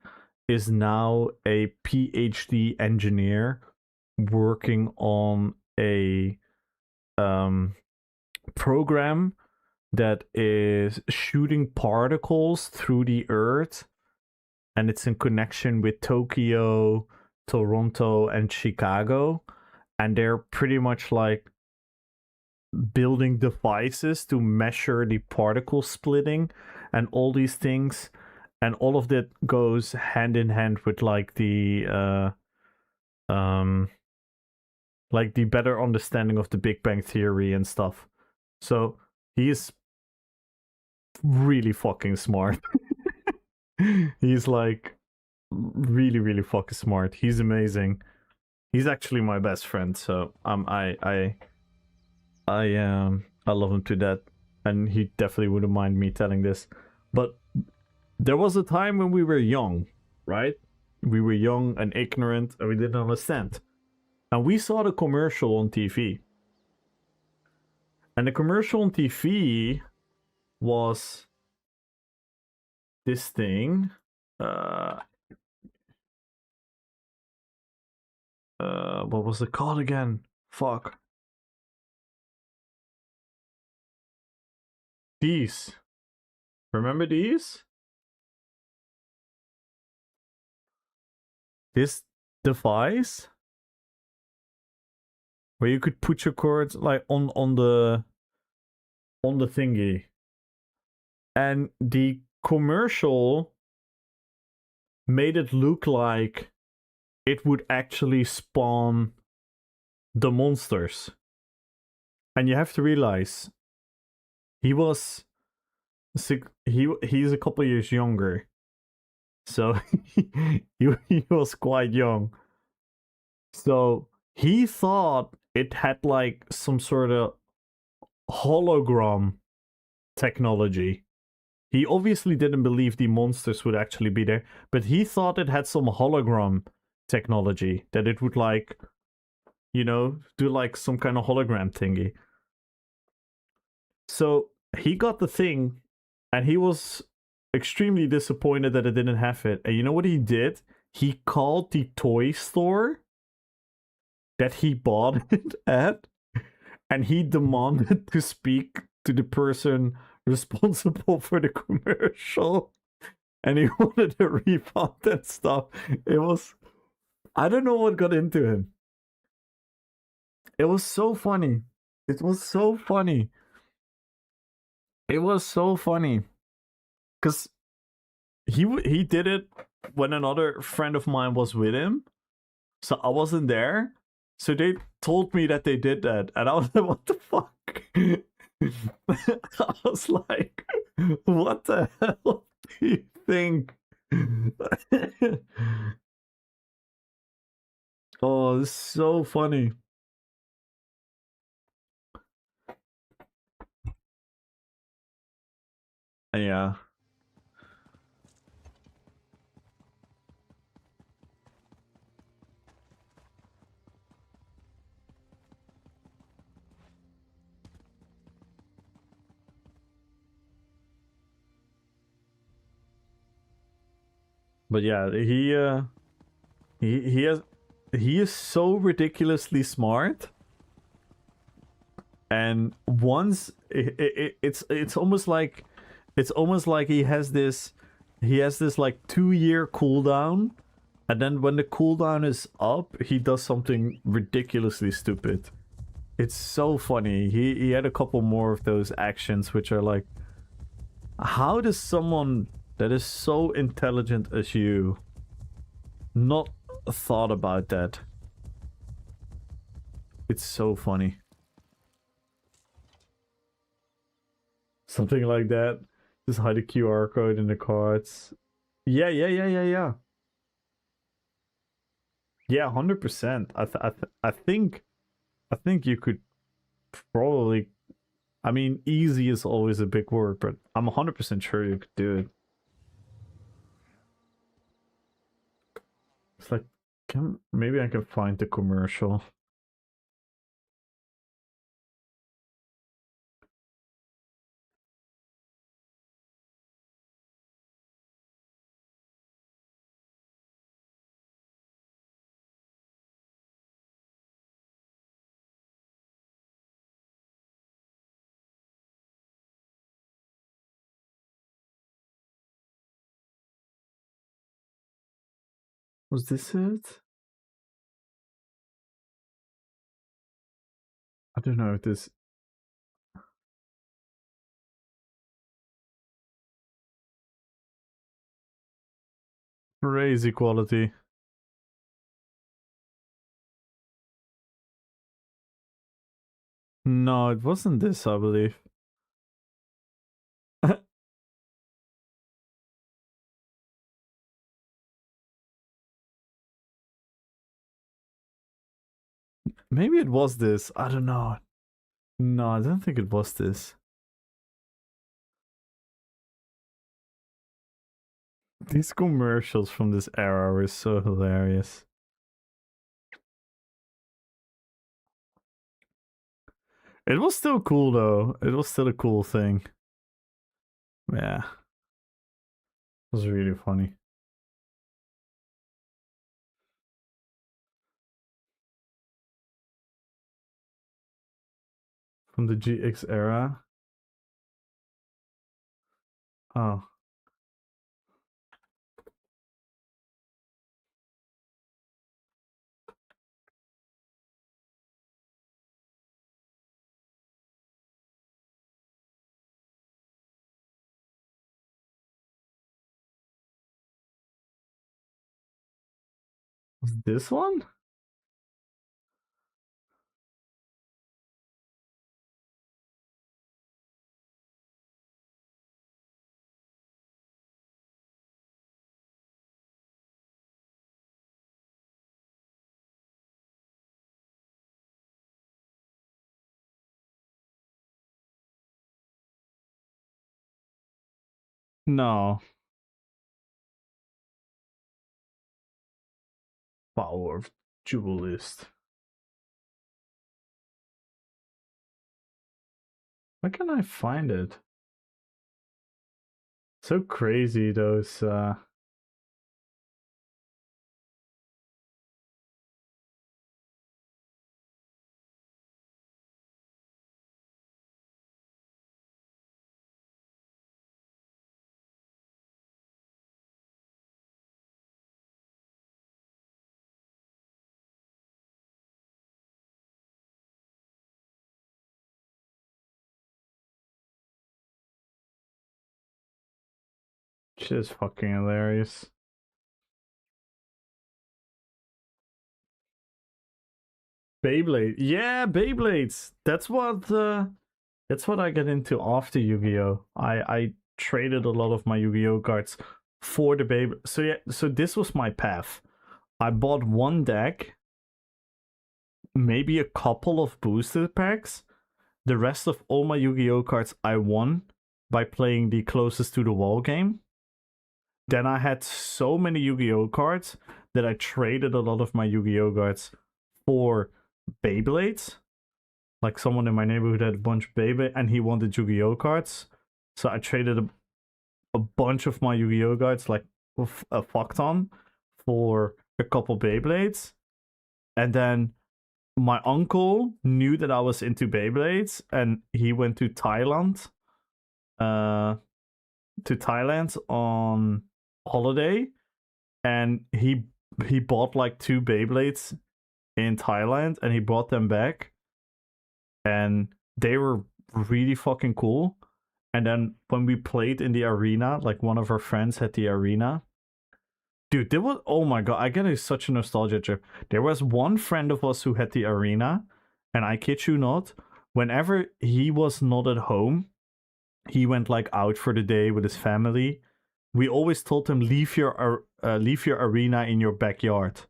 Speaker 1: is now a PhD engineer working on a program that is shooting particles through the earth, and it's in connection with Tokyo, Toronto, and Chicago, and they're pretty much like building devices to measure the particle splitting and all these things, and all of that goes hand in hand with like the better understanding of the Big Bang Theory and stuff. So he's really fucking smart. He's like really fucking smart. He's amazing. He's actually my best friend, so I love him to death, and he definitely wouldn't mind me telling this. But there was a time when we were young, right? We were young and ignorant, and we didn't understand. And we saw the commercial on TV. And the commercial on TV was this thing. What was it called again? Fuck. These. Remember these? This device where you could put your cords like on the thingy. And the commercial made it look like it would actually spawn the monsters. And you have to realize he's a couple years younger. So he was quite young. So he thought it had like some sort of hologram technology. He obviously didn't believe the monsters would actually be there, but he thought it had some hologram technology, that it would like, you know, do like some kind of hologram thingy. So he got the thing, and he was extremely disappointed that it didn't have it. And you know what he did? He called the toy store that he bought it at, and he demanded to speak to the person responsible for the commercial, and he wanted a refund and stuff. It was, I don't know what got into him. It was so funny. It was so funny. It was so funny. Because he did it when another friend of mine was with him, so I wasn't there. So they told me that they did that, and I was like, "What the fuck?" I was like, "What the hell do you think?" Oh, it's so funny. Yeah. But yeah, he has he is so ridiculously smart, and once it's almost like he has this like 2 year cooldown, and then when the cooldown is up, he does something ridiculously stupid. It's so funny. He had a couple more of those actions which are like, how does someone that is so intelligent as you not thought about that? It's so funny. Something like that. Just hide the QR code in the cards. Yeah, yeah, yeah, yeah, yeah. Yeah, 100%. I think you could probably. I mean, easy is always a big word, but I'm 100% sure you could do it. It's like, maybe I can find the commercial. Was this it? I don't know if this crazy quality. No, it wasn't this, I believe. Maybe it was this. I don't know. No, I don't think it was this. These commercials from this era were so hilarious. It was still cool though. It was still a cool thing. Yeah. It was really funny. From the GX era. Oh. Was this one? No. Power of Duelist. Where can I find it? So crazy, those Shit is fucking hilarious. Beyblade. Yeah, Beyblades. That's what I get into after Yu-Gi-Oh. I traded a lot of my Yu-Gi-Oh cards for the Beyblade. So yeah, so this was my path. I bought one deck, maybe a couple of booster packs. The rest of all my Yu-Gi-Oh cards I won by playing the closest to the wall game. Then I had so many Yu-Gi-Oh cards that I traded a lot of my Yu-Gi-Oh cards for Beyblades. Like someone in my neighborhood had a bunch of Beyblade and he wanted Yu-Gi-Oh cards. So I traded a bunch of my Yu-Gi-Oh cards, like a fuck ton, for a couple Beyblades. And then my uncle knew that I was into Beyblades and he went to Thailand. On holiday, and he bought like 2 Beyblades in Thailand and he brought them back, and they were really fucking cool. And then when we played in the arena, like one of our friends had the arena. Dude, there was, oh my god, I get such a nostalgia trip. There was one friend of us who had the arena, and I kid you not, whenever he was not at home, he went like out for the day with his family. We always told him leave your arena in your backyard,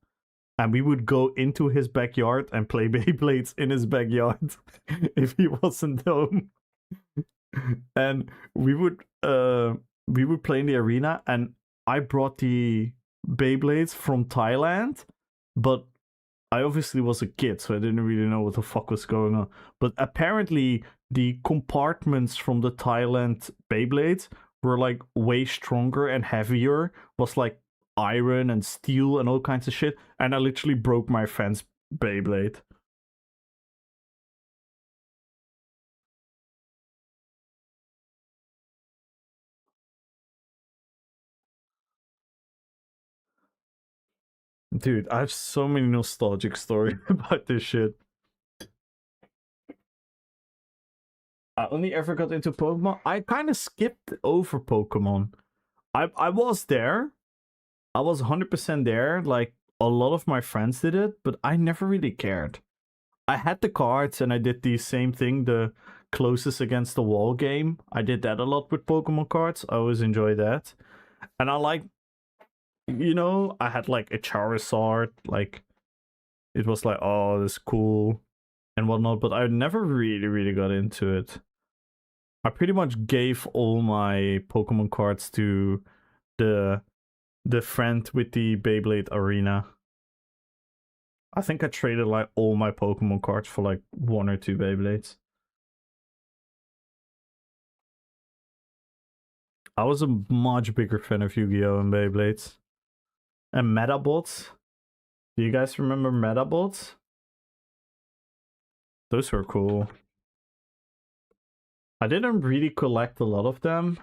Speaker 1: and we would go into his backyard and play Beyblades in his backyard if he wasn't home. And we would play in the arena, and I brought the Beyblades from Thailand, but I obviously was a kid, so I didn't really know what the fuck was going on. But apparently, the compartments from the Thailand Beyblades were like way stronger and heavier. Was like iron and steel and all kinds of shit. And I literally broke my friend's Beyblade. Dude, I have so many nostalgic stories about this shit. I only ever got into Pokemon. I kind of skipped over Pokemon. I was there. I was 100% there. Like, a lot of my friends did it, but I never really cared. I had the cards and I did the same thing, the closest against the wall game. I did that a lot with Pokemon cards. I always enjoy that. And I like, I had like a Charizard. Like, it was like, oh, this is cool and whatnot, but I never really, really got into it. I pretty much gave all my Pokemon cards to the friend with the Beyblade arena. I think I traded like all my Pokemon cards for like 1 or 2 Beyblades. I was a much bigger fan of Yu-Gi-Oh! And Beyblades. And Metabots. Do you guys remember Metabots? Those were cool. I didn't really collect a lot of them.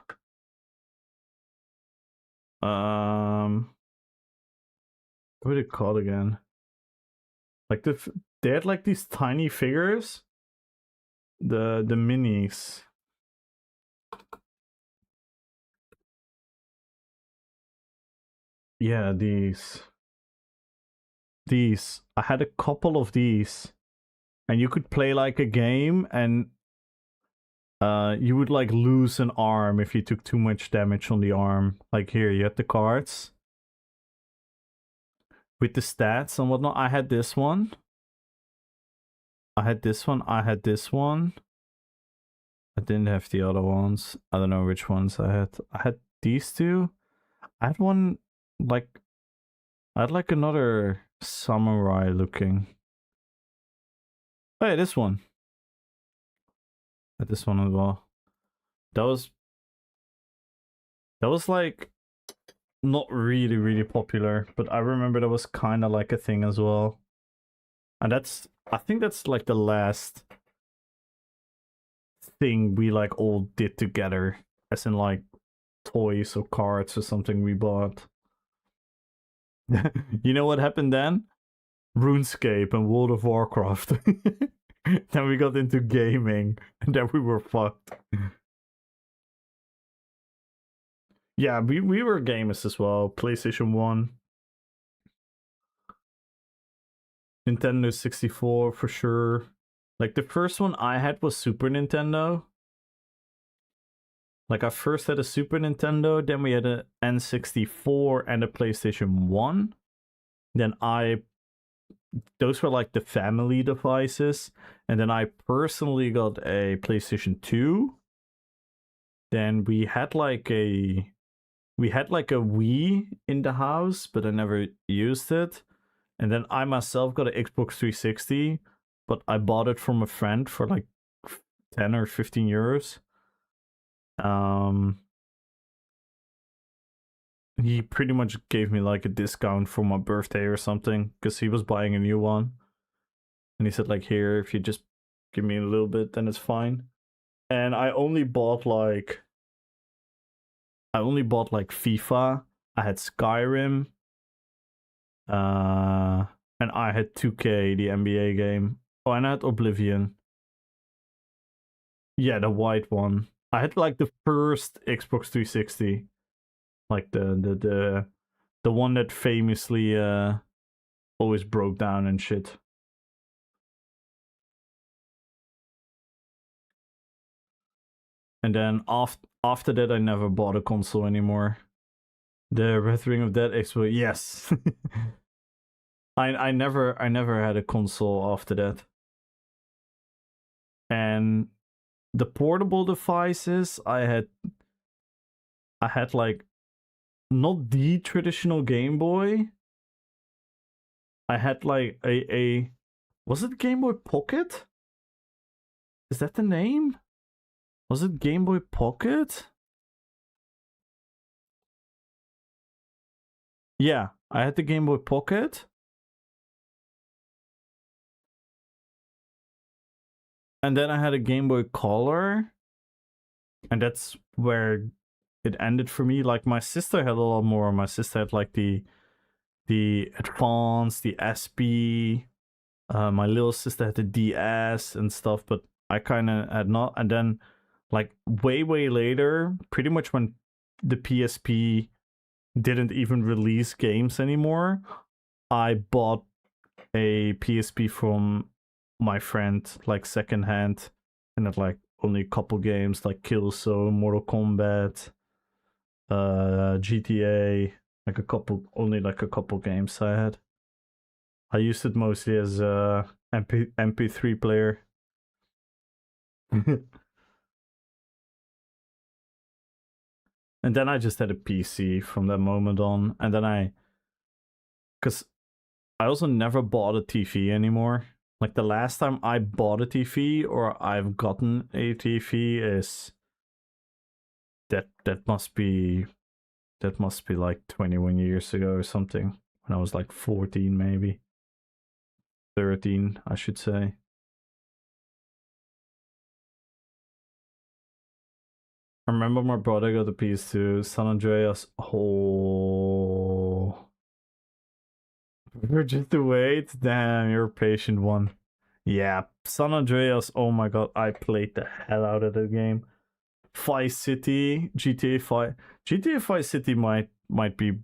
Speaker 1: What are they called again? Like they had like these tiny figures. The minis. Yeah, these. I had a couple of these. And you could play like a game, and you would like lose an arm if you took too much damage on the arm. Like here, you had the cards with the stats and whatnot. I had this one. I had this one. I had this one. I didn't have the other ones. I don't know which ones I had. I had these 2. I had one like I had like another samurai looking. Oh, yeah, this one. I had this one as well. That was like not really, really popular, but I remember that was kind of like a thing as well. And I think that's like the last thing we like all did together, as in like toys or cards or something we bought. You know what happened then? RuneScape and World of Warcraft. Then we got into gaming, and then we were fucked. Yeah, we were gamers as well. PlayStation 1, Nintendo 64 for sure. Like the first one I had was Super Nintendo. Like I first had a Super Nintendo, then we had a N64 and a PlayStation 1. Then those were like the family devices. And then I personally got a PlayStation 2. Then we had like a Wii in the house, but I never used it. And then I myself got an Xbox 360, but I bought it from a friend for like 10 or 15 euros. He pretty much gave me like a discount for my birthday or something because he was buying a new one. And he said like, here, if you just give me a little bit, then it's fine. And I only bought like FIFA. I had Skyrim. And I had 2K, the NBA game. Oh, and I had Oblivion. Yeah, the white one. I had like the first Xbox 360, like the one that famously always broke down and shit. And then after that, I never bought a console anymore. The Red Ring of Dead Xbox, yes. I never had a console after that. And the portable devices, I had like not the traditional Game Boy. I had like a was it Game Boy Pocket? Is that the name? Was it Game Boy Pocket? Yeah, I had the Game Boy Pocket. And then I had a Game Boy Color. And that's where it ended for me. Like my sister had a lot more. My sister had like the Advance, the SP. My little sister had the DS and stuff, but I kind of had not. And then, like way later, pretty much when the PSP didn't even release games anymore, I bought a PSP from my friend, like secondhand, and had like only a couple games like Killzone, Mortal Kombat, GTA, like only like a couple games I had. I used it mostly as a MP3 player. And then I just had a PC from that moment on. And then because I also never bought a TV anymore. Like the last time I bought a TV or I've gotten a TV is that must be like 21 years ago or something. When I was like 14 maybe. 13, I should say. I remember my brother got the PS2, San Andreas. Oh, we're just to wait. Damn, you're a patient one. Yeah, San Andreas. Oh my god, I played the hell out of the game. Vice City, GTA 5. GTA 5 City might be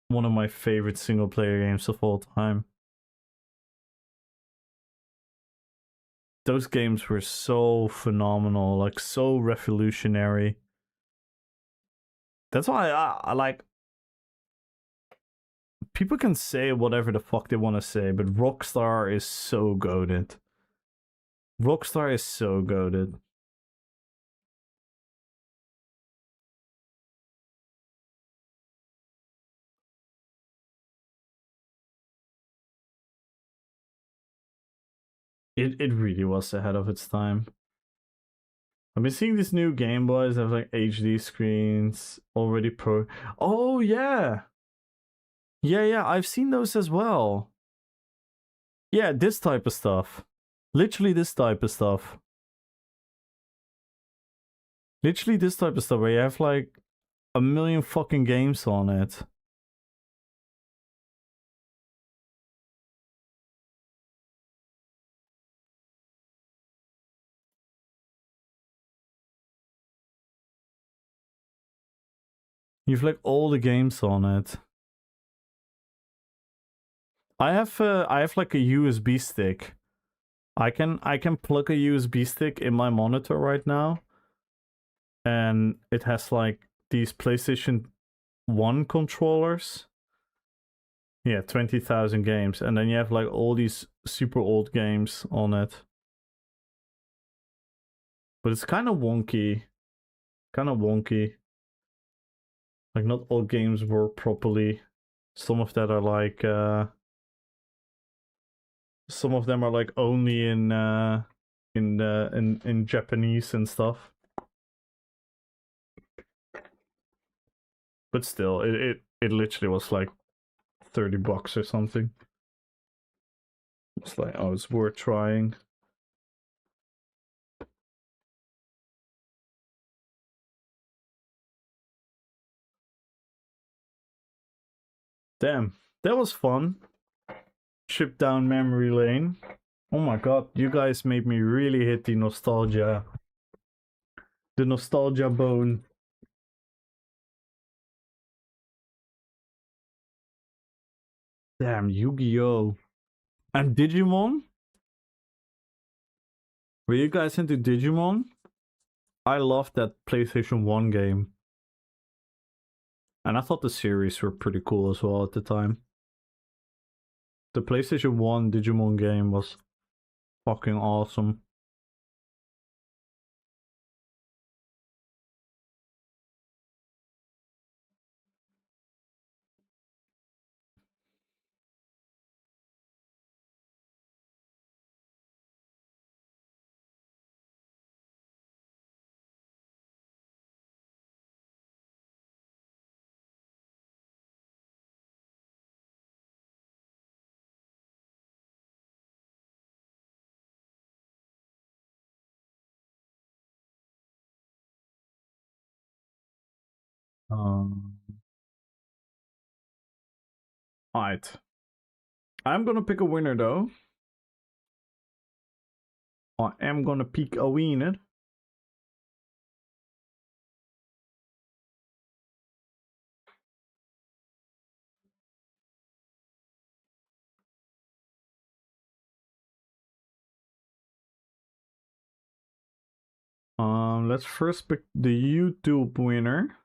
Speaker 1: one of my favorite single player games of all time. Those games were so phenomenal, like so revolutionary. That's why I like. People can say whatever the fuck they want to say, but Rockstar is so goated. Rockstar is so goated. It really was ahead of its time. I've been seeing these new Game Boys that have like HD screens, already pro. Oh yeah, yeah. I've seen those as well. Yeah, this type of stuff. Literally this type of stuff. Literally this type of stuff where you have like a million fucking games on it. You've like all the games on it. I have like a USB stick. I can plug a USB stick in my monitor right now, and it has like these PlayStation 1 controllers. Yeah, 20,000 games, and then you have like all these super old games on it. But it's kind of wonky. Like not all games work properly. Some of that are like some of them are like only in Japanese and stuff. But still, it literally was like $30 or something. It's like, oh, it's worth trying. Damn, that was fun. Trip down memory lane. Oh my god, you guys made me really hit the nostalgia bone. Damn, Yu-Gi-Oh! And Digimon? Were you guys into Digimon? I loved that PlayStation 1 game. And I thought the series were pretty cool as well at the time. The PlayStation 1 Digimon game was fucking awesome. Alright. I'm gonna pick a winner though. I am gonna pick a winner. Let's first pick the YouTube winner.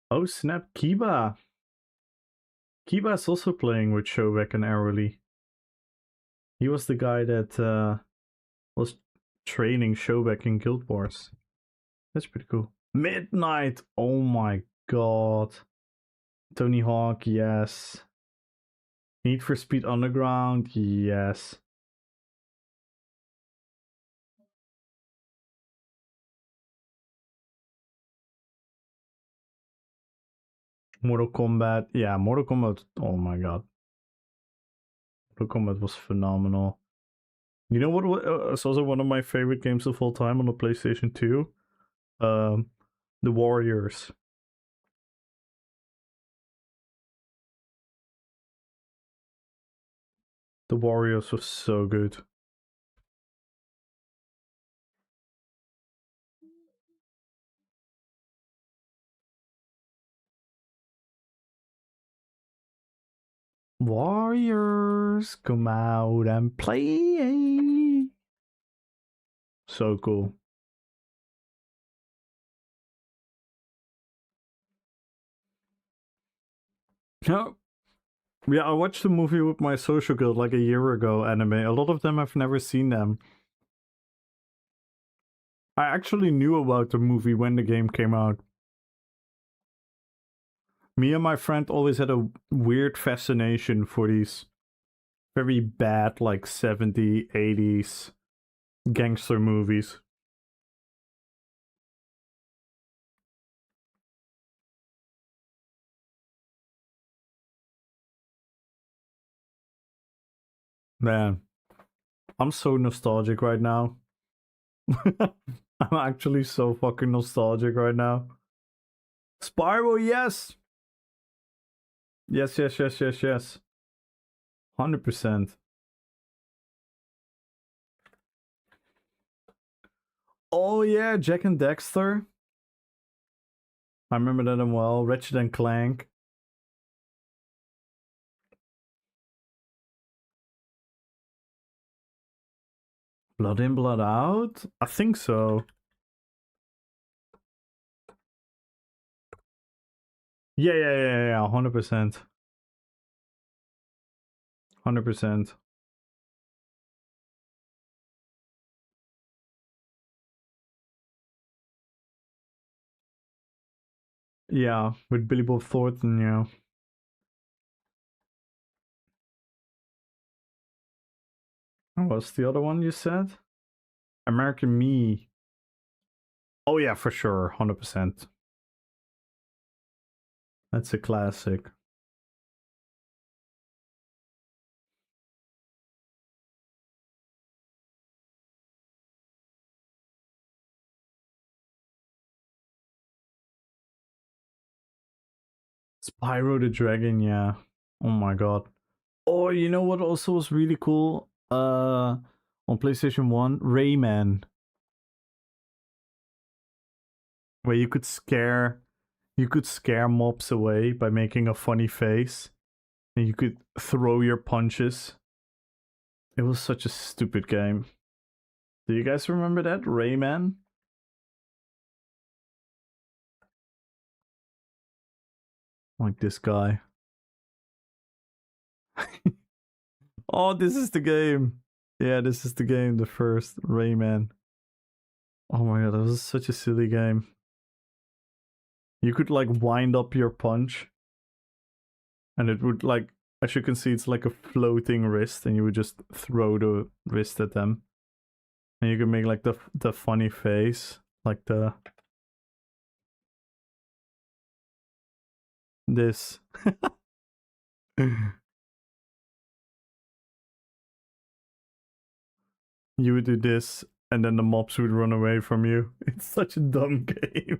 Speaker 1: Oh snap, Kiba. Kiba is also playing with Shobek and Arily. He was the guy that was training Shobek in Guild Wars. That's pretty cool. Midnight! Oh my god. Tony Hawk, yes. Need for Speed Underground, yes. Mortal Kombat, yeah, Mortal Kombat, oh my god. Mortal Kombat was phenomenal. You know what? It's also one of my favorite games of all time on the PlayStation 2. The Warriors. The Warriors was so good. Warriors, come out and play. So cool. No. Yeah, I watched the movie with my social guild like a year ago, anime. A lot of them I've never seen them. I actually knew about the movie when the game came out. Me and my friend always had a weird fascination for these very bad, like 70s, 80s gangster movies. Man, I'm so nostalgic right now. I'm actually so fucking nostalgic right now. Spyro, yes! Yes, yes, yes, yes, yes. 100%. Oh yeah, Jack and Dexter. I remember that well. Ratchet and Clank. Blood in, Blood out? I think so. Yeah. 100%. 100%. Yeah, with Billy Bob Thornton, yeah. What's the other one you said? American Me. Oh yeah, for sure. 100%. That's a classic. Spyro the Dragon, yeah. Oh my god. Oh, you know what also was really cool? On PlayStation 1, Rayman. Where you could scare mobs away by making a funny face. And you could throw your punches. It was such a stupid game. Do you guys remember that? Rayman? Like this guy. Oh, this is the game. Yeah, this is the game, the first Rayman. Oh my god, that was such a silly game. You could like wind up your punch, and it would like, as you can see, it's like a floating wrist, and you would just throw the wrist at them, and you can make like the funny face, like this. You would do this, and then the mobs would run away from you. It's such a dumb game.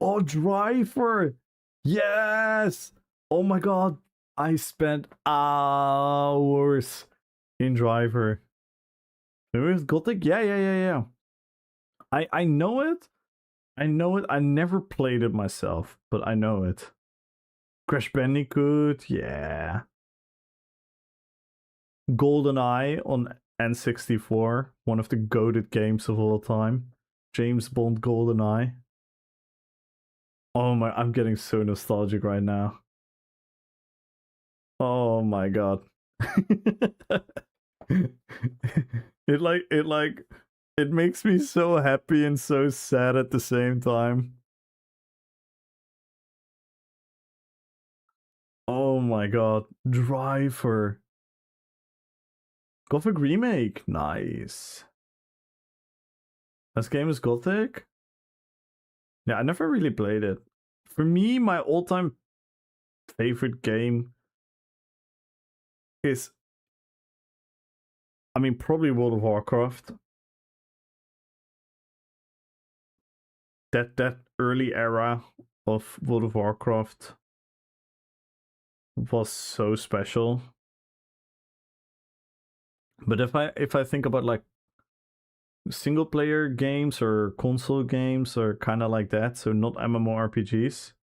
Speaker 1: Oh, Driver! Yes! Oh my god, I spent hours in Driver. Who is Gothic? Yeah. I know it. I know it. I never played it myself, but I know it. Crash Bandicoot, yeah. GoldenEye on N64, one of the goated games of all time. James Bond GoldenEye. Oh my, I'm getting so nostalgic right now. Oh my god. It makes me so happy and so sad at the same time. Oh my god. Driver. Gothic remake. Nice. This game is Gothic? Yeah, I never really played it. For me, my all-time favorite game is, I mean, probably World of Warcraft. That early era of World of Warcraft was so special. But if I think about like single player games or console games or kind of like that, so not MMORPGs,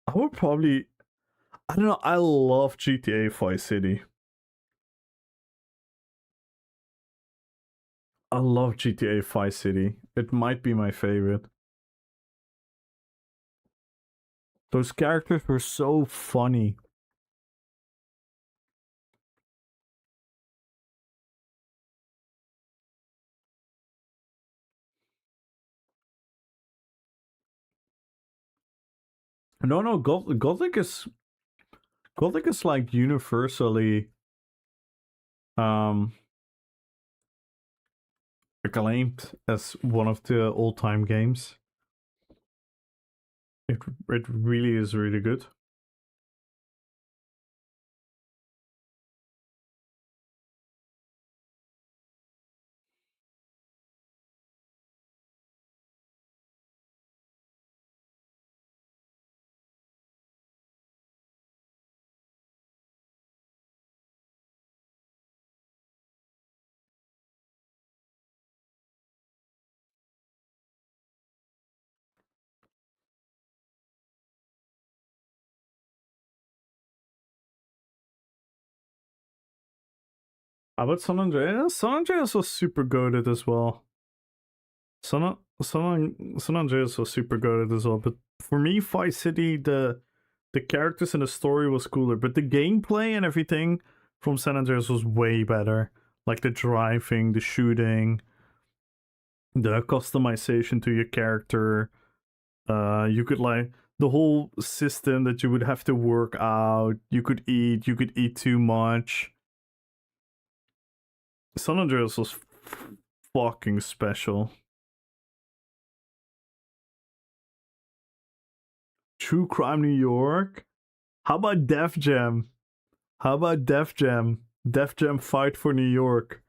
Speaker 1: I would probably, I don't know, I love GTA Vice City. I love GTA Vice City. It might be my favorite. Those characters were so funny. No, Gothic is like universally um acclaimed as one of the all-time games. It really is really good. How about San Andreas? San Andreas was super goated as well. San Andreas was super goated as well. But for me, Vice City, the characters and the story was cooler. But the gameplay and everything from San Andreas was way better. Like the driving, the shooting, the customization to your character. You could like the whole system that you would have to work out. You could eat too much. San Andreas was fucking special. True Crime New York. How about Def Jam? How about Def Jam? Def Jam Fight for New York.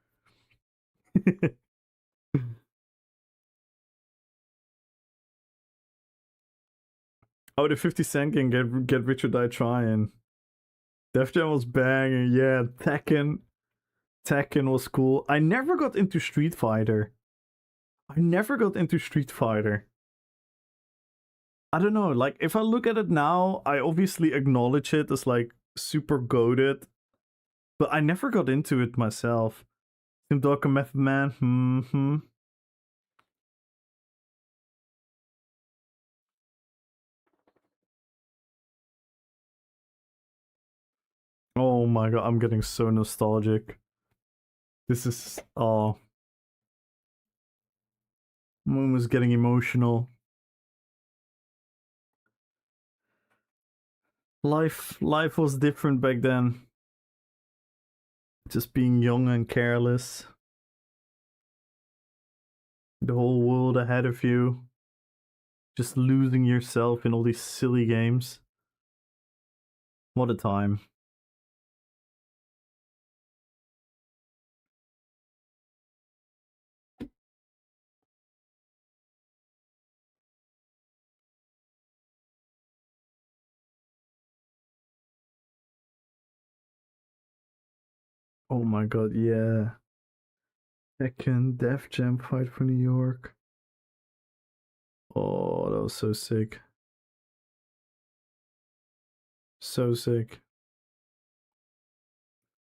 Speaker 1: Oh, the 50 Cent can get Rich or Die Trying. Def Jam was banging. Yeah, Tekken was cool. I never got into Street Fighter. I don't know, like if I look at it now, I obviously acknowledge it as like super goated, but I never got into it myself. Tim Dog and Method Man, Oh my god, I'm getting so nostalgic. This is Moon was getting emotional. Life was different back then. Just being young and careless. The whole world ahead of you. Just losing yourself in all these silly games. What a time. Oh my god, yeah. Tekken, Def Jam Fight for New York. Oh, that was so sick. So sick.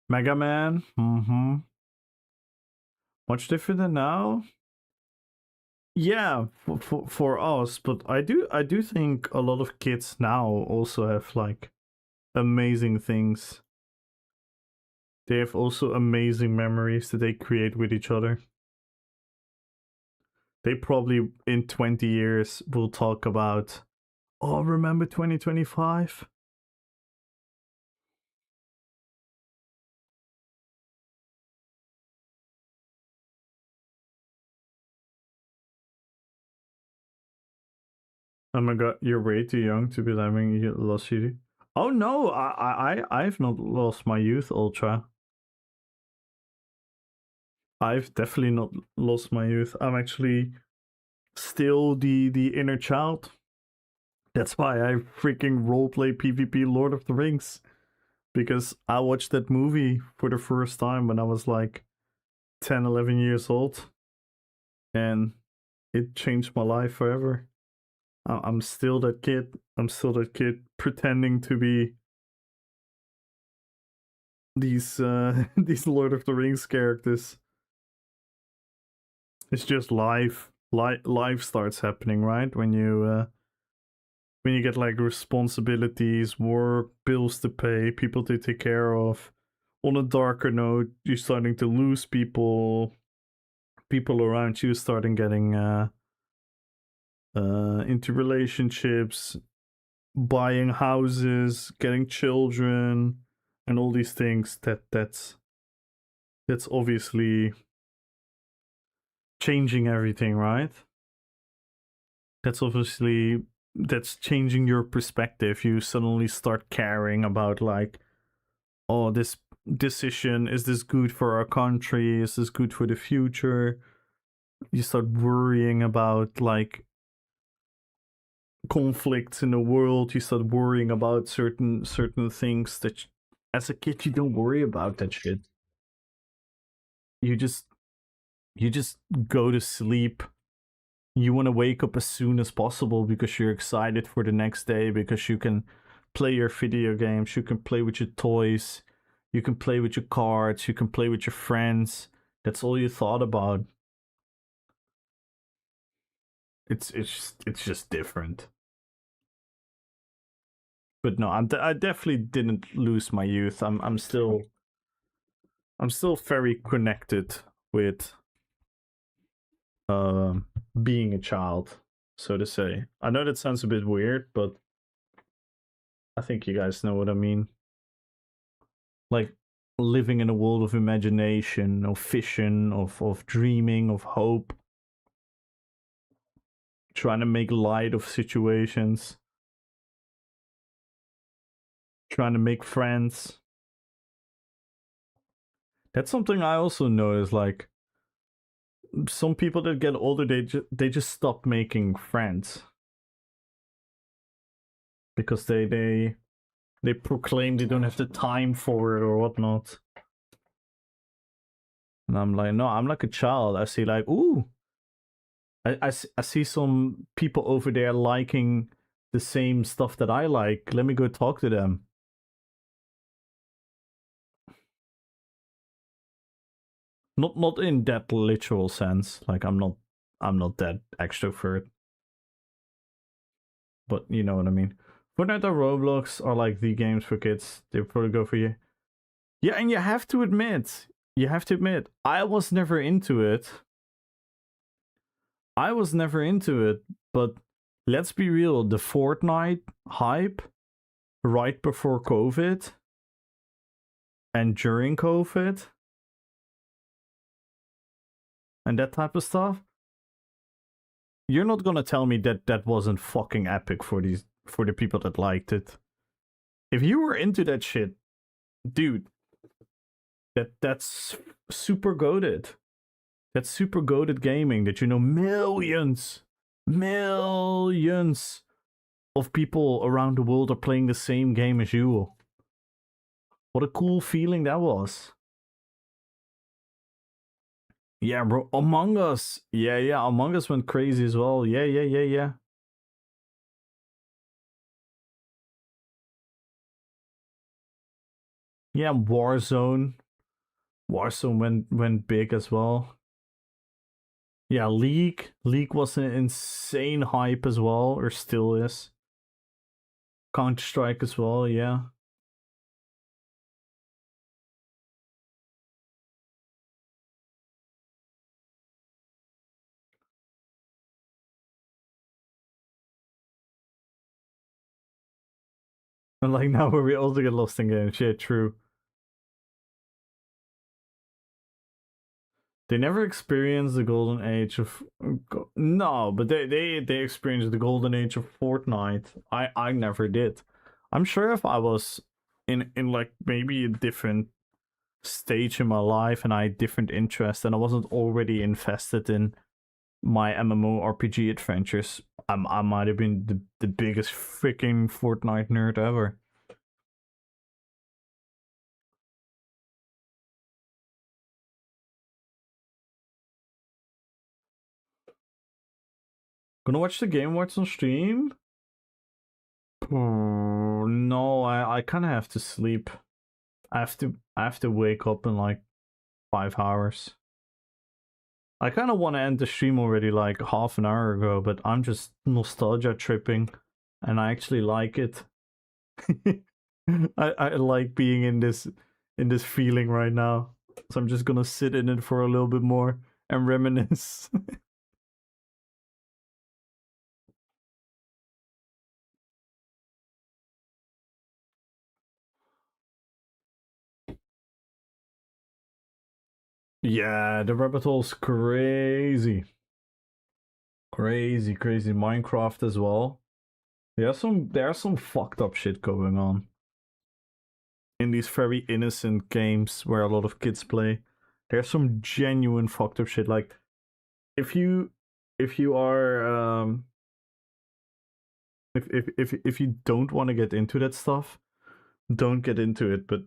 Speaker 1: Mega Man, Much different than now? Yeah, for us, but I do think a lot of kids now also have like amazing things. They have also amazing memories that they create with each other. They probably in 20 years will talk about, oh, remember 2025? Oh my god, you're way too young to be living Lost City. Oh no, I've not lost my youth, Ultra. I've definitely not lost my youth. I'm actually still the inner child. That's why I freaking roleplay PvP Lord of the Rings. Because I watched that movie for the first time when I was like 10, 11 years old. And it changed my life forever. I'm still that kid. I'm still that kid pretending to be these these Lord of the Rings characters. It's just life. Life starts happening, right? When you get like responsibilities, work, bills to pay, people to take care of. On a darker note, you're starting to lose people. People around you starting getting into relationships, buying houses, getting children, and all these things. That's obviously changing everything, right? That's changing your perspective. You suddenly start caring about like, oh, this decision, is this good for our country? Is this good for the future? You start worrying about like conflicts in the world. You start worrying about certain things that as a kid you don't worry about that shit. You just go to sleep. You want to wake up as soon as possible because you're excited for the next day, because you can play your video games, you can play with your toys, You can play with your cards. You can play with your friends. That's all you thought about. It's just different. But no, I definitely didn't lose my youth. I'm still very connected with being a child, so to say. I know that sounds a bit weird, but I think you guys know what I mean. Like living in a world of imagination, of vision, of dreaming, of hope. Trying to make light of situations. Trying to make friends. That's something I also notice, like some people that get older, they just stop making friends. Because they proclaim they don't have the time for it or whatnot. And I'm like, no, I'm like a child. I see like, ooh, I see some people over there liking the same stuff that I like. Let me go talk to them. Not in that literal sense. Like I'm not that extrovert. But you know what I mean. Fortnite or Roblox are like the games for kids. They probably go for you. Yeah, and you have to admit, I was never into it. But let's be real, the Fortnite hype right before COVID and during COVID and that type of stuff, you're not gonna tell me that that wasn't fucking epic for the people that liked it. If you were into that shit, dude, that's super goated. That's super goated gaming that millions of people around the world are playing the same game as you. What a cool feeling that was. Yeah, bro. Among Us. Yeah. Among Us went crazy as well. Yeah. Yeah, Warzone. Warzone went big as well. Yeah, League. League was an insane hype as well, or still is. Counter Strike as well, yeah. And like now where we also get lost in games. Yeah, true. They never experienced the golden age of no, but they experienced the golden age of Fortnite. I never did. I'm sure if I was in like maybe a different stage in my life and I had different interests and I wasn't already invested in my MMORPG adventures, I might have been the biggest freaking Fortnite nerd ever. Gonna watch the Game Awards on stream? No, I kind of have to sleep. I have to wake up in like 5 hours. I kind of want to end the stream already like half an hour ago, but I'm just nostalgia tripping, and I actually like it. I like being in this feeling right now, so I'm just gonna sit in it for a little bit more and reminisce. Yeah, the rabbit hole's crazy. Crazy. Minecraft as well. There's some fucked up shit going on in these very innocent games where a lot of kids play. There's some genuine fucked up shit. Like if you are if you don't want to get into that stuff, don't get into it. But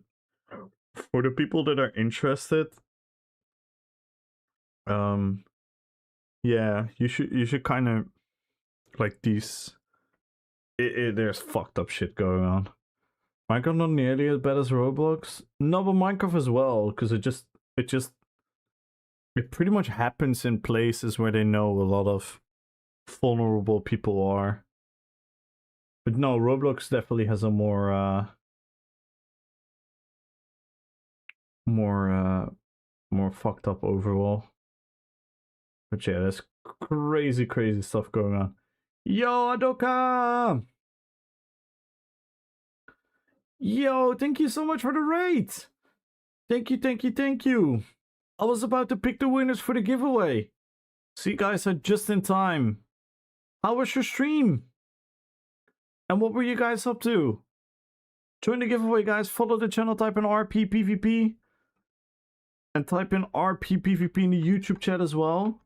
Speaker 1: for the people that are interested, yeah, you should kind of like these. There's fucked up shit going on. Minecraft not nearly as bad as Roblox. No, but Minecraft as well, because it pretty much happens in places where they know a lot of vulnerable people are. But no, Roblox definitely has a more fucked up overall. But yeah, there's crazy stuff going on. Yo, Adoka! Yo, thank you so much for the raid! Thank you. I was about to pick the winners for the giveaway. So you guys are just in time. How was your stream? And what were you guys up to? Join the giveaway, guys. Follow the channel, type in RPPVP. And type in RPPVP in the YouTube chat as well.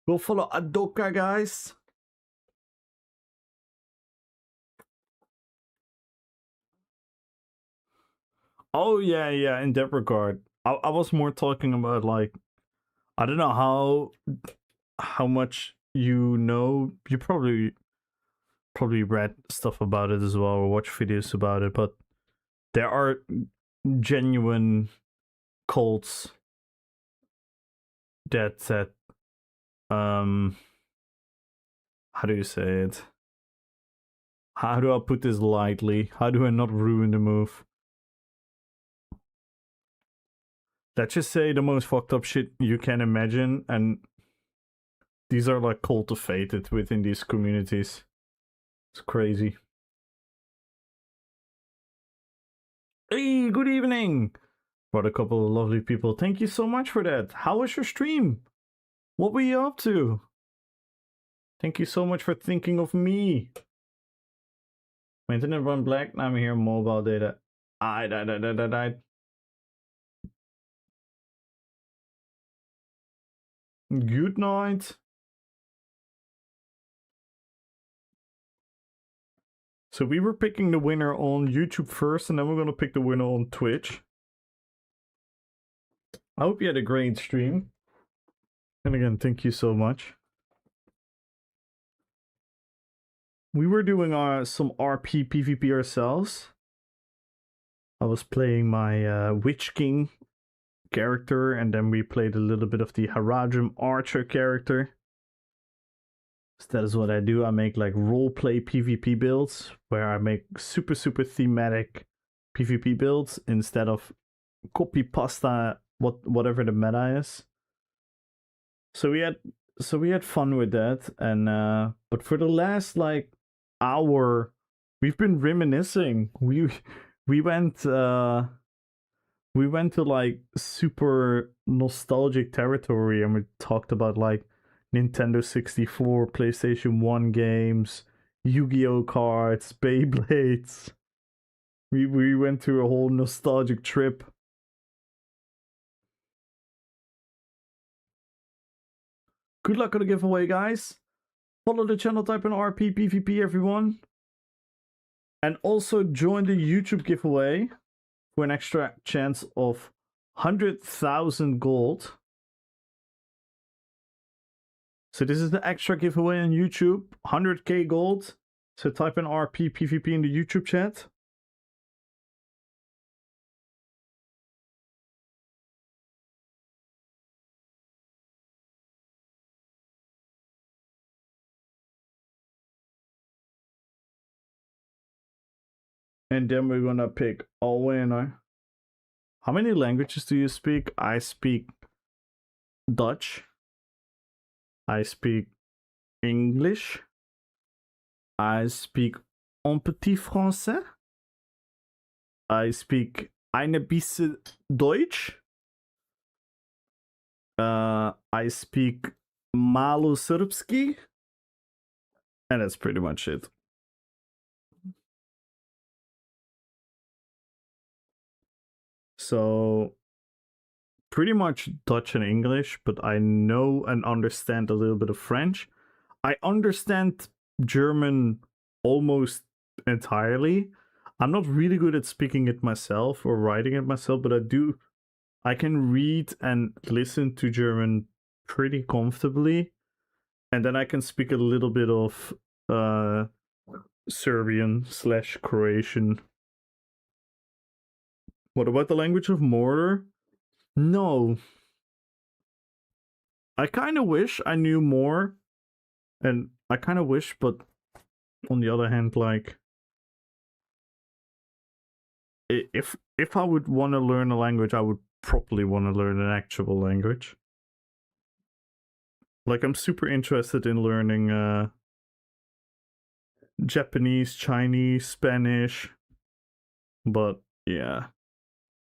Speaker 1: Go follow Adoka, guys. Oh, yeah, in that regard. I was more talking about, like, I don't know how much you know. You probably read stuff about it as well or watch videos about it, but there are genuine cults that how do you say it? How do I put this lightly? How do I not ruin the move? Let's just say the most fucked up shit you can imagine, and these are like cultivated within these communities. It's crazy. Hey, good evening! Brought a couple of lovely people. Thank you so much for that. How was your stream? What were you up to? Thank you so much for thinking of me. My internet went black. Now I'm here on mobile data. I died. Good night. So we were picking the winner on YouTube first, and then we're gonna pick the winner on Twitch. I hope you had a great stream. And again, thank you so much. We were doing some RP PvP ourselves. I was playing my Witch King character, and then we played a little bit of the Haradrim Archer character. So that is what I do. I make like roleplay PvP builds where I make super thematic PvP builds instead of copy pasta whatever the meta is. So we had fun with that, and but for the last like hour we've been reminiscing. We went to like super nostalgic territory, and we talked about like Nintendo 64, PlayStation 1 games, Yu-Gi-Oh cards, Beyblades. We went through a whole nostalgic trip. Good luck on the giveaway, guys. Follow the channel, type in RPPVP, everyone. And also join the YouTube giveaway for an extra chance of 100,000 gold. So this is the extra giveaway on YouTube, 100k gold. So type in RPPVP in the YouTube chat. And then we're gonna pick a winner. How many languages do you speak? I speak Dutch. I speak English. I speak un petit français. I speak eine bisschen Deutsch. I speak malo srpski. And that's pretty much it. So pretty much Dutch and English, but I know and understand a little bit of French. I understand German almost entirely. I'm not really good at speaking it myself or writing it myself, but I can read and listen to German pretty comfortably. And then I can speak a little bit of Serbian/Croatian. What about the language of mortar? No. I kind of wish I knew more. And I kind of wish, but on the other hand, like, if I would want to learn a language, I would probably want to learn an actual language. Like, I'm super interested in learning Japanese, Chinese, Spanish. But yeah,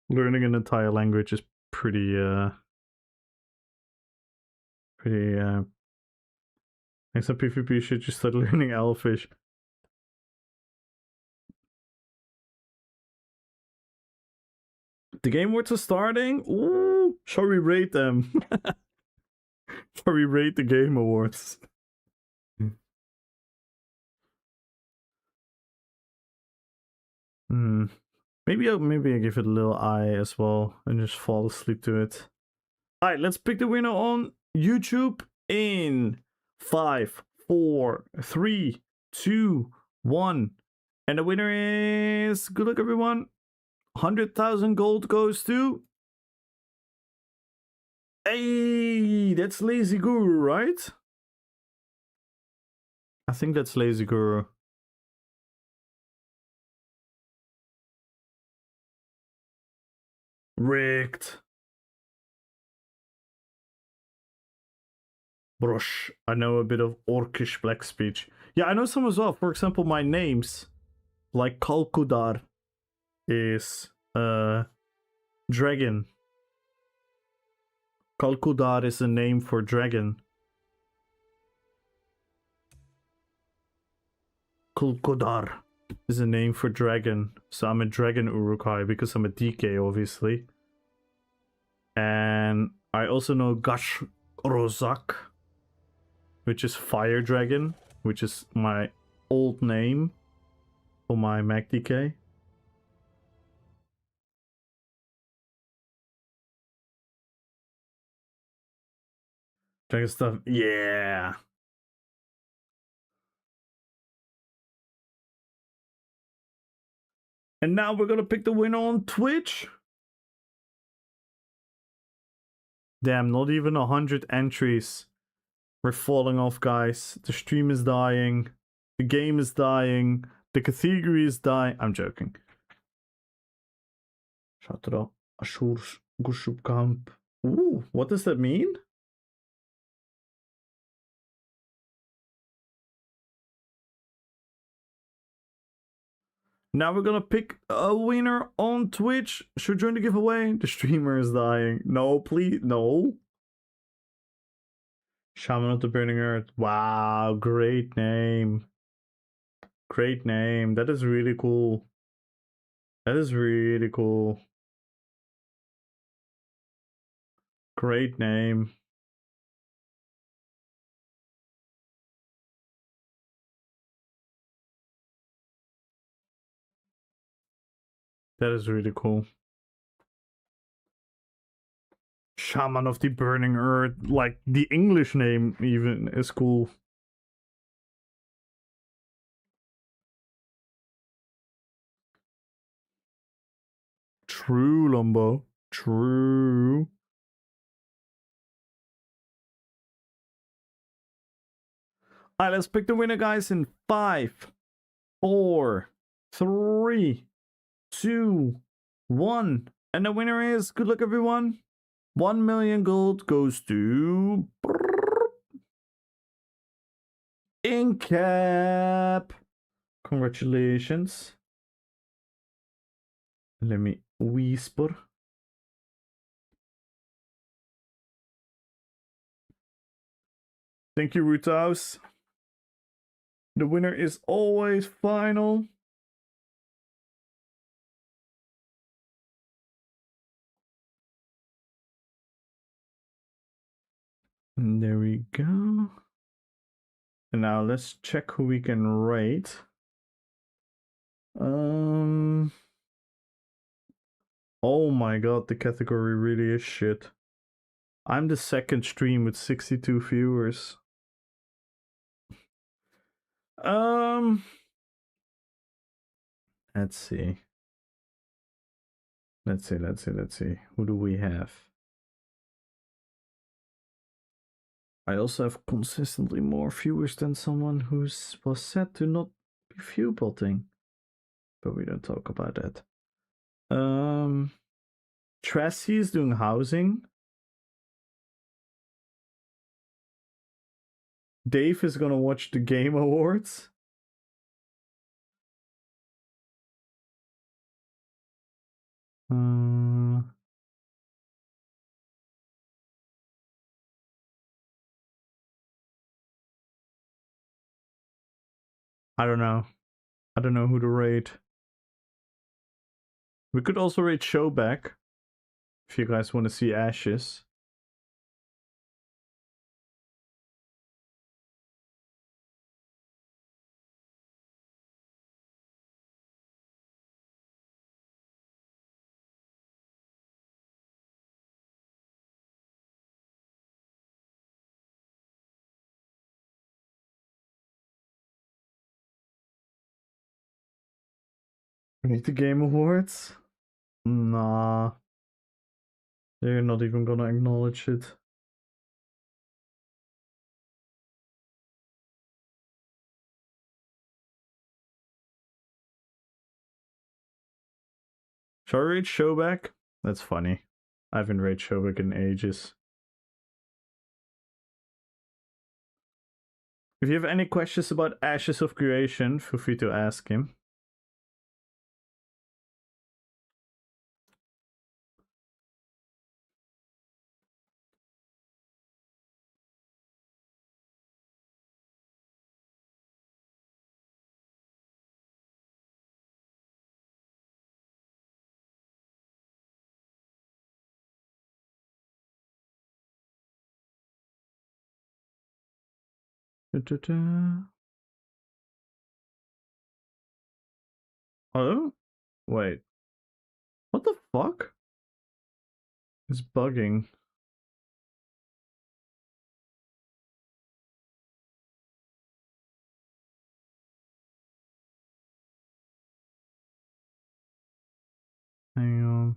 Speaker 1: learning an entire language is pretty next time PvP should just start learning Elfish. The game awards are starting. Ooh, shall we rate them? Shall we rate the game awards? Maybe I give it a little eye as well and just fall asleep to it. All right, let's pick the winner on YouTube in 5, 4, 3, 2, 1. And the winner is, good luck everyone, 100,000 gold goes to... Hey, that's Lazy Guru, right? I think that's Lazy Guru. Rigged. Brosh. I know a bit of Orcish black speech. Yeah, I know some as well. For example, my names, like Kalkudar, is dragon. Kalkudar is a name for dragon. Kalkudar is a name for dragon. So I'm a dragon Urukai because I'm a DK, obviously. And I also know Gash Rozak, which is Fire Dragon, which is my old name for my Mac DK. Dragon stuff, yeah. And now we're gonna pick the winner on Twitch. Damn, not even 100 entries. We're falling off, guys. The stream is dying. The game is dying. The category is dying. I'm joking. Shatra Ashur Gushubkamp. Ooh, what does that mean? Now we're gonna pick a winner on Twitch. Should join the giveaway. The streamer is dying. No, please, no. Shaman of the Burning Earth. Wow, great name. Great name. That is really cool. That is really cool. Great name. That is really cool. Shaman of the Burning Earth. Like, the English name even is cool. True, Lumbo. True. Alright, let's pick the winner, guys, in 5, 4, 3, 2, 1. And the winner is, good luck, everyone. 1 million gold goes to Incap. Congratulations. Let me whisper. Thank you, Roothouse. The winner is always final. And there we go. And now let's check who we can rate. Oh my god, the category really is shit. I'm the second stream with 62 viewers. Let's see. Let's see. Who do we have? I also have consistently more viewers than someone who was said to not be viewbotting. But we don't talk about that. Tracy is doing housing. Dave is gonna watch the Game Awards. I don't know. I don't know who to rate. We could also rate Showback if you guys want to see Ashes. Rate the Game Awards? Nah. They're not even gonna acknowledge it. Shall I rate Showback? That's funny. I haven't rated Showback in ages. If you have any questions about Ashes of Creation, feel free to ask him. Hello? Wait. What the fuck? It's bugging. Hang on.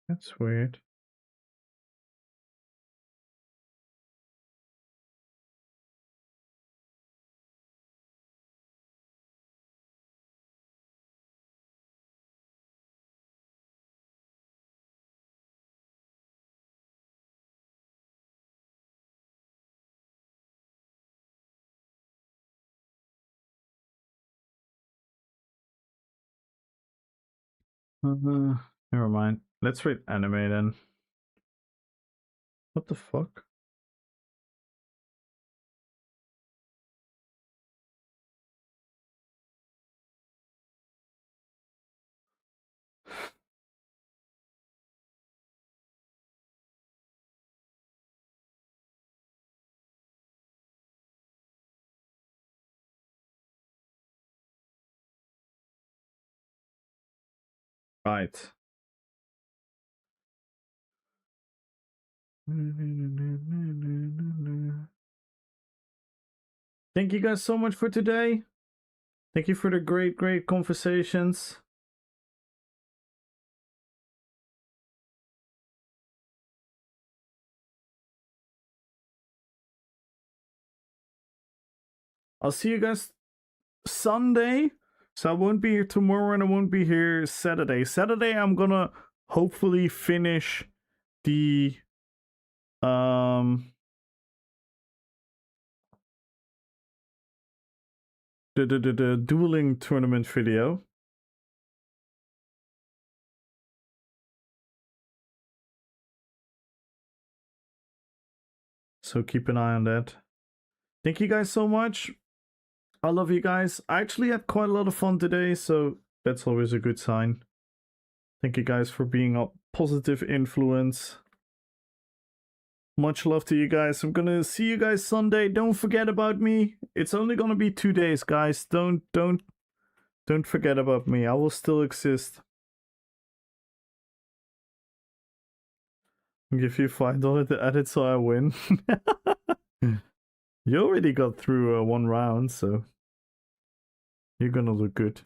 Speaker 1: That's weird. Never mind. Let's read anime then. What the fuck? Right. Thank you guys so much for today. Thank you for the great conversations. I'll see you guys Sunday. So I won't be here tomorrow and I won't be here Saturday. Saturday I'm gonna hopefully finish the the dueling tournament video. So keep an eye on that. Thank you guys so much. I love you guys. I actually had quite a lot of fun today, so that's always a good sign. Thank you guys for being a positive influence. Much love to you guys. I'm gonna see you guys Sunday. Don't forget about me. It's only gonna be 2 days, guys. Don't forget about me. I will still exist. I'll give you $5 to edit so I win. You already got through 1 round, so you're gonna look good.